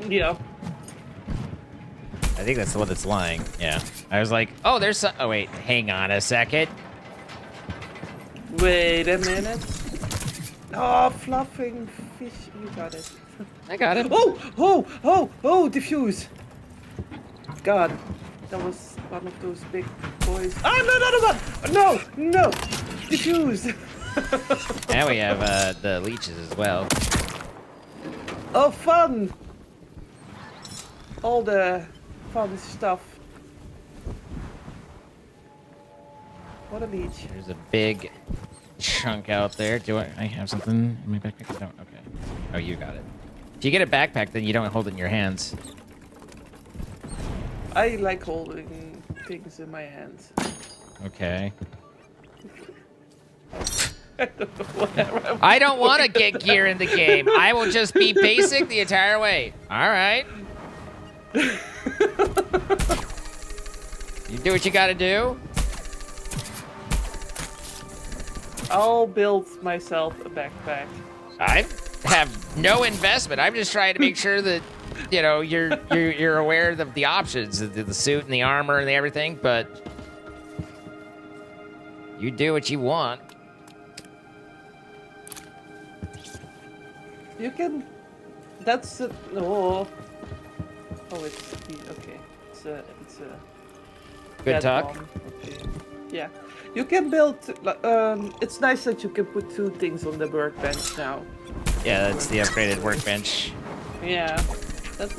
Speaker 19: Yeah.
Speaker 1: I think that's the one that's lying. Yeah. I was like, oh, there's some... Oh, wait. Hang on a second.
Speaker 19: Wait a minute. Oh, fluffing fish. You got it.
Speaker 1: I got it.
Speaker 19: Oh, diffuse. God. That was one of those big boys. Oh, no, another one. No. Diffuse.
Speaker 1: Now we have the leeches as well.
Speaker 19: Oh, fun. All the fun stuff. What a leech.
Speaker 1: There's a big chunk out there. Do I have something in my backpack? No. Okay. Oh, you got it. If you get a backpack, then you don't hold it in your hands.
Speaker 19: I like holding things in my hands.
Speaker 1: Okay.
Speaker 19: I
Speaker 1: don't want to get gear in the game. I will just be basic the entire way. All right. You do what you got to do.
Speaker 19: I'll build myself a backpack.
Speaker 1: I have no investment. I'm just trying to make sure that, you know, you're aware of the options, the suit and the armor and everything, but you do what you want.
Speaker 19: You can. That's a. No. Oh, it's okay. It's a.
Speaker 1: Good talk.
Speaker 19: Okay. Yeah. You can build. It's nice that you can put 2 things on the workbench now.
Speaker 1: Yeah, that's the upgraded workbench.
Speaker 19: Yeah, that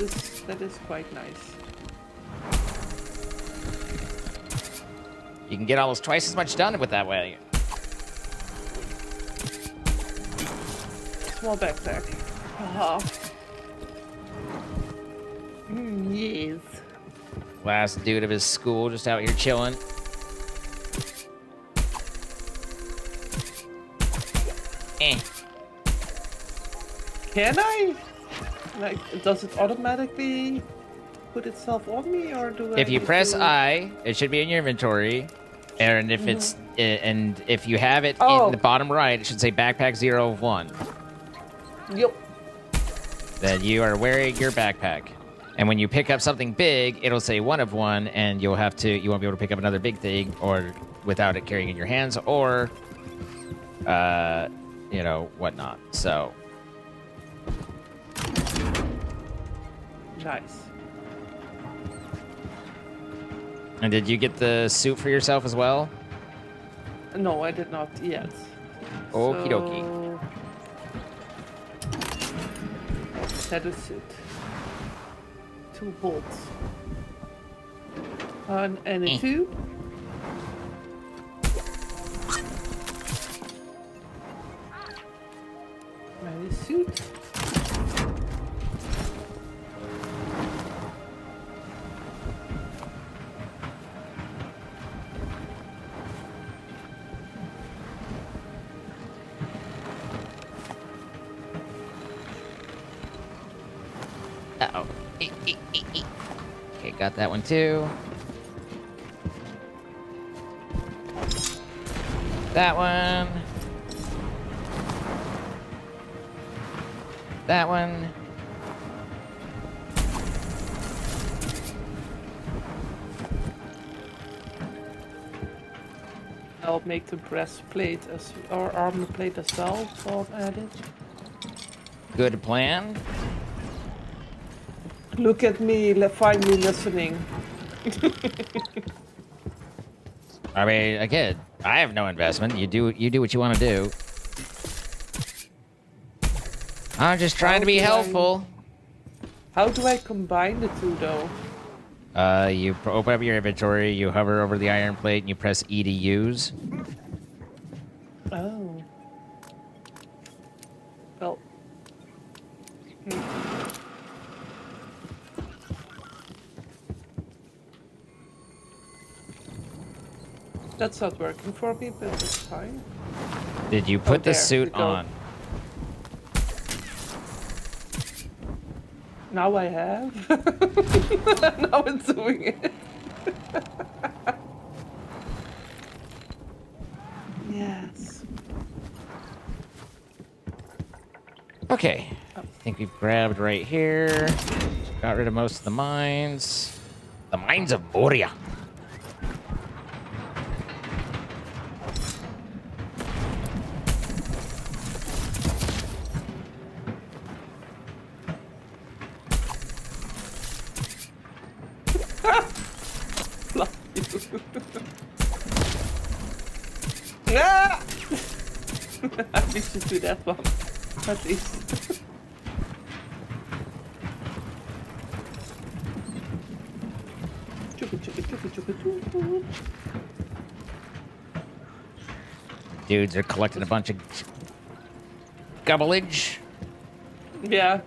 Speaker 19: is quite nice.
Speaker 1: You can get almost twice as much done with that way.
Speaker 19: Small backpack. Haha. Yes.
Speaker 1: Last dude of his school just out here chilling.
Speaker 19: Can I? Like, does it automatically put itself on me, or do I?
Speaker 1: If you press I, it should be in your inventory, and if it's and if you have it in the bottom right, it should say backpack 0 of 1.
Speaker 19: Yep.
Speaker 1: Then you are wearing your backpack, and when you pick up something big, it'll say 1 of 1, and you won't be able to pick up another big thing or without it carrying in your hands or you know, whatnot. So
Speaker 19: nice.
Speaker 1: And did you get the suit for yourself as well?
Speaker 19: No, I did not yet.
Speaker 1: Okie dokie.
Speaker 19: Shadow suit. 2 bolts. And a 2. And a suit.
Speaker 1: Uh-oh. Okay, got that one too. That one. That one.
Speaker 19: I'll make the breastplate or armor plate as well while I'm at it.
Speaker 1: Good plan.
Speaker 19: Look at me, finally listening.
Speaker 1: I mean, again, I have no investment. You do what you want to do. I'm just trying to be helpful.
Speaker 19: How do I combine the 2 though?
Speaker 1: You open up your inventory, you hover over the iron plate, and you press E to use.
Speaker 19: Oh. Well. That's not working for me, but it's fine.
Speaker 1: Did you put the suit on?
Speaker 19: Now I have. Now it's doing it. Yes.
Speaker 1: Okay. I think we've grabbed right here. Got rid of most of the mines. The mines of Moria.
Speaker 19: Ah! We should do that one. At least.
Speaker 1: Dudes are collecting a bunch of gubbleage.
Speaker 19: Yeah,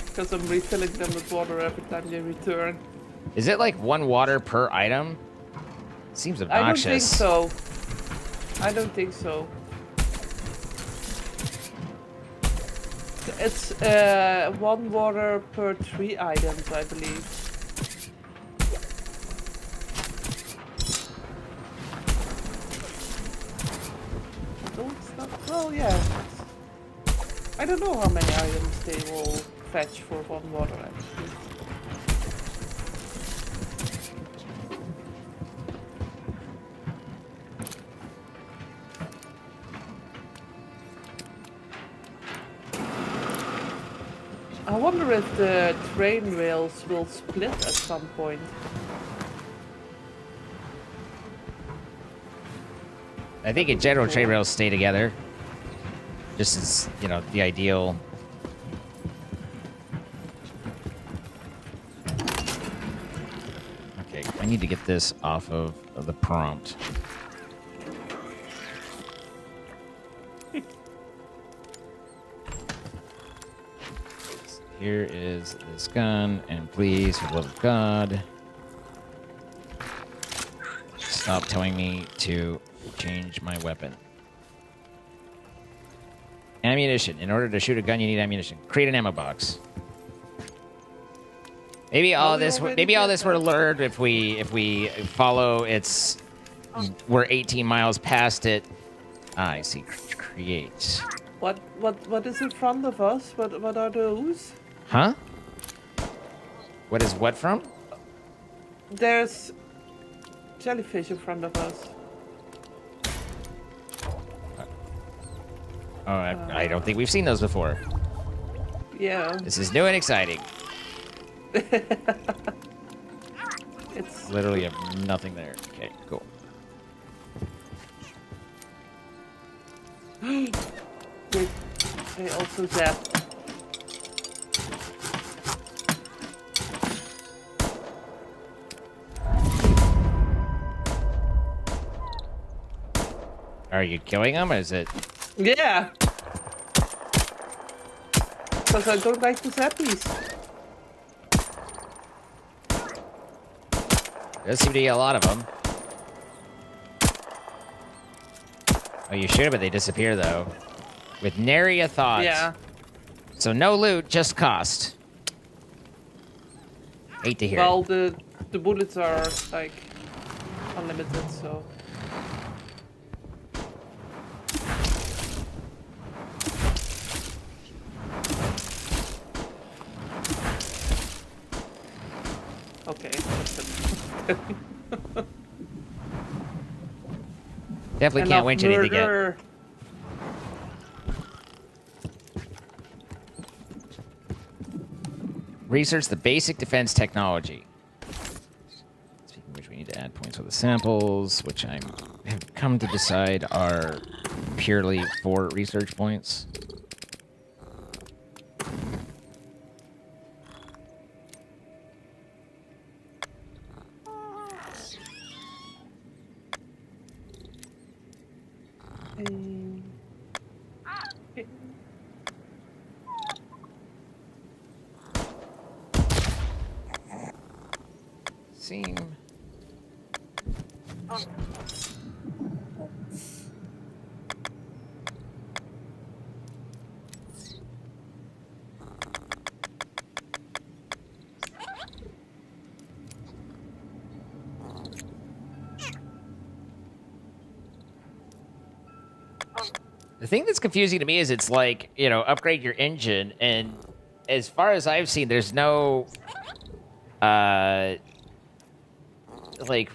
Speaker 19: because I'm refilling them with water every time they return.
Speaker 1: Is it like 1 water per item? Seems obnoxious.
Speaker 19: I don't think so. It's 1 water per 3 items, I believe. No, it's not. Well, yeah. I don't know how many items they will fetch for 1 water, actually. I wonder if the train rails will split at some point.
Speaker 1: I think in general, trade rails stay together. Just as, you know, the ideal. Okay, I need to get this off of the prompt. Here is this gun, and please, for the love of God, stop telling me to change my weapon. Ammunition. In order to shoot a gun, you need ammunition. Create an ammo box. Maybe all this were learned if we follow its. We're 18 miles past it. Ah, I see. Create.
Speaker 19: What is in front of us? What are those?
Speaker 1: Huh? What is what from?
Speaker 19: There's jellyfish in front of us.
Speaker 1: Oh, I don't think we've seen those before.
Speaker 19: Yeah.
Speaker 1: This is new and exciting.
Speaker 19: It's
Speaker 1: literally have nothing there. Okay, cool.
Speaker 19: They also zap.
Speaker 1: Are you killing them? Or is it?
Speaker 19: Yeah. Because I don't like the zappies.
Speaker 1: There seem to be a lot of them. Oh, you shoot, but they disappear though. With nary a thought.
Speaker 19: Yeah.
Speaker 1: So no loot, just cost. Hate to hear.
Speaker 19: Well, the bullets are like unlimited, so. Okay.
Speaker 1: Definitely can't win anything to get. Research the basic defense technology. Speaking of which, we need to add points for the samples, which I have come to decide are purely for research points. Seem. The thing that's confusing to me is it's like, you know, upgrade your engine, and as far as I've seen, there's no, like,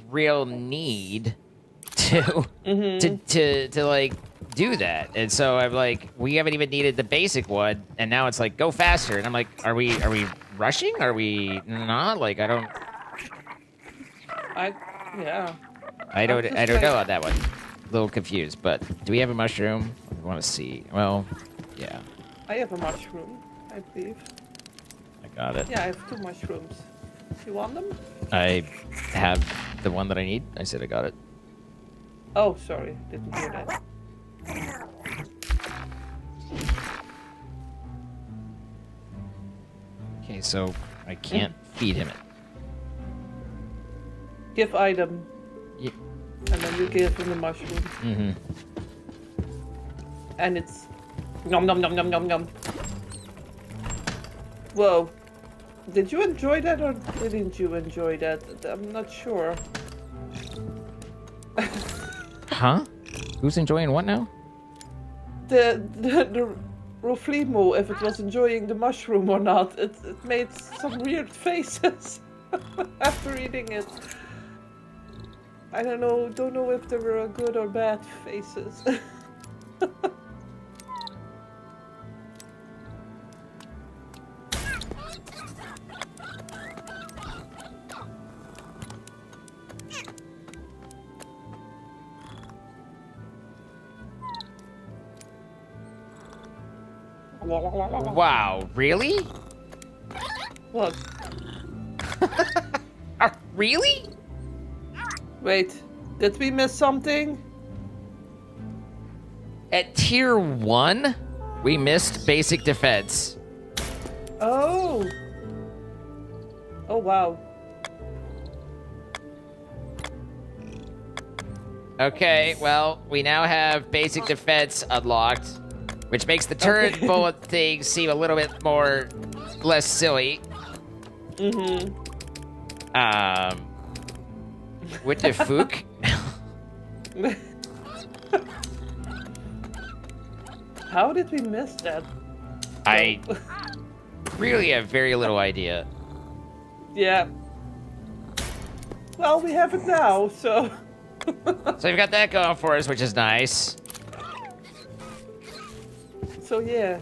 Speaker 1: real need to, to like, do that. And so I'm like, we haven't even needed the basic one, and now it's like, go faster. And I'm like, are we rushing? Are we not? Like, I don't know on that one. A little confused, but do we have a mushroom? I want to see. Well, yeah.
Speaker 19: I have a mushroom, I believe.
Speaker 1: I got it.
Speaker 19: Yeah, I have 2 mushrooms. You want them?
Speaker 1: I have the one that I need. I said I got it.
Speaker 19: Oh, sorry. Didn't hear that.
Speaker 1: Okay, so I can't feed him it.
Speaker 19: Give item.
Speaker 1: Yep.
Speaker 19: And then you give him the mushroom.
Speaker 1: Mm-hmm.
Speaker 19: And it's nom nom nom nom nom nom. Whoa. Did you enjoy that or didn't you enjoy that? I'm not sure.
Speaker 1: Huh? Who's enjoying what now?
Speaker 19: The Roflimo, if it was enjoying the mushroom or not. It made some weird faces after eating it. I don't know if they were good or bad faces.
Speaker 1: Wow, really?
Speaker 19: What?
Speaker 1: Really?
Speaker 19: Wait, did we miss something?
Speaker 1: At tier 1, we missed basic defense.
Speaker 19: Oh. Oh, wow.
Speaker 1: Okay, well, we now have basic defense unlocked, which makes the turret bullet thing seem a little bit less silly.
Speaker 19: Mm-hmm.
Speaker 1: What the fuck?
Speaker 19: How did we miss that?
Speaker 1: I really have very little idea.
Speaker 19: Yeah. Well, we have it now, so...
Speaker 1: So we've got that going for us, which is nice.
Speaker 19: So yeah.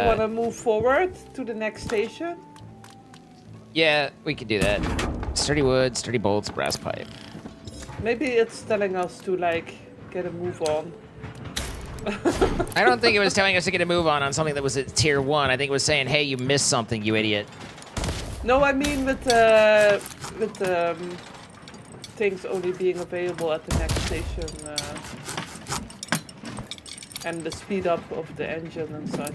Speaker 19: You want to move forward to the next station?
Speaker 1: Yeah, we could do that. Sturdy wood, sturdy bolts, brass pipe.
Speaker 19: Maybe it's telling us to, like, get a move on.
Speaker 1: I don't think it was telling us to get a move on something that was at tier 1. I think it was saying, hey, you missed something, you idiot.
Speaker 19: No, I mean with things only being available at the next station. And the speed up of the engine and such.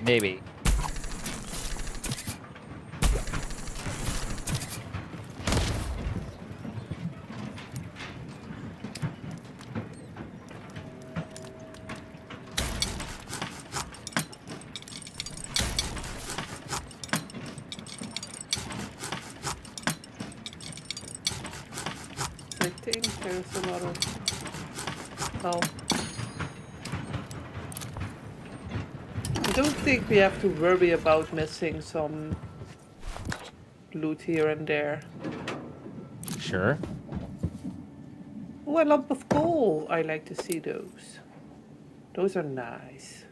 Speaker 1: Maybe.
Speaker 19: I think there's another... Oh. I don't think we have to worry about missing some loot here and there.
Speaker 1: Sure.
Speaker 19: Oh, a lump of coal. I like to see those. Those are nice.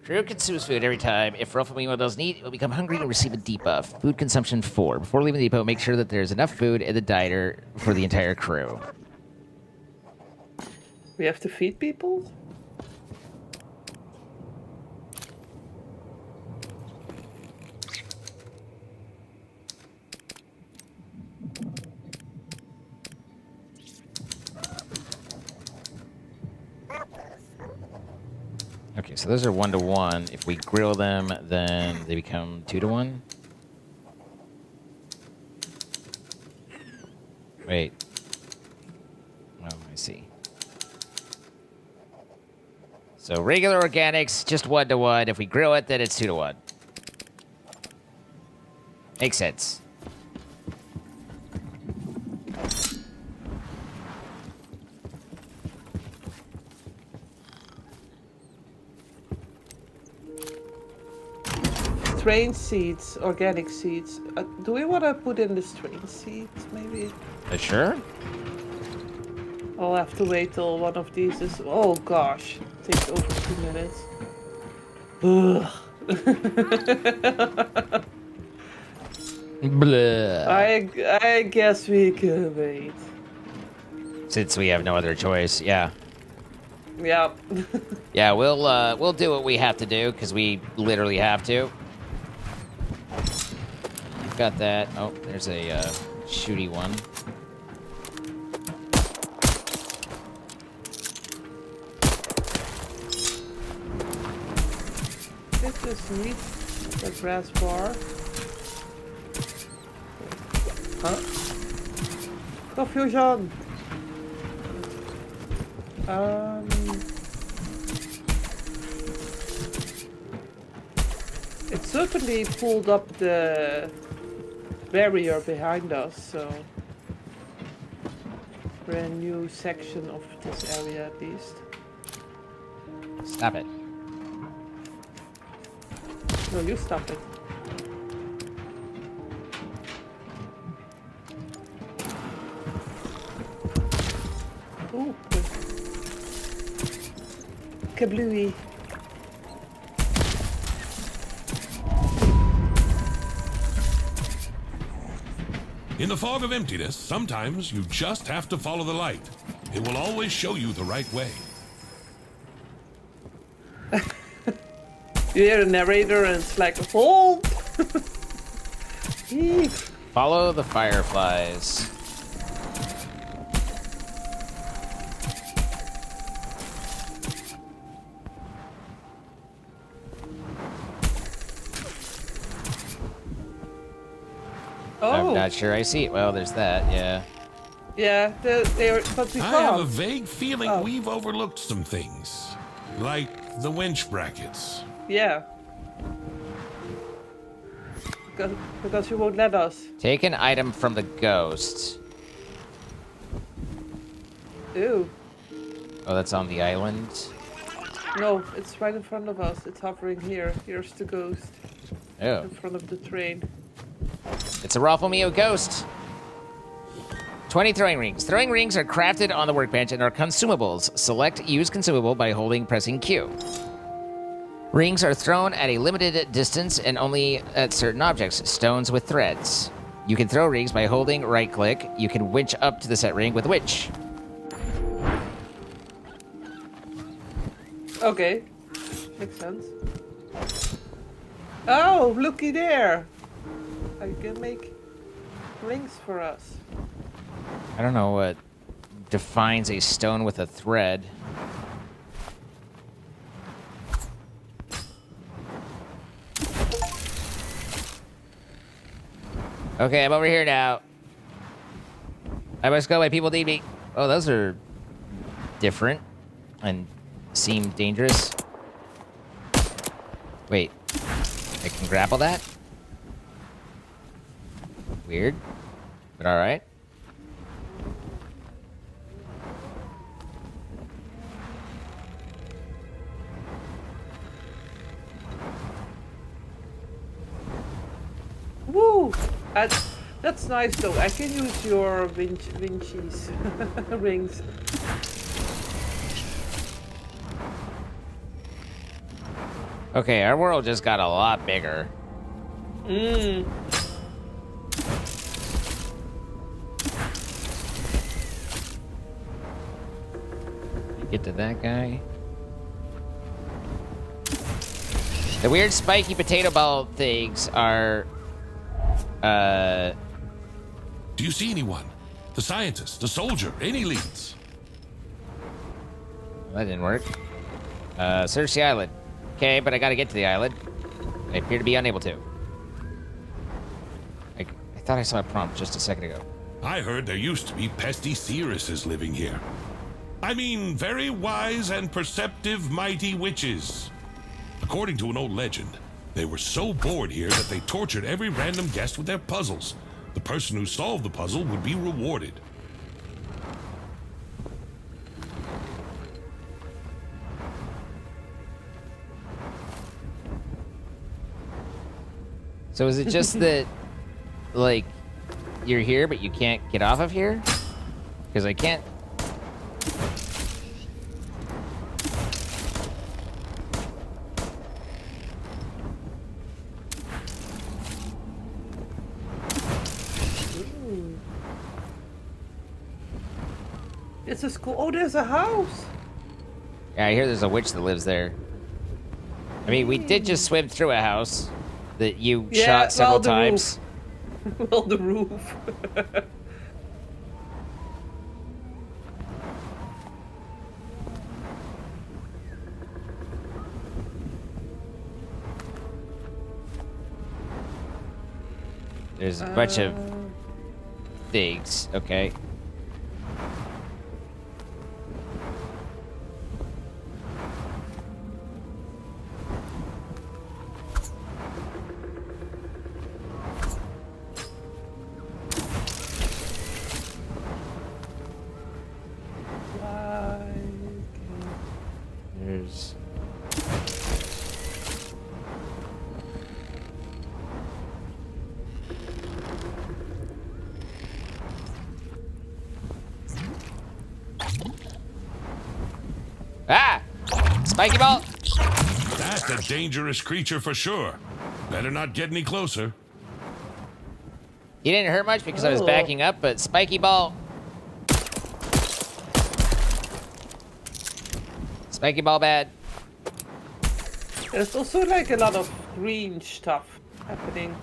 Speaker 1: Crew consumes food every time. If Rufflemino doesn't eat, it will become hungry and receive a debuff. Food consumption 4. Before leaving the depot, make sure that there's enough food in the diner for the entire crew.
Speaker 19: We have to feed people?
Speaker 1: Okay, so those are 1-to-1. If we grill them, then they become 2-to-1. Wait. Oh, I see. So regular organics, just 1-to-1. If we grill it, then it's 2-to-1. Makes sense.
Speaker 19: Strain seeds, organic seeds. Do we want to put in the strain seeds, maybe?
Speaker 1: Sure.
Speaker 19: I'll have to wait till one of these is... Oh gosh, it takes over 2 minutes. Ugh.
Speaker 1: Blah.
Speaker 19: I guess we can wait.
Speaker 1: Since we have no other choice, yeah.
Speaker 19: Yeah.
Speaker 1: Yeah, we'll do what we have to do, because we literally have to. Got that. Oh, there's a shooty one.
Speaker 19: This is neat. The brass bar. Huh? Confusion! It certainly pulled up the barrier behind us, so brand new section of this area at least.
Speaker 1: Stop it.
Speaker 19: No, you stop it. Ooh, good. Kablooey.
Speaker 20: In the fog of emptiness, sometimes you just have to follow the light. It will always show you the right way.
Speaker 19: You hear the narrator and it's like, hold!
Speaker 1: Follow the fireflies. I'm
Speaker 19: Oh,
Speaker 1: not sure I see it. Well, there's that, yeah.
Speaker 19: yeah, they're, but we
Speaker 20: I have a
Speaker 19: can't.
Speaker 20: vague feeling
Speaker 19: Oh.
Speaker 20: we've overlooked some things. Like the winch brackets.
Speaker 19: Yeah. Because you won't let us.
Speaker 1: Take an item from the ghost.
Speaker 19: Ew.
Speaker 1: Oh, that's on the island.
Speaker 19: No, it's right in front of us. It's hovering here. Here's the ghost.
Speaker 1: Oh.
Speaker 19: In front of the train.
Speaker 1: It's a Rafflemio ghost. 20 throwing rings. Throwing rings are crafted on the workbench and are consumables. Select use consumable by pressing Q. Rings are thrown at a limited distance and only at certain objects. Stones with threads. You can throw rings by holding right click. You can winch up to the set ring with winch.
Speaker 19: Okay. Makes sense. Oh, looky there. I can make rings for us.
Speaker 1: I don't know what defines a stone with a thread. Okay, I'm over here now. I must go, my people need me. Oh, those are different and seem dangerous. Wait, I can grapple that? Weird, but all right.
Speaker 19: Woo! That's nice though. I can use your Vinci's rings.
Speaker 1: Okay, our world just got a lot bigger.
Speaker 19: Mmm.
Speaker 1: Get to that guy. The weird spiky potato ball things are,
Speaker 20: Do you see anyone? The scientist, the soldier, any leads?
Speaker 1: That didn't work. Search the island. Okay, but I gotta get to the island. I appear to be unable to. I thought I saw a prompt just a second ago.
Speaker 20: I heard there used to be pesty seeresses living here. I mean, very wise and perceptive mighty witches. According to an old legend, they were so bored here that they tortured every random guest with their puzzles. The person who solved the puzzle would be rewarded.
Speaker 1: So is it just that, like, you're here but you can't get off of here? Because I can't.
Speaker 19: It's a school. Oh, there's a house.
Speaker 1: Yeah, I hear there's a witch that lives there. I mean, we did just swim through a house that you shot several times.
Speaker 19: Well, the roof.
Speaker 1: There's a bunch of things. Okay. There's... Ah! Spiky ball!
Speaker 20: That's a dangerous creature for sure. Better not get any closer.
Speaker 1: He didn't hurt much because I was backing up, but spiky ball. Spiky ball bad.
Speaker 19: There's also like a lot of green stuff happening.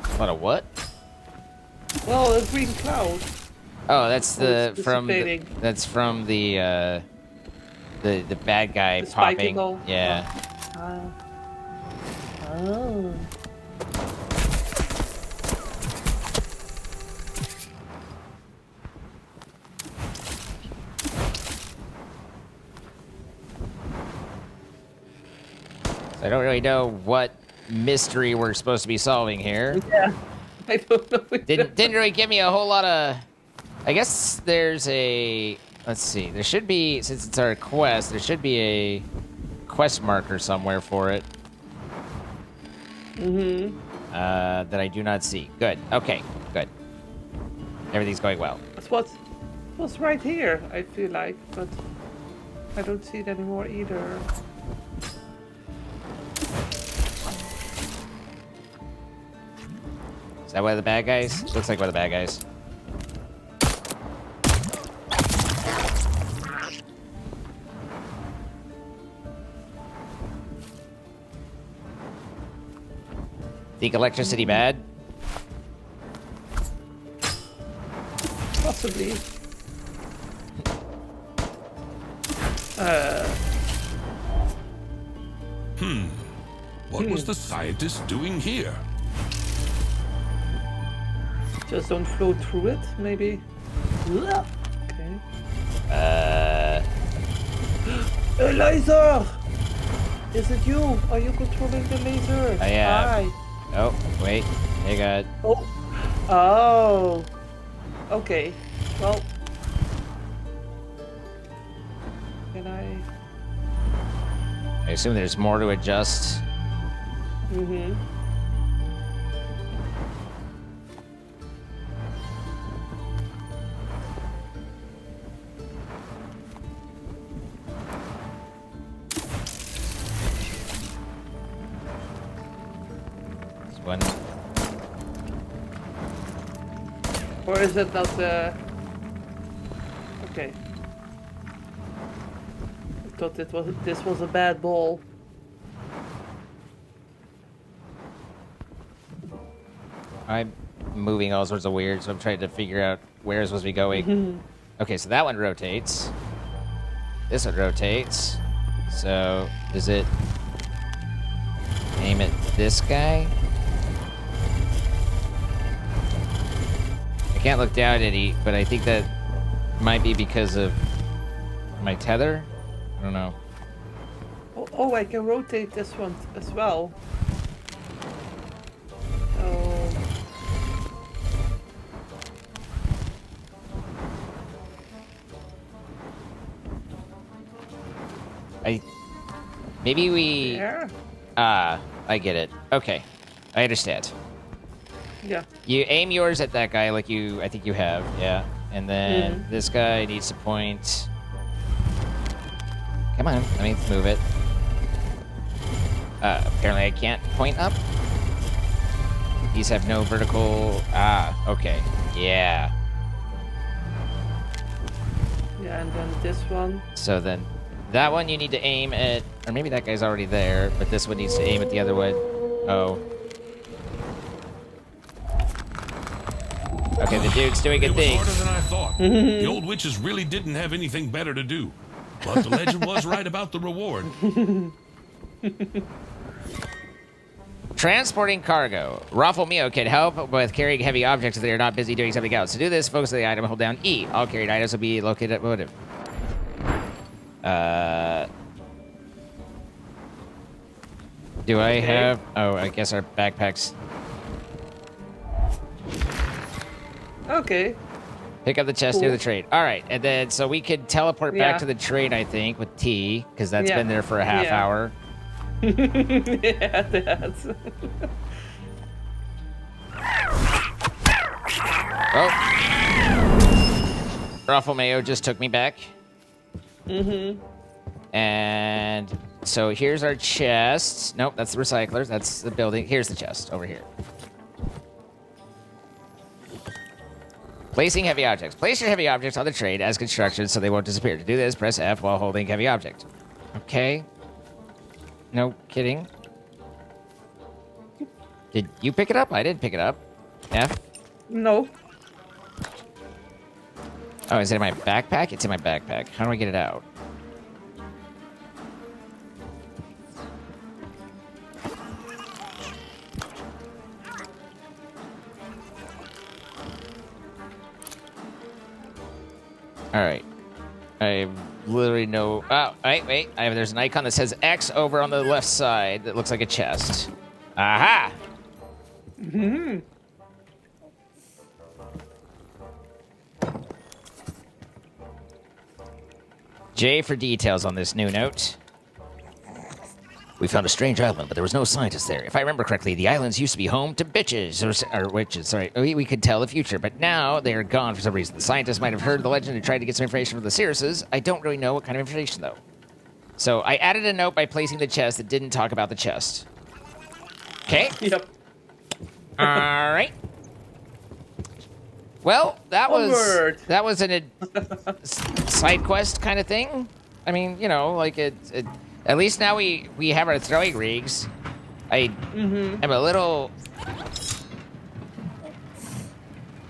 Speaker 1: A lot of what?
Speaker 19: Well, a green cloud.
Speaker 1: Oh, that's
Speaker 19: it's dissipating.
Speaker 1: that's from the bad guy
Speaker 19: The spiky
Speaker 1: popping.
Speaker 19: ball?
Speaker 1: Yeah.
Speaker 19: Oh.
Speaker 1: I don't really know what mystery we're supposed to be solving here.
Speaker 19: Yeah, I don't know.
Speaker 1: Didn't really give me a whole lot of. I guess there's a. Let's see. There should be, since it's our quest, there should be a quest marker somewhere for it.
Speaker 19: Mm-hmm.
Speaker 1: That I do not see. Good. Okay. Good. Everything's going well.
Speaker 19: That's what's right here, I feel like, but I don't see it anymore either.
Speaker 1: Is that one of the bad guys? Looks like one of the bad guys. Think electricity bad?
Speaker 19: Possibly.
Speaker 20: What was the scientist doing here?
Speaker 19: Just don't float through it, maybe. Okay. A laser! Is it you? Are you controlling the laser?
Speaker 1: I am.
Speaker 19: Hi.
Speaker 1: Oh, wait. Hey, God.
Speaker 19: Oh. Oh. Okay. Well. Can I
Speaker 1: assume there's more to adjust.
Speaker 19: Mm-hmm.
Speaker 1: One.
Speaker 19: Or is it not the... Okay. I thought this was a bad ball.
Speaker 1: I'm moving all sorts of weird, so I'm trying to figure out where it's supposed to be going. Okay, so that one rotates. This one rotates. So, does it aim at this guy? I can't look down any, but I think that might be because of my tether. I don't know.
Speaker 19: Oh, I can rotate this one as well. Oh.
Speaker 1: Maybe we...
Speaker 19: Yeah.
Speaker 1: Ah, I get it. Okay, I understand.
Speaker 19: Yeah.
Speaker 1: You aim yours at that guy like I think you have, yeah. And then this guy needs to point. Come on, let me move it. Apparently I can't point up. These have no vertical. Ah, okay. Yeah.
Speaker 19: Yeah, and then this one.
Speaker 1: So then that one you need to aim at, or maybe that guy's already there, but this one needs to aim at the other one. Oh. Okay, the dude's doing a thing.
Speaker 20: It was harder than I thought. The old witches really didn't have anything better to do. But the legend was right about the reward.
Speaker 1: Transporting cargo. Raffle Mio can help with carrying heavy objects if they are not busy doing something else. To do this, focus on the item, hold down E. All carried items will be located at motive. Do I have... Oh, I guess our backpacks...
Speaker 19: Okay.
Speaker 1: Pick up the chest near the train. All right, and then so we could teleport back to the train, I think, with T, because that's been there for a half hour.
Speaker 19: Yeah, that's.
Speaker 1: Oh. Raffle Mayo just took me back. And so here's our chest. Nope, that's the recyclers. That's the building. Here's the chest over here. Placing heavy objects. Place your heavy objects on the train as construction so they won't disappear. To do this, press F while holding heavy object. Okay. No kidding. Did you pick it up? I didn't pick it up. F?
Speaker 19: No.
Speaker 1: Oh, is it in my backpack? It's in my backpack. How do I get it out? All right. I literally know... Oh, wait. There's an icon that says X over on the left side that looks like a chest. Aha! J for details on this new note. We found a strange island, but there was no scientist there. If I remember correctly, the islands used to be home to bitches, or witches, sorry. We could tell the future, but now they are gone for some reason. The scientists might have heard the legend and tried to get some information from the Searses. I don't really know what kind of information, though. So I added a note by placing the chest that didn't talk about the chest. Okay?
Speaker 19: Yep.
Speaker 1: All right. Well, that was an side quest kind of thing. I mean, you know, like at least now we have our throwing rigs. I am a little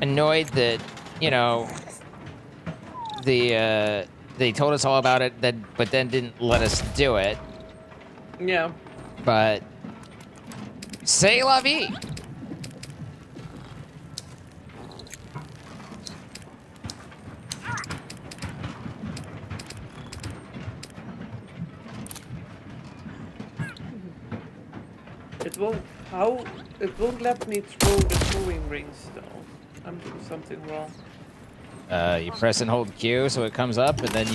Speaker 1: annoyed that, you know, they told us all about it, but then didn't let us do it.
Speaker 19: Yeah.
Speaker 1: But c'est la vie.
Speaker 19: It won't let me throw the throwing rings though. I'm doing something wrong.
Speaker 1: You press and hold Q so it comes up, and then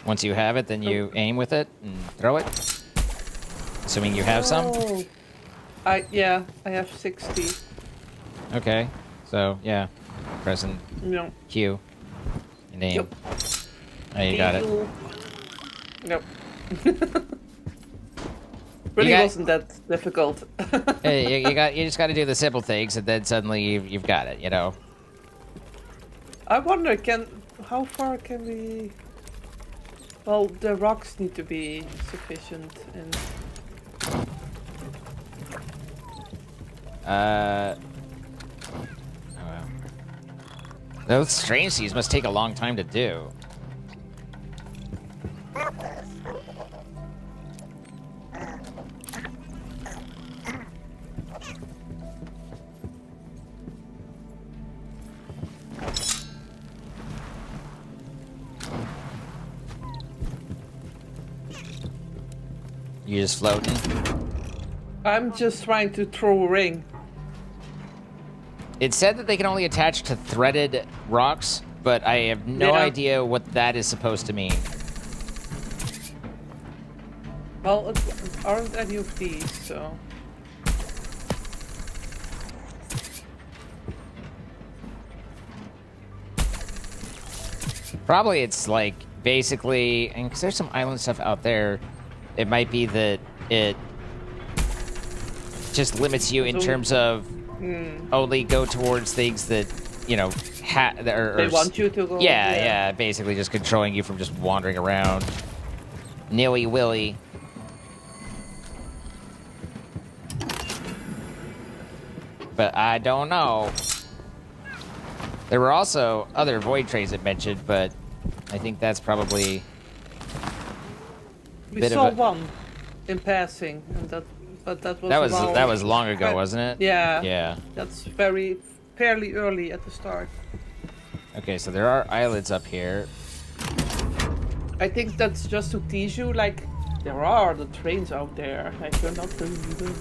Speaker 1: once you have it, then you aim with it and throw it. Assuming you have some.
Speaker 19: I have 60.
Speaker 1: Okay, so yeah, pressing Q and aim.
Speaker 19: Yep.
Speaker 1: Oh, you got it.
Speaker 19: Nope. Really wasn't that difficult.
Speaker 1: Hey, you just got to do the simple things, and then suddenly you've got it. You know.
Speaker 19: I wonder, how far can we? Well, the rocks need to be sufficient, and.
Speaker 1: Oh well. Those strange seeds must take a long time to do. You just floating?
Speaker 19: I'm just trying to throw a ring.
Speaker 1: It said that they can only attach to threaded rocks, but I have no idea what that is supposed to mean.
Speaker 19: Well, it aren't any of these, so...
Speaker 1: Probably it's like basically, and because there's some island stuff out there, it might be that it just limits you in terms of only go towards things that, you know,
Speaker 19: they want you to go.
Speaker 1: Yeah, basically just controlling you from just wandering around nilly-willy. But I don't know. There were also other Voidtrains it mentioned, but I think that's probably...
Speaker 19: We saw one in passing, and that
Speaker 1: was long ago, wasn't it?
Speaker 19: Yeah.
Speaker 1: Yeah.
Speaker 19: That's fairly early at the start.
Speaker 1: Okay, so there are islands up here.
Speaker 19: I think that's just to tease you, like, there are the trains out there, like, you're not the leader.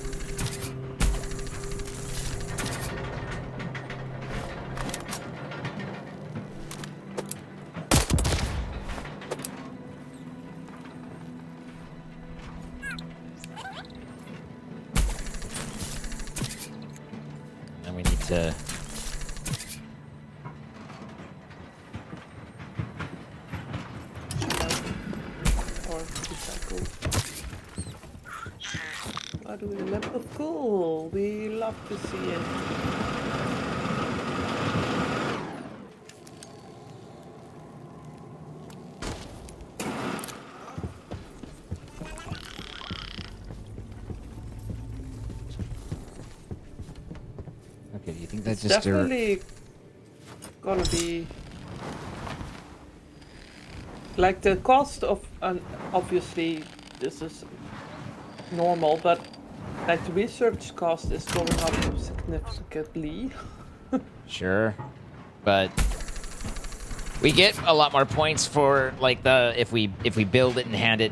Speaker 1: And we need to...
Speaker 19: What do we love? Oh, cool. We love to see it.
Speaker 1: Okay, do you think that's
Speaker 19: It's
Speaker 1: just
Speaker 19: definitely gonna be like the cost of, obviously this is normal, but like the research cost is going up significantly.
Speaker 1: Sure, but we get a lot more points for like if we build it and hand it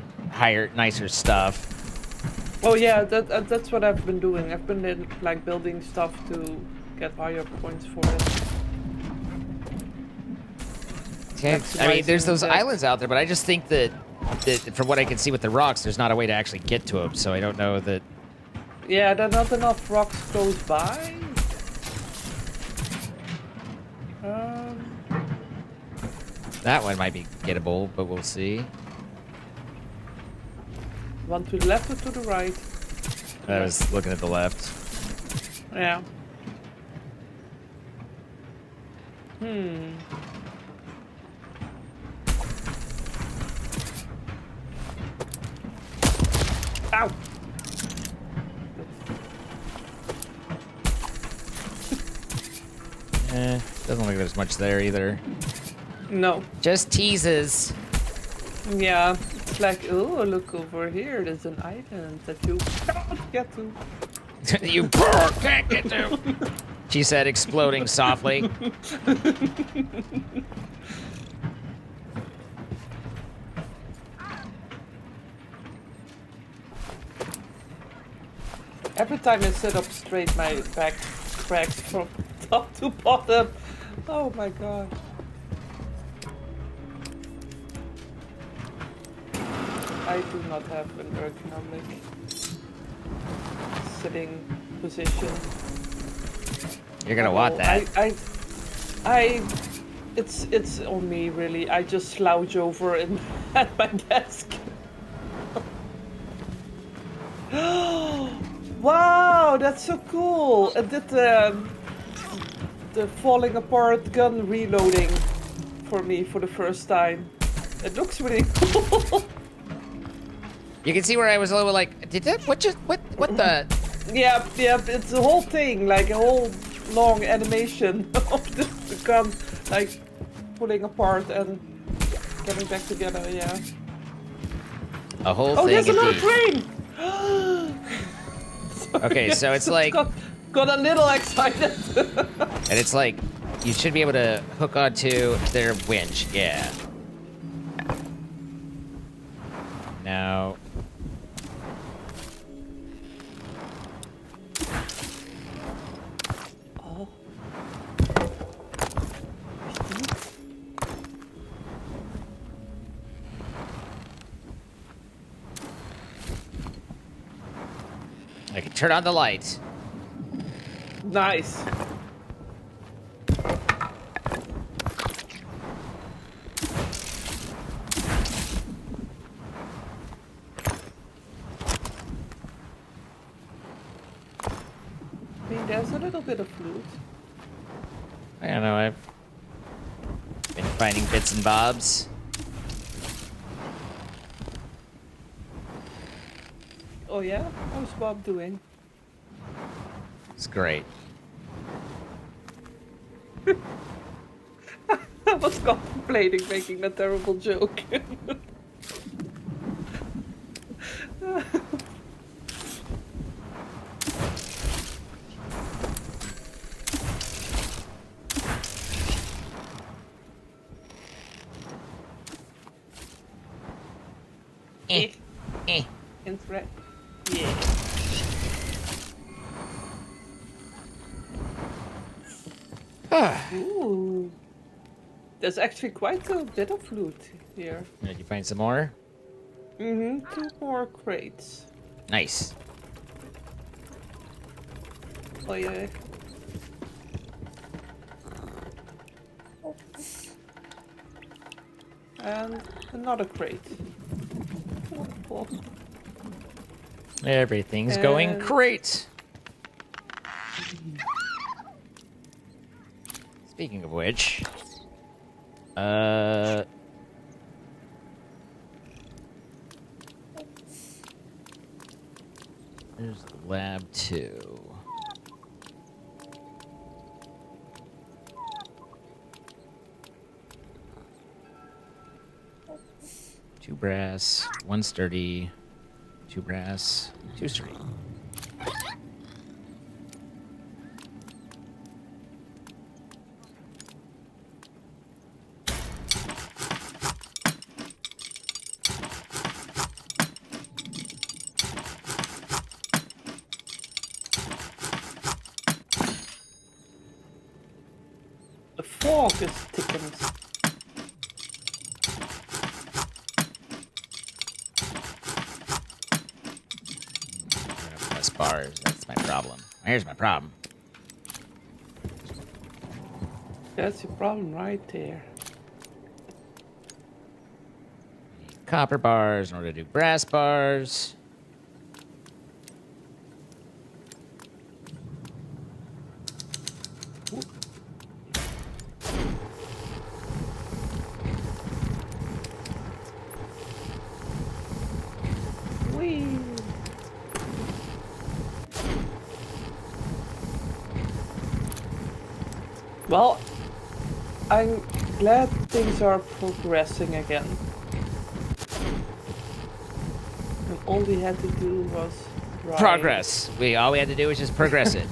Speaker 1: nicer stuff.
Speaker 19: Oh yeah, that's what I've been doing. I've been like building stuff to get higher points for it.
Speaker 1: Okay. I mean, there's those islands out there, but I just think that from what I can see with the rocks, there's not a way to actually get to them. So I don't know that.
Speaker 19: Yeah, there are not enough rocks close by.
Speaker 1: That one might be gettable, but we'll see.
Speaker 19: One to the left or to the right?
Speaker 1: I was looking at the left.
Speaker 19: Yeah. Ow!
Speaker 1: Doesn't look like there's much there either.
Speaker 19: No.
Speaker 1: Just teases.
Speaker 19: Yeah, it's like, oh, look over here. There's an island that you can't get to.
Speaker 1: You can't get to. She said, exploding softly.
Speaker 19: Every time I sit up straight, my back cracks from top to bottom. Oh my god. I do not have an ergonomic sitting position.
Speaker 1: You're gonna want that.
Speaker 19: It's on me really. I just slouch over at my desk. Wow, that's so cool! I did the falling apart gun reloading for me for the first time. It looks really cool.
Speaker 1: You can see where I was a little like, did that? What the?
Speaker 19: Yeah, it's a whole thing, like a whole long animation of the gun, like pulling apart and getting back together. Yeah.
Speaker 1: A whole thing.
Speaker 19: Oh, there's another
Speaker 1: indeed.
Speaker 19: train.
Speaker 1: Okay, so it's like
Speaker 19: got a little excited.
Speaker 1: And it's like you should be able to hook onto their winch. Yeah. Now.
Speaker 19: Oh.
Speaker 1: I can turn on the light.
Speaker 19: Nice. I mean, there's a little bit of flute.
Speaker 1: I don't know, I've been finding bits and bobs.
Speaker 19: Oh yeah? How's Bob doing?
Speaker 1: It's great.
Speaker 19: I was contemplating making a terrible joke. In threat. Yeah. Ooh. There's actually quite a bit of loot here.
Speaker 1: Did you find some more?
Speaker 19: Mm-hmm. 2 more crates.
Speaker 1: Nice.
Speaker 19: Oh yeah. And another crate. Oh.
Speaker 1: Everything's going great. Speaking of which, there's lab 2. Two brass, 1 sturdy, 2 brass, 2 sturdy.
Speaker 19: The fog is thickened.
Speaker 1: Bars. That's my problem. Here's my problem.
Speaker 19: That's your problem right there.
Speaker 1: Copper bars in order to do brass bars.
Speaker 19: Well, I'm glad things are progressing again. And all we had to do was
Speaker 1: Progress. All we had to do was just progress it.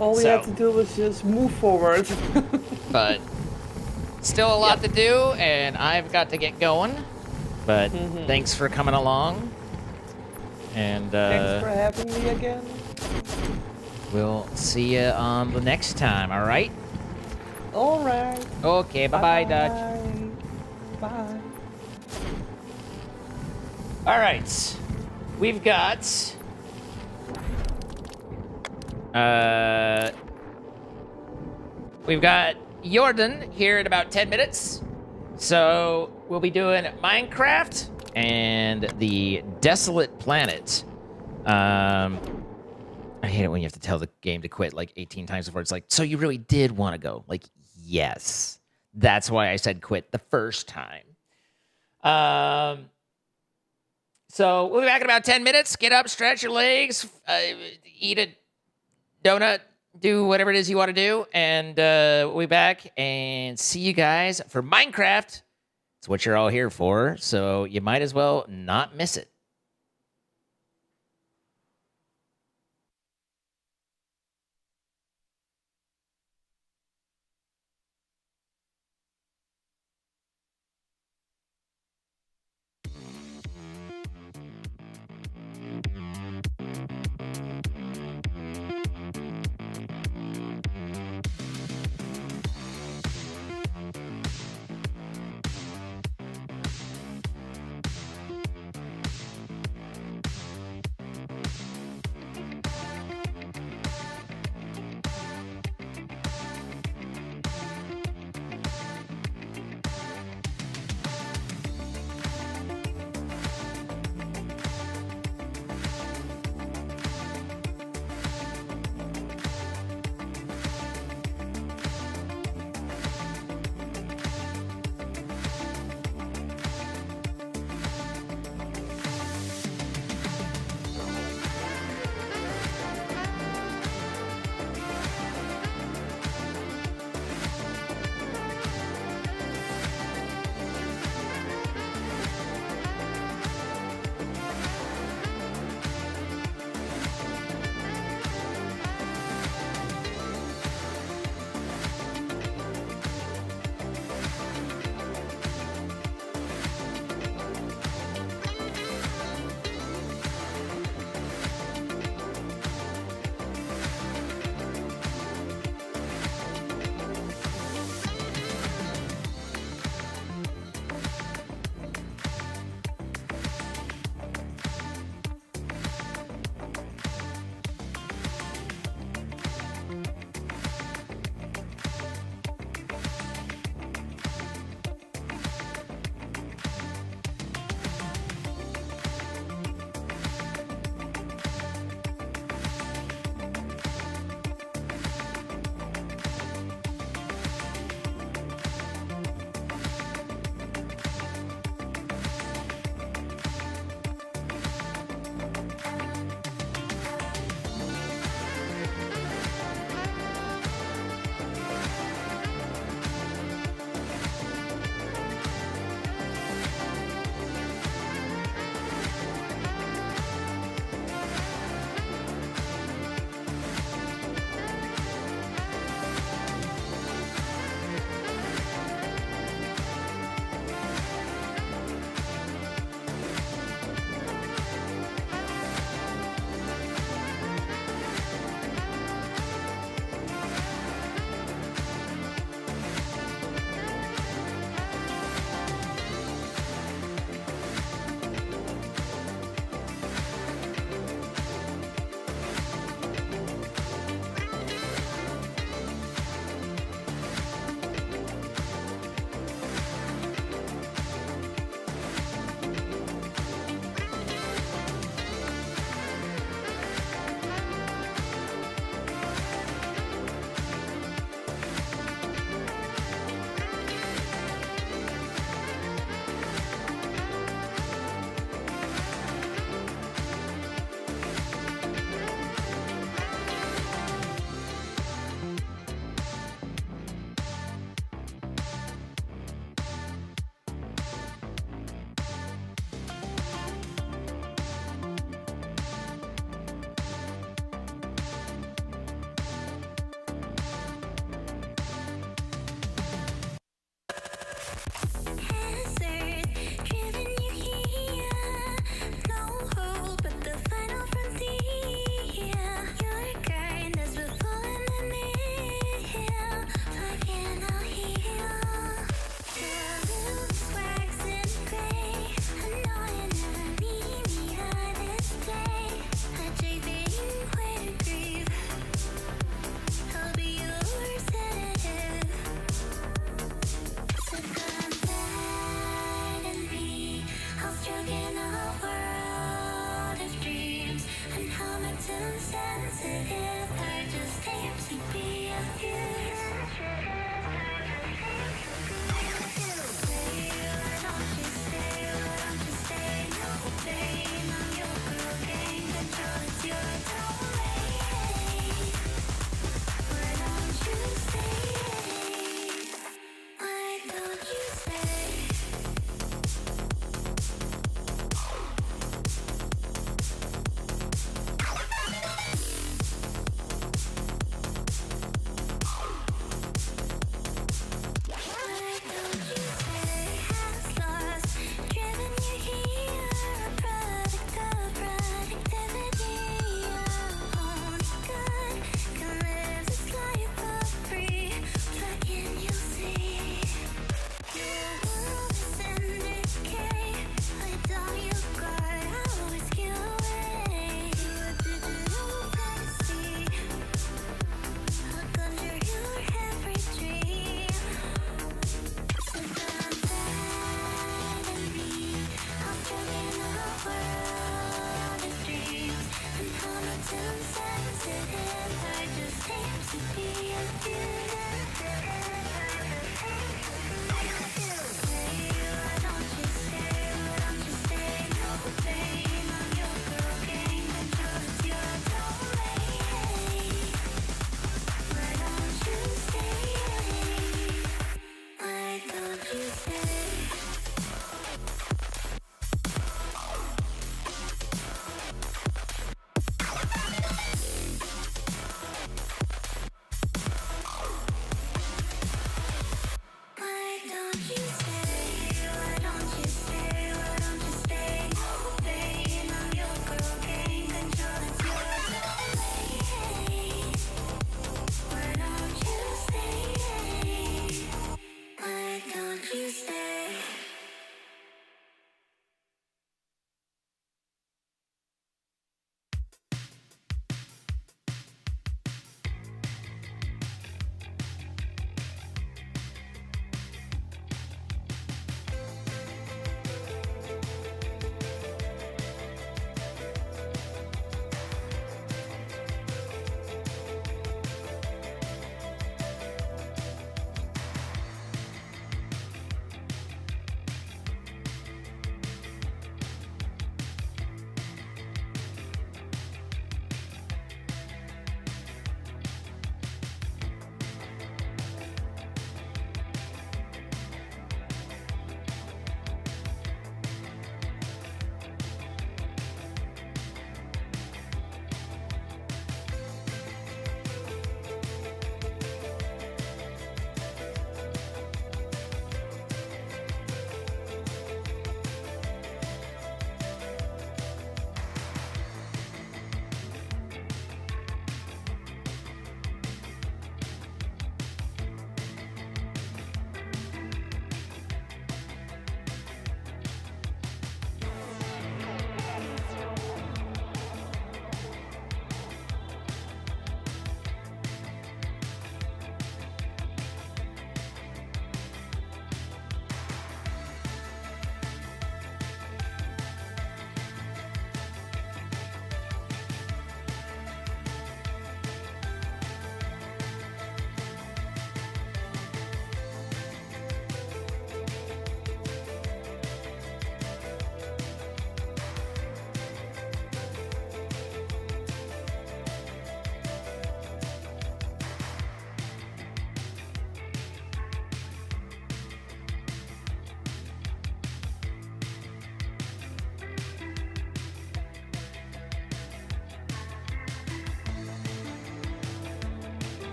Speaker 19: All we had to do was just move forward.
Speaker 1: But still a lot to do, and I've got to get going. But thanks for coming along. And
Speaker 19: thanks for having me again.
Speaker 1: We'll see you on the next time, all right?
Speaker 19: All right.
Speaker 1: Okay, bye-bye, Dutch.
Speaker 19: Bye.
Speaker 1: All right. We've got... We've got Jordan here in about 10 minutes. So we'll be doing Minecraft and the Desolate Planet. I hate it when you have to tell the game to quit like 18 times before it's like, so you really did want to go. Like, yes. That's why I said quit the first time. So we'll be back in about 10 minutes. Get up, stretch your legs, eat a donut, do whatever it is you want to do. And we'll be back and see you guys for Minecraft. It's what you're all here for. So you might as well not miss it.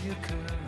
Speaker 10: you could.